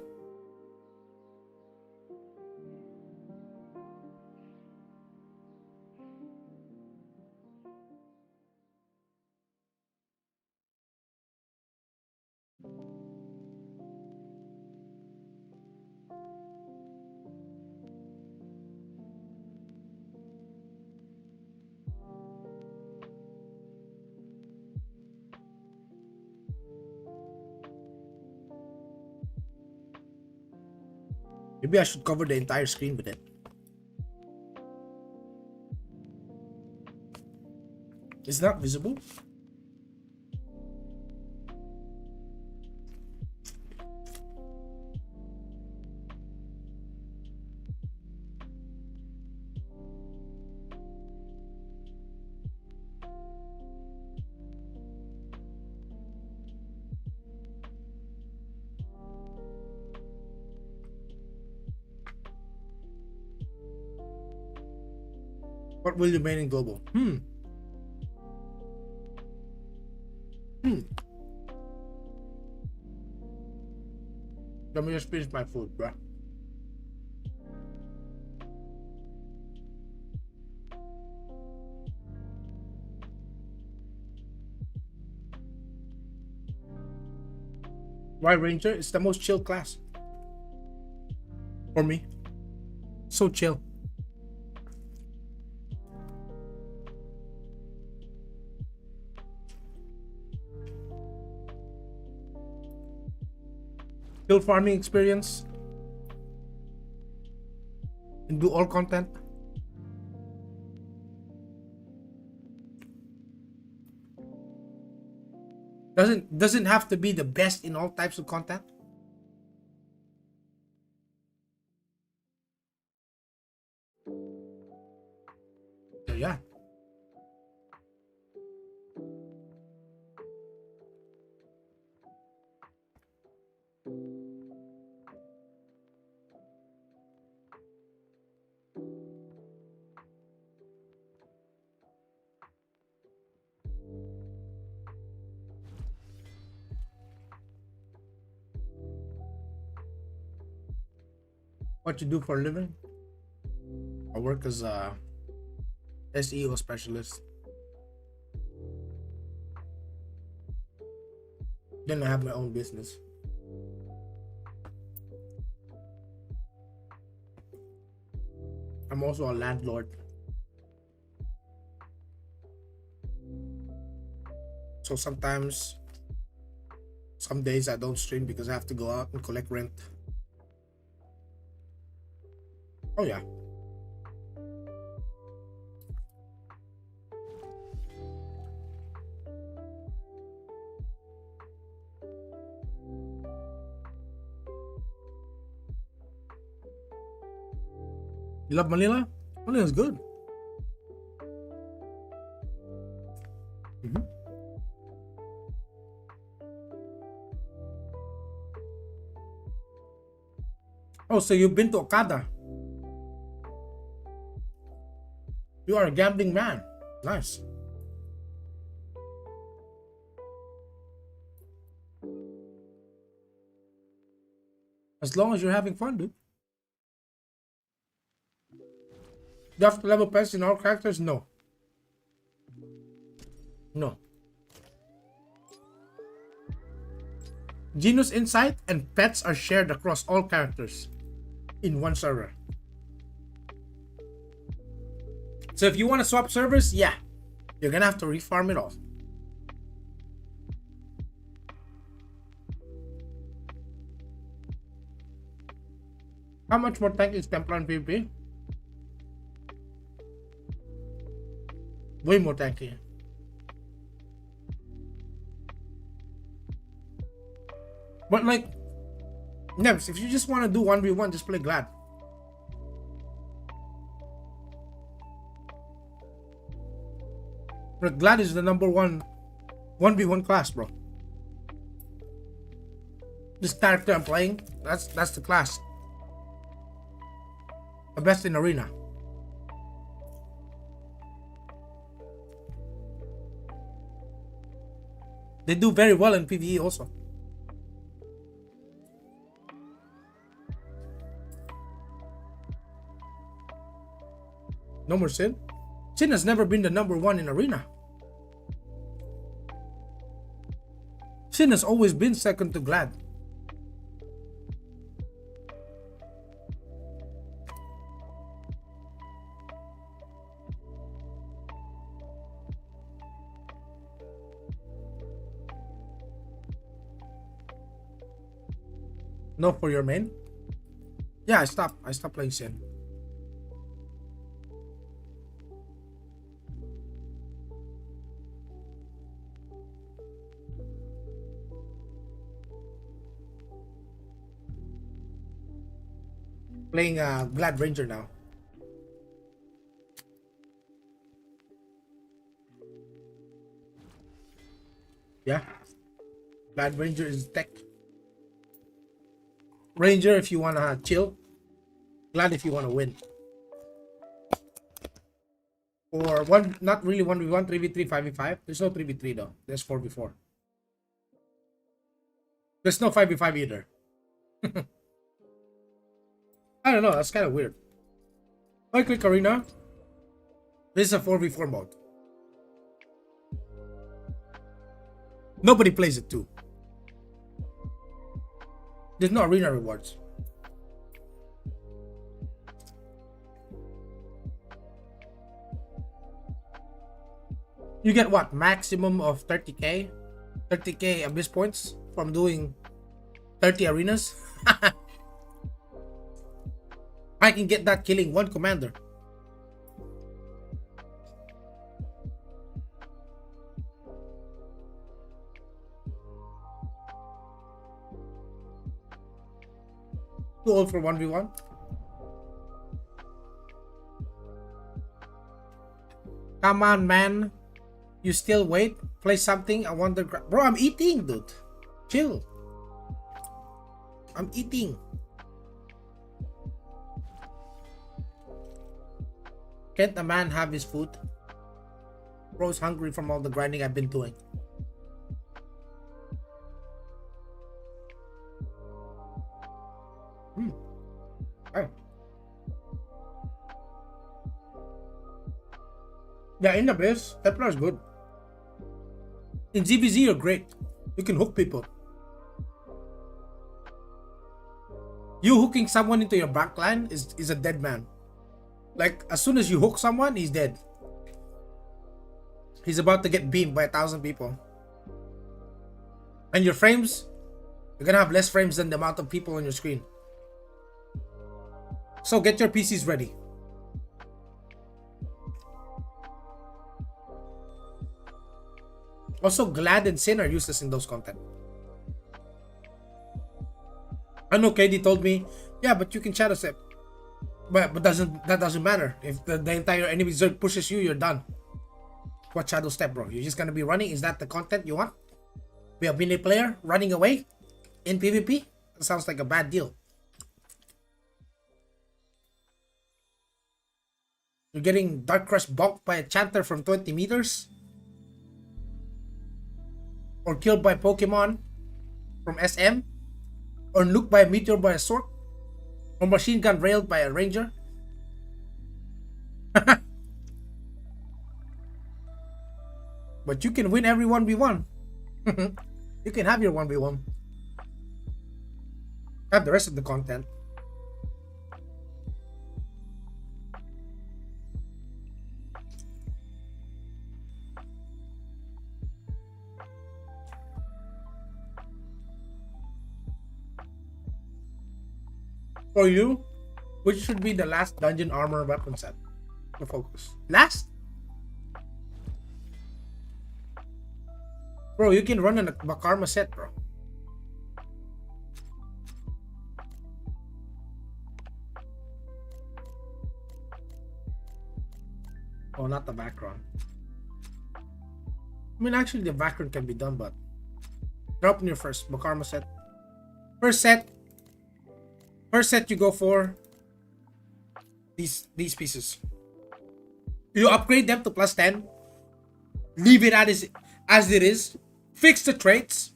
Maybe I should cover the entire screen with it. It's not visible. What will you main in global? Let me just finish my food, bruh. Why Ranger? It's the most chill class. For me. So chill. Chill farming experience. And do all content. Doesn't have to be the best in all types of content. So yeah. What you do for a living? I work as a SEO specialist. Then I have my own business. I'm also a landlord. So sometimes, some days I don't stream because I have to go out and collect rent. Oh yeah. You love Manila? Manila's good. Mhm. Oh, so you've been to Okada. You are a gambling man. Nice. As long as you're having fun, dude. You have to level pets in all characters? No. No. Genus Insight and pets are shared across all characters in one server. So if you want to swap servers, yeah, you're gonna have to refarm it all. How much more tank is Templar in PvP? Way more tanky. But like, Nems, if you just want to do 1v1, just play Glad. But Glad is the number one 1v1 class, bro. This character I'm playing, that's the class. The best in arena. They do very well in PvE also. No more Sin? Sin has never been the number one in arena. Sin has always been second to Glad. No for your main? Yeah, I stopped playing Sin. Playing Glad Ranger now. Yeah, Glad Ranger is tech. Ranger if you wanna chill. Glad if you wanna win. Or one, not really 1v1, 3v3, 5v5. There's no 3v3 though. There's 4v4. There's no 5v5 either. I don't know. That's kind of weird. I click arena. This is a 4v4 mode. Nobody plays it too. There's no arena rewards. You get what? Maximum of 30k? 30k abyss points from doing 30 arenas? I can get that killing one commander. Too old for 1v1. Come on, man. You still wait? Play something? I wonder. Bro, I'm eating, dude. Chill. I'm eating. Can't a man have his food? Bro's hungry from all the grinding I've been doing. Right. Yeah, in the base, Templar is good. In ZVZ, you're great. You can hook people. You hooking someone into your backline is a dead man. Like, as soon as you hook someone, he's dead. He's about to get beamed by 1,000 people. And your frames, you're gonna have less frames than the amount of people on your screen. So get your PCs ready. Also, Glad and Sin are useless in those content. I know KD told me, yeah, but you can shadow step. But that doesn't matter. If the entire enemy zerg pushes you, you're done. What shadow step, bro? You're just gonna be running? Is that the content you want? Be a mini player running away in PvP? That sounds like a bad deal. You're getting Dark Crush bonked by a chanter from 20 meters? Or killed by Pokemon from SM? Or nuked by a meteor by a sword? Or machine gun railed by a ranger? But you can win every 1v1. You can have your 1v1. Have the rest of the content. For you, which should be the last dungeon armor weapon set to focus? Last? Bro, you can run a Bakarma set, bro. Oh, not the background. I mean, actually, the background can be done, but drop in your first Bakarma set. First set you go for these pieces. You upgrade them to plus 10. Leave it as it is. Fix the traits.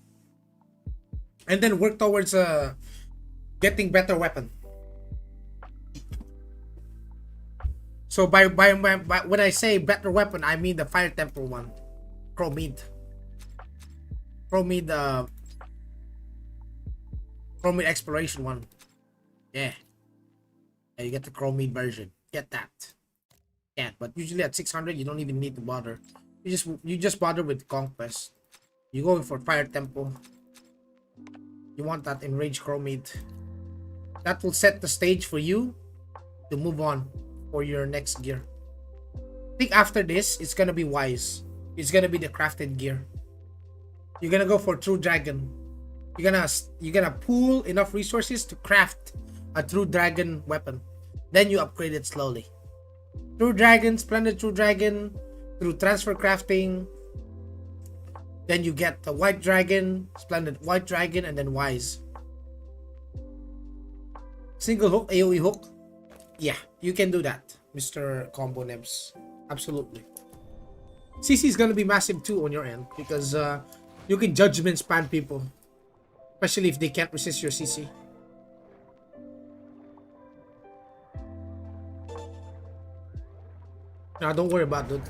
And then work towards getting better weapon. So by when I say better weapon, I mean the Fire Temple one. Chromid Exploration one. Yeah, you get the Chromid version. Get that. Yeah, but usually at 600 you don't even need to bother. You just bother with Conquest. You go for Fire Temple. You want that Enraged Chromid. That will set the stage for you to move on for your next gear. I think after this, it's gonna be wise. It's gonna be the crafted gear. You're gonna go for true dragon. You're gonna pool enough resources to craft a true dragon weapon. Then you upgrade it slowly. True dragon, splendid true dragon, through transfer crafting. Then you get the white dragon, splendid white dragon, and then wise. Single hook, AoE hook. Yeah, you can do that, Mr. Combo Nebs. Absolutely. CC is gonna be massive too on your end because you can judgment spam people, especially if they can't resist your CC. Nah, don't worry about it.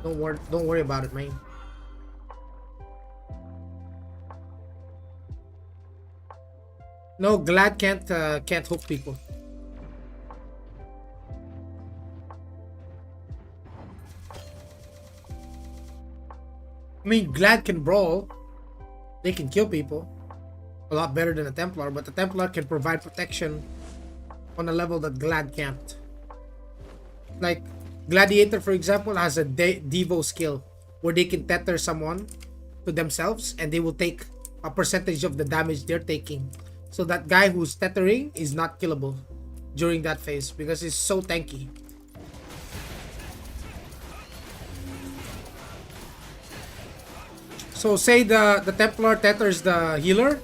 Don't worry about it, man. No, Glad can't hook people. I mean, Glad can brawl. They can kill people a lot better than a Templar, but the Templar can provide protection on a level that Glad can't. Like Gladiator, for example, has a Devo skill where they can tether someone to themselves and they will take a percentage of the damage they're taking. So that guy who's tethering is not killable during that phase because he's so tanky. So say the Templar tethers the healer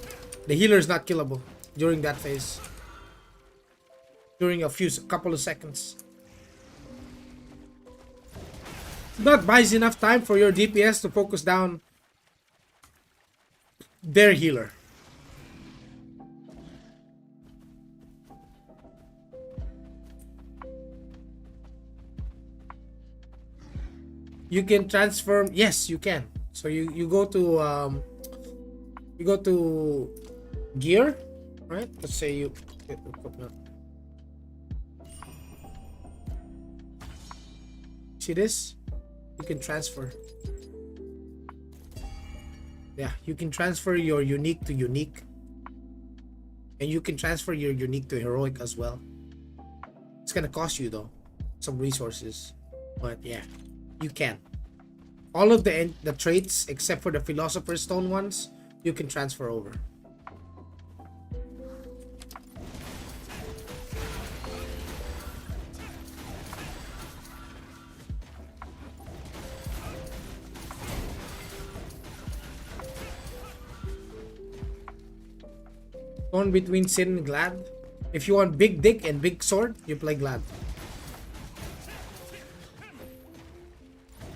is not killable during that phase. During a couple of seconds. That buys enough time for your DPS to focus down their healer. You can transform. Yes, you can. So you go to gear, right? Let's say you get equipment. See this? You can transfer. Yeah, you can transfer your unique to unique. And you can transfer your unique to heroic as well. It's gonna cost you though some resources. But yeah, you can. All of the traits except for the Philosopher's Stone ones, you can transfer over. Torn between Sin and Glad. If you want big dick and big sword, you play Glad.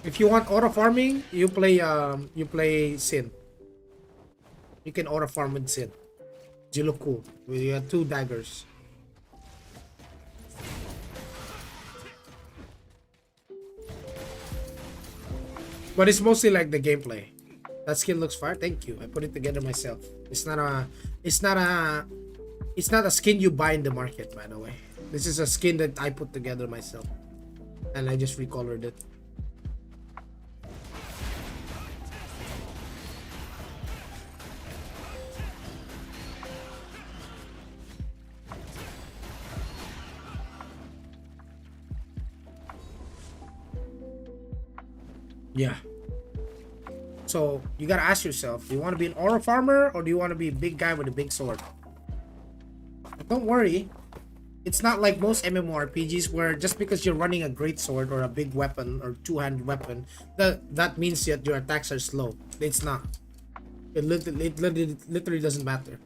If you want auto farming, you play Sin. You can auto farm with Sin. You look cool. You have 2 daggers. But it's mostly like the gameplay. That skin looks fire. Thank you. I put it together myself. It's not a skin you buy in the market, by the way. This is a skin that I put together myself. And I just recolored it. Yeah. So you gotta ask yourself, do you want to be an aura farmer or do you want to be a big guy with a big sword? Don't worry. It's not like most MMORPGs where just because you're running a great sword or a big weapon or two-handed weapon, that means that your attacks are slow. It's not. It literally doesn't matter.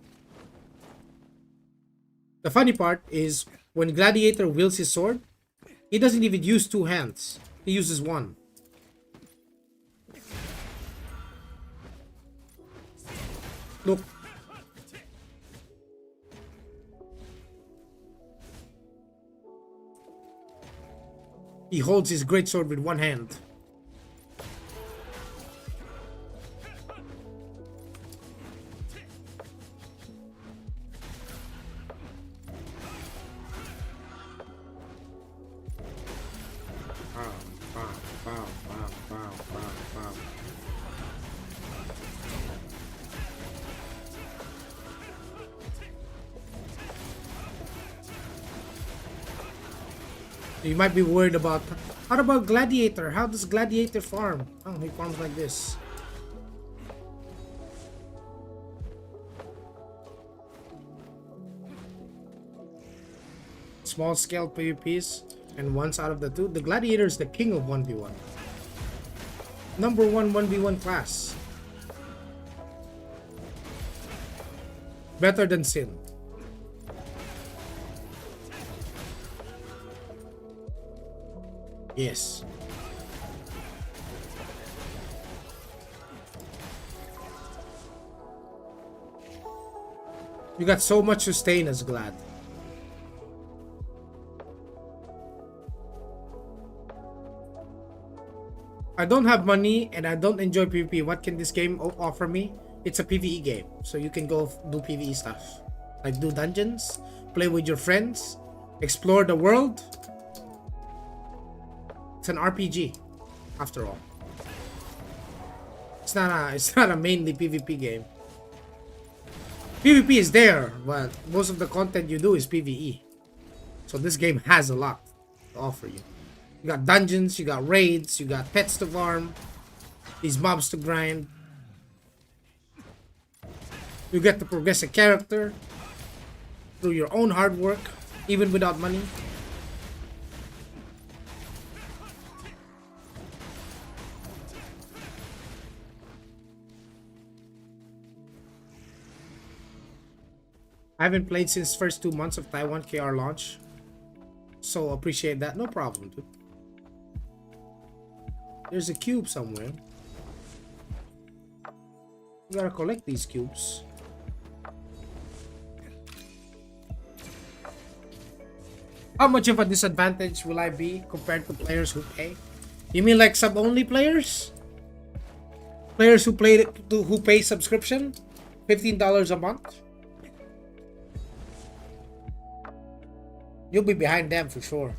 The funny part is when Gladiator wields his sword, he doesn't even use 2 hands. He uses 1. Look. He holds his greatsword with 1 hand. You might be worried about, how about Gladiator? How does Gladiator farm? Oh, he farms like this. Small scale PvPs, and once out of the two, the Gladiator is the king of 1v1. Number one 1v1 class. Better than Sin. Yes. You got so much sustain as Glad. I don't have money and I don't enjoy PvP. What can this game offer me? It's a PvE game, so you can go do PvE stuff. Like do dungeons, play with your friends, explore the world. It's an RPG, after all. It's not a mainly PvP game. PvP is there, but most of the content you do is PvE. So this game has a lot to offer you. You got dungeons, you got raids, you got pets to farm, these mobs to grind. You get to progress a character through your own hard work, even without money. I haven't played since first 2 months of Taiwan KR launch, so appreciate that. No problem, dude. There's a cube somewhere. You gotta collect these cubes. How much of a disadvantage will I be compared to players who pay? You mean like sub-only players? Players who who pay subscription? $15 a month? You'll be behind them for sure.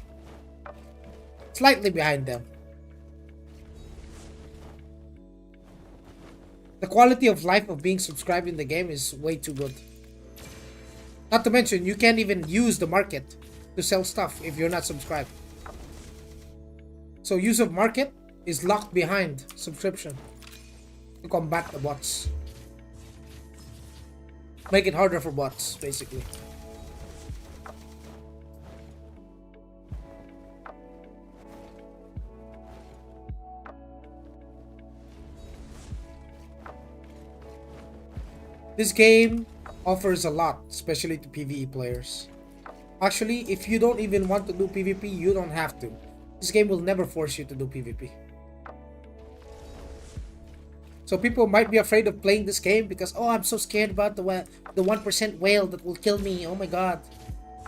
Slightly behind them. The quality of life of being subscribed in the game is way too good. Not to mention, you can't even use the market to sell stuff if you're not subscribed. So use of market is locked behind subscription to combat the bots. Make it harder for bots, basically. This game offers a lot, especially to PvE players. Actually, if you don't even want to do PvP, you don't have to. This game will never force you to do PvP. So people might be afraid of playing this game because, oh, I'm so scared about the 1% whale that will kill me. Oh my god.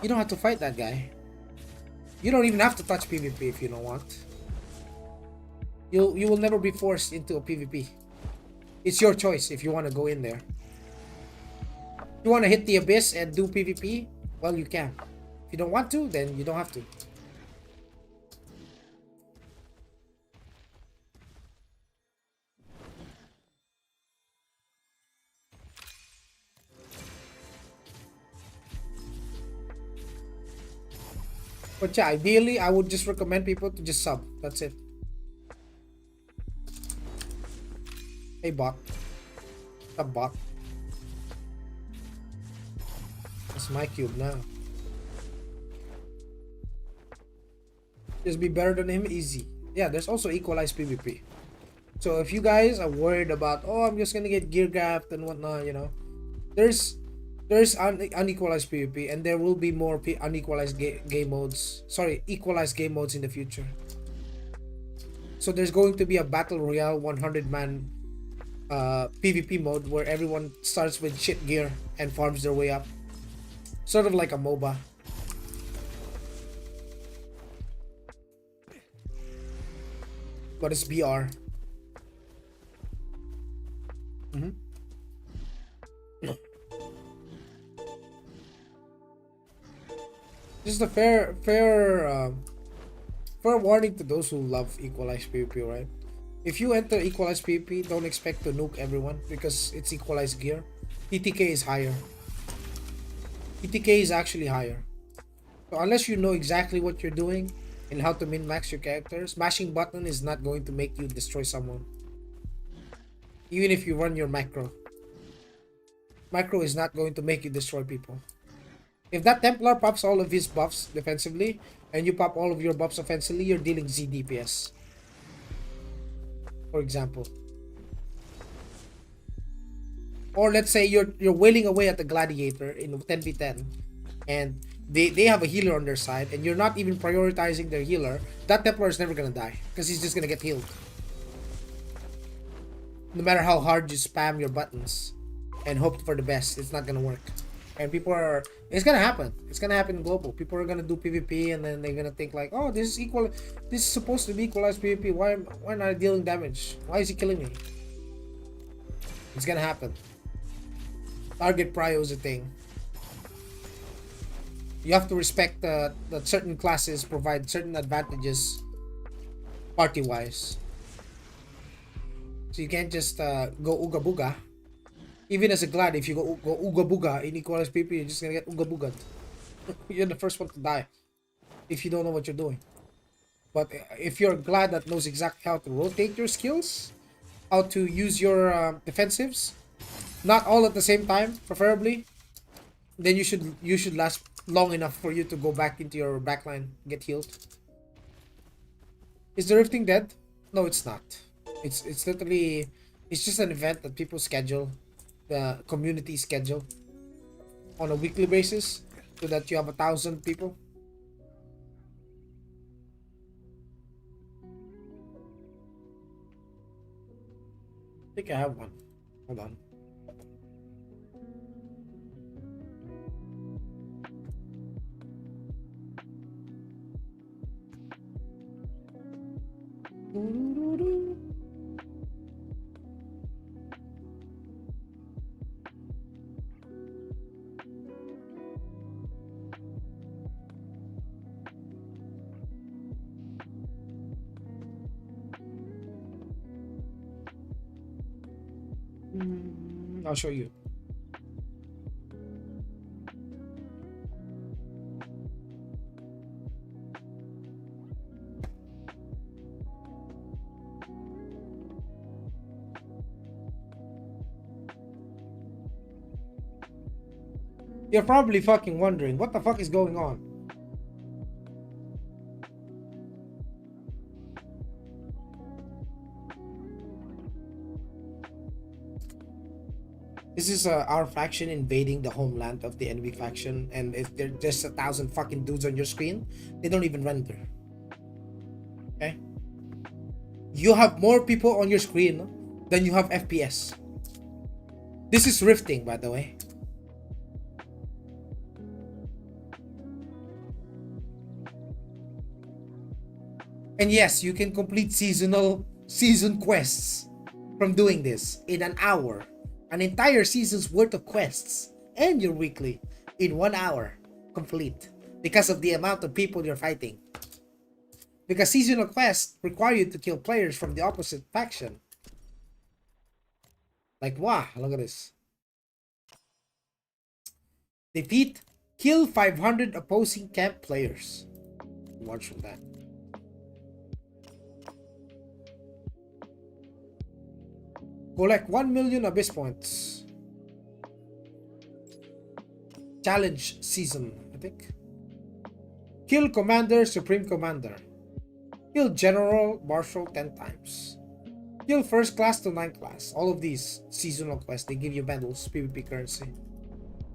You don't have to fight that guy. You don't even have to touch PvP if you don't want. You will never be forced into a PvP. It's your choice if you want to go in there. If you want to hit the abyss and do PvP, well, you can. If you don't want to, then you don't have to. But yeah, ideally, I would just recommend people to just sub. That's it. Hey, bot. Sub bot. That's my cube now. Just be better than him, easy. Yeah, there's also equalized PvP. So if you guys are worried about, oh, I'm just gonna get gear gapped and whatnot, you know, there's unequalized PvP, and there will be more unequalized game modes. Sorry, equalized game modes in the future. So there's going to be a battle royale 100-man PvP mode where everyone starts with shit gear and farms their way up. Sort of like a MOBA. But it's BR. Just a fair warning to those who love equalized PvP, right? If you enter equalized PvP, don't expect to nuke everyone because it's equalized gear. TTK is higher. TTK is actually higher. So unless you know exactly what you're doing, in how to min-max your characters. Mashing button is not going to make you destroy someone. Even if you run your macro. Macro is not going to make you destroy people. If that Templar pops all of his buffs defensively, and you pop all of your buffs offensively, you're dealing Z DPS. For example. Or let's say you're wailing away at the Gladiator in 10v10, and they have a healer on their side, and you're not even prioritizing their healer. That Templar is never gonna die, because he's just gonna get healed. No matter how hard you spam your buttons and hope for the best, it's not gonna work. And people are, it's gonna happen. It's gonna happen global. People are gonna do PvP, and then they're gonna think like, oh, this is equal. This is supposed to be equalized PvP. Why not I dealing damage? Why is he killing me? It's gonna happen. Target prio is a thing. You have to respect that certain classes provide certain advantages party-wise. So you can't just go Ooga Booga. Even as a Glad, if you go Ooga Booga in equalized PvP, you're just gonna get Ooga Booga'd. You're the first one to die if you don't know what you're doing. But if you're Glad that knows exactly how to rotate your skills, how to use your defensives, not all at the same time, preferably, then you should last long enough for you to go back into your backline, get healed. Is the rifting dead? No, it's not. It's literally, it's just an event that people schedule, the community schedule on a weekly basis, so that you have 1,000 people. I think I have one. Hold on. I'll show you. You're probably fucking wondering, what the fuck is going on? This is our faction invading the homeland of the enemy faction, and if there's just 1,000 fucking dudes on your screen, they don't even render. Okay? You have more people on your screen than you have FPS. This is rifting, by the way. And yes, you can complete season quests from doing this in an hour. An entire season's worth of quests and your weekly in 1 hour complete because of the amount of people you're fighting. Because seasonal quests require you to kill players from the opposite faction. Like, wow, look at this. Defeat, kill 500 opposing camp players. Watch from that. Collect 1 million Abyss points. Challenge season, I think. Kill Commander, Supreme Commander. Kill General, Marshal 10 times. Kill first class to 9th class. All of these seasonal quests, they give you medals, PvP currency.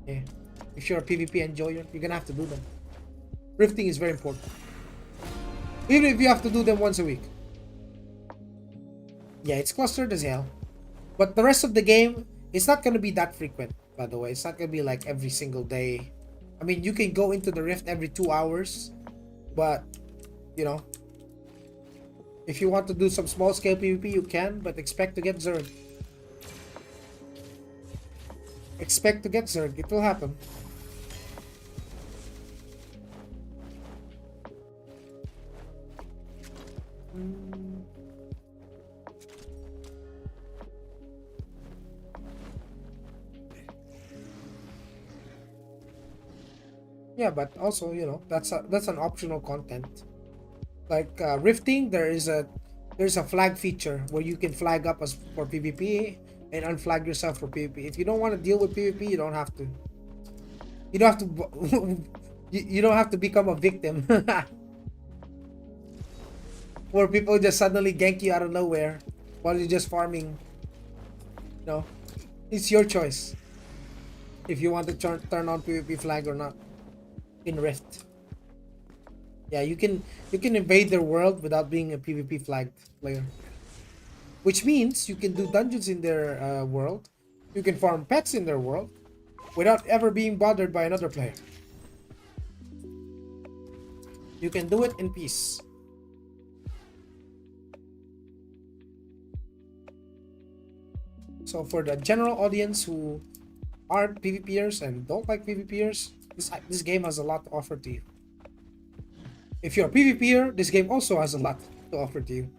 Yeah. If you're a PvP enjoyer, you're gonna have to do them. Rifting is very important. Even if you have to do them once a week. Yeah, it's clustered as hell. But the rest of the game, it's not going to be that frequent, by the way. It's not going to be like every single day. I mean, you can go into the Rift every 2 hours. But, you know, if you want to do some small-scale PvP, you can. But expect to get Zerg. Expect to get Zerg. It will happen. Yeah, but also, you know, that's an optional content. Like rifting, there's a flag feature where you can flag up as for PvP and unflag yourself for PvP. If you don't want to deal with PvP, you don't have to. You don't have to. You don't have to become a victim where people just suddenly gank you out of nowhere while you're just farming. No, it's your choice if you want to turn on PvP flag or not in Rift. Yeah, you can invade their world without being a PvP flagged player, which means you can do dungeons in their world, you can farm pets in their world without ever being bothered by another player. You can do it in peace. So for the general audience who aren't PvPers and don't like PvPers, this game has a lot to offer to you. If you're a PvPer, this game also has a lot to offer to you.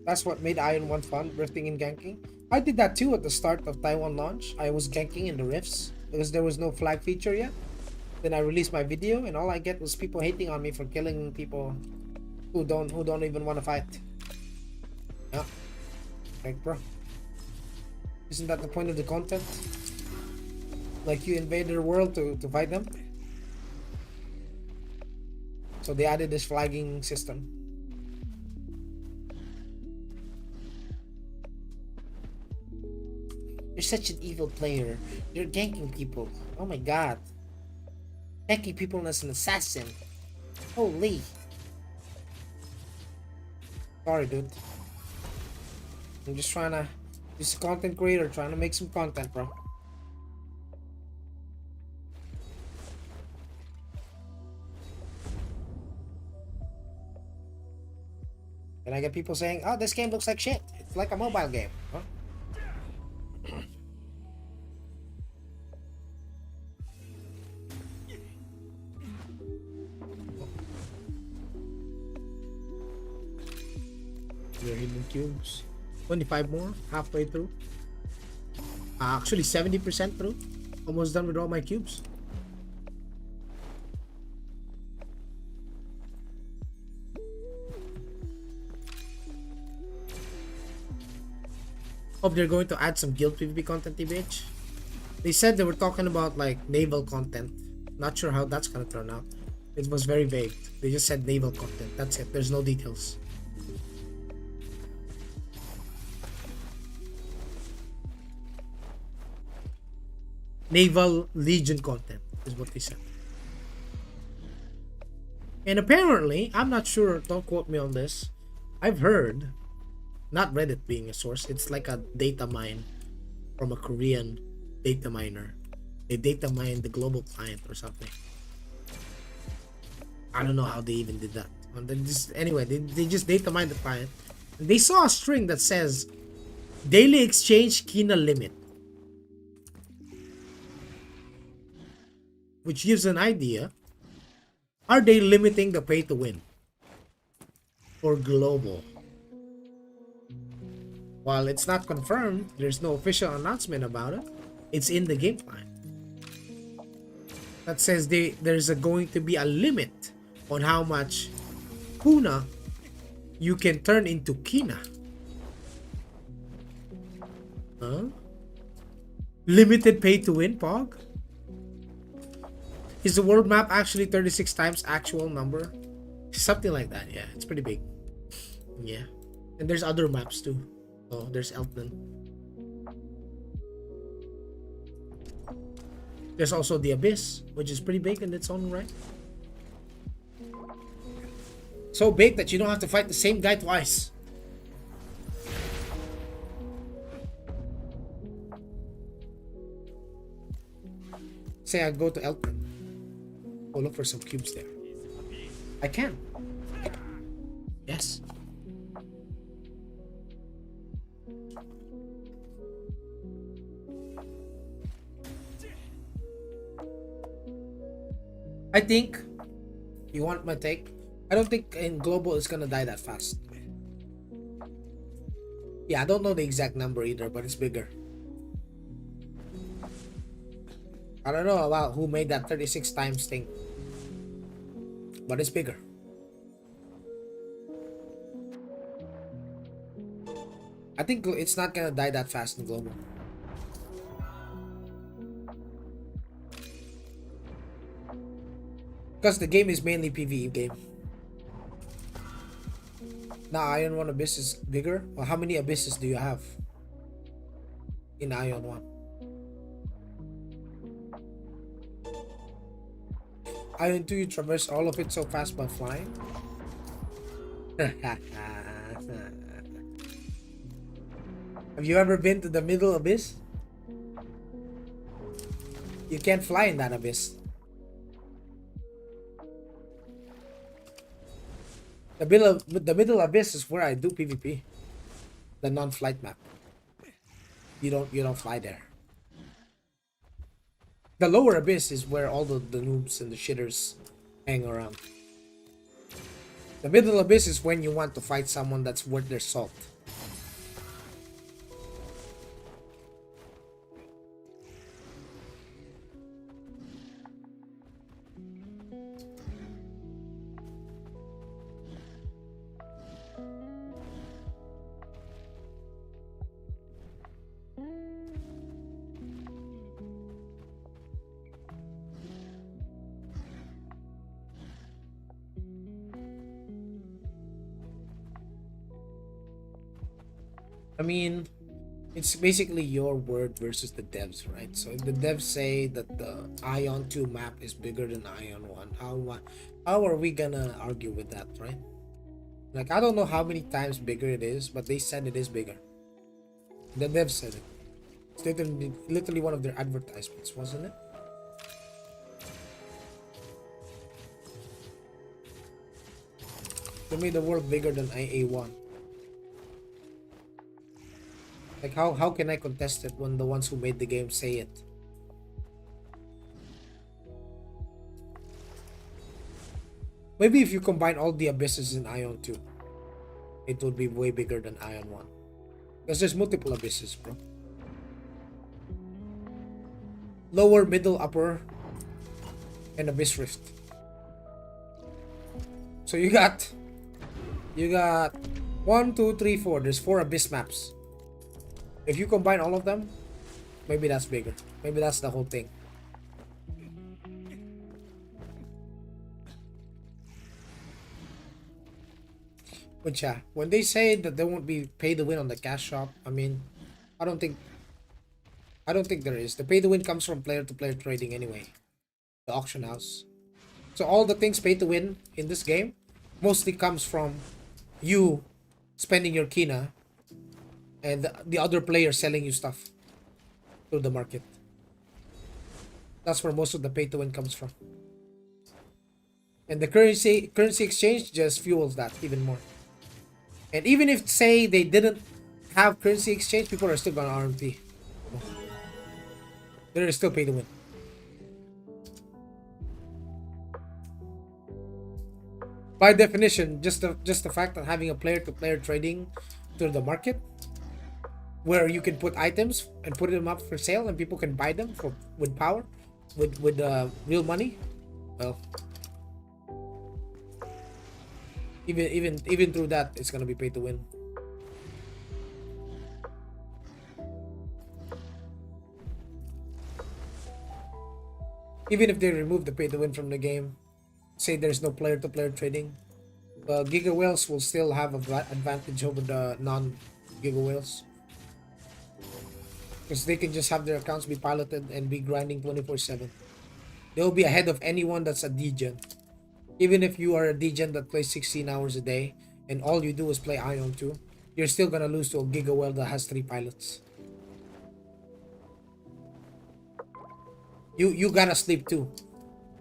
That's what made AION 1 fun, rifting and ganking. I did that too at the start of Taiwan launch. I was ganking in the rifts because there was no flag feature yet. Then I released my video and all I get was people hating on me for killing people who don't even want to fight. Yeah. Like, bro, isn't that the point of the content? Like, you invade their world to fight them? So they added this flagging system. You're such an evil player. You're ganking people. Oh my god. Ganking people as an assassin. Holy. Sorry, dude. I'm just trying to... Just a content creator trying to make some content, bro. And I get people saying, oh, this game looks like shit. It's like a mobile game. Huh? Your hidden cubes. 25 more, halfway through. Actually 70% through. Almost done with all my cubes. Hope they're going to add some guild PvP content, TBH. They said they were talking about like naval content. Not sure how that's gonna turn out. It was very vague. They just said naval content. That's it. There's no details. Naval Legion content is what they said. And apparently, I'm not sure, don't quote me on this. I've heard, not Reddit being a source, it's like a data mine from a Korean data miner. They data mine the global client or something. I don't know how they even did that. Anyway, they just data mine the client. And they saw a string that says daily exchange Kina limit, which gives an idea. Are they limiting the pay to win for global? While it's not confirmed, there's no official announcement about it. It's in the game plan that says there's going to be a limit on how much Kuna you can turn into Kina. Huh? Limited pay to win, Pog? Is the world map actually 36 times actual number? Something like that, yeah. It's pretty big. Yeah. And there's other maps too. Oh, there's Elton. There's also the Abyss, which is pretty big in its own right. So big that you don't have to fight the same guy twice. Say I go to Elton. Go look for some cubes there. I can. Yes. I think, you want my take? I don't think in global it's gonna die that fast. Yeah, I don't know the exact number either, but it's bigger. I don't know about who made that 36 times thing, but it's bigger. I think it's not gonna die that fast in global. Because the game is mainly PvE game. Now Ion 1 Abyss is bigger. Well, how many abysses do you have in Ion 1? Ion 2 you traverse all of it so fast by flying? Have you ever been to the middle abyss? You can't fly in that abyss. The middle abyss is where I do PvP. The non-flight map. You don't fly there. The lower abyss is where all the noobs and the shitters hang around. The middle abyss is when you want to fight someone that's worth their salt. I mean, it's basically your word versus the devs, right? So if the devs say that the Ion 2 map is bigger than Ion 1, how are we gonna argue with that, right? Like, I don't know how many times bigger it is, but they said it is bigger. The devs said it. It's literally one of their advertisements, wasn't it? They made the world bigger than IA1. Like, how can I contest it when the ones who made the game say it? Maybe if you combine all the abysses in Ion 2, it would be way bigger than Ion 1. Because there's multiple abysses, bro. Lower, middle, upper, and Abyss Rift. So you got 1, 2, 3, 4. There's 4 abyss maps. If you combine all of them, maybe that's bigger. Maybe that's the whole thing. But yeah, when they say that there won't be pay to win on the cash shop, I mean, I don't think there is. The pay to win comes from player to player trading anyway. The auction house. So all the things pay to win in this game mostly comes from you spending your kina and the other player selling you stuff through the market. That's where most of the pay to win comes from. And the currency exchange just fuels that even more. And even if, say, they didn't have currency exchange, people are still gonna RMP. There is still pay to win. By definition, just the fact that having a player-to-player trading through the market, where you can put items and put them up for sale, and people can buy them with power, with real money. Well, even through that, it's gonna be pay to win. Even if they remove the pay to win from the game, say there's no player to player trading, Giga Whales will still have an advantage over the non-Giga Whales. Because they can just have their accounts be piloted and be grinding 24/7. They'll be ahead of anyone that's a degen. Even if you are a degen that plays 16 hours a day and all you do is play Ion 2, you're still gonna lose to a Giga Whale that has 3 pilots. You gotta sleep too.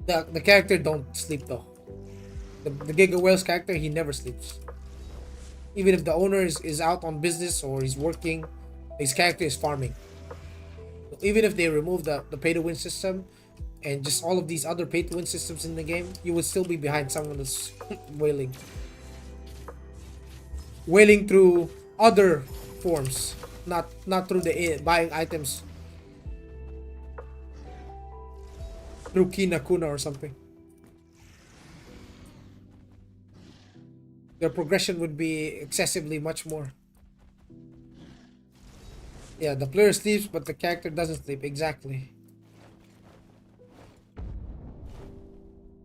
The character don't sleep though. The Giga Whale's character, he never sleeps. Even if the owner is out on business or he's working, his character is farming. Even if they remove the pay to win system and just all of these other pay to win systems in the game, you would still be behind someone that's whaling through other forms, not through the buying items through Kinakuna or something. Their progression would be excessively much more. Yeah, the player sleeps, but the character doesn't sleep. Exactly.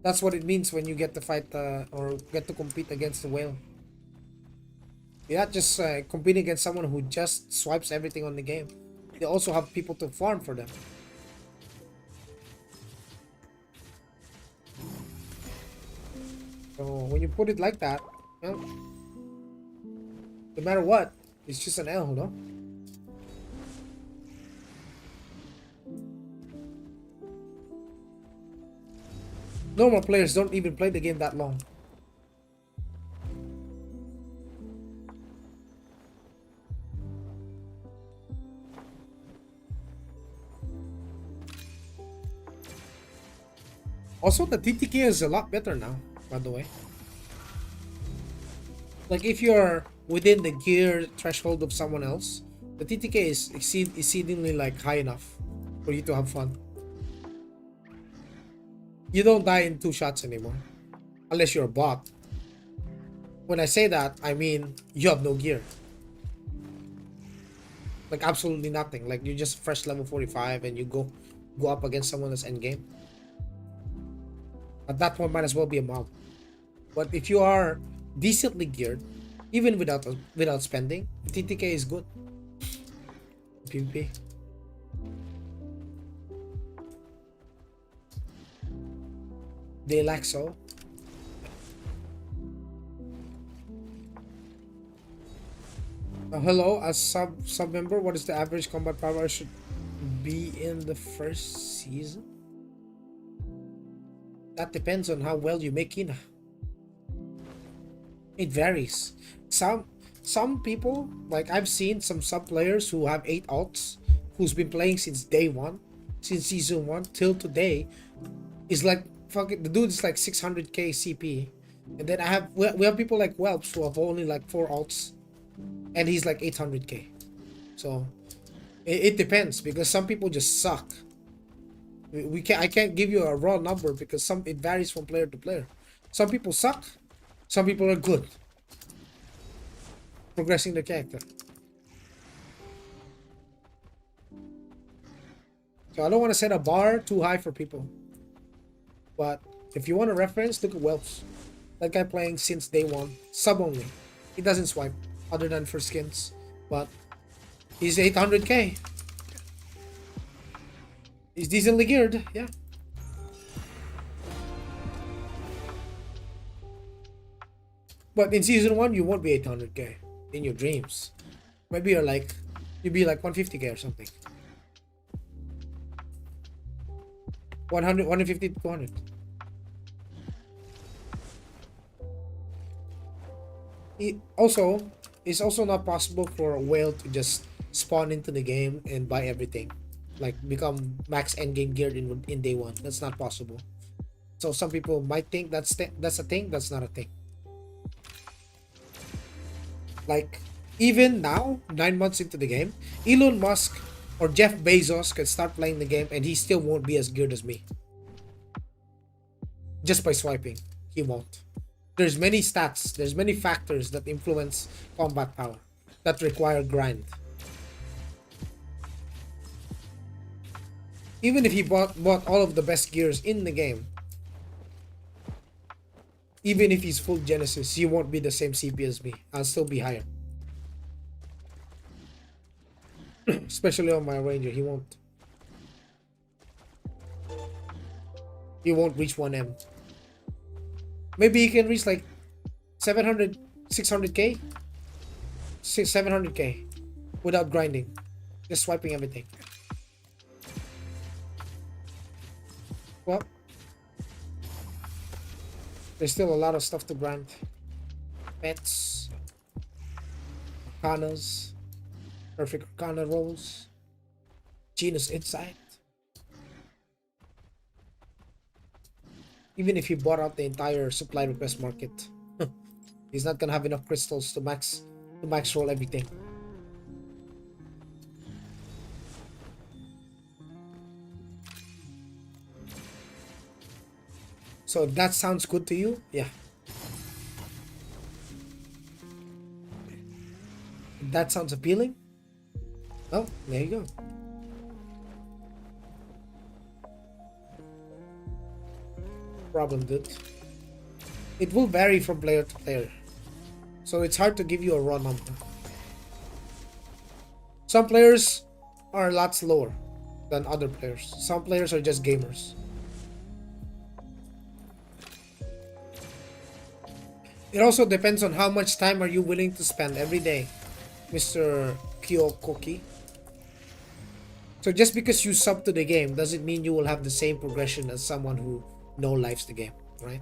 That's what it means when you get to fight or get to compete against the whale. You're not just competing against someone who just swipes everything on the game. They also have people to farm for them. So when you put it like that, well, no matter what, it's just an L, no? Normal players don't even play the game that long. Also, the TTK is a lot better now, by the way. Like, if you're within the gear threshold of someone else, the TTK is exceedingly like high enough for you to have fun. You don't die in 2 shots anymore, unless you're a bot. When I say that, I mean you have no gear. Like, absolutely nothing. Like, you're just fresh level 45 and you go up against someone that's endgame. At that point, might as well be a mob. But if you are decently geared, even without spending, TTK is good. PvP. They lack so. Hello, as sub member, what is the average combat power should be in the first season? That depends on how well you make Kina. It varies. Some people, like I've seen some sub players who have 8 alts, who's been playing since day one, since season 1 till today, is like fucking the dude is like 600k CP, and then we have people like Whelps who have only like 4 alts, and he's like 800k. So it depends, because some people just suck. I can't give you a raw number because it varies from player to player. Some people suck, some people are good progressing the character. So I don't want to set a bar too high for people, but if you want a reference, look at Welps. That guy playing since day 1, sub only. He doesn't swipe other than for skins, but he's 800k. He's decently geared, yeah. But in season 1, you won't be 800k in your dreams. Maybe you'd be like 150k or something. 100, 150 to 200. It's also not possible for a whale to just spawn into the game and buy everything, like become max endgame geared in day 1. That's not possible. So some people might think that's a thing. That's not a thing. Like, even now, 9 months into the game, Elon Musk or Jeff Bezos can start playing the game and he still won't be as good as me. Just by swiping, he won't. There's many stats, there's many factors that influence combat power that require grind. Even if he bought all of the best gears in the game, even if he's full Genesis, he won't be the same CP as me. I'll still be higher. Especially on my Ranger, he won't. He won't reach 1M. Maybe he can reach like 700, 600k? 700k without grinding. Just swiping everything. Well, there's still a lot of stuff to grind. Pets, Arcanas, perfect Arcana rolls, Genus Insight. Even if he bought out the entire supply request market, he's not gonna have enough crystals to max roll everything. So if that sounds good to you, yeah. If that sounds appealing, well, there you go. Problem, dude. It will vary from player to player, so it's hard to give you a raw number. Some players are a lot slower than other players. Some players are just gamers. It also depends on how much time are you willing to spend every day, Mr. Kyokoki. So just because you sub to the game doesn't mean you will have the same progression as someone who no lives the game, right?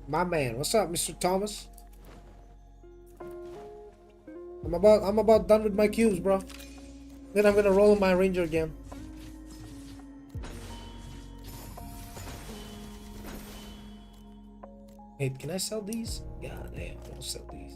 My man, what's up, Mr. Thomas? I'm about done with my cubes, bro. Then I'm gonna roll my ranger again. Wait, can I sell these? God damn, I'll sell these.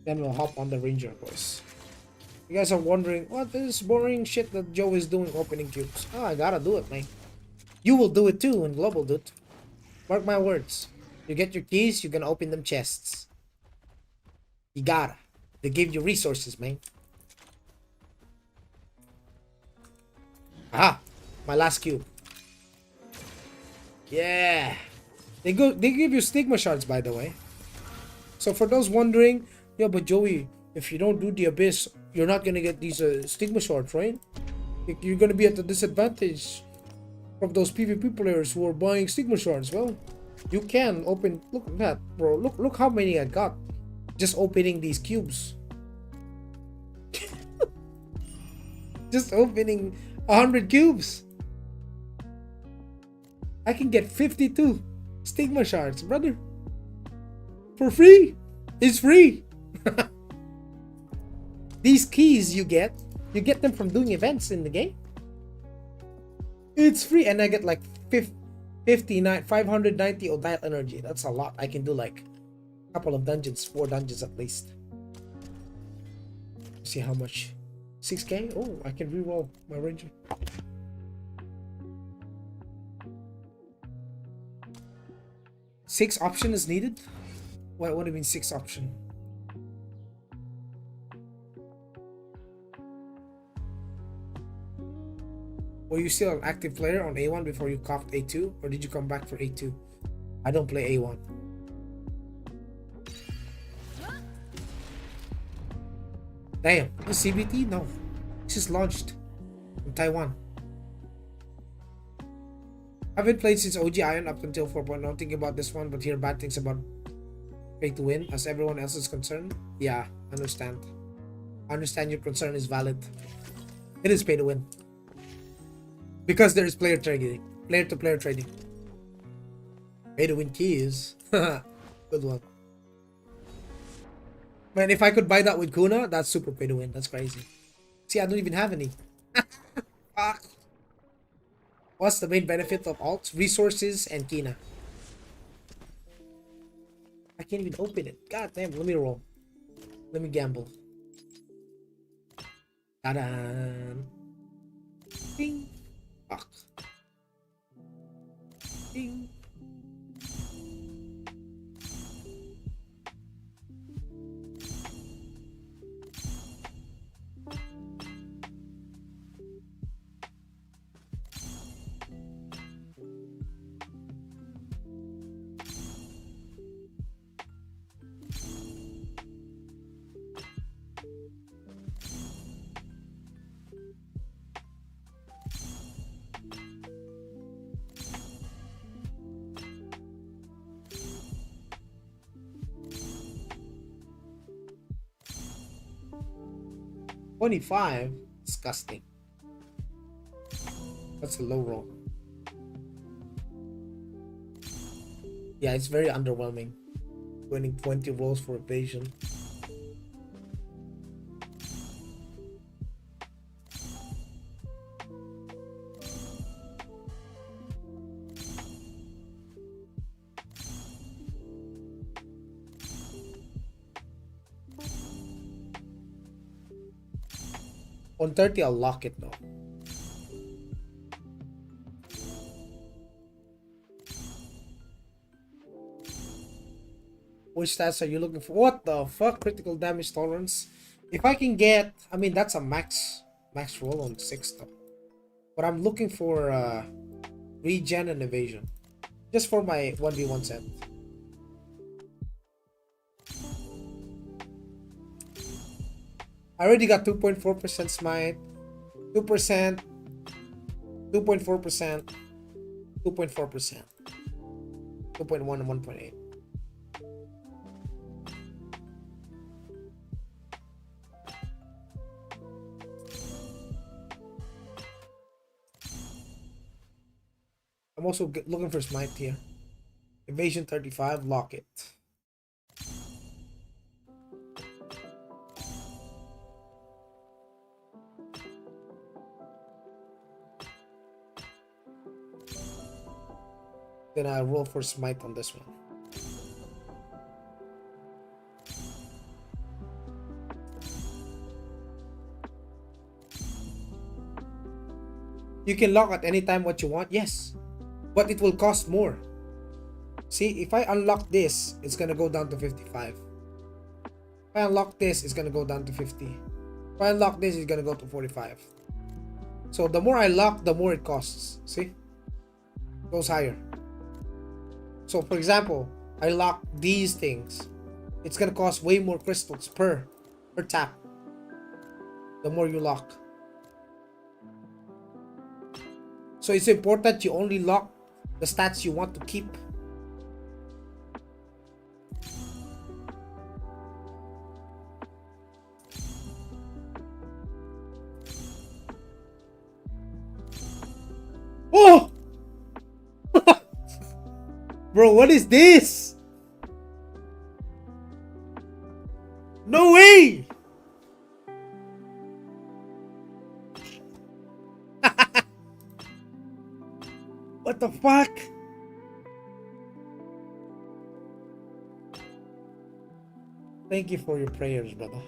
Then we'll hop on the ranger, boys. You guys are wondering, what is boring shit that Joe is doing opening cubes? Oh, I gotta do it, man. You will do it too in global, dude. Mark my words. You get your keys, you're gonna open them chests. You gotta. They give you resources, man. Aha! My last cube. Yeah! They give you stigma shards, by the way. So for those wondering, yeah, but Joey, if you don't do the abyss, you're not gonna get these stigma shards, right? You're gonna be at a disadvantage from those PvP players who are buying stigma shards. Well, you can open. Look at that, bro. Look how many I got just opening these cubes. Just opening 100 cubes. I can get 52 stigma shards, brother, for free. It's free. These keys you get them from doing events in the game. It's free, and I get like 590 Odile energy. That's a lot. I can do like a couple of dungeons, 4 dungeons at least. See how much? 6k? Oh, I can reroll my ranger. Six option is needed? What do you mean 6 option? Were you still an active player on A1 before you copped A2? Or did you come back for A2? I don't play A1. Damn, the CBT? No. It's just launched in Taiwan. I haven't played since OG AION up until 4.0. Thinking about this one, but hear bad things about pay to win as everyone else is concerned. Yeah, understand. I understand your concern is valid. It is pay to win. Because there is player trading. Player to player trading. Pay to win keys. Good one. Man, if I could buy that with Kuna, that's super pay to win. That's crazy. See, I don't even have any. Fuck. What's the main benefit of alts? Resources and Kina. I can't even open it. God damn, let me roll. Let me gamble. Ta-da! Ding. Fuck. Ding. $25? Disgusting. That's a low roll. Yeah, it's very underwhelming. Winning 20 rolls for evasion. On 30, I'll lock it though. Which stats are you looking for? What the fuck? Critical damage tolerance. If I can get, I mean that's a max roll on 6 though. But I'm looking for regen and evasion. Just for my 1v1 set. I already got 2.4% smite, 2%, 2.4%, 2.4%, 2.1 and 1.8. I'm also looking for smite here. Evasion 35, lock it. Then I roll for smite on this one. You can lock at any time what you want, yes. But it will cost more. See, if I unlock this, it's gonna go down to 55. If I unlock this, it's gonna go down to 50. If I unlock this, it's gonna go to 45. So the more I lock, the more it costs. See? It goes higher. So for example, I lock these things. It's gonna cost way more crystals per tap. The more you lock. So it's important you only lock the stats you want to keep. Oh! Bro, what is this? No way! What the fuck? Thank you for your prayers, brother.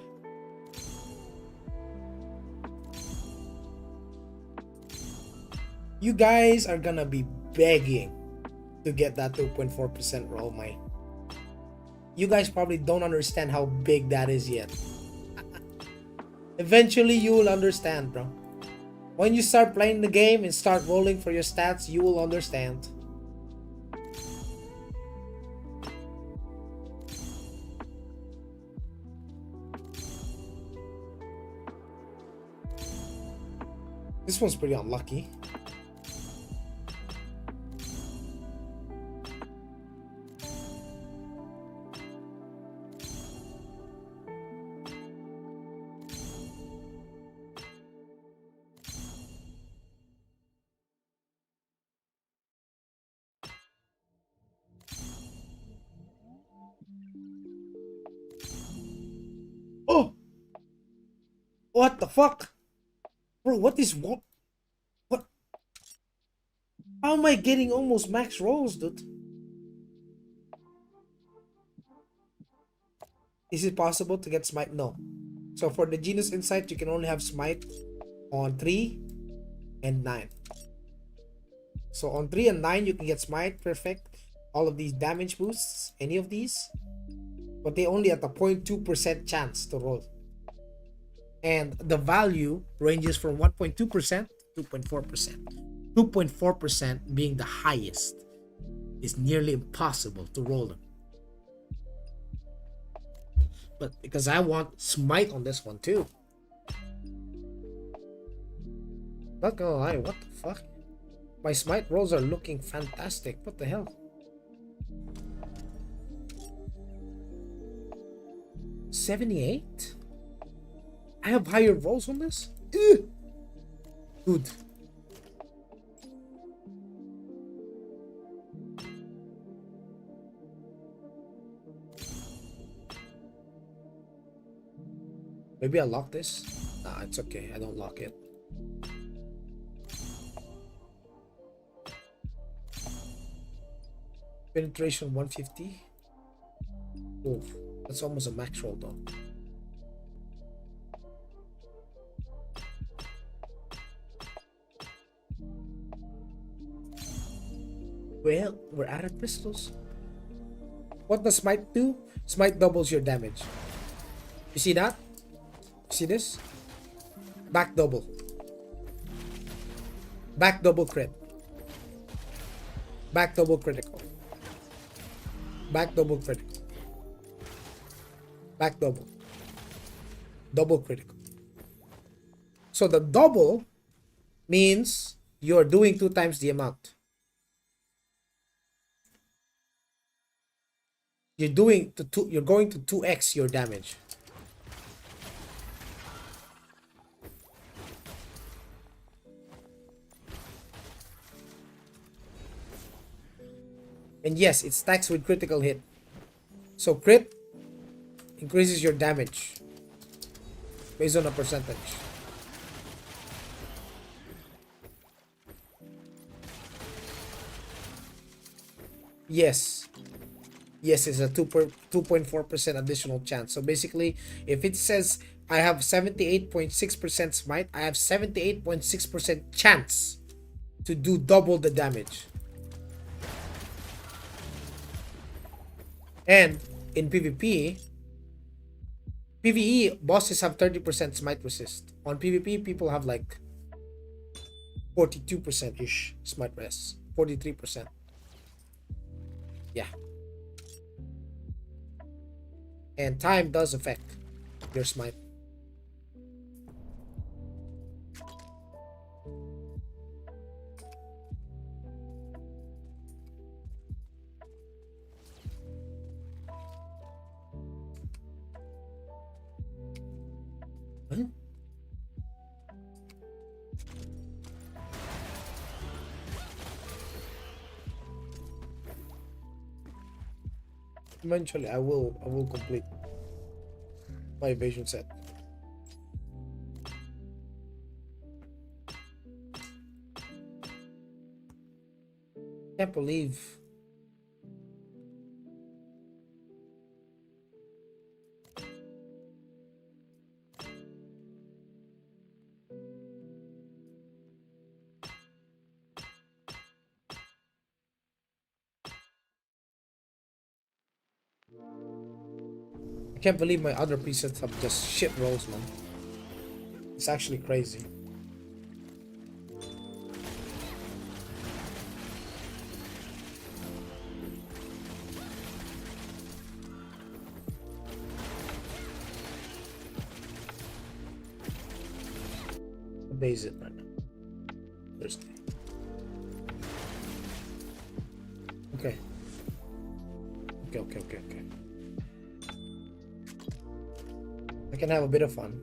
You guys are gonna be begging to get that 2.4% roll, mate. You guys probably don't understand how big that is yet. Eventually, you will understand, bro. When you start playing the game and start rolling for your stats, you will understand. This one's pretty unlucky. Oh! What the fuck? Bro, what is what? What? How am I getting almost max rolls, dude? Is it possible to get smite? No. So for the Genius Insight, you can only have smite on 3 and 9. So on 3 and 9, you can get smite, perfect. All of these damage boosts, any of these. But they only at a 0.2% chance to roll. And the value ranges from 1.2% to 2.4%. 2.4% being the highest is nearly impossible to roll them. But because I want smite on this one too. Not gonna lie, what the fuck? My smite rolls are looking fantastic. What the hell? 78? I have higher rolls on this? Ew. Good. Maybe I lock this? Nah, it's okay. I don't lock it. Penetration 150. Oof. That's almost a max roll though. Well, we're out of crystals. What does smite do? Smite doubles your damage. You see that? See this? Back double. Back double crit. Back double critical. Back double critical. Back double. Double critical. So the double means you're doing 2 times the amount. You're going to 2x your damage. And yes, it stacks with critical hit. So crit increases your damage based on a percentage. Yes. Yes, it's a 2.4% additional chance. So basically, if it says I have 78.6% smite, I have 78.6% chance to do double the damage. And in PvP, PvE bosses have 30% smite resist. On PvP, people have like 42% ish smite resist. 43%. Yeah. And time does affect your smite. Huh? Eventually, I will complete my evasion set. Can't believe I can't believe my other presets have just shit rolls, man. It's actually crazy. What day is it right now? Thursday. Okay. Okay. I can have a bit of fun.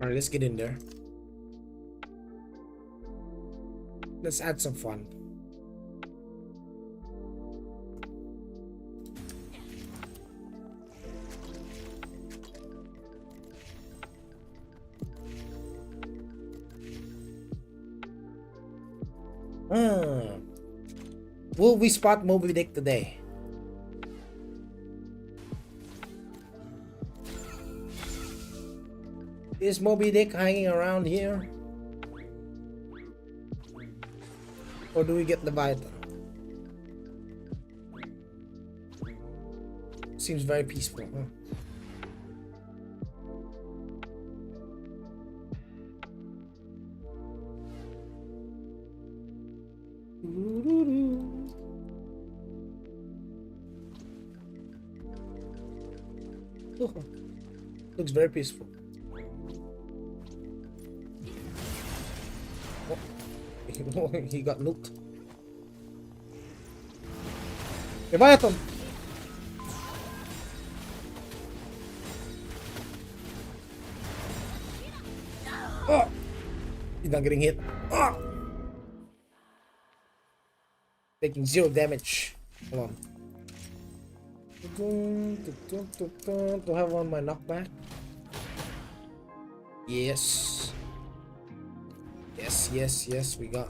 Alright, let's get in there. Let's add some fun. Will we spot Moby Dick today? Is Moby Dick hanging around here? Or do we get the Leviathan? Seems very peaceful, huh? Oh, looks very peaceful. Oh, he got looked. Leviathan! Oh! He's not getting hit. Oh! Taking 0 damage. Hold on. Do I have on my knockback? Yes. Yes, we got.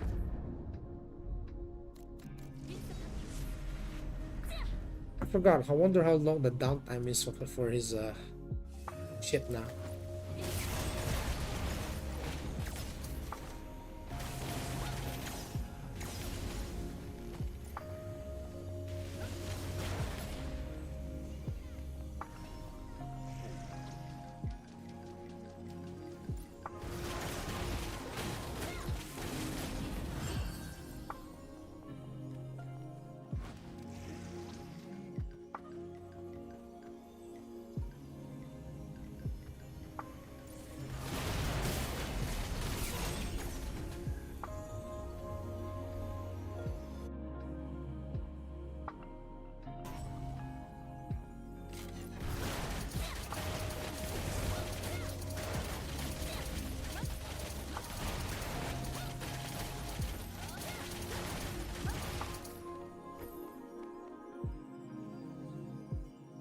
I forgot. I wonder how long the downtime is for his ship now.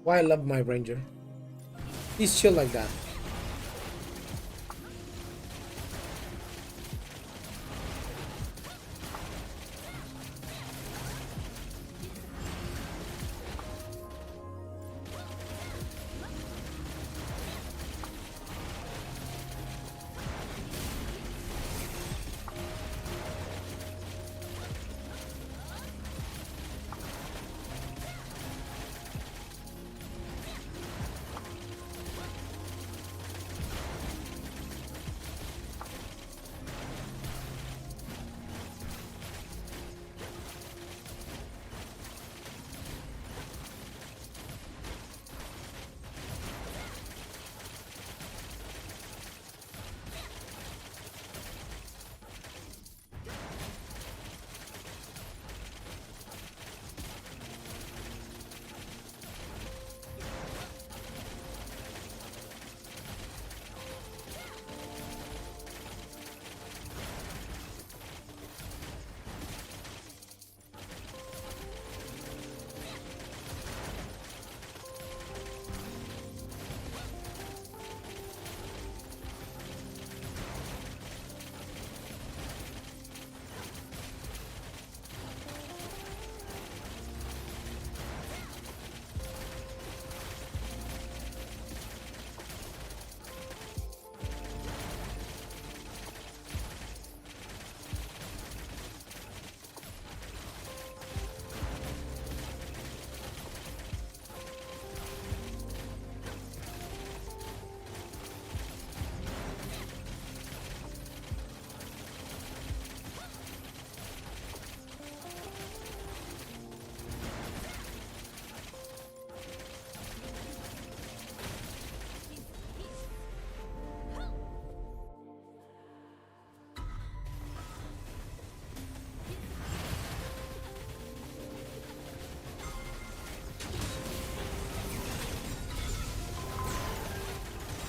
Why I love my ranger. He's chill like that.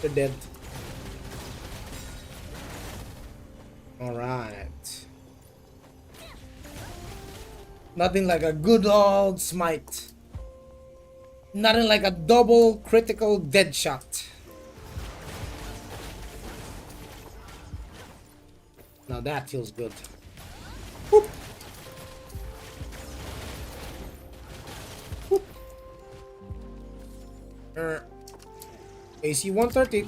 They're dead. Alright. Nothing like a good old smite. Nothing like a double critical dead shot. Now that feels good. Whoop. Whoop. AC 130.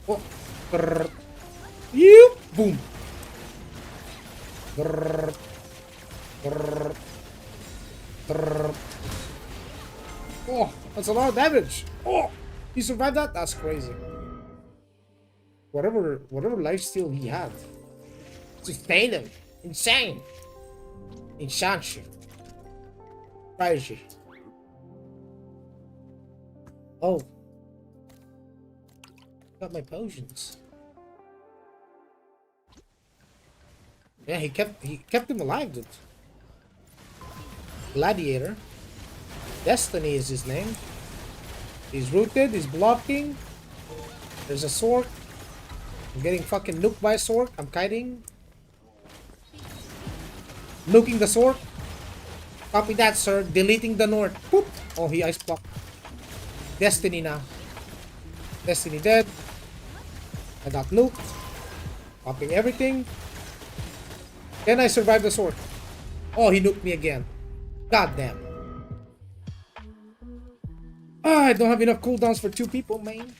Oh. Yep. Boom. Oh, that's a lot of damage. Oh, he survived that? That's crazy. Whatever lifesteal he had. Sustain him. Insane. Enchant you. Fires you. Oh. Got my potions. Yeah, he kept him alive, dude. Gladiator. Destiny is his name. He's rooted, he's blocking. There's a sword. I'm getting fucking nuked by a sword. I'm kiting. Nuking the sword. Copy that, sir. Deleting the Nord. Boop. Oh, he ice blocked. Destiny now. Destiny dead. I got nuked. Popping everything. Can I survive the sword? Oh, he nuked me again. God damn. Ah, I don't have enough cooldowns for 2 people, man.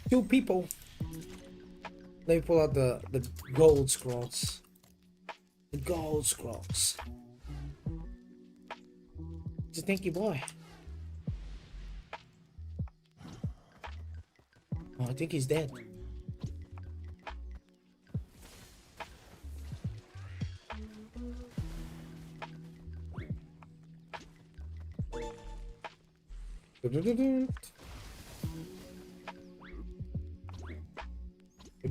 2 people. Let me pull out the gold scrolls. The gold scrolls. It's a thank you, boy. Oh, I think he's dead. Maybe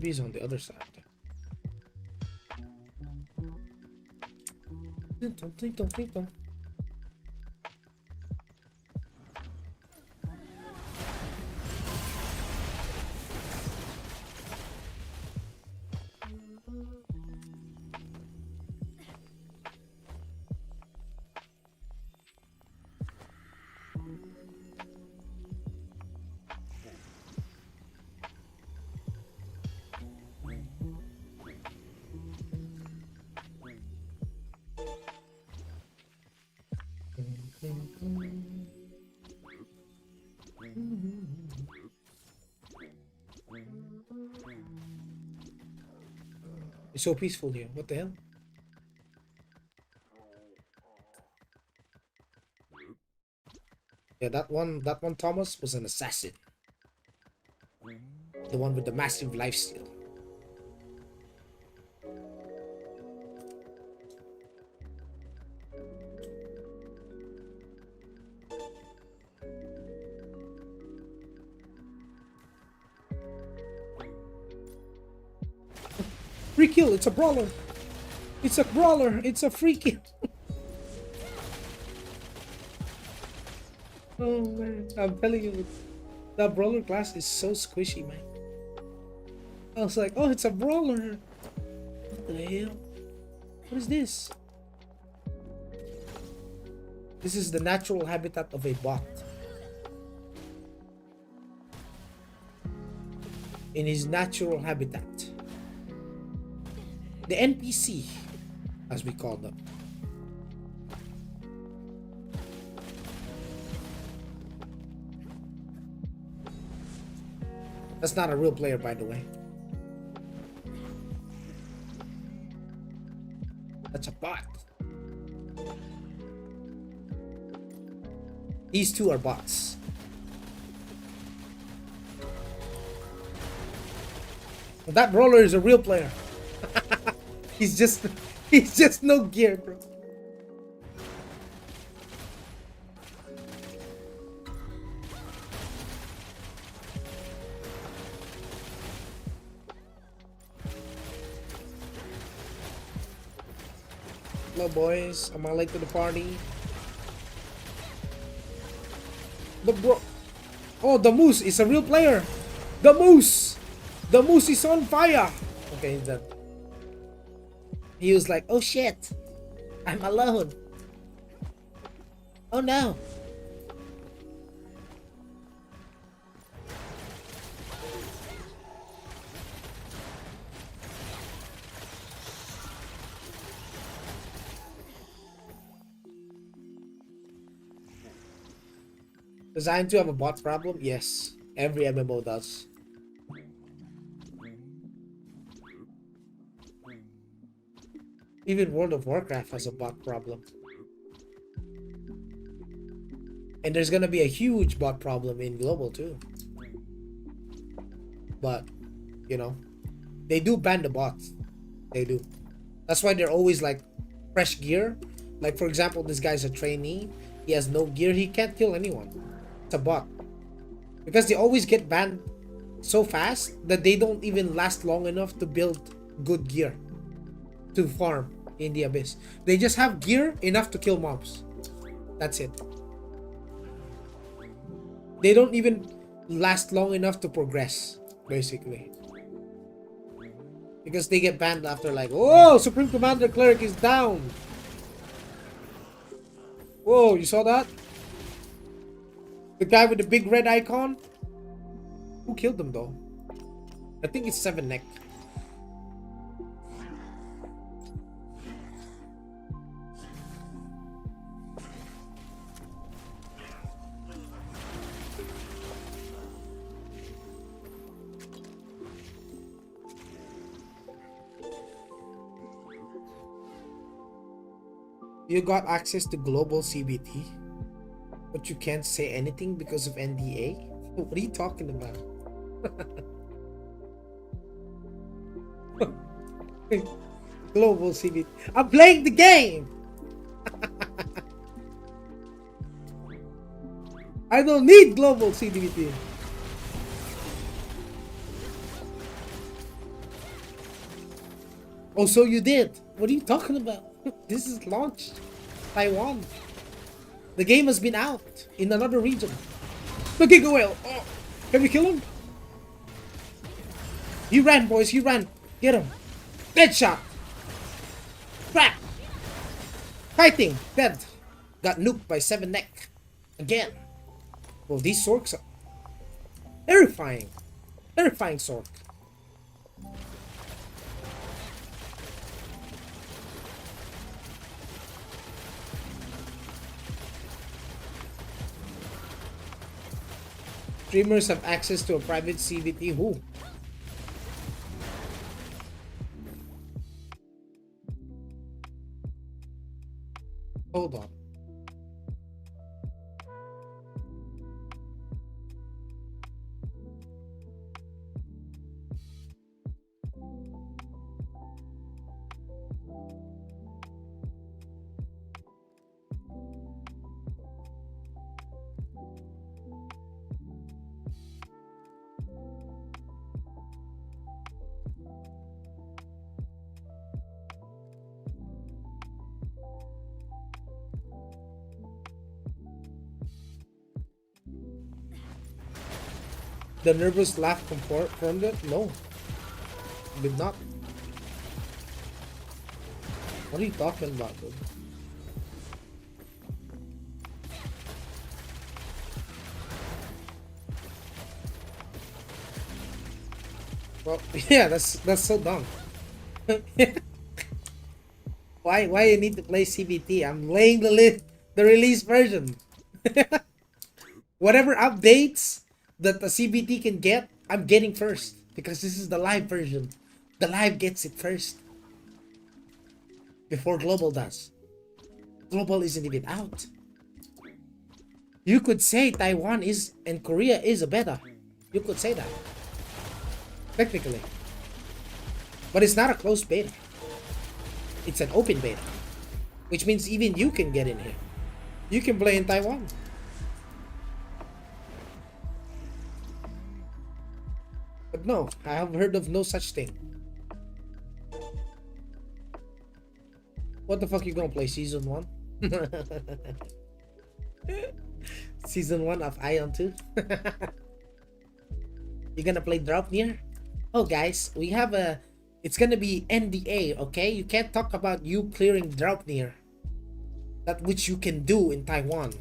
he's on the other side. It's so peaceful here. What the hell? Yeah, that one Thomas was an assassin. The one with the massive lifesteal. Free kill, it's a brawler. It's a brawler, it's a free kill. Oh man, I'm telling you, that brawler class is so squishy, man. I was like, oh, it's a brawler. What the hell? What is this? This is the natural habitat of a bot. In his natural habitat. The NPC, as we call them. That's not a real player, by the way. That's a bot. These 2 are bots. Well, that brawler is a real player. he's just no gear, bro. Hello, boys. Am I late to the party? Oh, the moose is a real player. The moose is on fire. Okay, he's dead. He was like, oh shit, I'm alone. Oh no. Designed to have a bot problem? Yes. Every MMO does. Even World of Warcraft has a bot problem. And there's gonna be a huge bot problem in global too. But, you know, they do ban the bots. They do. That's why they're always like fresh gear. Like for example, this guy's a trainee. He has no gear. He can't kill anyone. It's a bot. Because they always get banned so fast that they don't even last long enough to build good gear to farm in the abyss. They just have gear enough to kill mobs. That's it. They don't even last long enough to progress, basically. Because they get banned after like, oh, Supreme Commander Cleric is down. Whoa, you saw that? The guy with the big red icon? Who killed him though? I think it's Seven Neck. You got access to global CBT, but you can't say anything because of NDA? What are you talking about? Global CBT. I'm playing the game! I don't need global CBT. Oh, so you did? What are you talking about? This is launched. Taiwan. The game has been out in another region. The Giga Whale! Oh, can we kill him? He ran, boys. He ran. Get him. Dead shot. Crap. Fighting. Dead. Got nuked by Seven Neck. Again. Well, these Sorks are terrifying. Terrifying Sork. Streamers have access to a private CBT. Who? Hold on. The nervous laugh confirmed it? No. Did not. What are you talking about, dude? Well, yeah, that's so dumb. Why you need to play CBT? I'm laying the release version. Whatever updates that the CBT can get, I'm getting first because this is the live version. The live gets it first before global does. Global isn't even out. You could say Taiwan is and Korea is a beta. You could say that technically, but it's not a closed beta. It's an open beta, which means even you can get in here. You can play in Taiwan. But no, I have heard of no such thing. What the fuck you gonna play? Season 1? Season 1 of AION 2? You gonna play Draupnir? Oh guys, we have a... It's gonna be NDA, okay? You can't talk about you clearing Draupnir. That which you can do in Taiwan.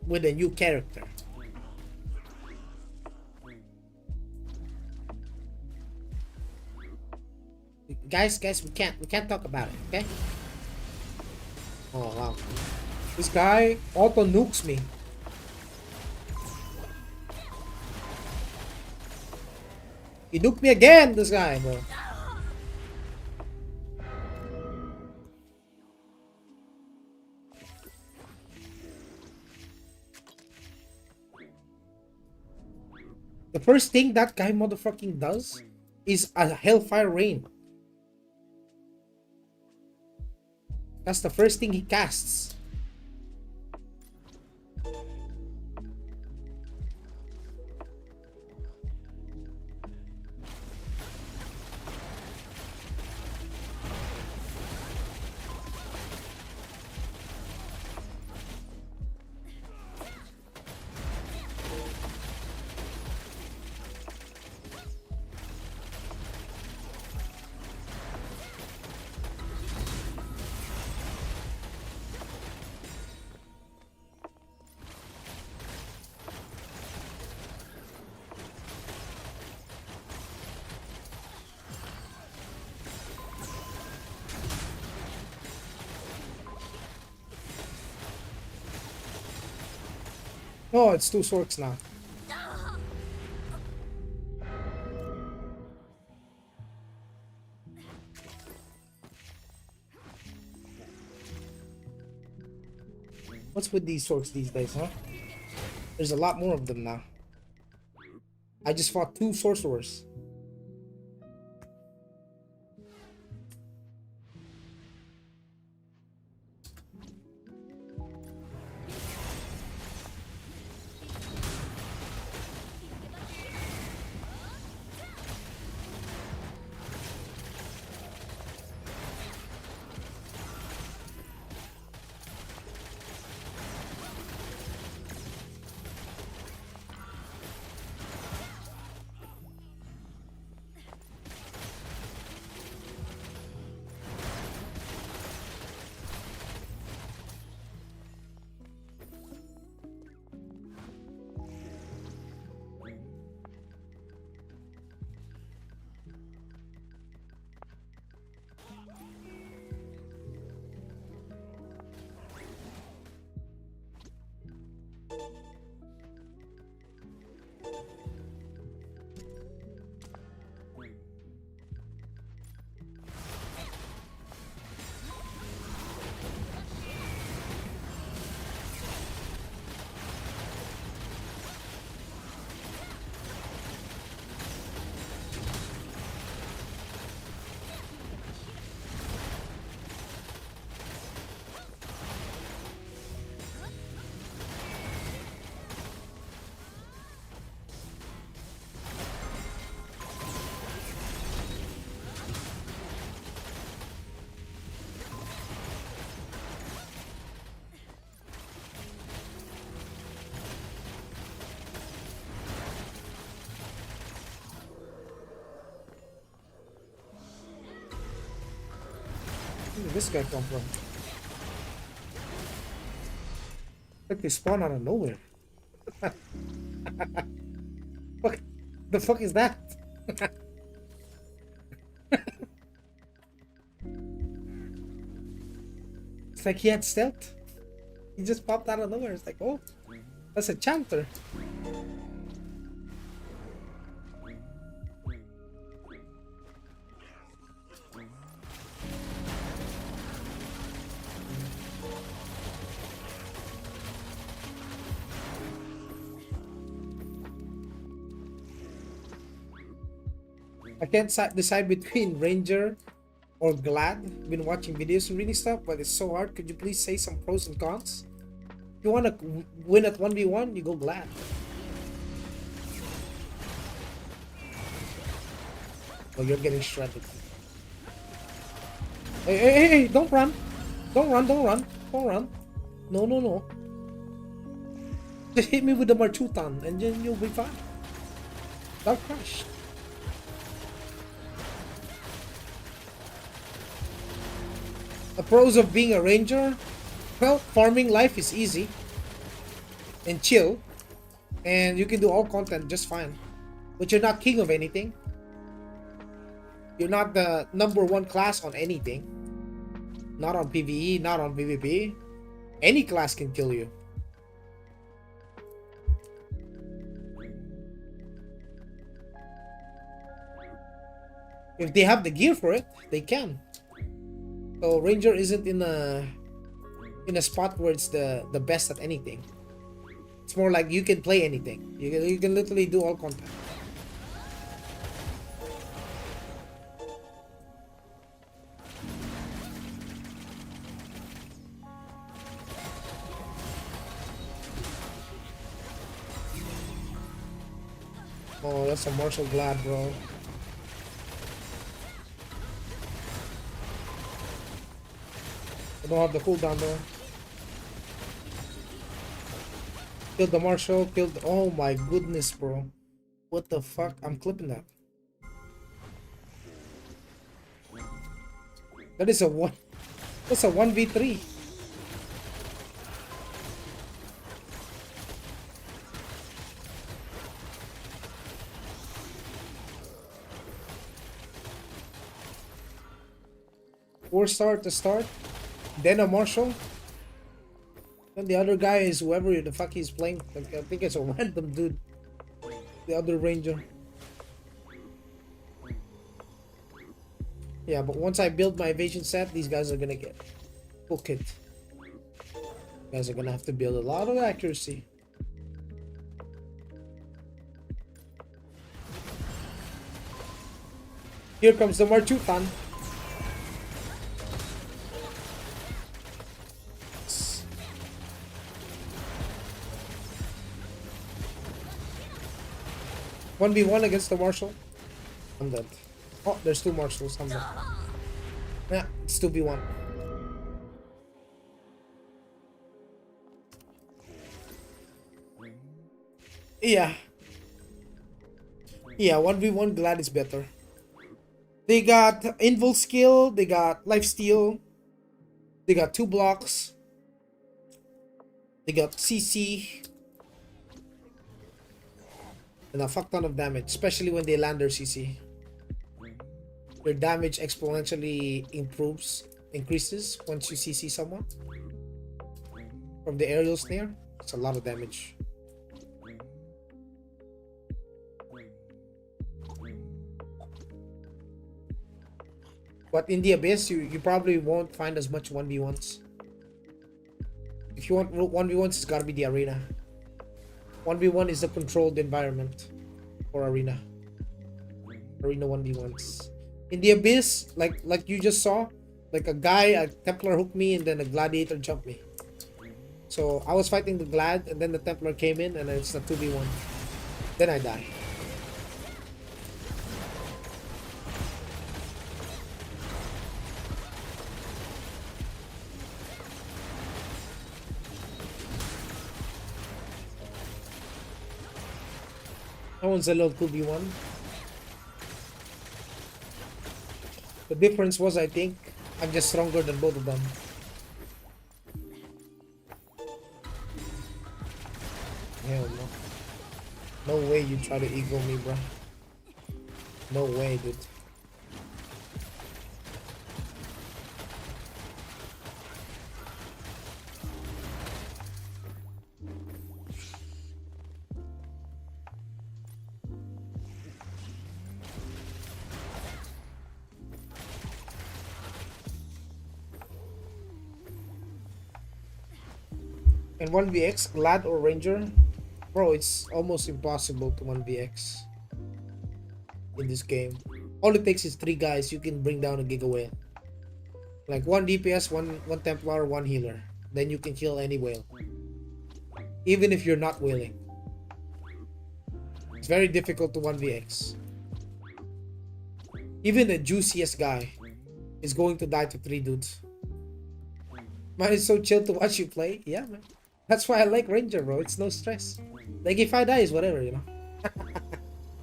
With a new character. Guys, we can't talk about it, okay? Oh wow. This guy auto nukes me. He nuked me again, this guy, bro. The first thing that guy motherfucking does is a Hellfire Rain. That's the first thing he casts. Oh, it's two swords now. What's with these swords these days, huh? There's a lot more of them now. I just fought two sorcerers. Where did this guy come from? Like they spawn out of nowhere. Fuck, the fuck is that? It's like he had stealth. He just popped out of nowhere. It's like, oh, that's a chanter. I can't decide between Ranger or Glad. Been watching videos and reading stuff, but it's so hard. Could you please say some pros and cons? If you want to win at 1v1, you go Glad. Oh, you're getting shredded. Hey, hey, hey, hey, don't run. Don't run, don't run. Don't run. No, no, no. Just hit me with the Marchutan and then you'll be fine. Don't crash. The pros of being a ranger, well, farming life is easy and chill, and you can do all content just fine. But you're not king of anything. You're not the #1 class on anything. Not on PvE, not on PvP. Any class can kill you. If they have the gear for it, they can. So Ranger isn't in a spot where it's the best at anything. It's more like you can play anything. You can literally do all content. Oh, that's a Martial Glad, bro. I don't have the cooldown though. Killed the Marshal, killed. Oh my goodness, bro. What the fuck? I'm clipping that. That is a one. That's a 1v3. Four star to start, then a Marshal. And the other guy is whoever the fuck he's playing. Like, I think it's a random dude. The other ranger. Yeah, but once I build my evasion set, these guys are gonna get full kit. You guys are gonna have to build a lot of accuracy. Here comes the Marchutan. 1v1 against the Marshal. I'm dead. Oh, there's two Marshals. I'm dead. Yeah, it's 2v1. Yeah. Yeah, 1v1 Glad is better. They got invul skill, they got lifesteal, they got 2 blocks, they got CC, and a fuck ton of damage, especially when they land their CC. Their damage exponentially increases once you CC someone. From the aerial snare, it's a lot of damage. But in the Abyss, you probably won't find as much 1v1s. If you want 1v1s, it's gotta be the arena. 1v1 is a controlled environment for arena. Arena 1v1s. In the Abyss, like you just saw, like a Templar hooked me and then a Gladiator jumped me. So I was fighting the Glad and then the Templar came in and it's a 2v1. Then I die. That one's a little 2v1. The difference was, I think, I'm just stronger than both of them. Hell no. No way you try to ego me, bro. No way, dude. And 1vx, Glad or Ranger, bro, it's almost impossible to 1vx in this game. All it takes is 3 guys, you can bring down a Giga Whale. Like 1 DPS, 1 Templar, 1 healer. Then you can kill any whale. Even if you're not whaling. It's very difficult to 1vx. Even the juiciest guy is going to die to 3 dudes. Man, it's so chill to watch you play. Yeah, man. That's why I like Ranger, bro. It's no stress. Like, if I die, it's whatever, you know.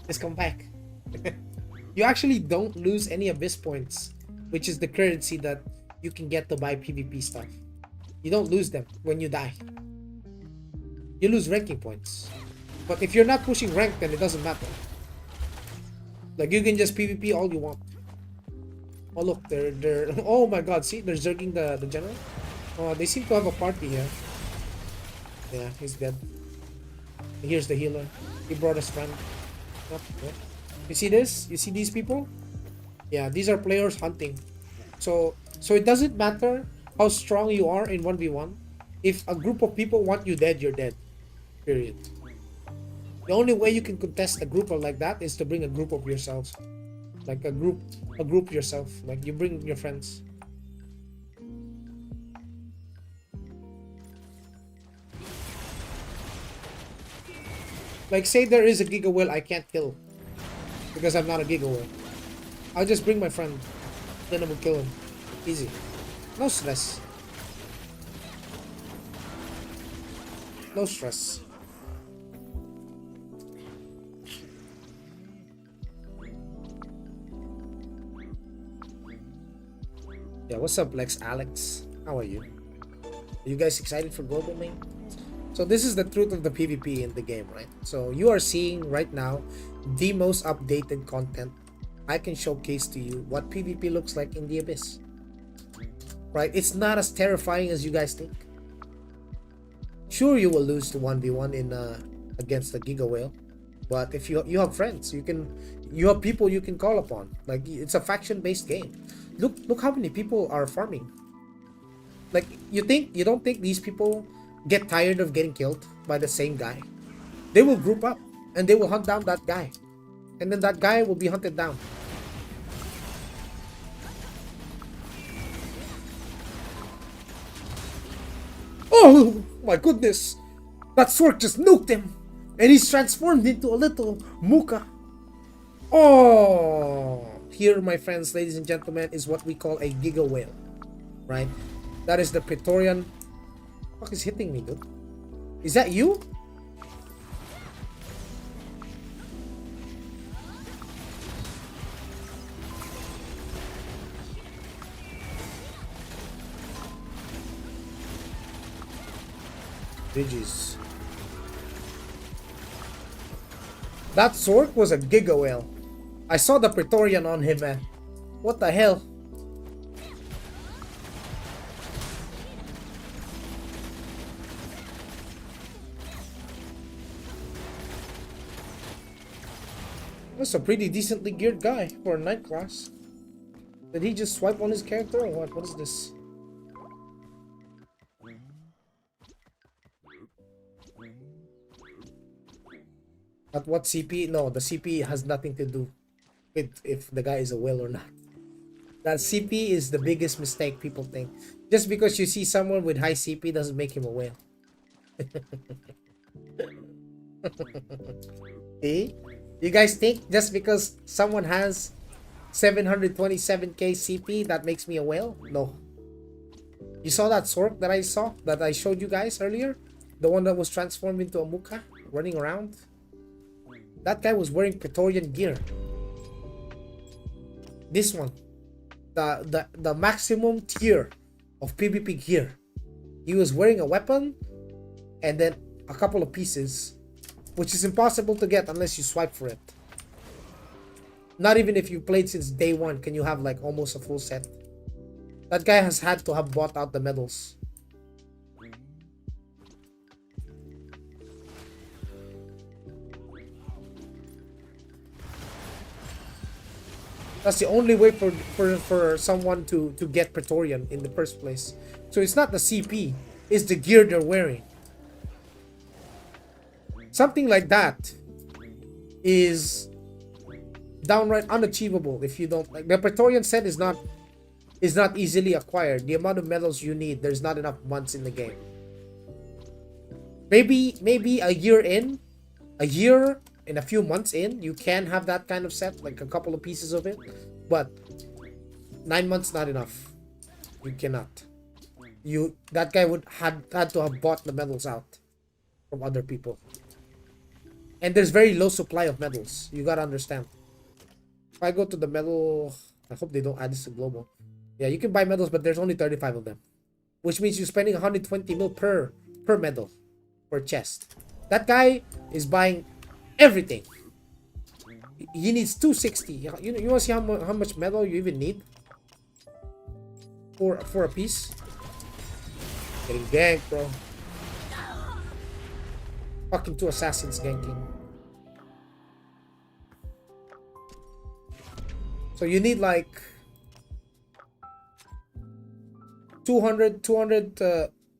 Just come back. You actually don't lose any Abyss points, which is the currency that you can get to buy PvP stuff. You don't lose them when you die. You lose ranking points. But if you're not pushing rank, then it doesn't matter. Like, you can just PvP all you want. Oh, look, they're oh my god, see? They're zerging the general. They seem to have a party here. Yeah, he's dead. Here's the healer. He brought his friend. Oh, yeah. You see this? You see these people? Yeah, these are players hunting. So it doesn't matter how strong you are in 1v1. If a group of people want you dead, you're dead. Period. The only way you can contest a group like that is to bring a group of yourselves. Like a group yourself. Like you bring your friends. Like, say there is a Giga Whale I can't kill because I'm not a Giga Whale. I'll just bring my friend, then I will kill him. Easy. No stress. No stress. Yeah, what's up, Lex Alex? How are you? Are you guys excited for Global Main? So this is the truth of the PvP in the game, right? So you are seeing right now the most updated content I can showcase to you what PvP looks like in the Abyss. Right? It's not as terrifying as you guys think. sure you will lose to 1v1 in against the Giga Whale. But if you have friends, you have people you can call upon. Like, it's a faction based game. Look how many people are farming. Like, you don't think these people get tired of getting killed by the same guy? They will group up and they will hunt down that guy. And then that guy will be hunted down. Oh my goodness! That Sork just nuked him! And he's transformed into a little Muka. Oh! Here, my friends, ladies and gentlemen, is what we call a Giga Whale. Right? That is the Praetorian. What the fuck is hitting me, dude? Is that you? GG's. That Zork was a Giga Whale. I saw the Praetorian on him, man. What the hell? That's a pretty decently geared guy for a knight class. Did he just swipe on his character or what? What is this? At what CP? No, the CP has nothing to do with if the guy is a whale or not. That CP is the biggest mistake people think. Just because you see someone with high CP doesn't make him a whale. See? You guys think just because someone has 727k CP that makes me a whale? No. You saw that Sork that I showed you guys earlier? The one that was transformed into a Muka running around? That guy was wearing Praetorian gear. This one. The maximum tier of PvP gear. He was wearing a weapon and then a couple of pieces, which is impossible to get unless you swipe for it. Not even if you played since day one can you have like almost a full set. That guy has had to have bought out the medals. That's the only way for someone to get Praetorian in the first place. So it's not the CP, it's the gear they're wearing. Something like that is downright unachievable if you don't like. The Praetorian set is not easily acquired. The amount of medals you need, there's not enough months in the game. Maybe a year and a few months in, you can have that kind of set, like a couple of pieces of it, but 9 months not enough. You cannot. That guy would had to have bought the medals out from other people. And there's very low supply of medals. You gotta understand. If I go to the medal, I hope they don't add this to global. Yeah, you can buy medals, but there's only 35 of them, which means you're spending 120 mil per medal, per chest. That guy is buying everything. He needs 260. You want to see how much medal you even need for a piece? Getting ganked, bro. Fucking 2 assassins ganking. So you need like 200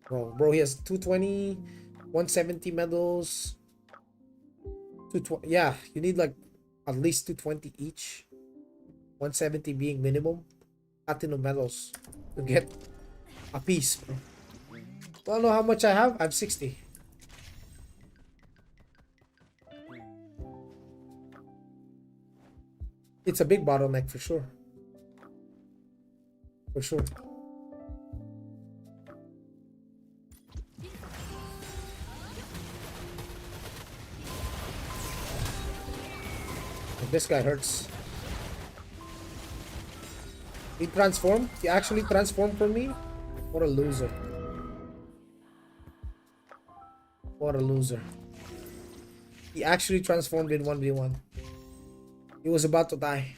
bro, he has 220, 170 medals. 220. Yeah, you need like at least 220 each. 170 being minimum. Platinum medals to get a piece, bro. Wanna know how much I have? I have 60. It's a big bottleneck for sure. For sure. This guy hurts. He transformed? He actually transformed for me? What a loser. What a loser. He actually transformed in 1v1. He was about to die.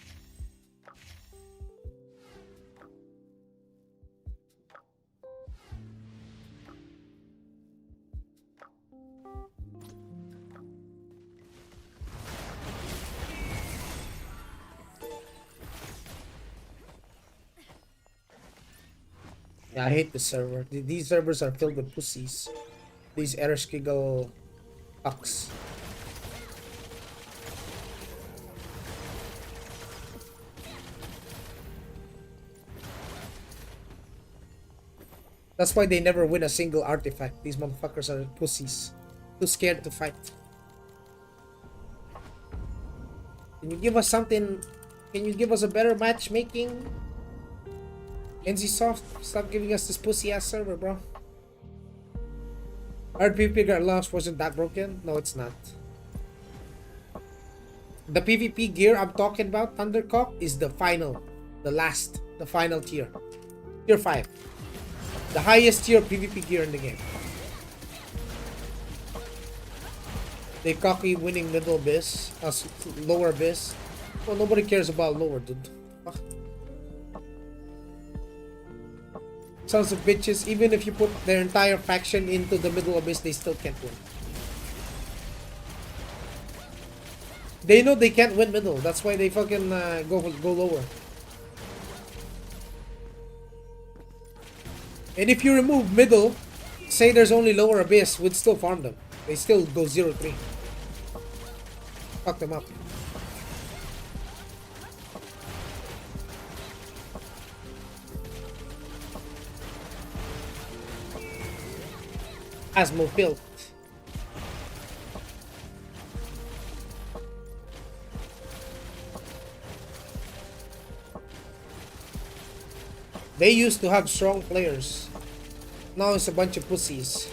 Yeah, I hate this server. These servers are filled with pussies. These Ereshkigal fucks. That's why they never win a single artifact. These motherfuckers are pussies. Too scared to fight. Can you give us something? Can you give us a better matchmaking? NCSoft, stop giving us this pussy ass server, bro. Our PvP at launch wasn't that broken? No, it's not. The PvP gear I'm talking about, Thundercock, is the final. The final tier. Tier 5. The highest tier PvP gear in the game. They cocky winning middle abyss, lower abyss. Well, nobody cares about lower, dude. Fuck. Sons of bitches, even if you put their entire faction into the middle abyss, they still can't win. They know they can't win middle. That's why they fucking go lower. And if you remove middle, say there's only lower abyss, we'd still farm them. They still go 0-3. Fuck them up. Asmo built. They used to have strong players. Now it's a bunch of pussies.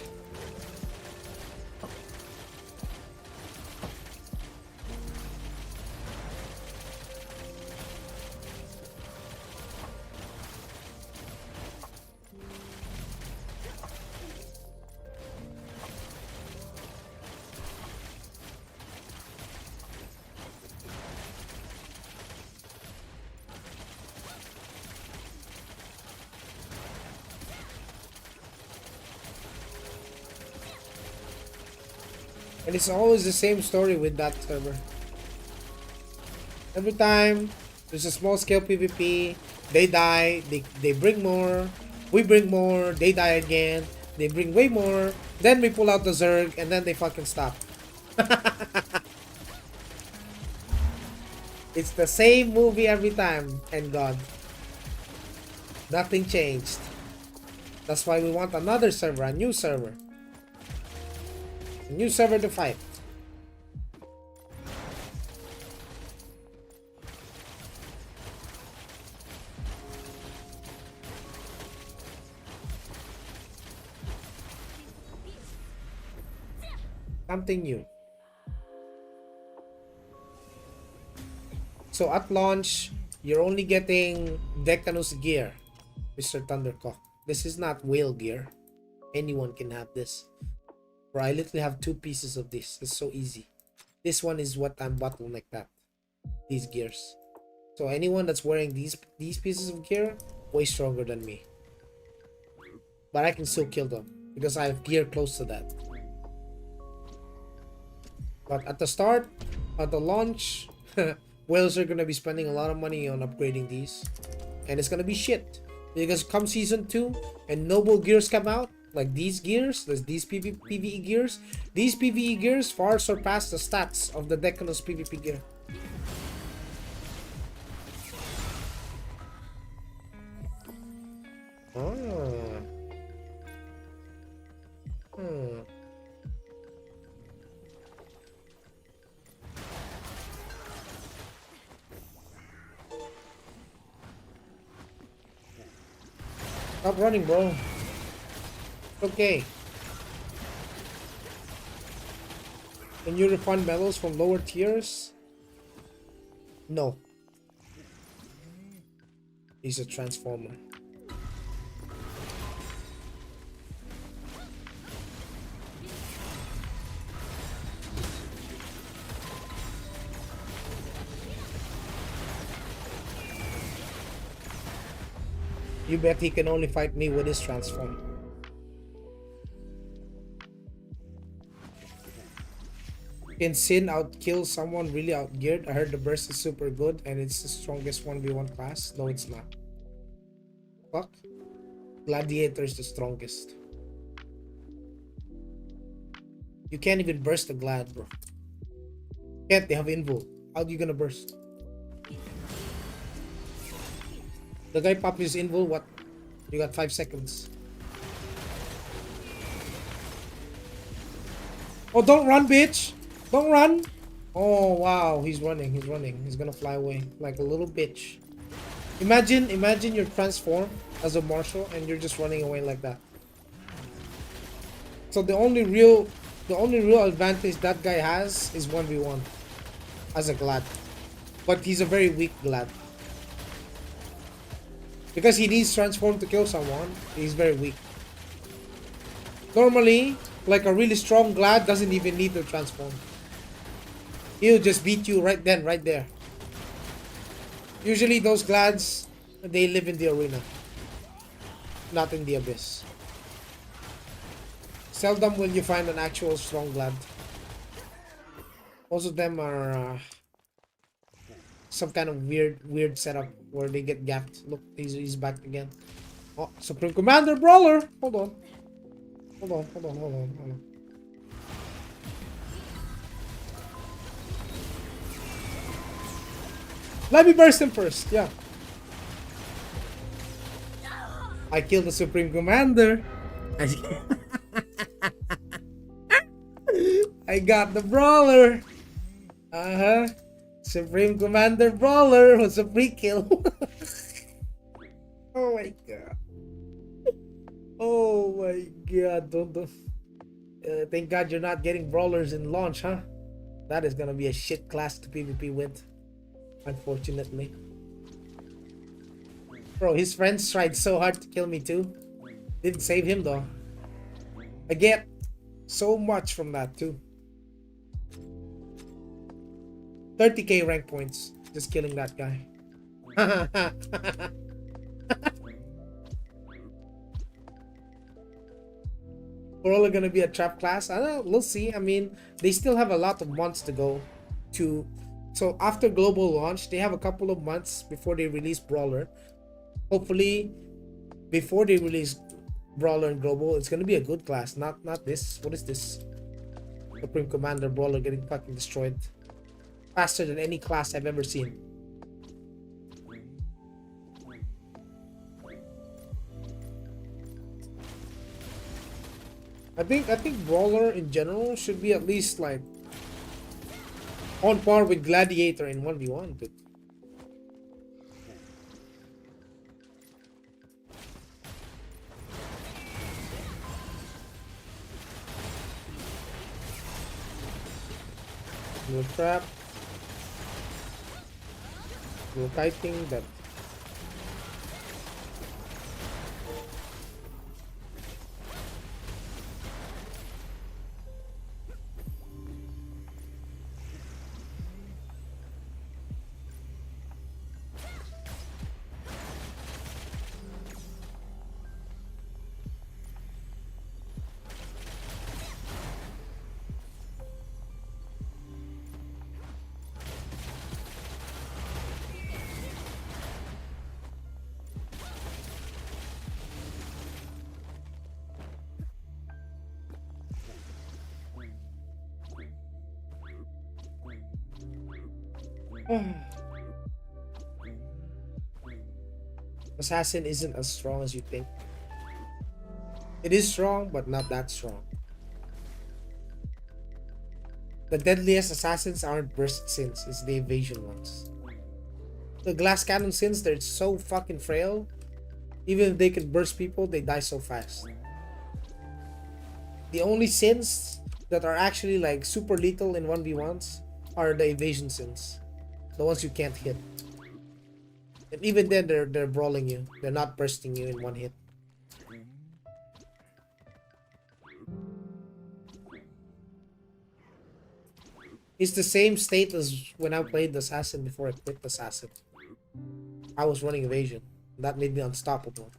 And it's always the same story with that server. Every time there's a small scale PvP, they die, they bring more, we bring more, they die again, they bring way more, then we pull out the Zerg, and then they fucking stop. It's the same movie every time, and God. Nothing changed. That's why we want another server, a new server. A new server to fight. Something new. So at launch, you're only getting Decanus gear, Mr. Thundercock. This is not whale gear. Anyone can have this. Bro, I literally have 2 pieces of this. It's so easy. This one is what I'm bottleneck that. These gears. So anyone that's wearing these pieces of gear, way stronger than me. But I can still kill them because I have gear close to that. But at the start, at the launch, whales are gonna be spending a lot of money on upgrading these. And it's gonna be shit. Because come season 2 and noble gears come out, like these gears, there's these PvE gears. These PvE gears far surpass the stats of the Decanus PvP gear. Oh. Stop running, bro. Okay. Can you refund medals from lower tiers? No. He's a transformer. You bet he can only fight me with his transform. Can Sin outkill someone really outgeared? I heard the burst is super good and it's the strongest 1v1 class. No, it's not. Fuck. Gladiator is the strongest. You can't even burst the glad, bro. Can't, they have invo. How are you gonna burst? The guy popped his invo, what? You got 5 seconds. Oh, don't run, bitch! Don't run! Oh, wow, he's running, he's running. He's gonna fly away like a little bitch. Imagine you're transformed as a marshal and you're just running away like that. So the only real advantage that guy has is 1v1 as a glad. But he's a very weak glad. Because he needs transform to kill someone, he's very weak. Normally, like a really strong glad doesn't even need to transform. He'll just beat you right then, right there. Usually those glads, they live in the arena, not in the abyss. Seldom will you find an actual strong glad. Most of them are some kind of weird setup where they get gapped. Look, he's back again. Oh, Supreme Commander Brawler! Hold on. Hold on. Let me burst him first, yeah. I killed the Supreme Commander. I got the Brawler. Supreme Commander Brawler was a free kill. Oh my god. Oh my god. Don't. Thank God you're not getting Brawlers in launch, huh? That is gonna be a shit class to PvP with. Unfortunately. Bro, his friends tried so hard to kill me too. Didn't save him though. I get so much from that too. 30k rank points just killing that guy. We're only gonna be a trap class. I don't know, we'll see. I mean, they still have a lot of months to go to. So after global launch, they have a couple of months before they release Brawler. Hopefully, before they release Brawler and Global, it's gonna be a good class. Not this. What is this? Supreme Commander Brawler getting fucking destroyed faster than any class I've ever seen. I think Brawler in general should be at least like on par with Gladiator in 1v1, dude. No trap. No kiting that. Assassin isn't as strong as you think. It is strong, but not that strong. The deadliest assassins aren't burst sins, it's the evasion ones. The glass cannon sins, they're so fucking frail. Even if they can burst people, they die so fast. The only sins that are actually like super lethal in 1v1s are the evasion sins. The ones you can't hit. And even then they're brawling you. They're not bursting you in one hit. It's the same state as when I played the Assassin before I quit the Assassin. I was running evasion. That made me unstoppable.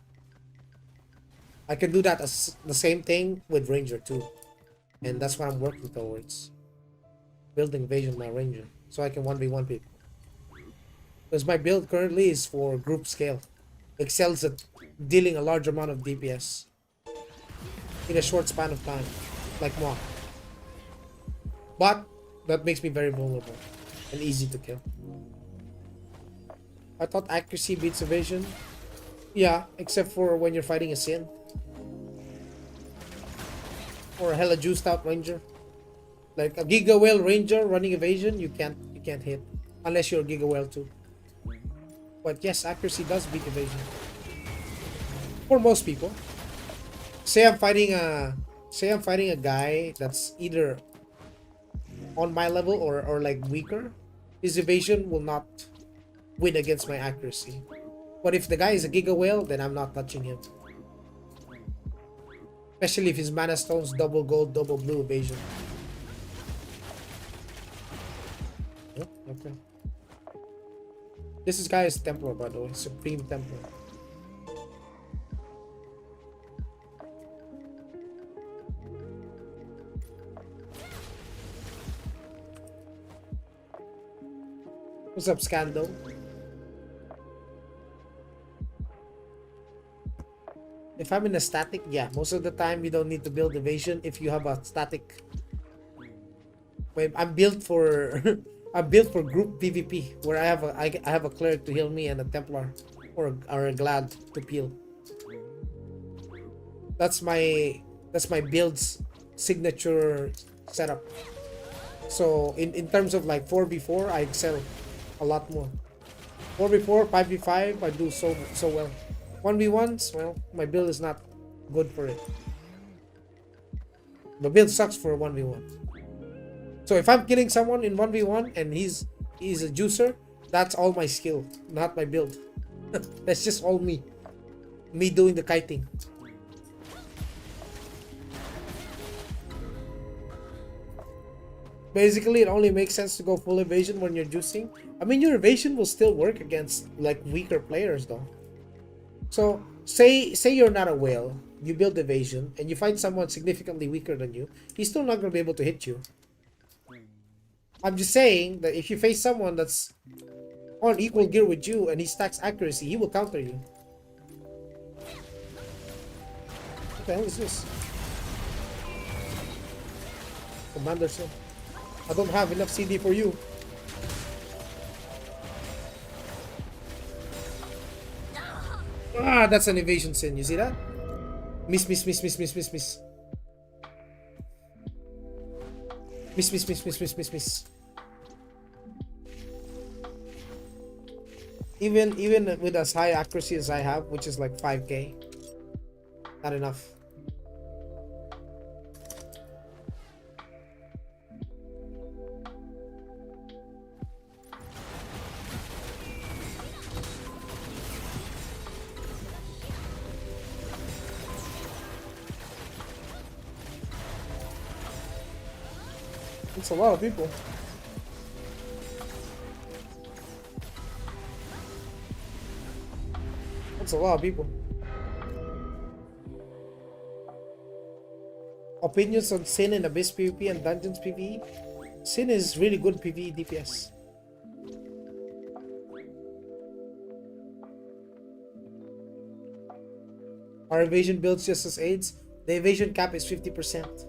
I can do that as the same thing with Ranger too. And that's what I'm working towards. Building evasion my Ranger. So I can 1v1 people. Because my build currently is for group scale. excels at dealing a large amount of DPS in a short span of time, like moi. But that makes me very vulnerable and easy to kill. I thought accuracy beats evasion. Yeah, except for when you're fighting a Sin. Or a hella juiced out ranger. Like a Giga Whale ranger running evasion, you can't hit. Unless you're a Giga Whale too. But yes, accuracy does beat evasion. For most people. Say I'm fighting a guy that's either on my level or like weaker, his evasion will not win against my accuracy. But if the guy is a Giga Whale, then I'm not touching him. Especially if his mana stones double gold, double blue evasion. Oh, okay. This guy is Templar, by the way. Supreme Templar. What's up, Scando? If I'm in a static, yeah, most of the time you don't need to build evasion if you have a static. Wait, I'm built for I'm built for group PvP where I have a cleric to heal me and a Templar or a Glad to peel. That's my build's signature setup. So in terms of like 4v4, I excel a lot more. 4v4, 5v5, I do so well. 1v1s, well, my build is not good for it. The build sucks for a 1v1. So if I'm killing someone in 1v1 and he's a juicer, that's all my skill, not my build. That's just all me. Me doing the kiting. Basically, it only makes sense to go full evasion when you're juicing. I mean, your evasion will still work against like weaker players though. So say you're not a whale, you build evasion, and you find someone significantly weaker than you, he's still not gonna be able to hit you. I'm just saying that if you face someone that's on equal gear with you and he stacks accuracy, he will counter you. What the hell is this? Commander Sin. I don't have enough CD for you. Ah, that's an evasion Sin. You see that? Miss. Miss. Even with as high accuracy as I have, which is like 5k, not enough. It's a lot of people. That's a lot of people. Opinions on Sin in Abyss PvP and Dungeons PvE? Sin is really good PvE DPS. Our evasion builds just as aids. The evasion cap is 50%.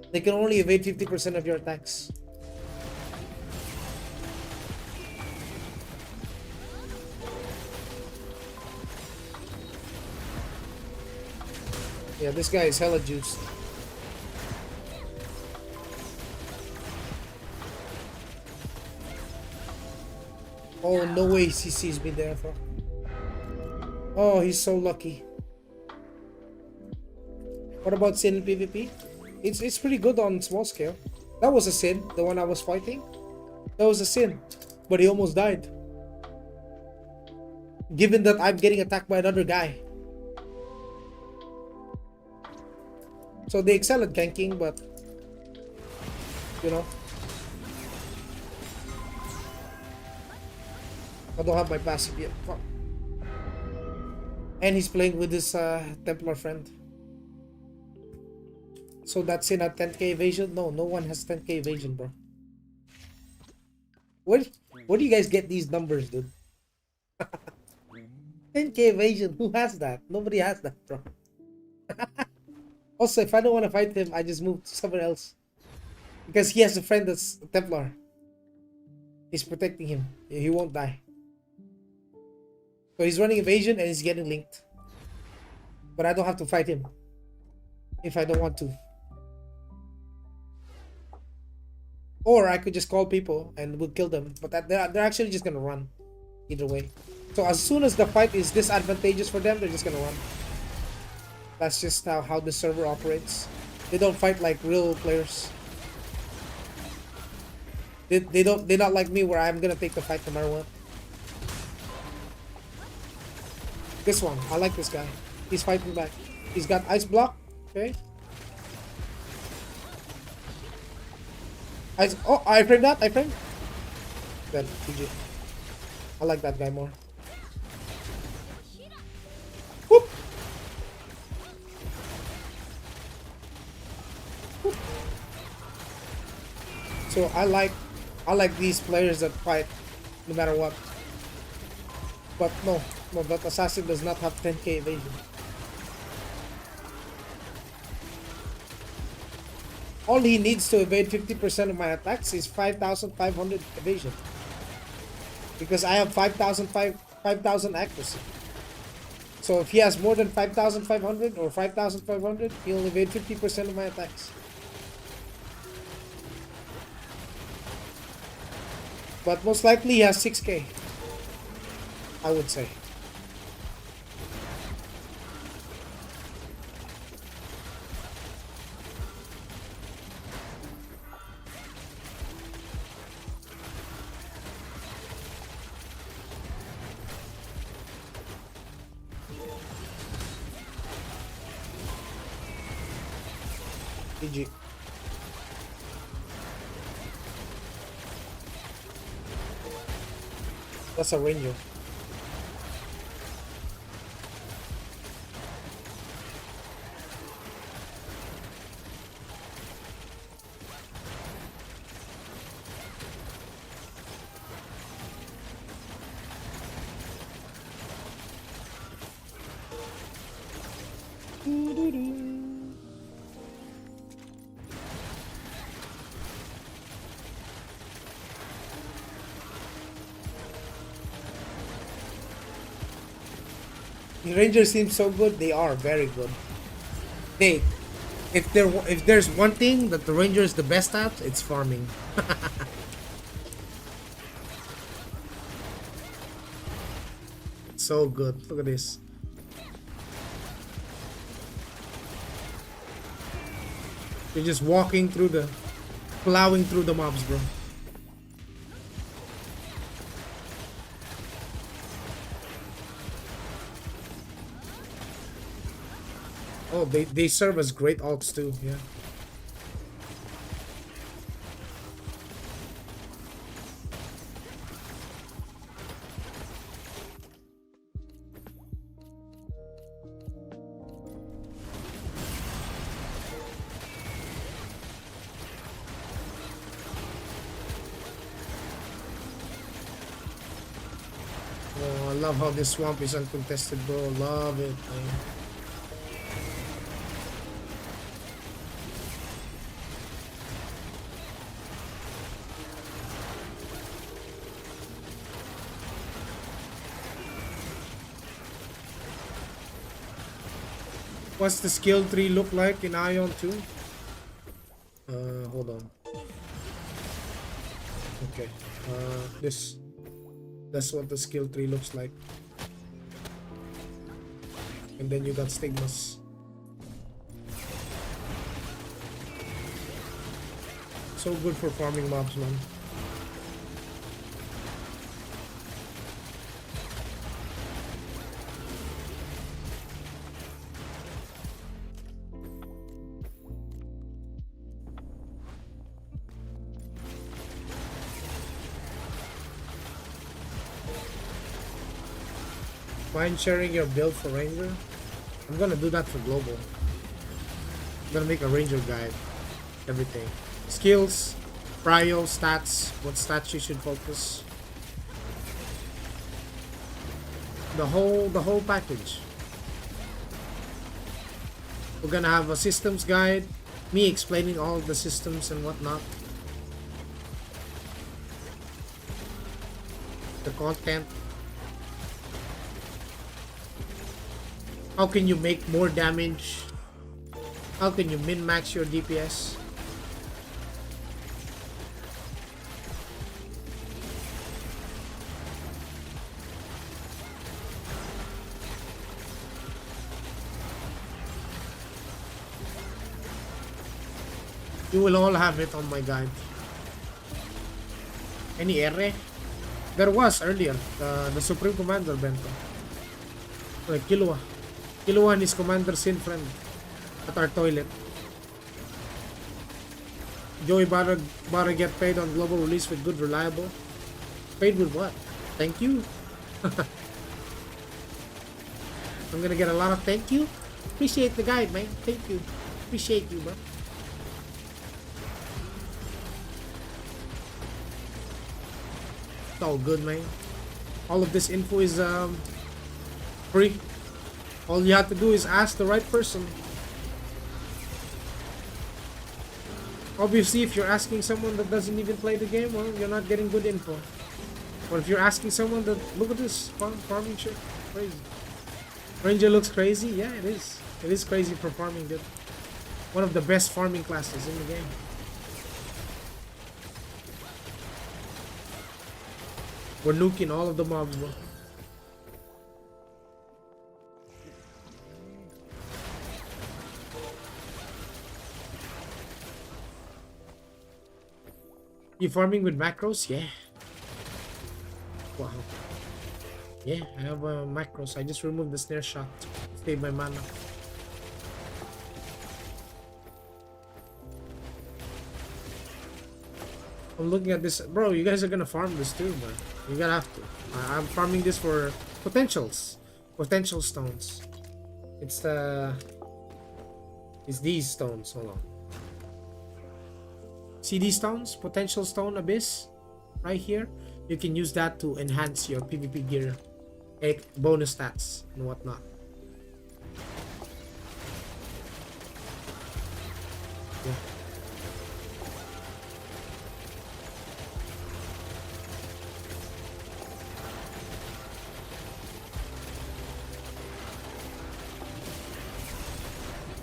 They can only evade 50% of your attacks. Yeah, this guy is hella juiced. Oh, no way he sees me there, bro. Oh, he's so lucky. What about Sin in PvP? It's pretty good on small scale. That was a Sin, the one I was fighting. That was a Sin, but he almost died. Given that I'm getting attacked by another guy. So they excel at ganking, but you know, I don't have my passive yet. Fuck. And he's playing with his Templar friend. So that's in a 10k evasion? No, no one has 10k evasion, bro. Where do you guys get these numbers, dude? 10k evasion. Who has that? Nobody has that, bro. Also, if I don't want to fight him, I just move to somewhere else. Because he has a friend that's a Templar. He's protecting him. He won't die. So he's running evasion and he's getting linked. But I don't have to fight him. If I don't want to. Or I could just call people and we'll kill them. But they're actually just gonna run. Either way. So as soon as the fight is disadvantageous for them, they're just gonna run. That's just how the server operates. They don't fight like real players. They're not like me where I'm gonna take the fight no matter what. This one, I like this guy. He's fighting back. He's got ice block. Okay. Oh, I framed that. I framed. Good, GG. I like that guy more. Whoop. Whoop. So I like these players that fight no matter what. But no, that assassin does not have 10k evasion. All he needs to evade 50% of my attacks is 5,500 evasion. Because I have 5,000 accuracy. So if he has more than 5,500 or 5,500, he'll evade 50% of my attacks. But most likely he has 6k. I would say. GG. That's a ranger. The Rangers seem so good. They are very good. They, if there's one thing that the Ranger is the best at, it's farming. It's so good. Look at this. You're just walking through plowing through the mobs, bro. Oh, they serve as great ults too, yeah. Oh, I love how this swamp is uncontested, bro. Love it, man. What's the skill tree look like in AION 2? Hold on. Okay. That's what the skill tree looks like. And then you got stigmas. So good for farming mobs, man. Mind sharing your build for Ranger? I'm gonna do that for global. I'm gonna make a Ranger guide. Everything. Skills, prio, stats, what stats you should focus. The whole package. We're gonna have a systems guide, me explaining all the systems and whatnot. The content. How can you make more damage? How can you min-max your DPS? You will all have it on my guide. Any ere? There was earlier, the Supreme Commander Bento. Like Killua. Killua and his Commander Sin friend at our toilet. Joey better get paid on global release with good reliable. Paid with what? Thank you? I'm gonna get a lot of thank you. Appreciate the guide, man. Thank you. Appreciate you, bro. It's all good, man. All of this info is free. All you have to do is ask the right person. Obviously, if you're asking someone that doesn't even play the game, well, you're not getting good info. But if you're asking someone that, look at this farming shit, crazy. Ranger looks crazy. Yeah, it is. It is crazy for farming, dude. One of the best farming classes in the game. We're nuking all of the mobs, bro. You farming with macros? Yeah. Wow. Yeah, I have macros. I just removed the snare shot to save my mana. I'm looking at this. Bro, you guys are gonna farm this too, man. You gotta have to. I'm farming this for potentials. Potential stones. It's these stones. Hold on. See these stones? Potential stone abyss? Right here. You can use that to enhance your PvP gear. Bonus stats and whatnot. Yeah.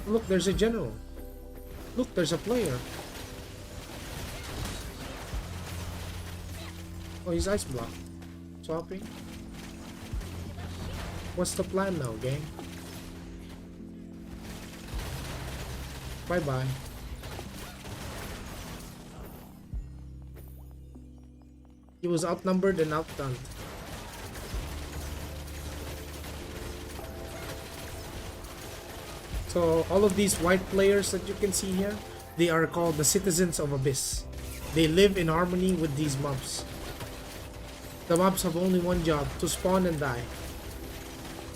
Look, there's a general. Look, there's a player. Oh, he's ice block. Swapping. What's the plan now, gang? Bye-bye. He was outnumbered and outgunned. So all of these white players that you can see here, they are called the citizens of Abyss. They live in harmony with these mobs. The mobs have only one job, to spawn and die.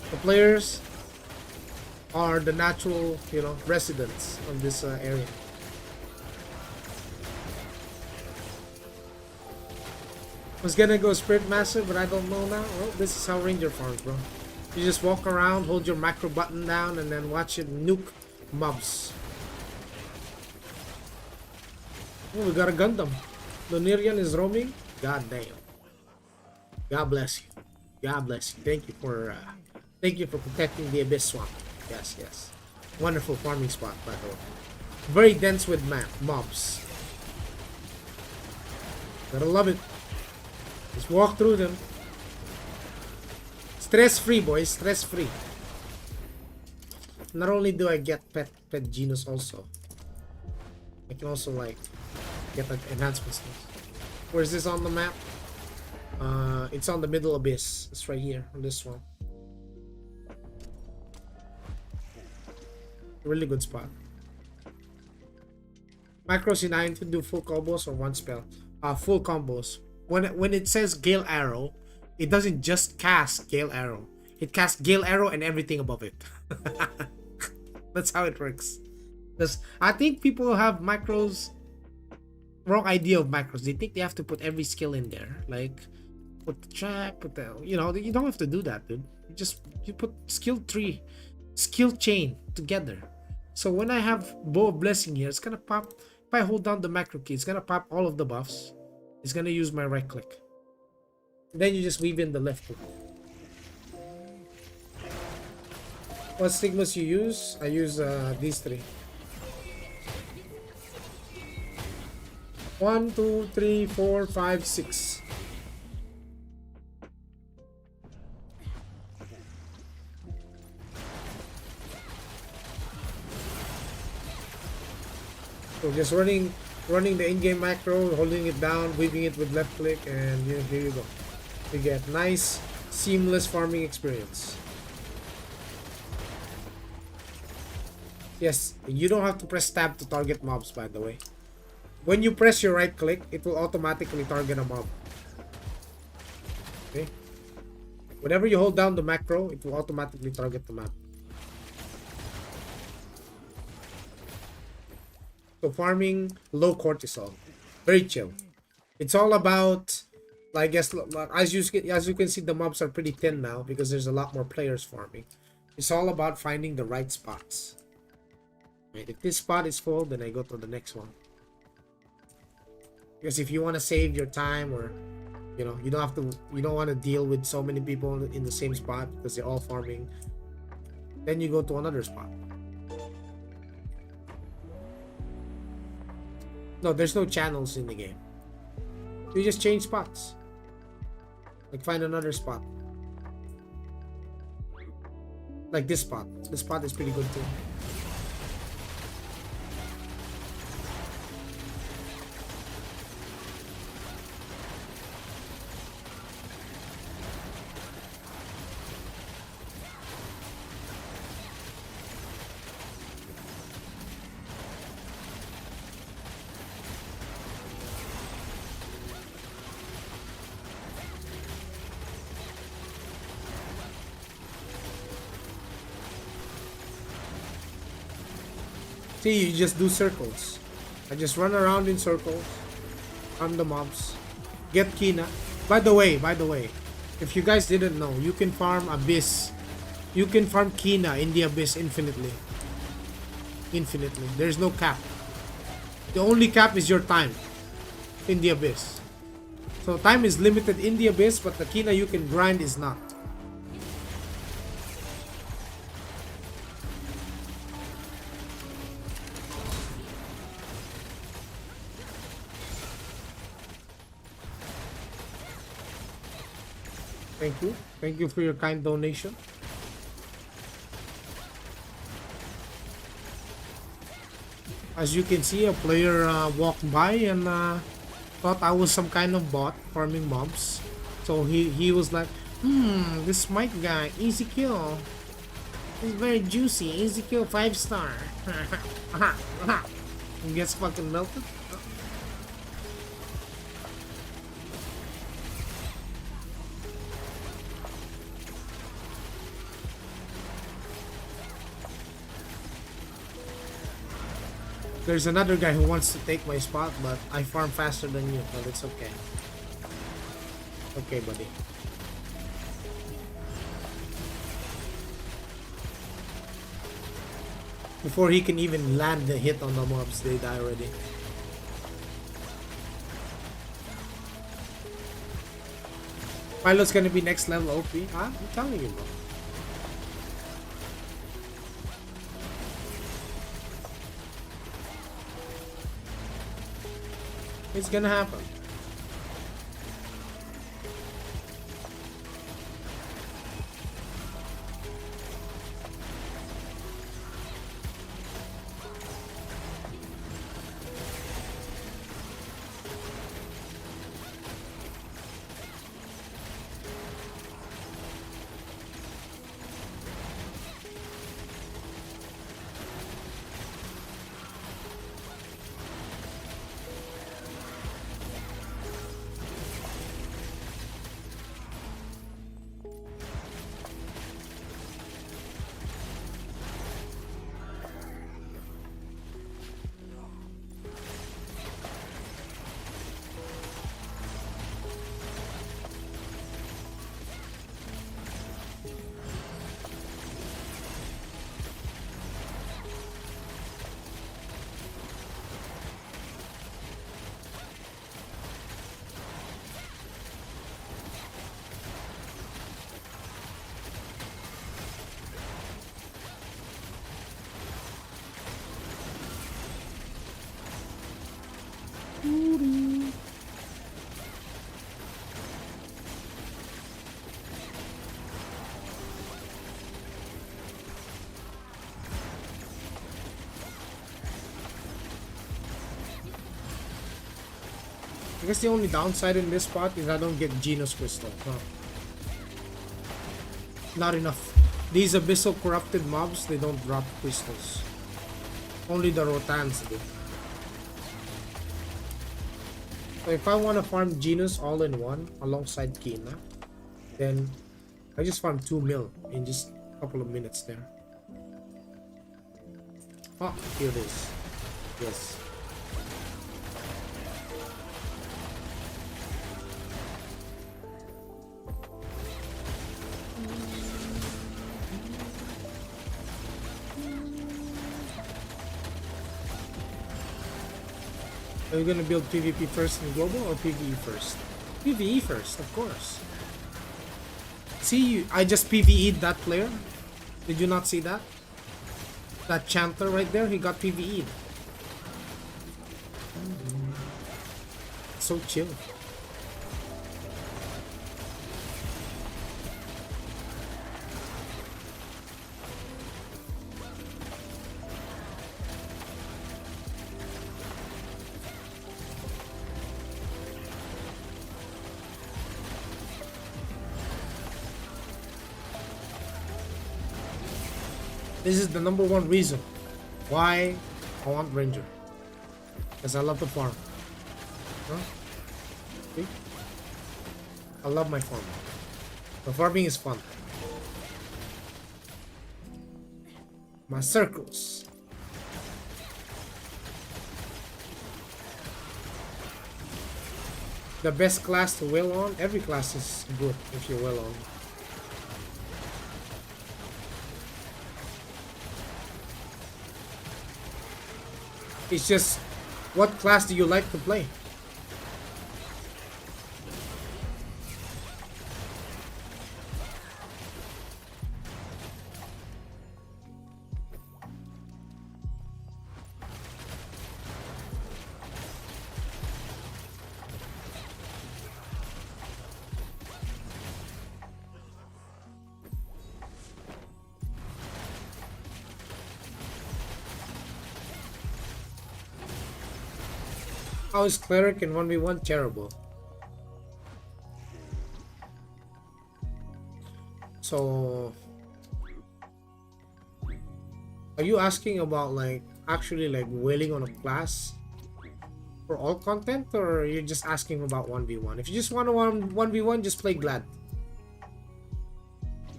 The players are the natural, residents of this area. Was gonna go Spirit Master, but I don't know now. Well, this is how Ranger farms, bro. You just walk around, hold your macro button down, and then watch it nuke mobs. Oh, we got a Gundam. Lunarian is roaming. God damn. God bless you. God bless you. Thank you for protecting the Abyss Swamp. Yes, yes. Wonderful farming spot, by the way. Very dense with mobs. Gotta love it. Just walk through them. Stress-free, boys. Stress-free. Not only do I get pet genus also, I can also get enhancements. Where's this on the map? It's on the middle abyss. It's right here on this one. Really good spot. Macros in Iron to do full combos or one spell. Full combos. When it says Gale Arrow, it doesn't just cast Gale Arrow. It casts Gale Arrow and everything above it. That's how it works. I think people have macros. Wrong idea of macros. They think they have to put every skill in there. Like put the trap, put the, you know, you don't have to do that, dude. You put skill chain together. So when I have Bow of Blessing here, it's gonna pop. If I hold down the macro key, it's gonna pop all of the buffs. It's gonna use my right click. Then you just weave in the left click. What stigmas you use? I use these three. 1, 2, 3, 4, 5, 6. So just running the in-game macro, holding it down, weaving it with left click, and here you go. You get nice, seamless farming experience. Yes, you don't have to press tab to target mobs, by the way. When you press your right click, it will automatically target a mob. Okay? Whenever you hold down the macro, it will automatically target the map. So farming, low cortisol, very chill. It's all about, I guess, as you can see, the mobs are pretty thin now because there's a lot more players farming. It's all about finding the right spots. Right? If this spot is full, then I go to the next one. Because if you want to save your time, or you know, you don't want to deal with so many people in the same spot because they're all farming, then you go to another spot. No, there's no channels in the game. You just change spots. Like find another spot. Like this spot. This spot is pretty good too. See, you just do circles. I just run around in circles. Farm the mobs. Get Kina. By the way, if you guys didn't know, you can farm Abyss. You can farm Kina in the Abyss infinitely. Infinitely. There's no cap. The only cap is your time in the Abyss. So time is limited in the Abyss, but the Kina you can grind is not. Thank you. Thank you for your kind donation. As you can see, a player walked by and thought I was some kind of bot farming mobs. So he was like, this Mike guy, easy kill. He's very juicy, easy kill, 5-star. He gets fucking melted. There's another guy who wants to take my spot, but I farm faster than you, but it's okay. Okay, buddy. Before he can even land the hit on the mobs, they die already. Pilot's gonna be next level OP. Huh? I'm telling you, bro. It's gonna happen. I guess the only downside in this spot is I don't get Genos Crystal. Huh. Not enough. These Abyssal Corrupted mobs, they don't drop crystals. Only the Rotans do. So if I want to farm Genos all in one alongside Kina, then I just farm 2 mil in just a couple of minutes there. Oh, here it is. Yes. Are you gonna build PvP first in global or PvE first? PvE first, of course. See, I just PvE'd that player. Did you not see that? That chanter right there, he got PvE'd. So chill. This is the #1 reason why I want Ranger. Because I love to farm. Huh? See? I love my farming. The farming is fun. My circles. The best class to whale on? Every class is good if you're well on. It's just, what class do you like to play? How is Cleric in 1v1? Terrible. So, are you asking about like actually like wailing on a class for all content, or you're just asking about 1v1? If you just want to 1v1, just play Glad.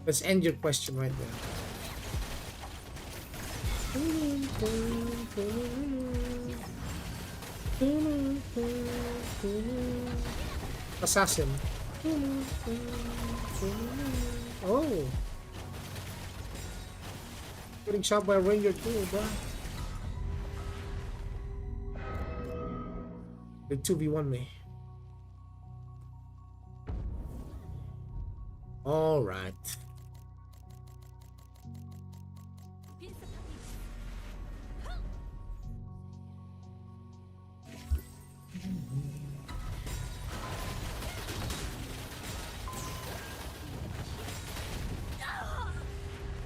Let's end your question right there. Assassin. Oh. Getting shot by a ranger too, bro. They 2v1 me. Alright.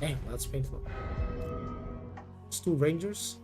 Dang, that's painful. It's 2 rangers.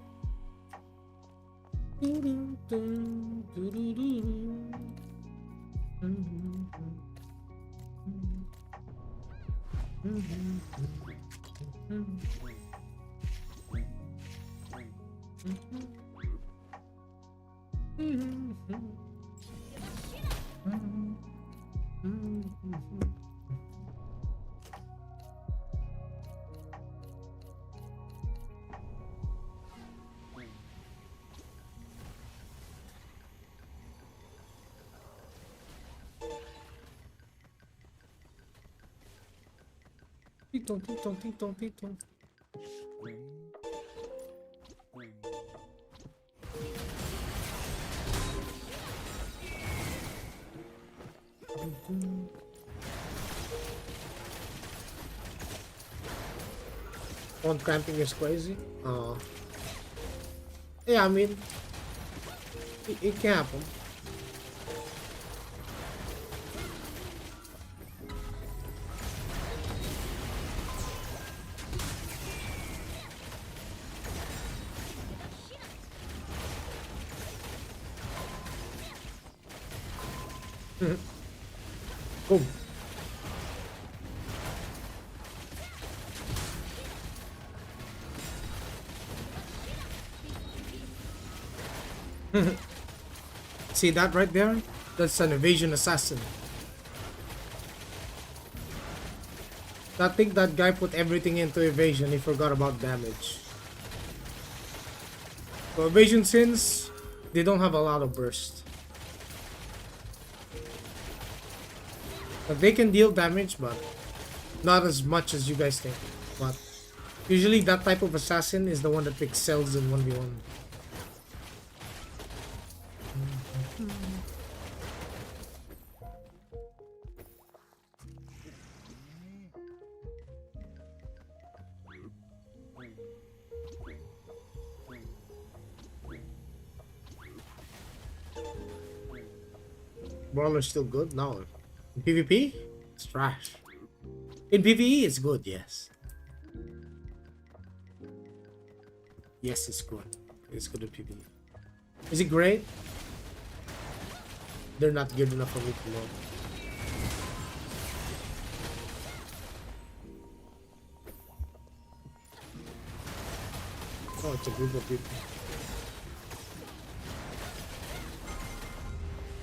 Piton, piton, piton, piton. On cramping is crazy. Yeah, I mean, it can happen. Boom. See that right there? That's an evasion assassin. I think that guy put everything into evasion. He forgot about damage. So evasion, since they don't have a lot of burst, but they can deal damage, but not as much as you guys think. But usually that type of assassin is the one that excels in 1v1. Brawler's still good? No. In PvP? It's trash. In PvE, it's good, yes. Yes, it's good. It's good in PvE. Is it great? They're not good enough for me to know. Oh, it's a group of people.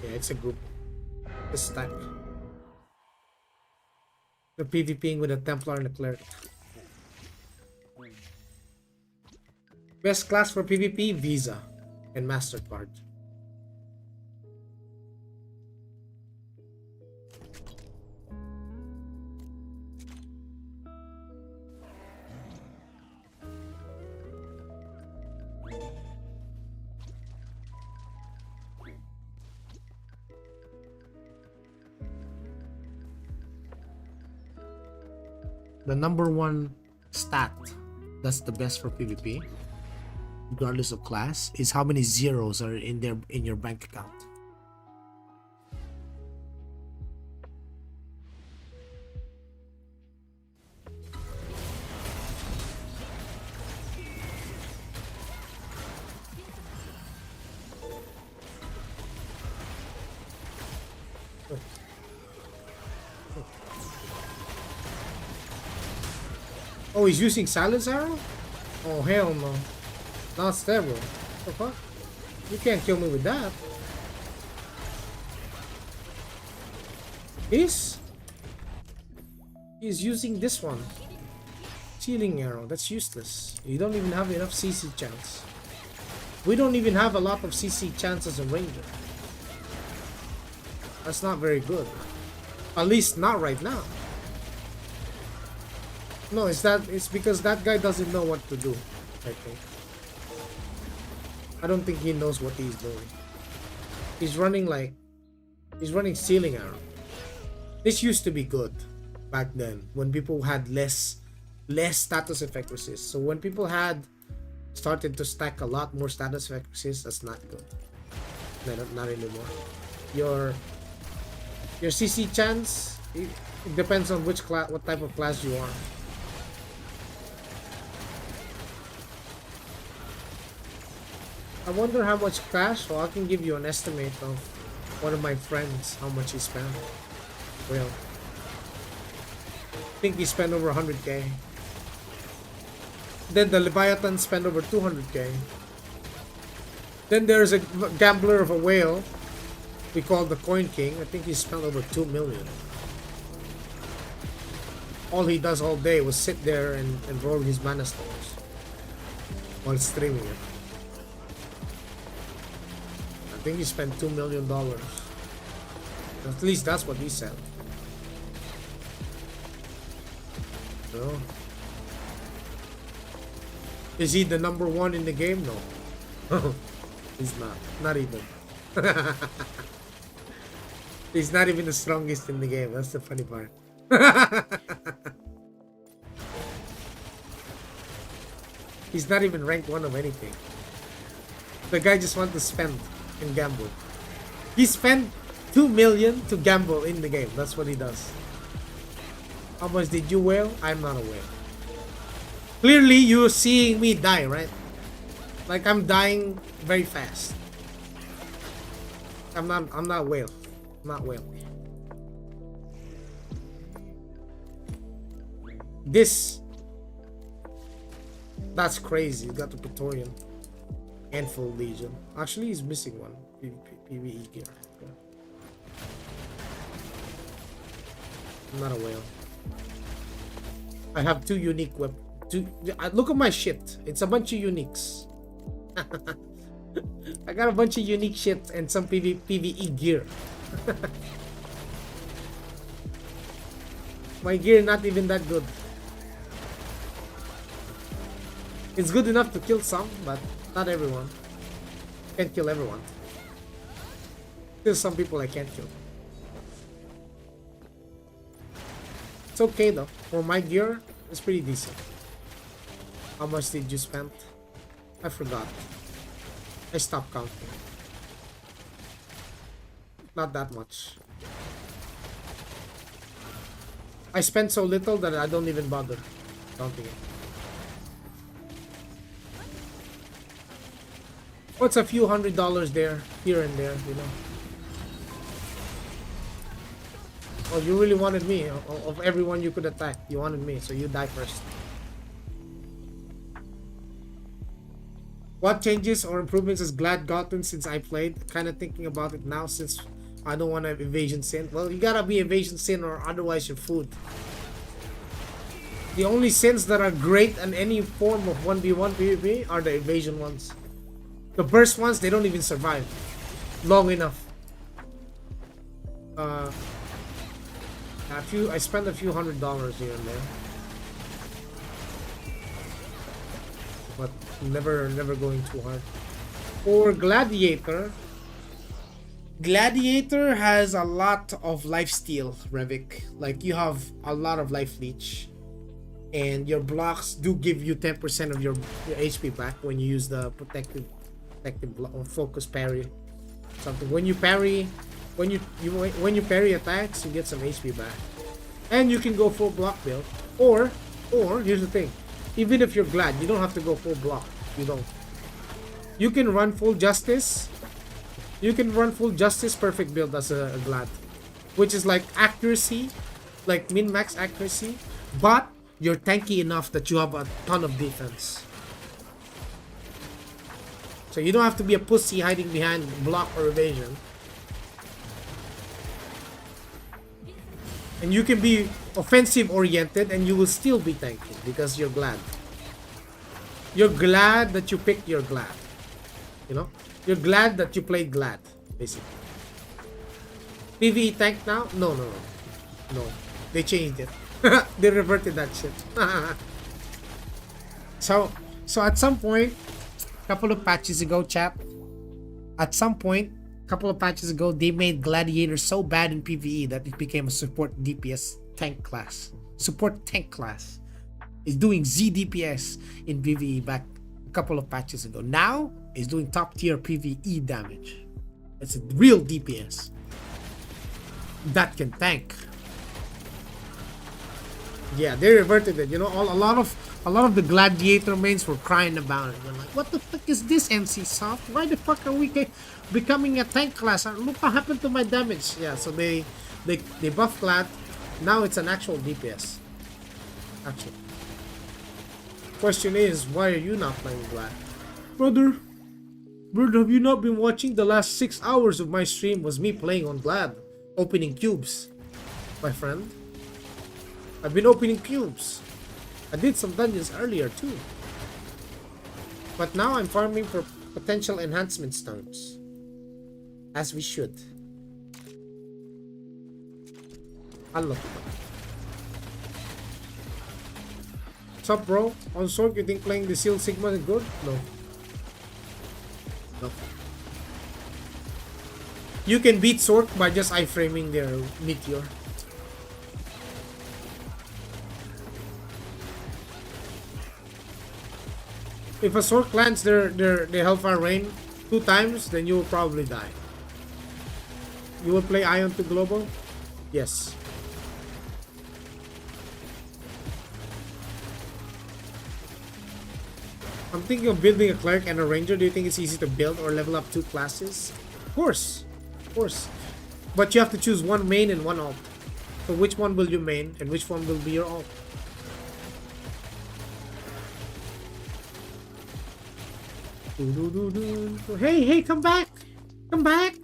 Yeah, it's a group. This stack. They're PvPing with a Templar and a Cleric. Best class for PvP, Visa and MasterCard. The number one stat that's the best for PvP, regardless of class, is how many zeros are in your bank account. Oh, he's using silence arrow? Oh hell no. Not stable. What the fuck? You can't kill me with that. He's using this one. Sealing arrow. That's useless. You don't even have enough CC chance. We don't even have a lot of CC chances in Ranger. That's not very good. At least not right now. No, it's because that guy doesn't know what to do, I think. I don't think he knows what he's doing. He's running sealing arrow. This used to be good back then when people had less status effect resist. So when people had started to stack a lot more status effect resist, that's not good. Not anymore. Your CC chance, it depends on what type of class you are. I wonder how much cash. Well, I can give you an estimate of one of my friends, how much he spent. Well, I think he spent over 100k. Then the Leviathan spent over 200k. Then there's a gambler of a whale we call the Coin King. I think he spent over 2 million. All he does all day was sit there and roll his mana stones while streaming it. I think he spent $2 million. At least that's what he said. So, is he the number one in the game? No. He's not. Not even. He's not even the strongest in the game. That's the funny part. He's not even ranked 1 of anything. The guy just wants to spend and gamble. He spent 2 million to gamble in the game. That's what he does. How much did you whale? I'm not a whale. Clearly you're seeing me die, right? Like I'm dying very fast. I'm not whale. Not well. This. That's crazy. You got the Praetorian and full Legion. Actually, he's missing one. PvE gear. Yeah. I'm not a whale. I have two unique weapons. Look at my shit. It's a bunch of uniques. I got a bunch of unique shit and some PvE gear. My gear not even that good. It's good enough to kill some, but not everyone. Can't kill everyone. There's some people I can't kill. It's okay though. For my gear, it's pretty decent. How much did you spend? I forgot. I stopped counting. Not that much. I spent so little that I don't even bother counting it. What's a few $100s there, here and there, you know? Oh, you really wanted me. Of everyone you could attack, you wanted me, so you die first. What changes or improvements has Glad gotten since I played? Kind of thinking about it now since I don't want to have evasion sin. Well, you gotta be evasion sin or otherwise you're food. The only sins that are great in any form of 1v1 PvP are the evasion ones. The burst ones, they don't even survive long enough. I spent a few $100s here and there, but never going too hard. For Gladiator has a lot of lifesteal, Revik. Like, you have a lot of life leech, and your blocks do give you 10% of your HP back when you use the protective block or focus parry. Something when you parry, when you parry attacks, you get some HP back, and you can go full block build. Or here's the thing: even if you're Glad, you don't have to go full block. You don't. You can run full justice. You can run full justice perfect build as a Glad, which is like accuracy, like min-max accuracy, but you're tanky enough that you have a ton of defense. So you don't have to be a pussy hiding behind block or evasion. And you can be offensive oriented and you will still be tanky because you're Glad. You're glad that you picked your Glad. You know? You're glad that you played Glad, basically. PvE tank now? No. They changed it. They reverted that shit. So at some point, couple of patches ago, chat, they made Gladiator so bad in PvE that it became a support DPS tank class. Support tank class is doing Z DPS in PvE back a couple of patches ago. Now is doing top tier PvE damage. It's a real DPS that can tank. Yeah, they reverted it. You know, a lot of the Gladiator mains were crying about it. They're like, "What the fuck is this, NC Soft? Why the fuck are we becoming a tank class? Look what happened to my damage." Yeah, so they buffed Glad. Now it's an actual DPS. Actually, question is, why are you not playing Glad, brother? Have you not been watching? The last 6 hours of my stream was me playing on Glad, opening cubes, my friend. I've been opening cubes. I did some dungeons earlier too. But now I'm farming for potential enhancement stones. As we should. Unlock. What's up, bro? On Sork, you think playing the Seal Sigma is good? No. You can beat Sork by just iframing their meteor. If a Sork lands their Hellfire Rain 2 times, then you will probably die. You will play AION to global? Yes. I'm thinking of building a cleric and a ranger. Do you think it's easy to build or level up 2 classes? Of course. But you have to choose one main and one ult. So which one will you main and which one will be your ult? Hey, hey, come back! Come back!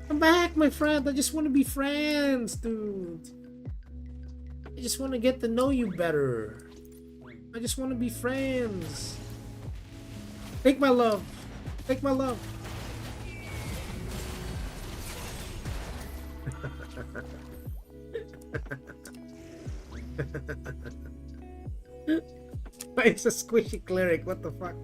Come back, my friend! I just want to be friends, dude. I just want to get to know you better. I just want to be friends. Take my love. Take my love. It's a squishy cleric. What the fuck?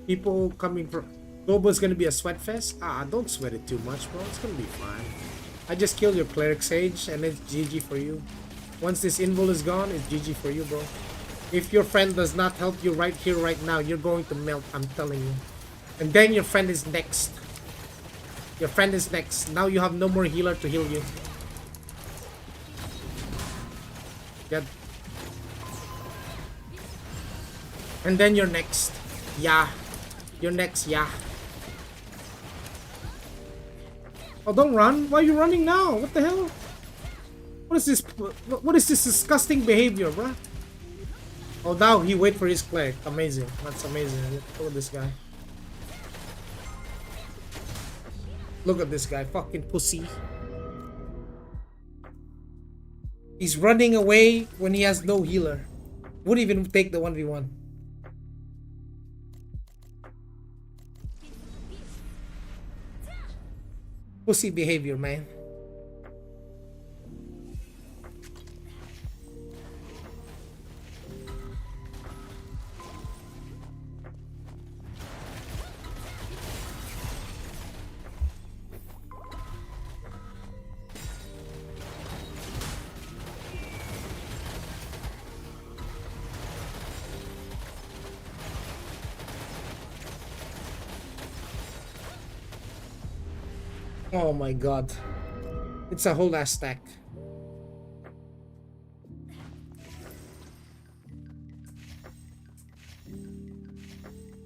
People coming from Global's gonna be a sweat fest. Ah, don't sweat it too much, bro. It's gonna be fine. I just killed your cleric sage and it's GG for you. Once this invul is gone, it's GG for you, bro. If your friend does not help you right here, right now, you're going to melt, I'm telling you. And then your friend is next. Your friend is next. Now you have no more healer to heal you. Good. And then you're next. Yeah. You're next, yeah. Oh, don't run. Why are you running now? What the hell? What is this? What is this disgusting behavior, bruh? Oh, now he wait for his cleric. Amazing. That's amazing. Look at this guy. Look at this guy. Fucking pussy. He's running away when he has no healer. Wouldn't even take the 1v1. Pussy behavior, man. Oh my god. It's a whole ass stack.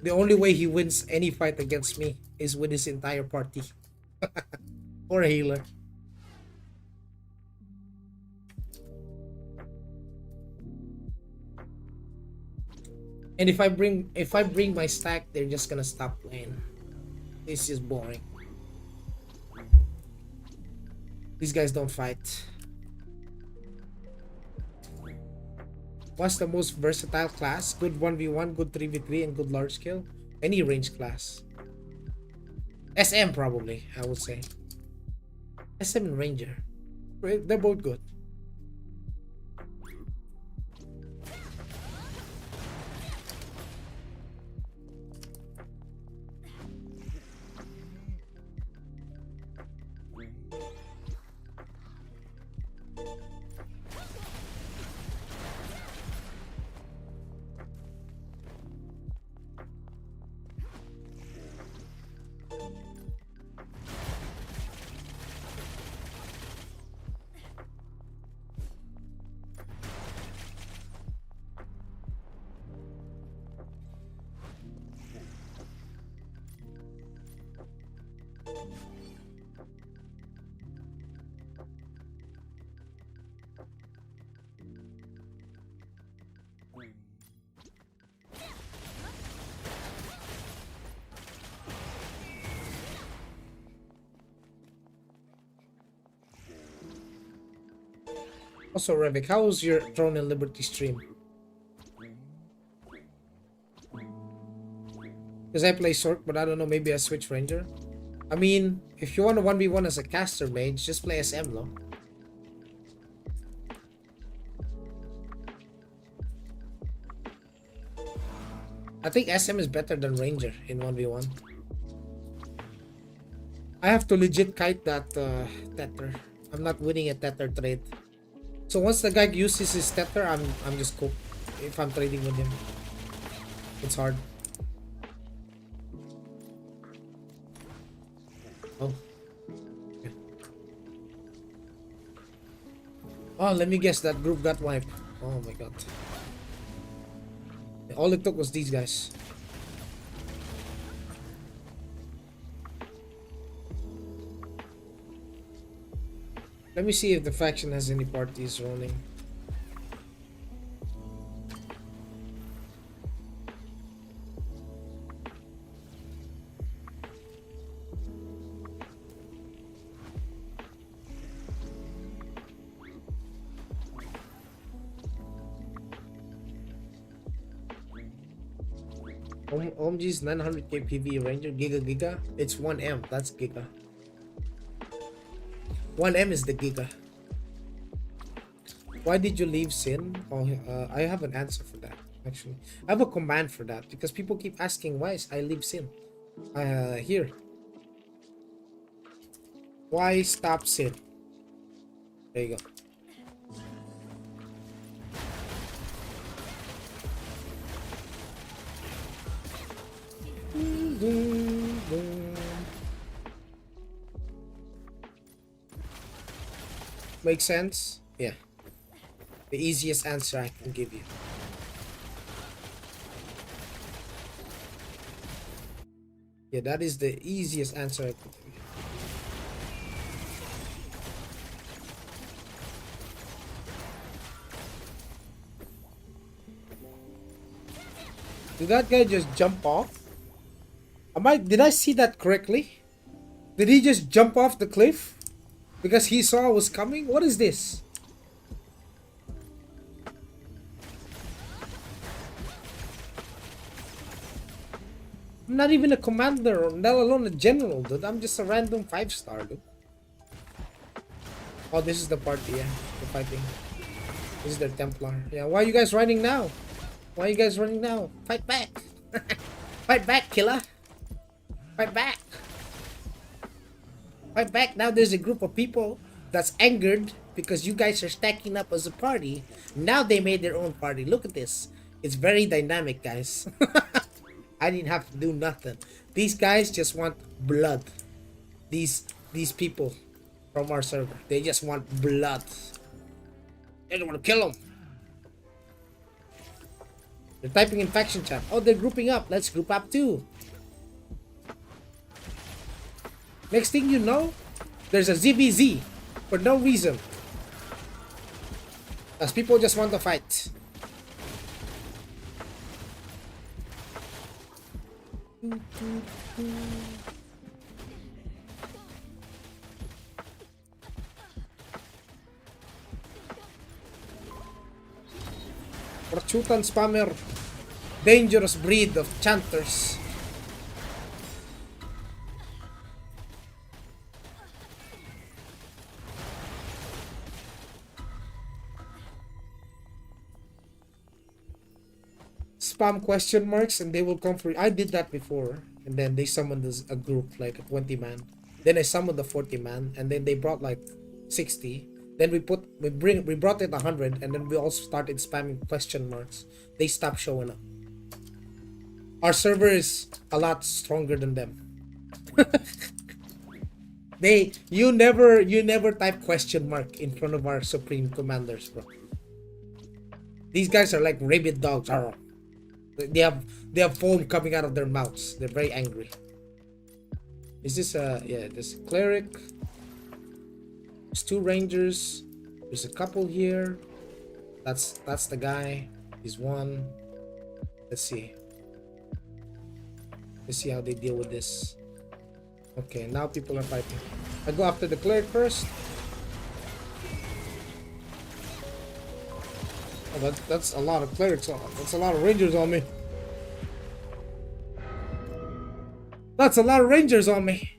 The only way he wins any fight against me is with his entire party. Or a healer. And if I bring my stack, they're just gonna stop playing. This is boring. These guys don't fight. What's the most versatile class? Good 1v1, good 3v3, and good large scale? Any range class. SM probably, I would say. SM and Ranger. They're both good. Also, Revik, how was your Throne and Liberty stream? Because I play Sork, but I don't know, maybe I switch Ranger. I mean, if you want a 1v1 as a caster mage, just play SM, no? I think SM is better than Ranger in 1v1. I have to legit kite that Tether. I'm not winning a Tether trade. So once the guy uses his Tether, I'm just cooked if I'm trading with him. It's hard. Oh. Okay. Oh, let me guess, that group got wiped. Oh my god. All it took was these guys. Let me see if the faction has any parties running. OMG's 900k PvE Ranger Giga. It's 1M. That's Giga. 1M is the Giga. Why did you leave Sin? Oh, I have an answer for that. Actually, I have a command for that because people keep asking why I leave Sin. Here. Why stop Sin? There you go. Make sense? Yeah. The easiest answer I can give you. Yeah, that is the easiest answer I can give you. Did that guy just jump off? Did I see that correctly? Did he just jump off the cliff? Because he saw I was coming? What is this? I'm not even a commander, let alone a general, dude. I'm just a random 5-star, dude. Oh, this is the party, yeah. The fighting. This is their Templar. Yeah, why are you guys running now? Why are you guys running now? Fight back! Fight back, killer! Fight back! Fight back! Now there's a group of people that's angered because you guys are stacking up as a party. Now they made their own party. Look at this. It's very dynamic, guys. I didn't have to do nothing. These guys just want blood. These people from our server. They just want blood. They don't want to kill them. They're typing in faction chat. Oh, they're grouping up. Let's group up too. Next thing you know, there's a ZVZ for no reason. As people just want to fight. Rachutan spammer. Dangerous breed of chanters. Spam question marks and they will come for you. I did that before, and then they summoned a group like a 20 man. Then I summoned a 40 man, and then they brought like 60. Then we brought it 100, and then we also started spamming question marks. They stopped showing up. Our server is a lot stronger than them. You never type question mark in front of our supreme commanders, bro. These guys are like rabid dogs. They have foam coming out of their mouths. They're very angry. Is this this cleric? There's 2 rangers. There's a couple here. That's the guy. He's 1. Let's see. Let's see how they deal with this. Okay, now people are fighting. I go after the cleric first. Oh, that's a lot of clerics. That's a lot of rangers on me. That's a lot of rangers on me.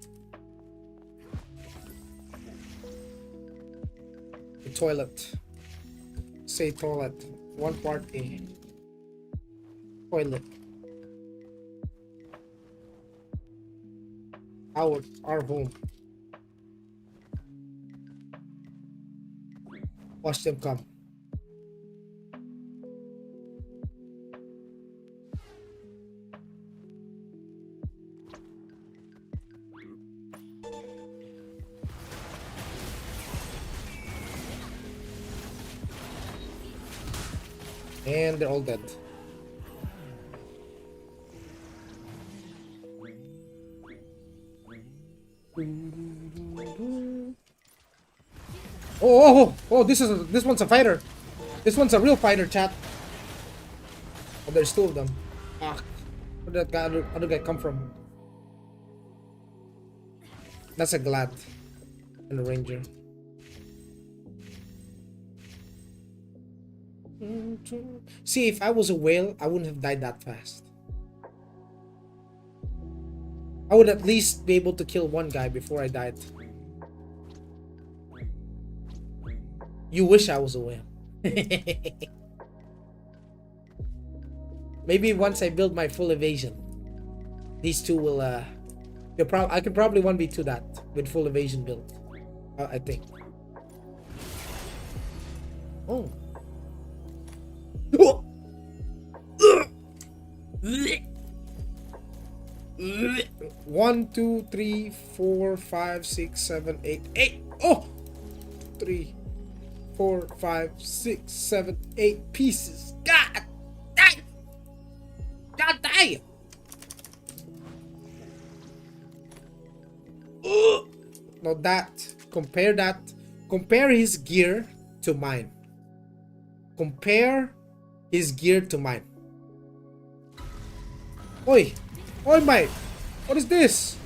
The toilet. Say toilet. 1 party. Toilet. Our home. Watch them come. And they're all dead. This one's a fighter. This one's a real fighter, chat. Oh, there's two of them. Ah, where did that guy, other guy come from? That's a Glad and a Ranger. See, if I was a whale, I wouldn't have died that fast. I would at least be able to kill one guy before I died. You wish I was a whale. Maybe once I build my full evasion, these two will I can probably 1v2 that with full evasion build. I think. Oh. 1, 2, 3, 4, 5, 6, 7, 8, 8. Oh! 3, 4, 5, 6, 7, 8 pieces. God damn! God damn! Now compare his gear to mine. Compare his gear to mine. Oi! Oi, mate! What is this?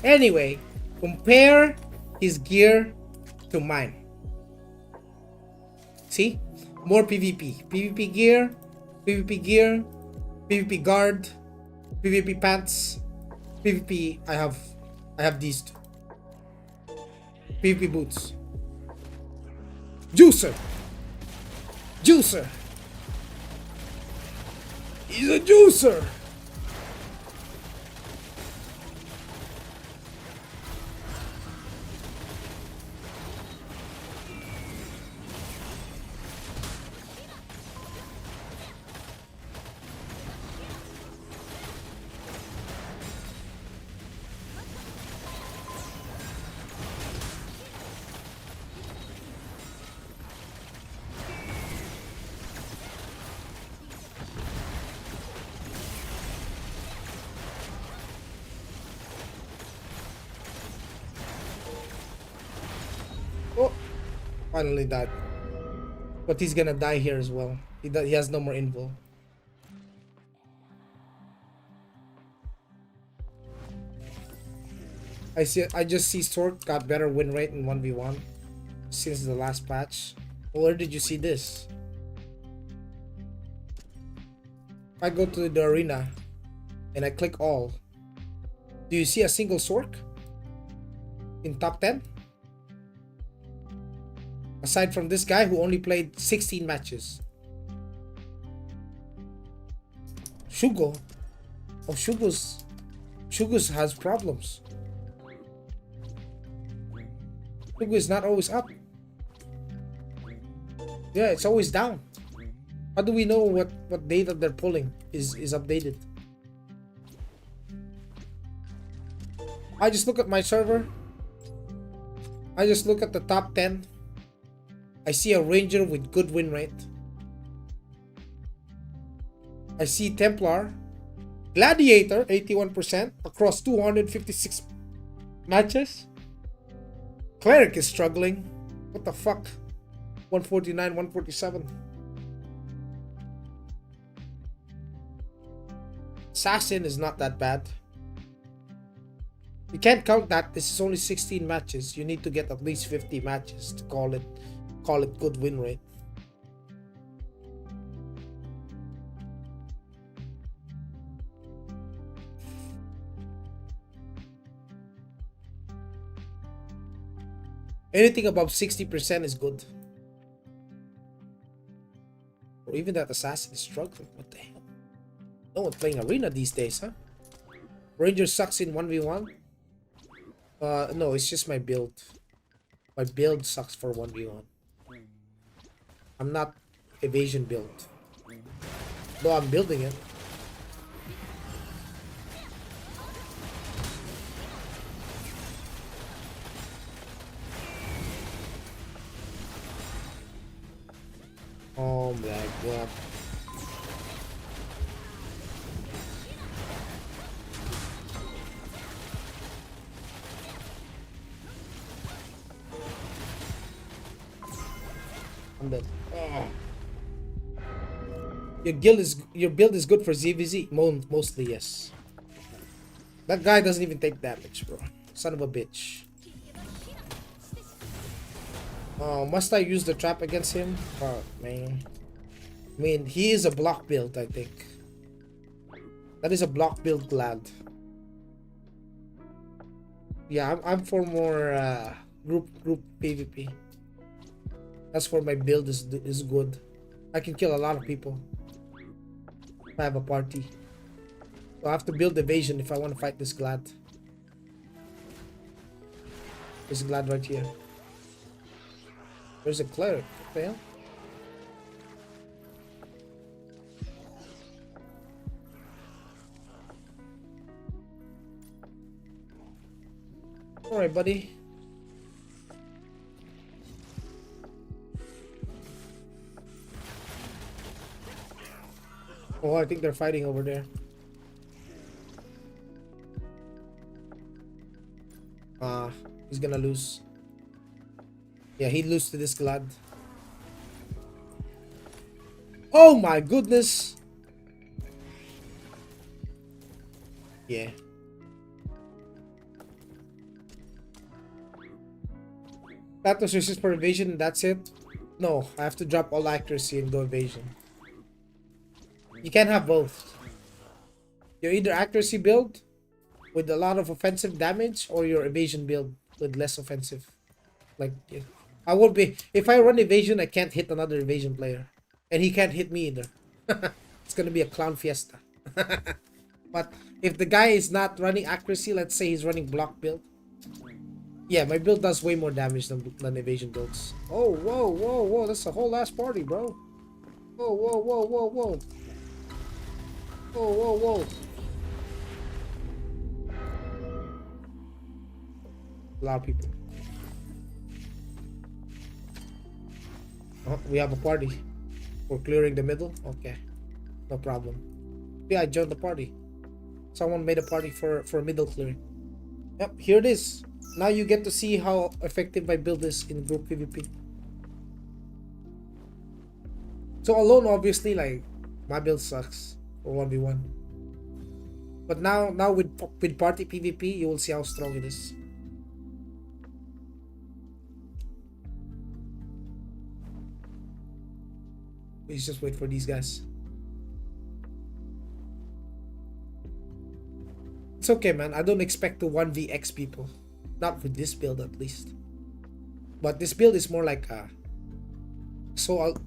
Anyway, compare his gear to mine. See? More PvP. PvP gear, PvP gear, PvP guard, PvP pants, PvP. I have these two. PvP boots. Juicer. Juicer. He's a juicer. Oh, finally died. But he's gonna die here as well. He has no more invul. I just see Sork got better win rate in 1v1 since the last patch. Where did you see this? If I go to the arena and I click all, do you see a single Sork in top 10? Aside from this guy who only played 16 matches. Shugo. Oh, Shugo's has problems. Shugo is not always up. Yeah, it's always down. How do we know what data they're pulling is updated? I just look at my server. I just look at the top 10. I see a Ranger with good win rate. I see Templar. Gladiator, 81% across 256 matches. Cleric is struggling. What the fuck? 149, 147. Assassin is not that bad. You can't count that. This is only 16 matches. You need to get at least 50 matches to call it good win rate. Anything above 60% is good. Or even that assassin is struggling. What the hell? No one's playing arena these days, huh? Ranger sucks in 1v1. No, it's just my build. My build sucks for 1v1. I'm not evasion build. Though I'm building it. Oh my god. I'm dead. Oh. Your build is good for ZVZ. Mostly yes. That guy doesn't even take damage, bro. Son of a bitch. Oh, must I use the trap against him? Oh man. I mean, he is a block build, I think. That is a block build glad. Yeah, I'm for more group PvP. That's for my build is good. I can kill a lot of people if I have a party. So I have to build evasion if I want to fight this glad. This glad right here. There's a cleric. What the hell? Alright, buddy. Oh, I think they're fighting over there. He's gonna lose. Yeah, he lose to this glad. Oh my goodness. Yeah. That was resist for evasion, that's it? No, I have to drop all accuracy and go evasion. You can't have both. You're either accuracy build with a lot of offensive damage or your evasion build with less offensive. Like, I won't be... If I run evasion, I can't hit another evasion player. And he can't hit me either. It's gonna be a clown fiesta. But if the guy is not running accuracy, let's say he's running block build. Yeah, my build does way more damage than evasion builds. Oh, whoa, whoa, whoa. That's a whole ass party, bro. Whoa, whoa, whoa, whoa, whoa. Whoa, whoa, whoa. A lot of people. Oh, we have a party. We're clearing the middle? Okay. No problem. Yeah, I joined the party. Someone made a party for middle clearing. Yep, here it is. Now you get to see how effective my build is in group PvP. So alone, obviously, like, my build sucks for 1v1. But now with party PvP, you will see how strong it is. Please just wait for these guys. It's okay, man. I don't expect to 1vx people. Not with this build, at least. But this build is more like a...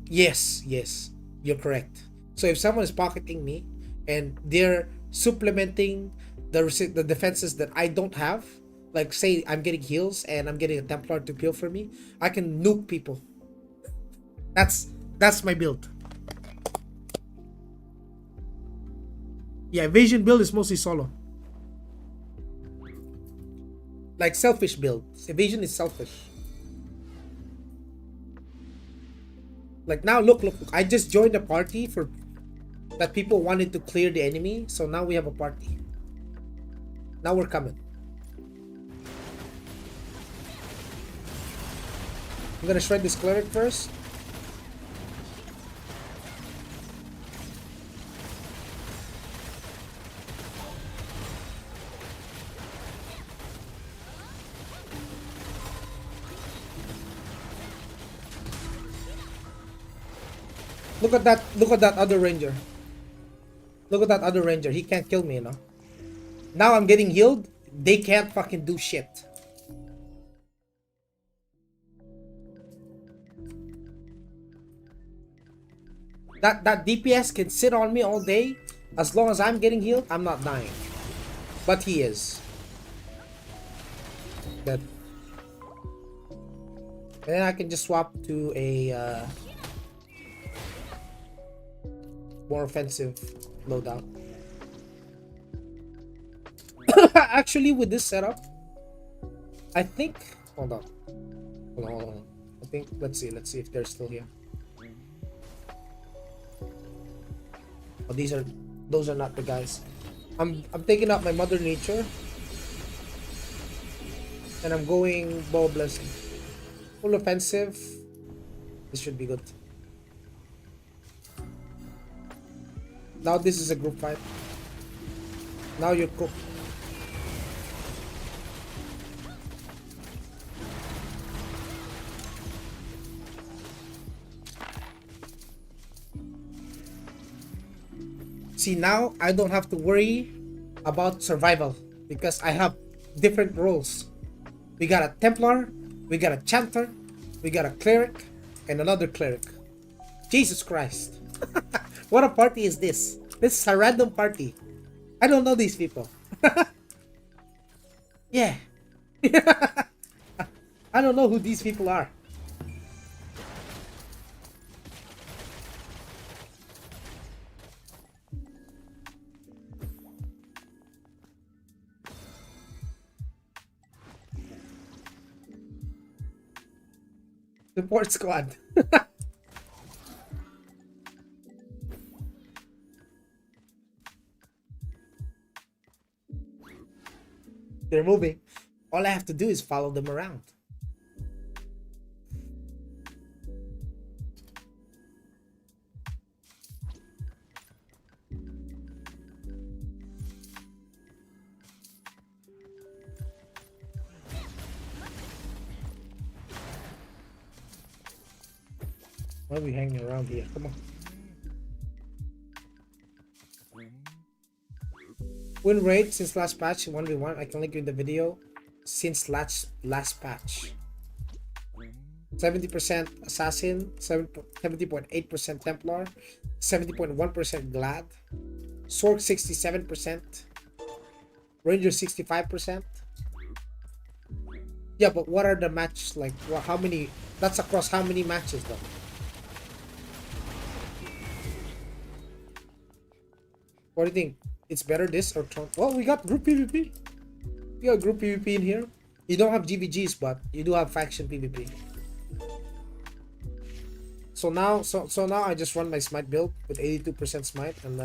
Yes, you're correct. So if someone is pocketing me and they're supplementing the defenses that I don't have, like say I'm getting heals and I'm getting a Templar to peel for me, I can nuke people. That's my build. Yeah, evasion build is mostly solo. Like selfish build. Evasion is selfish. Like now, look. I just joined a party for that people wanted to clear the enemy. So now we have a party. Now we're coming. I'm gonna shred this cleric first. Look at that other ranger. Look at that other ranger. He can't kill me, you know. Now I'm getting healed. They can't fucking do shit. That DPS can sit on me all day. As long as I'm getting healed, I'm not dying. But he is. Dead. And then I can just swap to a more offensive loadout. Actually, with this setup, I think. Hold on. Hold on. I think. Let's see. Let's see if they're still here. Oh, those are not the guys. I'm taking out my Mother Nature, and I'm going Ball Blessing. Full offensive. This should be good. Now this is a group fight. Now you're cooked. See, now I don't have to worry about survival because I have different roles. We got a Templar, we got a Chanter, we got a Cleric, and another Cleric. Jesus Christ. What a party is this? This is a random party. I don't know these people. Yeah. I don't know who these people are. Support squad. They're moving. All I have to do is follow them around. Why are we hanging around here? Come on. Win rate since last patch 1v1. I can link you in the video. Since last patch. 70% Assassin, 70.8% Templar, 70.1% Glad, Sork 67%, Ranger 65%. Yeah, but what are the matches like? Well, how many? That's across how many matches though? What do you think? It's better this or Trump? Well, we got group PvP. We got group PvP in here. You don't have GVGs, but you do have faction PvP. So now, now I just run my smite build with 82% smite, and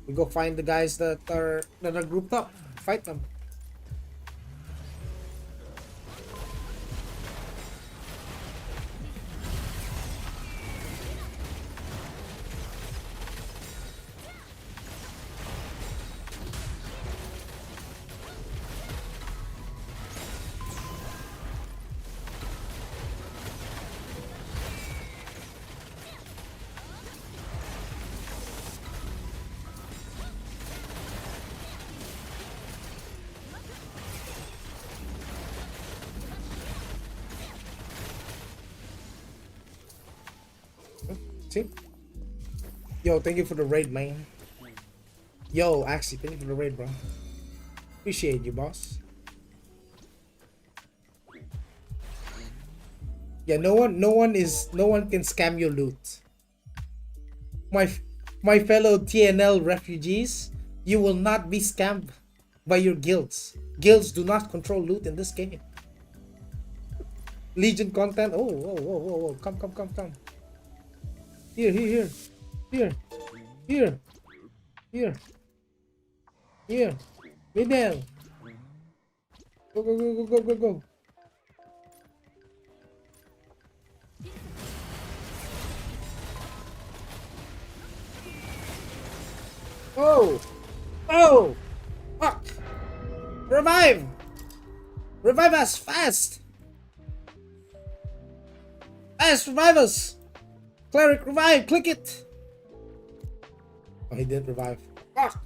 we go find the guys that are grouped up. Fight them. See? Yo, thank you for the raid, man. Yo, Axie, thank you for the raid, bro. Appreciate you, boss. Yeah, no one can scam your loot. My fellow TNL refugees, you will not be scammed by your guilds. Guilds do not control loot in this game. Legion content. Oh, whoa, whoa, whoa, whoa. Come. Here. Middle. Go. Oh! Fuck! Revive! Revive us fast! Fast, revive us! Cleric, revive! Click it! Oh, he didn't revive. Fuck!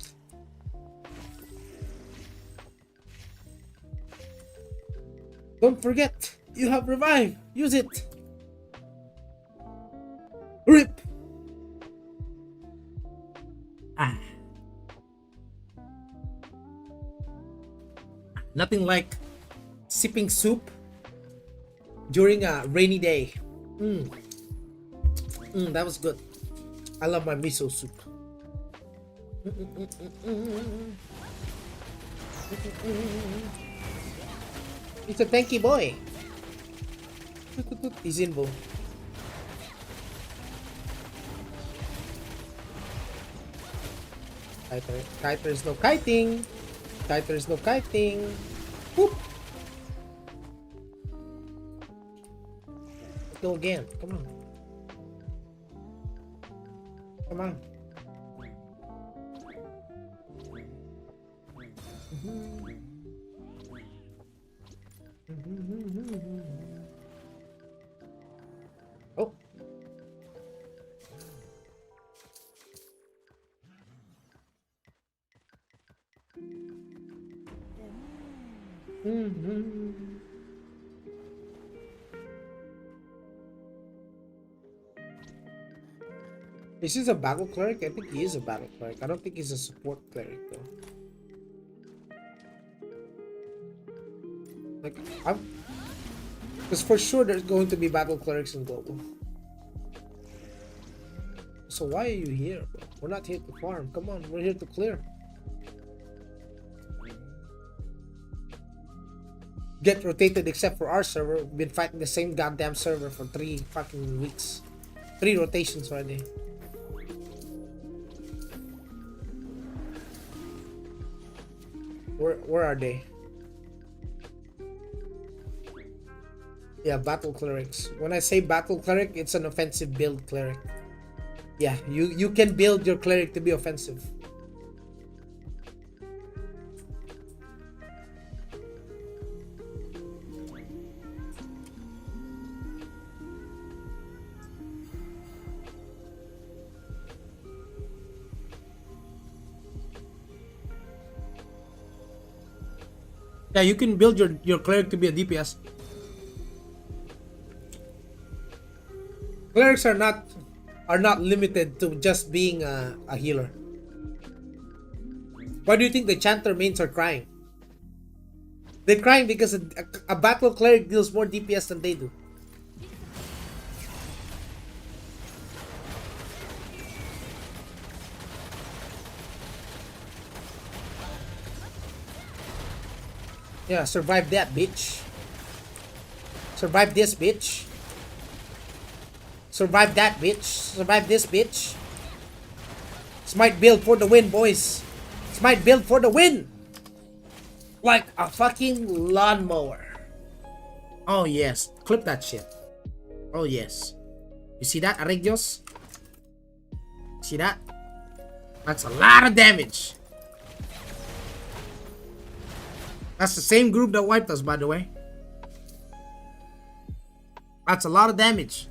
Don't forget, you have revive. Use it. Rip! Ah. Nothing like sipping soup during a rainy day. That was good. I love my miso soup. It's a tanky boy. He's in, bro. Kiter is no kiting. Kiter is no kiting. Whoop. Let's go again. Come on. Come on. Oh. Is this a battle cleric? I think he is a battle cleric. I don't think he's a support cleric though. Like, because for sure there's going to be battle clerics in global. So why are you here, bro? We're not here to farm. Come on, we're here to clear. Get rotated except for our server. We've been fighting the same goddamn server for 3 fucking weeks. 3 rotations already. Where are they? Yeah, battle clerics. When I say battle cleric, it's an offensive build cleric. Yeah, you can build your cleric to be offensive. Yeah, you can build your cleric to be a DPS. Clerics are not limited to just being a healer. Why do you think the chanter mains are crying? They're crying because a battle cleric deals more DPS than they do. Yeah, survive that, bitch. Survive this, bitch. Survive that, bitch. Survive this, bitch. Smite build for the win, boys. Smite build for the win. Like a fucking lawnmower. Oh, yes. Clip that shit. Oh, yes. You see that, Arregios? See that? That's a lot of damage. That's the same group that wiped us, by the way. That's a lot of damage.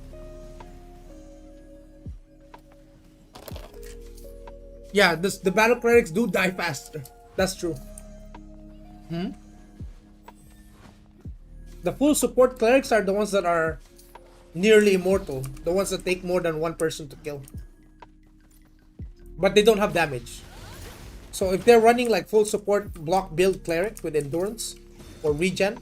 Yeah, the battle clerics do die faster. That's true. The full support clerics are the ones that are nearly immortal. The ones that take more than one person to kill. But they don't have damage. So if they're running like full support block build cleric with endurance or regen,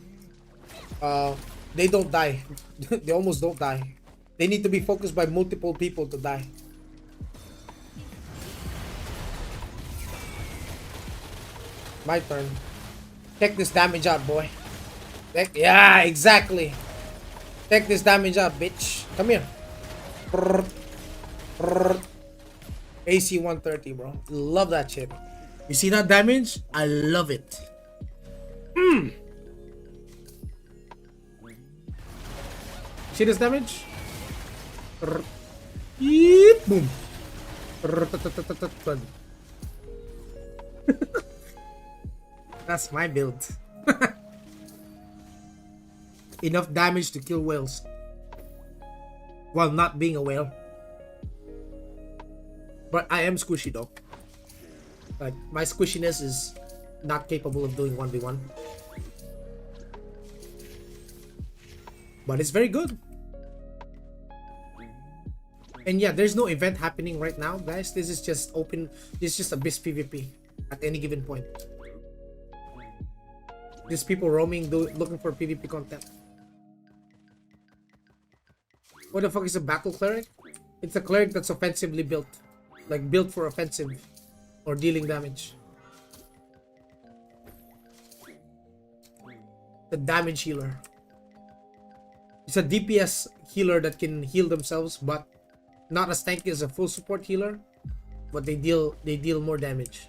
they don't die. They almost don't die. They need to be focused by multiple people to die. My turn. Take this damage out, boy. Yeah, exactly. Take this damage out, bitch. Come here. AC 130, bro. Love that shit. You see that damage? I love it. See this damage? Yeep, boom. That's my build. Enough damage to kill whales while not being a whale. But I am squishy though. Like, my squishiness is not capable of doing 1v1. But it's very good. And yeah, there's no event happening right now, guys. This is just open. This is just Abyss PvP at any given point. There's people roaming, looking for PvP content. What the fuck is a battle cleric? It's a cleric that's offensively built. Like built for offensive or dealing damage. The damage healer. It's a DPS healer that can heal themselves, but not as tanky as a full support healer. But they deal more damage.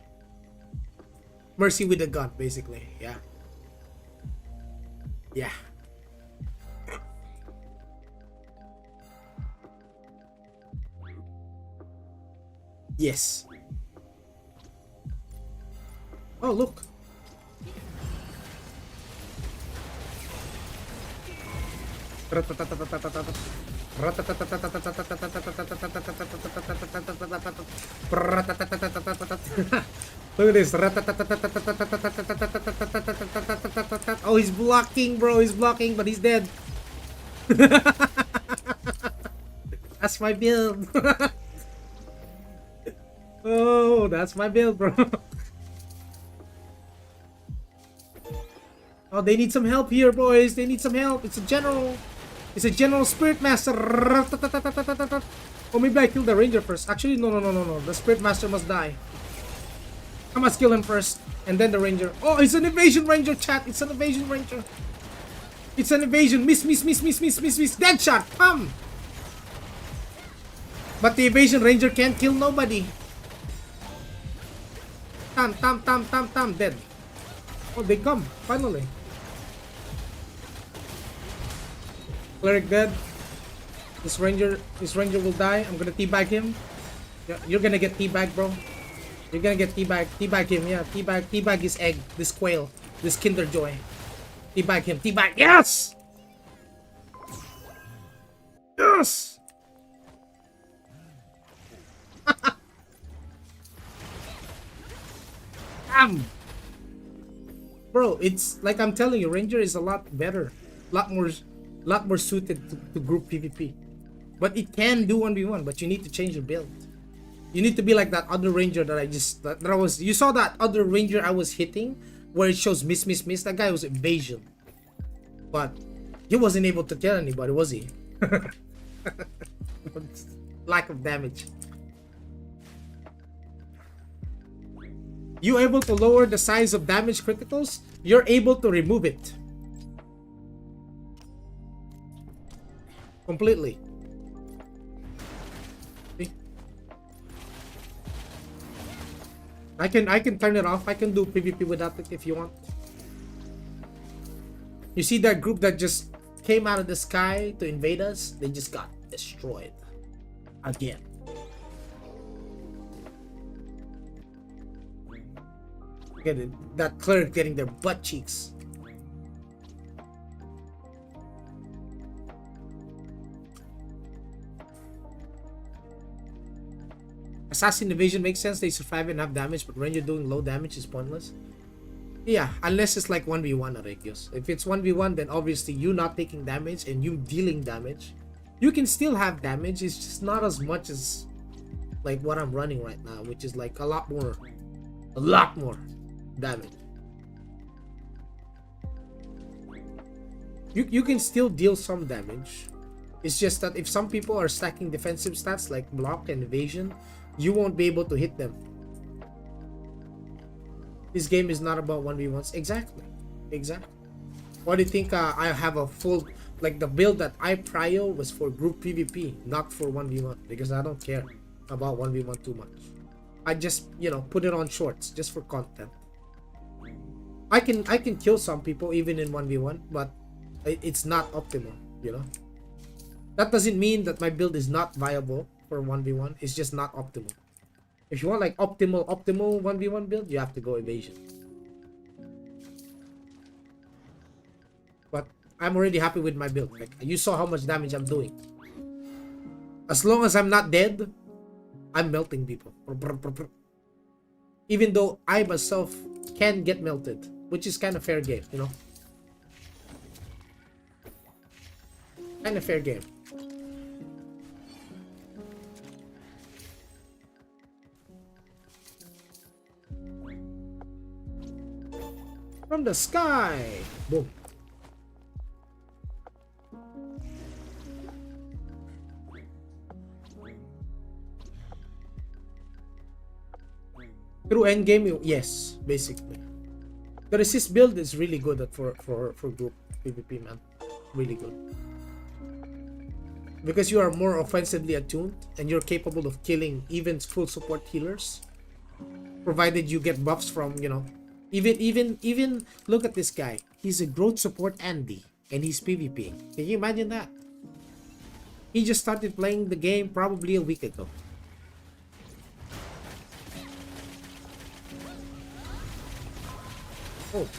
Mercy with a gun, basically. Yeah. Yeah. Yes. Oh, look. Look at this. Oh, he's blocking, bro. He's blocking, but he's dead. That's my build. Oh, that's my build, bro. Oh, they need some help here, boys. They need some help. It's a general. It's a general spirit master. Oh, maybe I kill the ranger first. Actually, no. The spirit master must die. I must kill him first, and then the ranger. Oh, it's an evasion ranger, chat. It's an evasion ranger. It's an evasion. Miss. Dead shot. Pam. But the evasion ranger can't kill nobody. Tam. Dead. Oh, they come finally. Cleric dead. This ranger will die. I'm gonna teabag him. Yeah, you're gonna get teabag, bro. You're gonna get teabag. Teabag him, yeah. Teabag his egg. This quail. This Kinder Joy. Teabag him. Teabag. Yes! Yes! Damn! Bro, it's like I'm telling you, Ranger is a lot better. Lot more suited to group PvP. But it can do 1v1, but you need to change your build. You need to be like that other ranger that I was. You saw that other ranger I was hitting where it shows miss. That guy was evasion. But he wasn't able to kill anybody, was he? Lack of damage. You able to lower the size of damage criticals? You're able to remove it. Completely. See? I can turn it off. I can do PvP without it if you want. You see that group that just came out of the sky to invade us? They just got destroyed. Again. Get it? That cleric getting their butt cheeks. Assassin evasion makes sense. They survive and have damage, but when you're doing low damage is pointless. Yeah, unless it's like 1v1 Arekios. If it's 1v1, then obviously you not taking damage and you dealing damage. You can still have damage. It's just not as much as like what I'm running right now, which is like a lot more damage. You can still deal some damage. It's just that if some people are stacking defensive stats like block and evasion, you won't be able to hit them. This game is not about 1v1s. Exactly. Why do you think I have a full, like the build that I prio was for group PvP, not for 1v1, because I don't care about 1v1 too much. I just, put it on shorts just for content. I can kill some people even in 1v1, but it's not optimal, That doesn't mean that my build is not viable for 1v1. It's just not optimal. If you want like optimal 1v1 build, you have to go evasion. But I'm already happy with my build. Like you saw how much damage I'm doing. As long as I'm not dead, I'm melting people. Even though I myself can get melted, which is kind of fair game, Kind of fair game. From the sky. Boom. Through endgame, yes, basically. The resist build is really good at for group PvP, man. Really good. Because you are more offensively attuned and you're capable of killing even full support healers. Provided you get buffs from, you know, even look at this guy. He's a growth support Andy and he's PvP. Can you imagine that? He just started playing the game probably a week ago. Oh.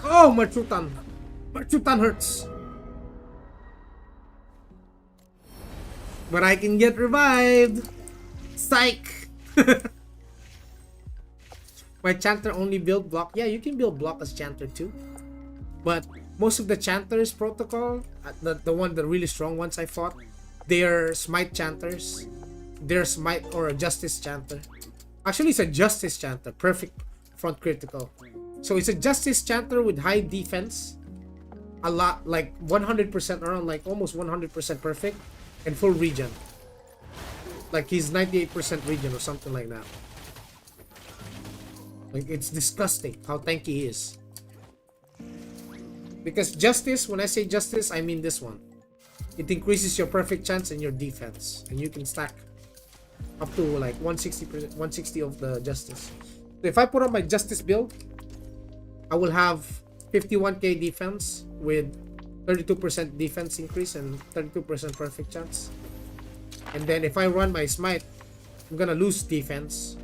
Oh, Machutan. Machutan hurts. But I can get revived. Psych. My chanter only build block. Yeah, you can build block as chanter too. But most of the chanters protocol, the one, the really strong ones I fought, they are smite chanters. They're smite or a justice chanter. Actually, it's a justice chanter. Perfect front critical. So it's a justice chanter with high defense. A lot, like 100% around, like almost 100% perfect. And full regen. Like he's 98% regen or something like that. Like it's disgusting how tanky he is. Because justice, when I say justice, I mean this one. It increases your perfect chance and your defense. And you can stack up to like 160%, 160 of the justice. So if I put on my justice build, I will have 51k defense with 32% defense increase and 32% perfect chance. And then if I run my smite, I'm gonna lose defense,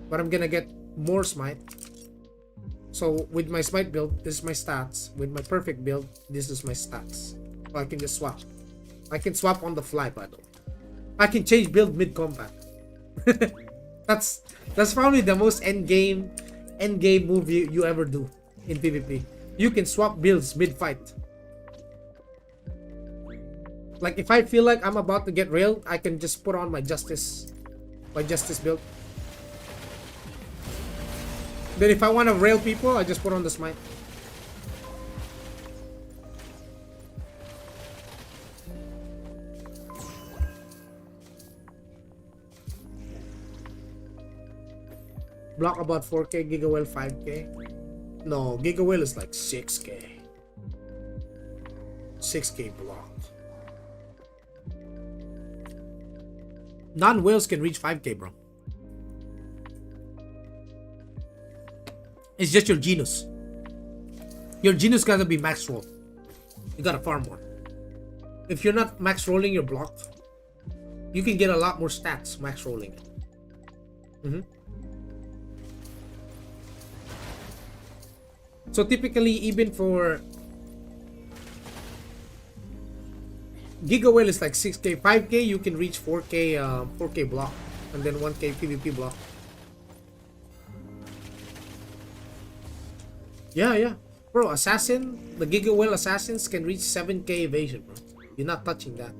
but I'm gonna get more smite. So with my smite build, this is my stats. With my perfect build, this is my stats. So I can just swap. I can swap on the fly, by the way. I can change build mid-combat. that's probably the most endgame move you ever do in PvP. You can swap builds mid-fight. Like if I feel like I'm about to get railed, I can just put on my justice build. Then if I want to rail people, I just put on the smite. Block about 4k, Gigawell 5k. No, Gigawell is like 6k. 6k block. Non-whales can reach 5k, bro. It's just your genus. Your genus gotta be max roll. You gotta farm more. If you're not max rolling your block, you can get a lot more stats max rolling it. So typically, even for Gigawell is like 6k, 5k you can reach 4k block, and then 1k PvP block. Yeah, bro. Assassin, the Gigawell assassins can reach 7k evasion, bro. You're not touching that.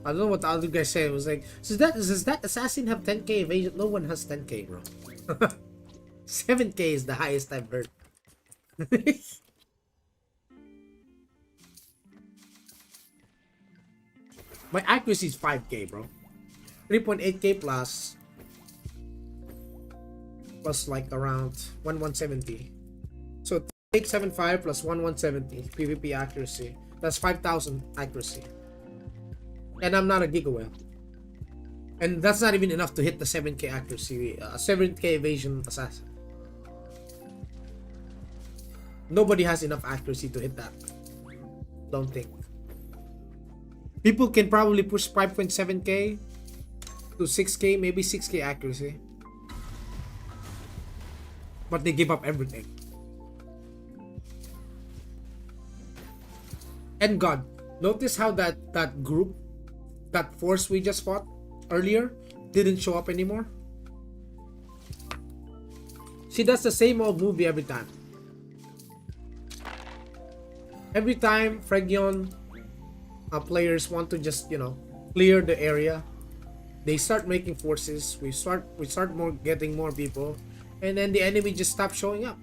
I don't know what the other guy said. It was like, does that assassin have 10k evasion? No one has 10k, bro. 7k is the highest I've heard. My accuracy is 5k, bro. 3.8k plus like around 1170. So 875 plus 1170 PvP accuracy. That's 5,000 accuracy. And I'm not a Gigawell. And that's not even enough to hit the 7k accuracy, 7k evasion assassin. Nobody has enough accuracy to hit that. Don't think. People can probably push 5.7k to 6k, maybe 6k accuracy. But they give up everything. And God, notice how that group, that force we just fought earlier, didn't show up anymore. See, that's the same old movie every time. Every time Phrygian players want to just, you know, clear the area, they start making forces. We start getting more people, and then the enemy just stops showing up.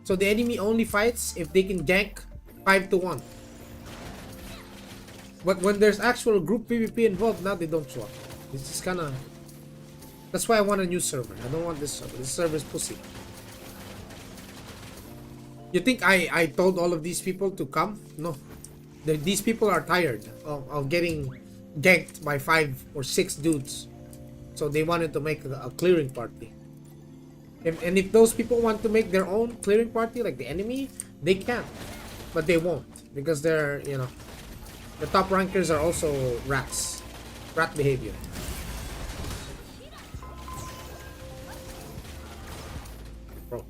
So the enemy only fights if they can gank 5-1. But when there's actual group PvP involved, now they don't show up. It's just kind of That's why I want a new server. I don't want this server. This server is pussy. You think I told all of these people to come? No. These people are tired of getting ganked by 5 or 6 dudes. So they wanted to make a clearing party. And if those people want to make their own clearing party, like the enemy, they can. But they won't. Because they're, you know, the top rankers are also rats. Rat behavior. Bro,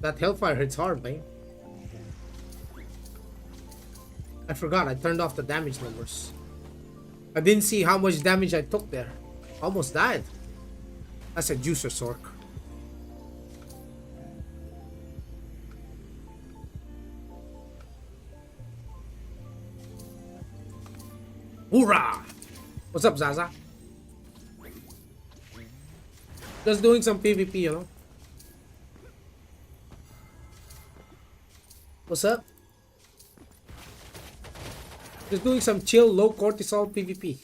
that hellfire hits hard, man. I forgot, I turned off the damage numbers. I didn't see how much damage I took there. Almost died. That's a juicer sork. Hoorah! What's up, Zaza? Just doing some PvP, you know? What's up? Just doing some chill, low cortisol PvP.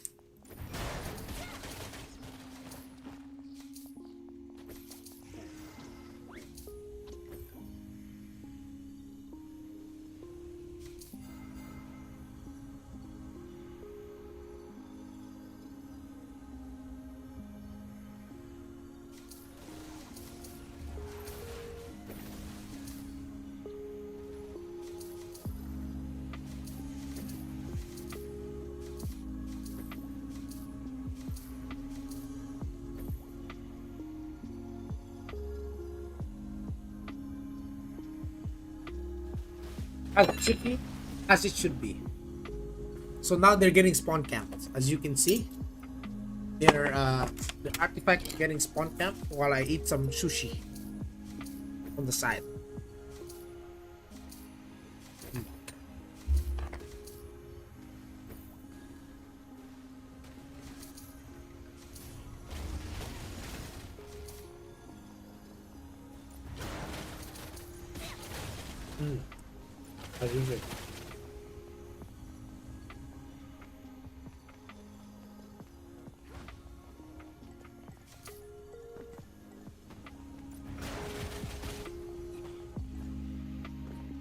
As it should be. As it should be. So now they're getting spawn camped. As you can see, they're the artifact is getting spawn camped while I eat some sushi on the side. As usual.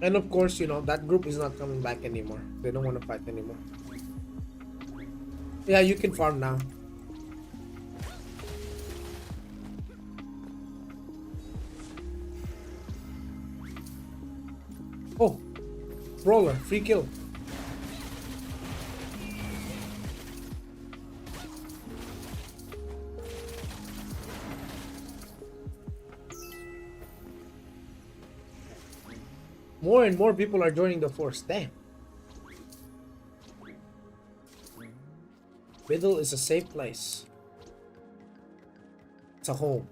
And of course, you know, that group is not coming back anymore. They don't want to fight anymore. Yeah, you can farm now. Oh, brawler, free kill. More and more people are joining the force. Damn. Middle is a safe place. It's a home.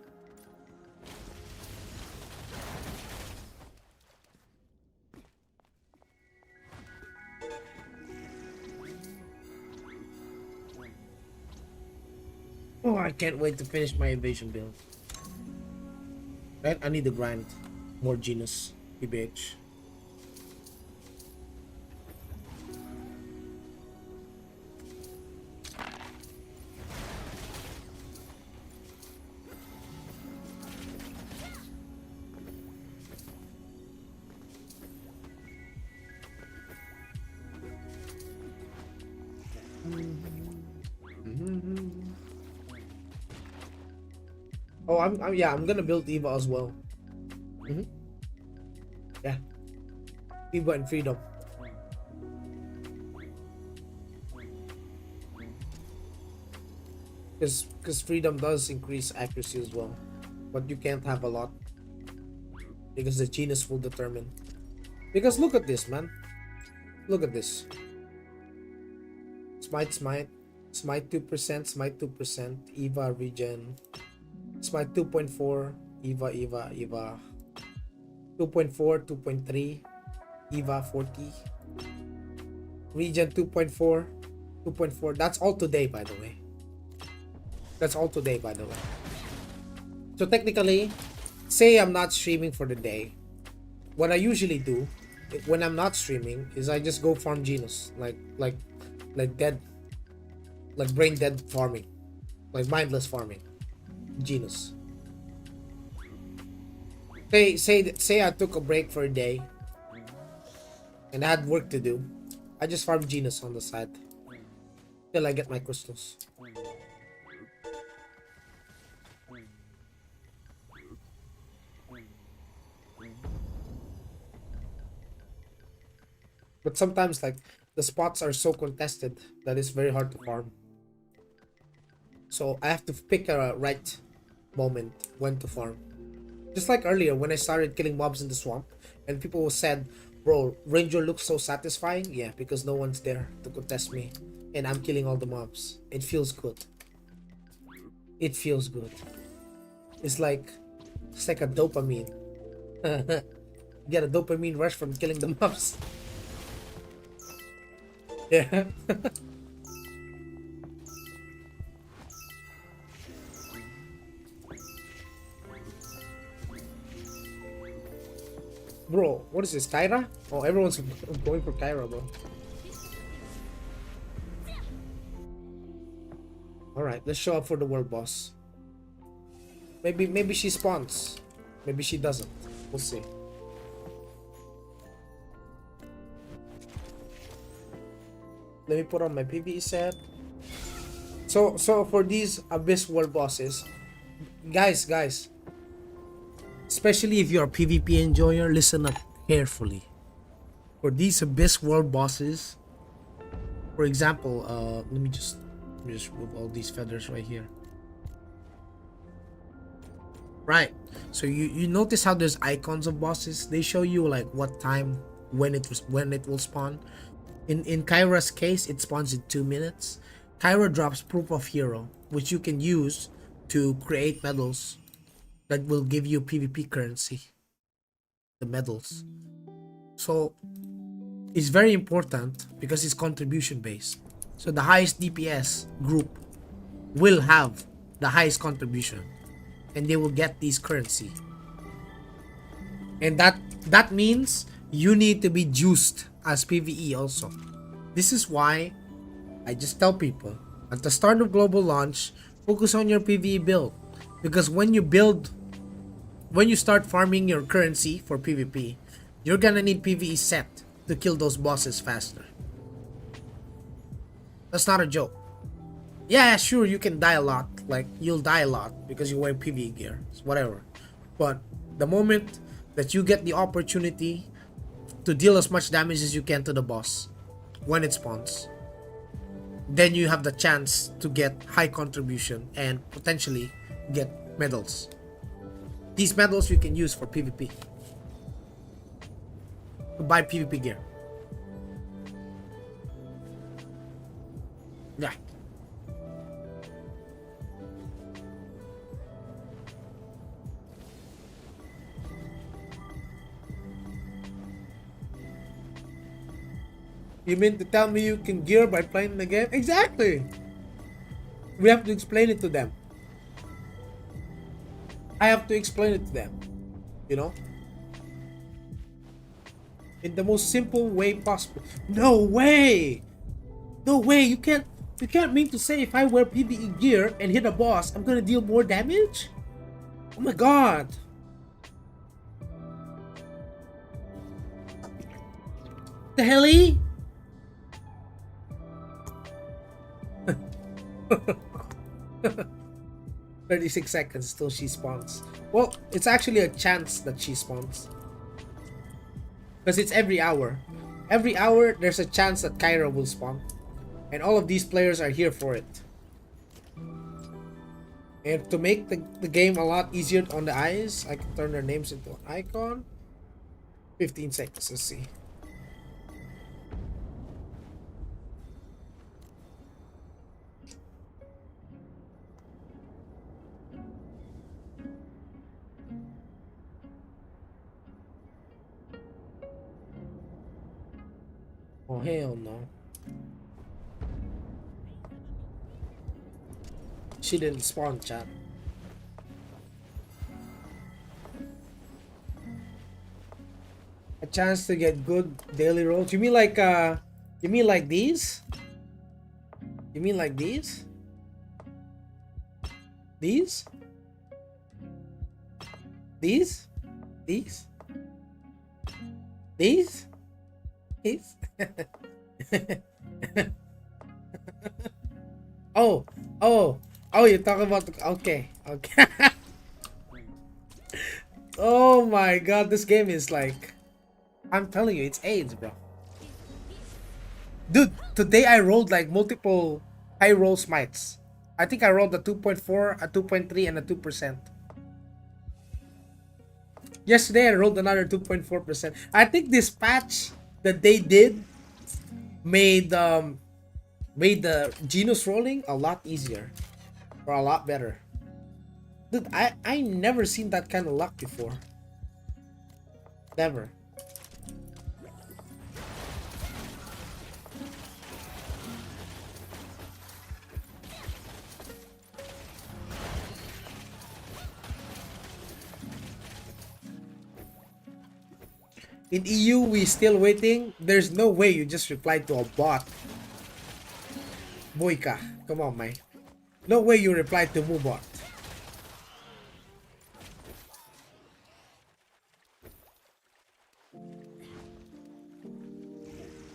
Oh, I can't wait to finish my invasion build. Right? I need to grind more genus, PBH. Oh, I'm gonna build Eva as well. Yeah, Eva and Freedom. Because Freedom does increase accuracy as well, but you can't have a lot because the genus will determine. Because look at this, man. Look at this. Smite, 2%, smite 2%, Eva regen. Smite 2.4, Eva 2.4, 2.3, Eva 40, regen 2.4, 2.4. That's all today, by the way. So technically, say I'm not streaming for the day, what I usually do when I'm not streaming is I just go farm genus, like dead, like brain dead farming, like mindless farming. Genus. Say I took a break for a day and I had work to do. I just farm Genus on the side till I get my crystals. But sometimes like the spots are so contested that it's very hard to farm. So I have to pick a right moment when to farm. Just like earlier when I started killing mobs in the swamp and people said, bro, Ranger looks so satisfying. Yeah, because no one's there to contest me and I'm killing all the mobs. It feels good. It feels good. It's like a dopamine. Get a dopamine rush from killing the mobs. Yeah. Bro, what is this, Kyra? Oh, everyone's going for Kyra, bro. Alright, let's show up for the world boss. Maybe she spawns. Maybe she doesn't. We'll see. Let me put on my PvE set. So for these Abyss world bosses, guys, especially if you're a PvP enjoyer, listen up carefully. For these Abyss world bosses, for example, let me just remove all these feathers right here. Right. So you notice how there's icons of bosses? They show you like what time when it will spawn. In Kyra's case, it spawns in 2 minutes. Kyra drops proof of hero, which you can use to create medals that will give you PvP currency. The medals. So it's very important because it's contribution based. So the highest DPS group will have the highest contribution and they will get these currency. And that means you need to be juiced as PvE also. This is why I just tell people at the start of global launch, focus on your PvE build. Because when you start farming your currency for PvP, you're gonna need PvE set to kill those bosses faster. That's not a joke. Yeah, sure, you can die a lot. Like, you'll die a lot because you wear PvE gear. It's whatever. But the moment that you get the opportunity to deal as much damage as you can to the boss when it spawns, then you have the chance to get high contribution and potentially get medals. These medals you can use for PvP. To buy PvP gear. Yeah. You mean to tell me you can gear by playing the game? Exactly! We have to explain it to them. I have to explain it to them. You know? In the most simple way possible. No way! No way! You can't mean to say if I wear PvE gear and hit a boss, I'm gonna deal more damage? Oh my god! The helly? 36 seconds till she spawns. Well, it's actually a chance that she spawns. Because it's every hour. Every hour, there's a chance that Kyra will spawn. And all of these players are here for it. And to make the game a lot easier on the eyes, I can turn their names into an icon. 15 seconds, let's see. Oh, hell no. She didn't spawn, chat. A chance to get good daily rolls. You mean like these? You mean like these? These? These? These? These? These? Oh, oh, oh, you're talking about okay, okay. Oh my god, this game is like, I'm telling you, it's AIDS, bro. Dude, today I rolled like multiple high roll smites. I think I rolled a 2.4, a 2.3, and a 2%. Yesterday I rolled another 2.4%. I think this patch that they did made made the Genos rolling a lot easier. Or a lot better. Dude, I never seen that kind of luck before. Never. In EU, we still waiting. There's no way you just replied to a bot. Boyka, come on, man. No way you replied to Mubot.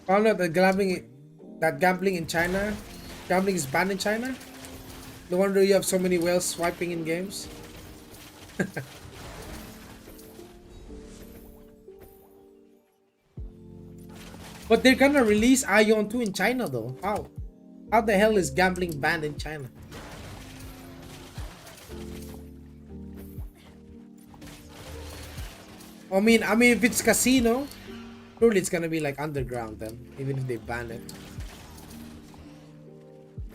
Found out that gambling in China, gambling is banned in China. No wonder you have so many whales swiping in games. But they're gonna release AION 2 in China though. How? How the hell is gambling banned in China? I mean, if it's casino, surely it's gonna be like underground then, even if they ban it.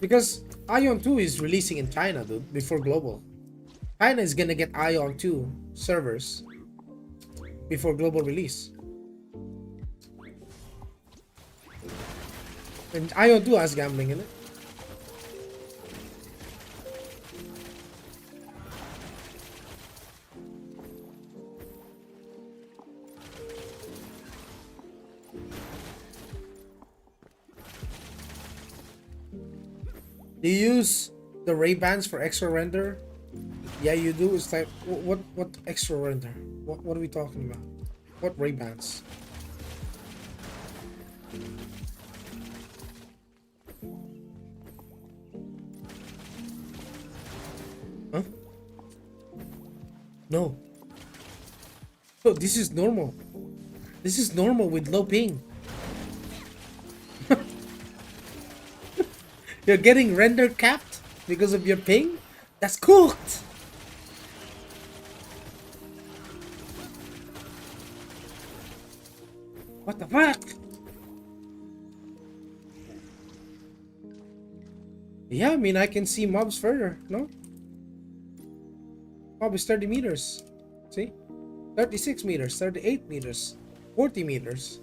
Because AION 2 is releasing in China, dude, before global. China is gonna get AION 2 servers before global release. And AION 2 has gambling in it. Do you use the Ray-Bans for extra render? Yeah, you do. It's like, what extra render? What are we talking about? What Ray-Bans? Huh? No. No, this is normal. This is normal with low ping. You're getting render capped because of your ping? That's cooked! What the fuck? Yeah, I mean, I can see mobs further, no? Mob is 30 meters. See? 36 meters, 38 meters, 40 meters,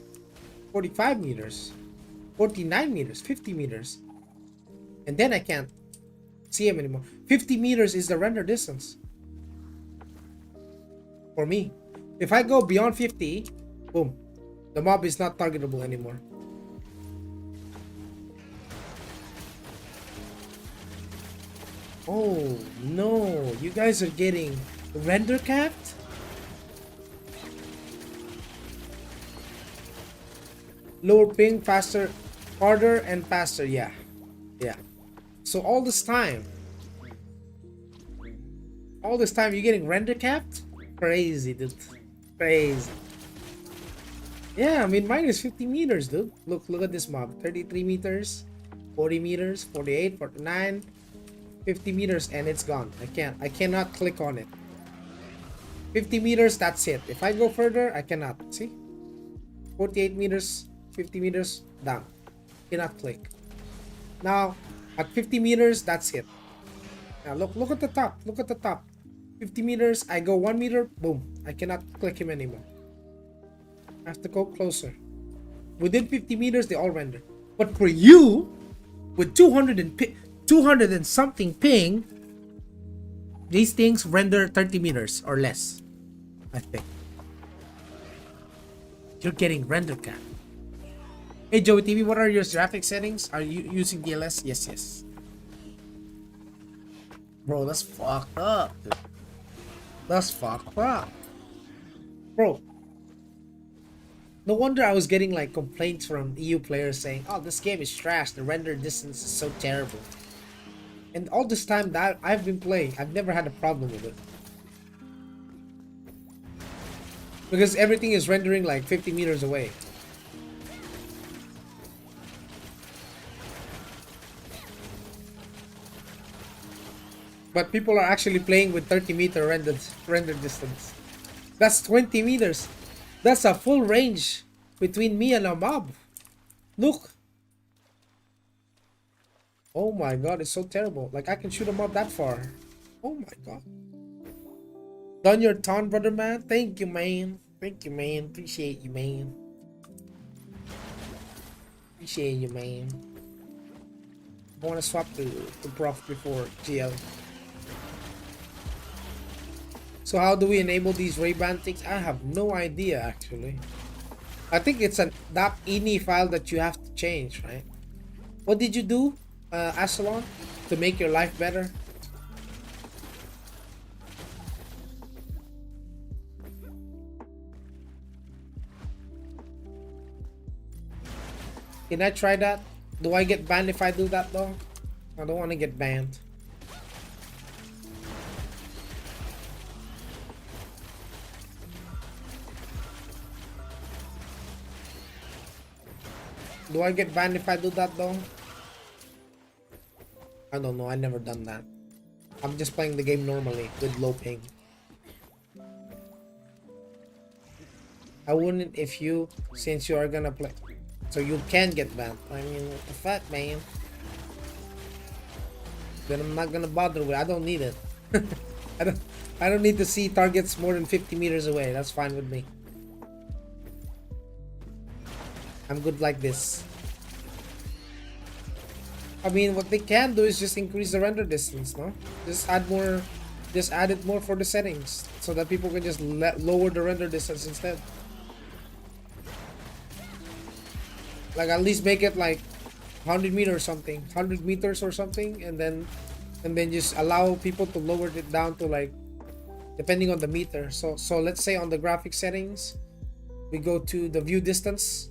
45 meters, 49 meters, 50 meters. And then I can't see him anymore. 50 meters is the render distance. For me. If I go beyond 50, boom. The mob is not targetable anymore. Oh, no. You guys are getting render capped? Lower ping, faster, harder, and faster. Yeah. Yeah. So all this time you're getting render capped? Crazy, dude. Crazy. Yeah, I mean, mine is 50 meters, dude. Look at this mob. 33 meters, 40 meters, 48, 49, 50 meters, and it's gone. I cannot click on it. 50 meters, that's it. If I go further, I cannot. See? 48 meters, 50 meters, down. Cannot click. Now, at 50 meters, that's it. Now look at the top. Look at the top. 50 meters, I go 1 meter, boom. I cannot click him anymore. I have to go closer. Within 50 meters, they all render. But for you, with 200 and something ping, these things render 30 meters or less, I think. You're getting render cap. Hey Joey TV, what are your graphic settings? Are you using DLS? Yes. Bro, that's fucked up, dude. That's fucked up. Bro, no wonder I was getting like complaints from EU players saying, "Oh, this game is trash. The render distance is so terrible." And all this time that I've been playing, I've never had a problem with it. Because everything is rendering like 50 meters away. But people are actually playing with 30-meter render distance. That's 20 meters. That's a full range between me and a mob. Look. Oh my god, it's so terrible. Like, I can shoot a mob that far. Oh my god. Done your ton, brother man. Thank you, man. Thank you, man. Appreciate you, man. Appreciate you, man. I want to swap to Prof before GL. So how do we enable these Ray-Ban things? I have no idea, actually. I think it's an .ini file that you have to change, right? What did you do, Asalon, to make your life better? Can I try that? Do I get banned if I do that though? I don't want to get banned. Do I get banned if I do that though? I don't know. I never done that. I'm just playing the game normally with low ping. I wouldn't if you, since you are gonna play. So you can get banned. I mean, what the fuck, man? Then I'm not gonna bother with. I don't need it. I don't. I don't need to see targets more than 50 meters away. That's fine with me. I'm good like this. I mean, what they can do is just increase the render distance, no? Just add more. Just add it more for the settings so that people can just lower the render distance instead. Like at least make it like 100 meters or something, 100 meters or something, and then just allow people to lower it down to like depending on the meter. So let's say on the graphic settings, we go to the view distance.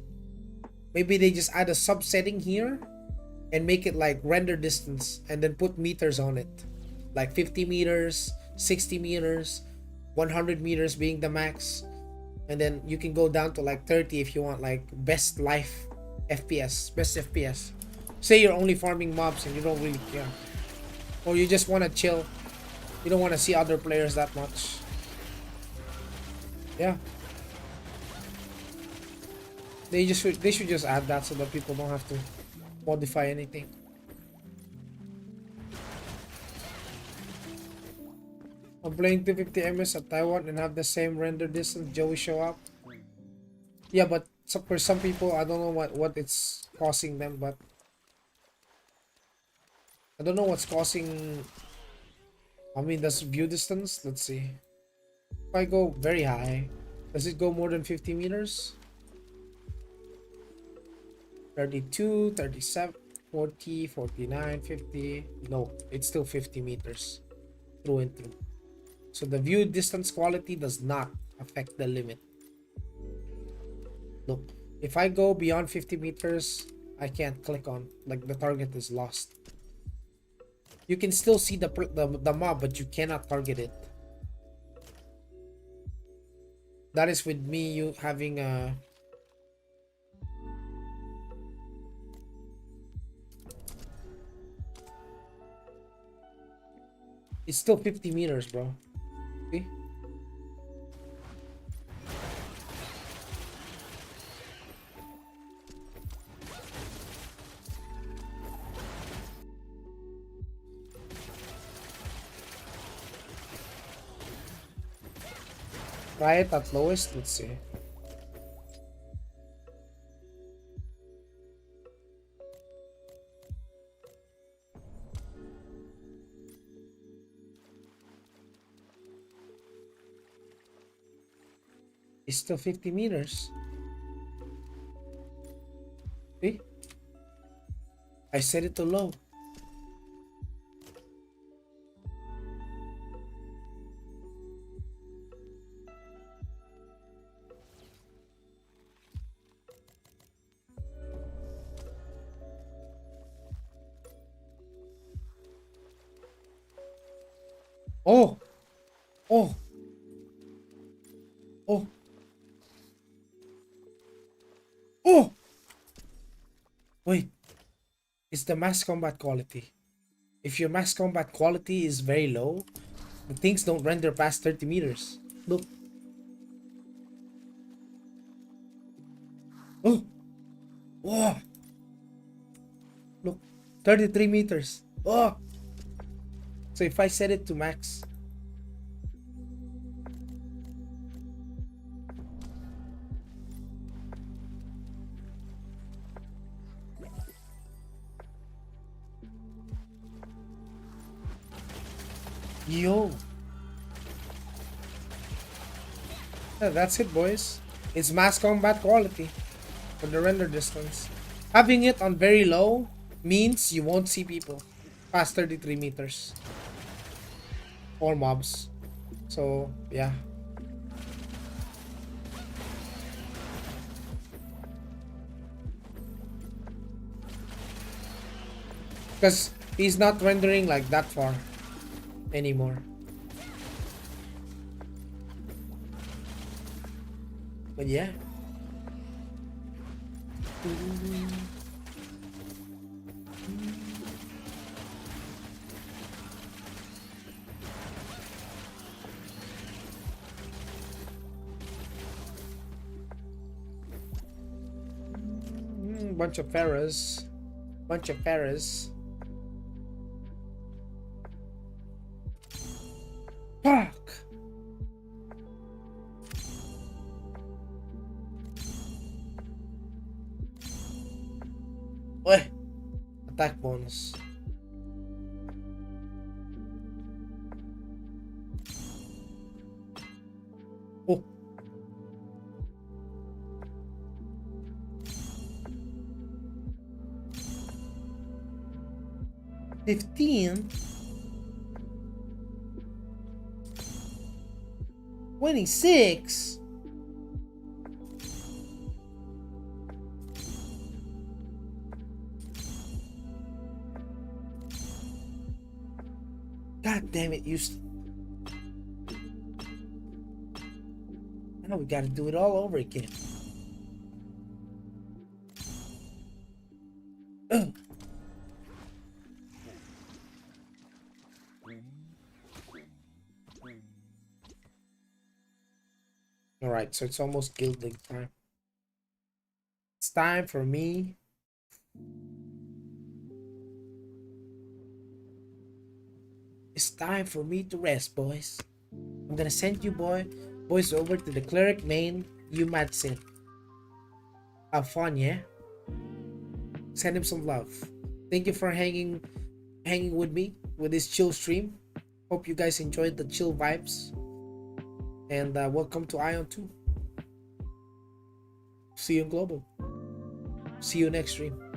Maybe they just add a subsetting here and make it like render distance and then put meters on it, like 50 meters, 60 meters, 100 meters being the max, and then you can go down to like 30 if you want like best life FPS, best FPS. Say you're only farming mobs and you don't really care, or you just want to chill, you don't want to see other players that much. Yeah, they should just add that so that people don't have to modify anything. I'm playing 250 ms at Taiwan and have the same render distance. Joey show up. Yeah, but for some people, I don't know what it's causing them, but I don't know what's causing. I mean, that's view distance. Let's see. If I go very high, does it go more than 50 meters? 32, 37, 40, 49, 50. No, it's still 50 meters through and through. So the view distance quality does not affect the limit. Look, if I go beyond 50 meters, I can't click on, like the target is lost. You can still see the mob, but you cannot target it. That is with me you having a it's still 50 meters, bro. See? Try it at lowest. Let's see. It's still 50 meters. See? I set it to low. Oh, oh, oh, oh. Wait, it's the mass combat quality. If your mass combat quality is very low, the things don't render past 30 meters. Look. Oh, oh, look, 33 meters. Oh, so if I set it to max, yo, yeah, that's it, boys. It's mass combat quality for the render distance. Having it on very low means you won't see people past 33 meters or mobs. So, yeah. Because he's not rendering like that far anymore. But yeah. Bunch of Pharaohs. Bunch of Pharaohs. Fuck! Oi! Attack bonus. Oh! 15? 26? God damn it, now we gotta do it all over again. Ugh. Alright, so it's almost guild league time. It's time for me. It's time for me to rest, boys. I'm gonna send you boys over to the cleric main, you mad sin. Have fun, yeah? Send him some love. Thank you for hanging with me with this chill stream. Hope you guys enjoyed the chill vibes. And welcome to AION 2. See you in Global. See you next stream.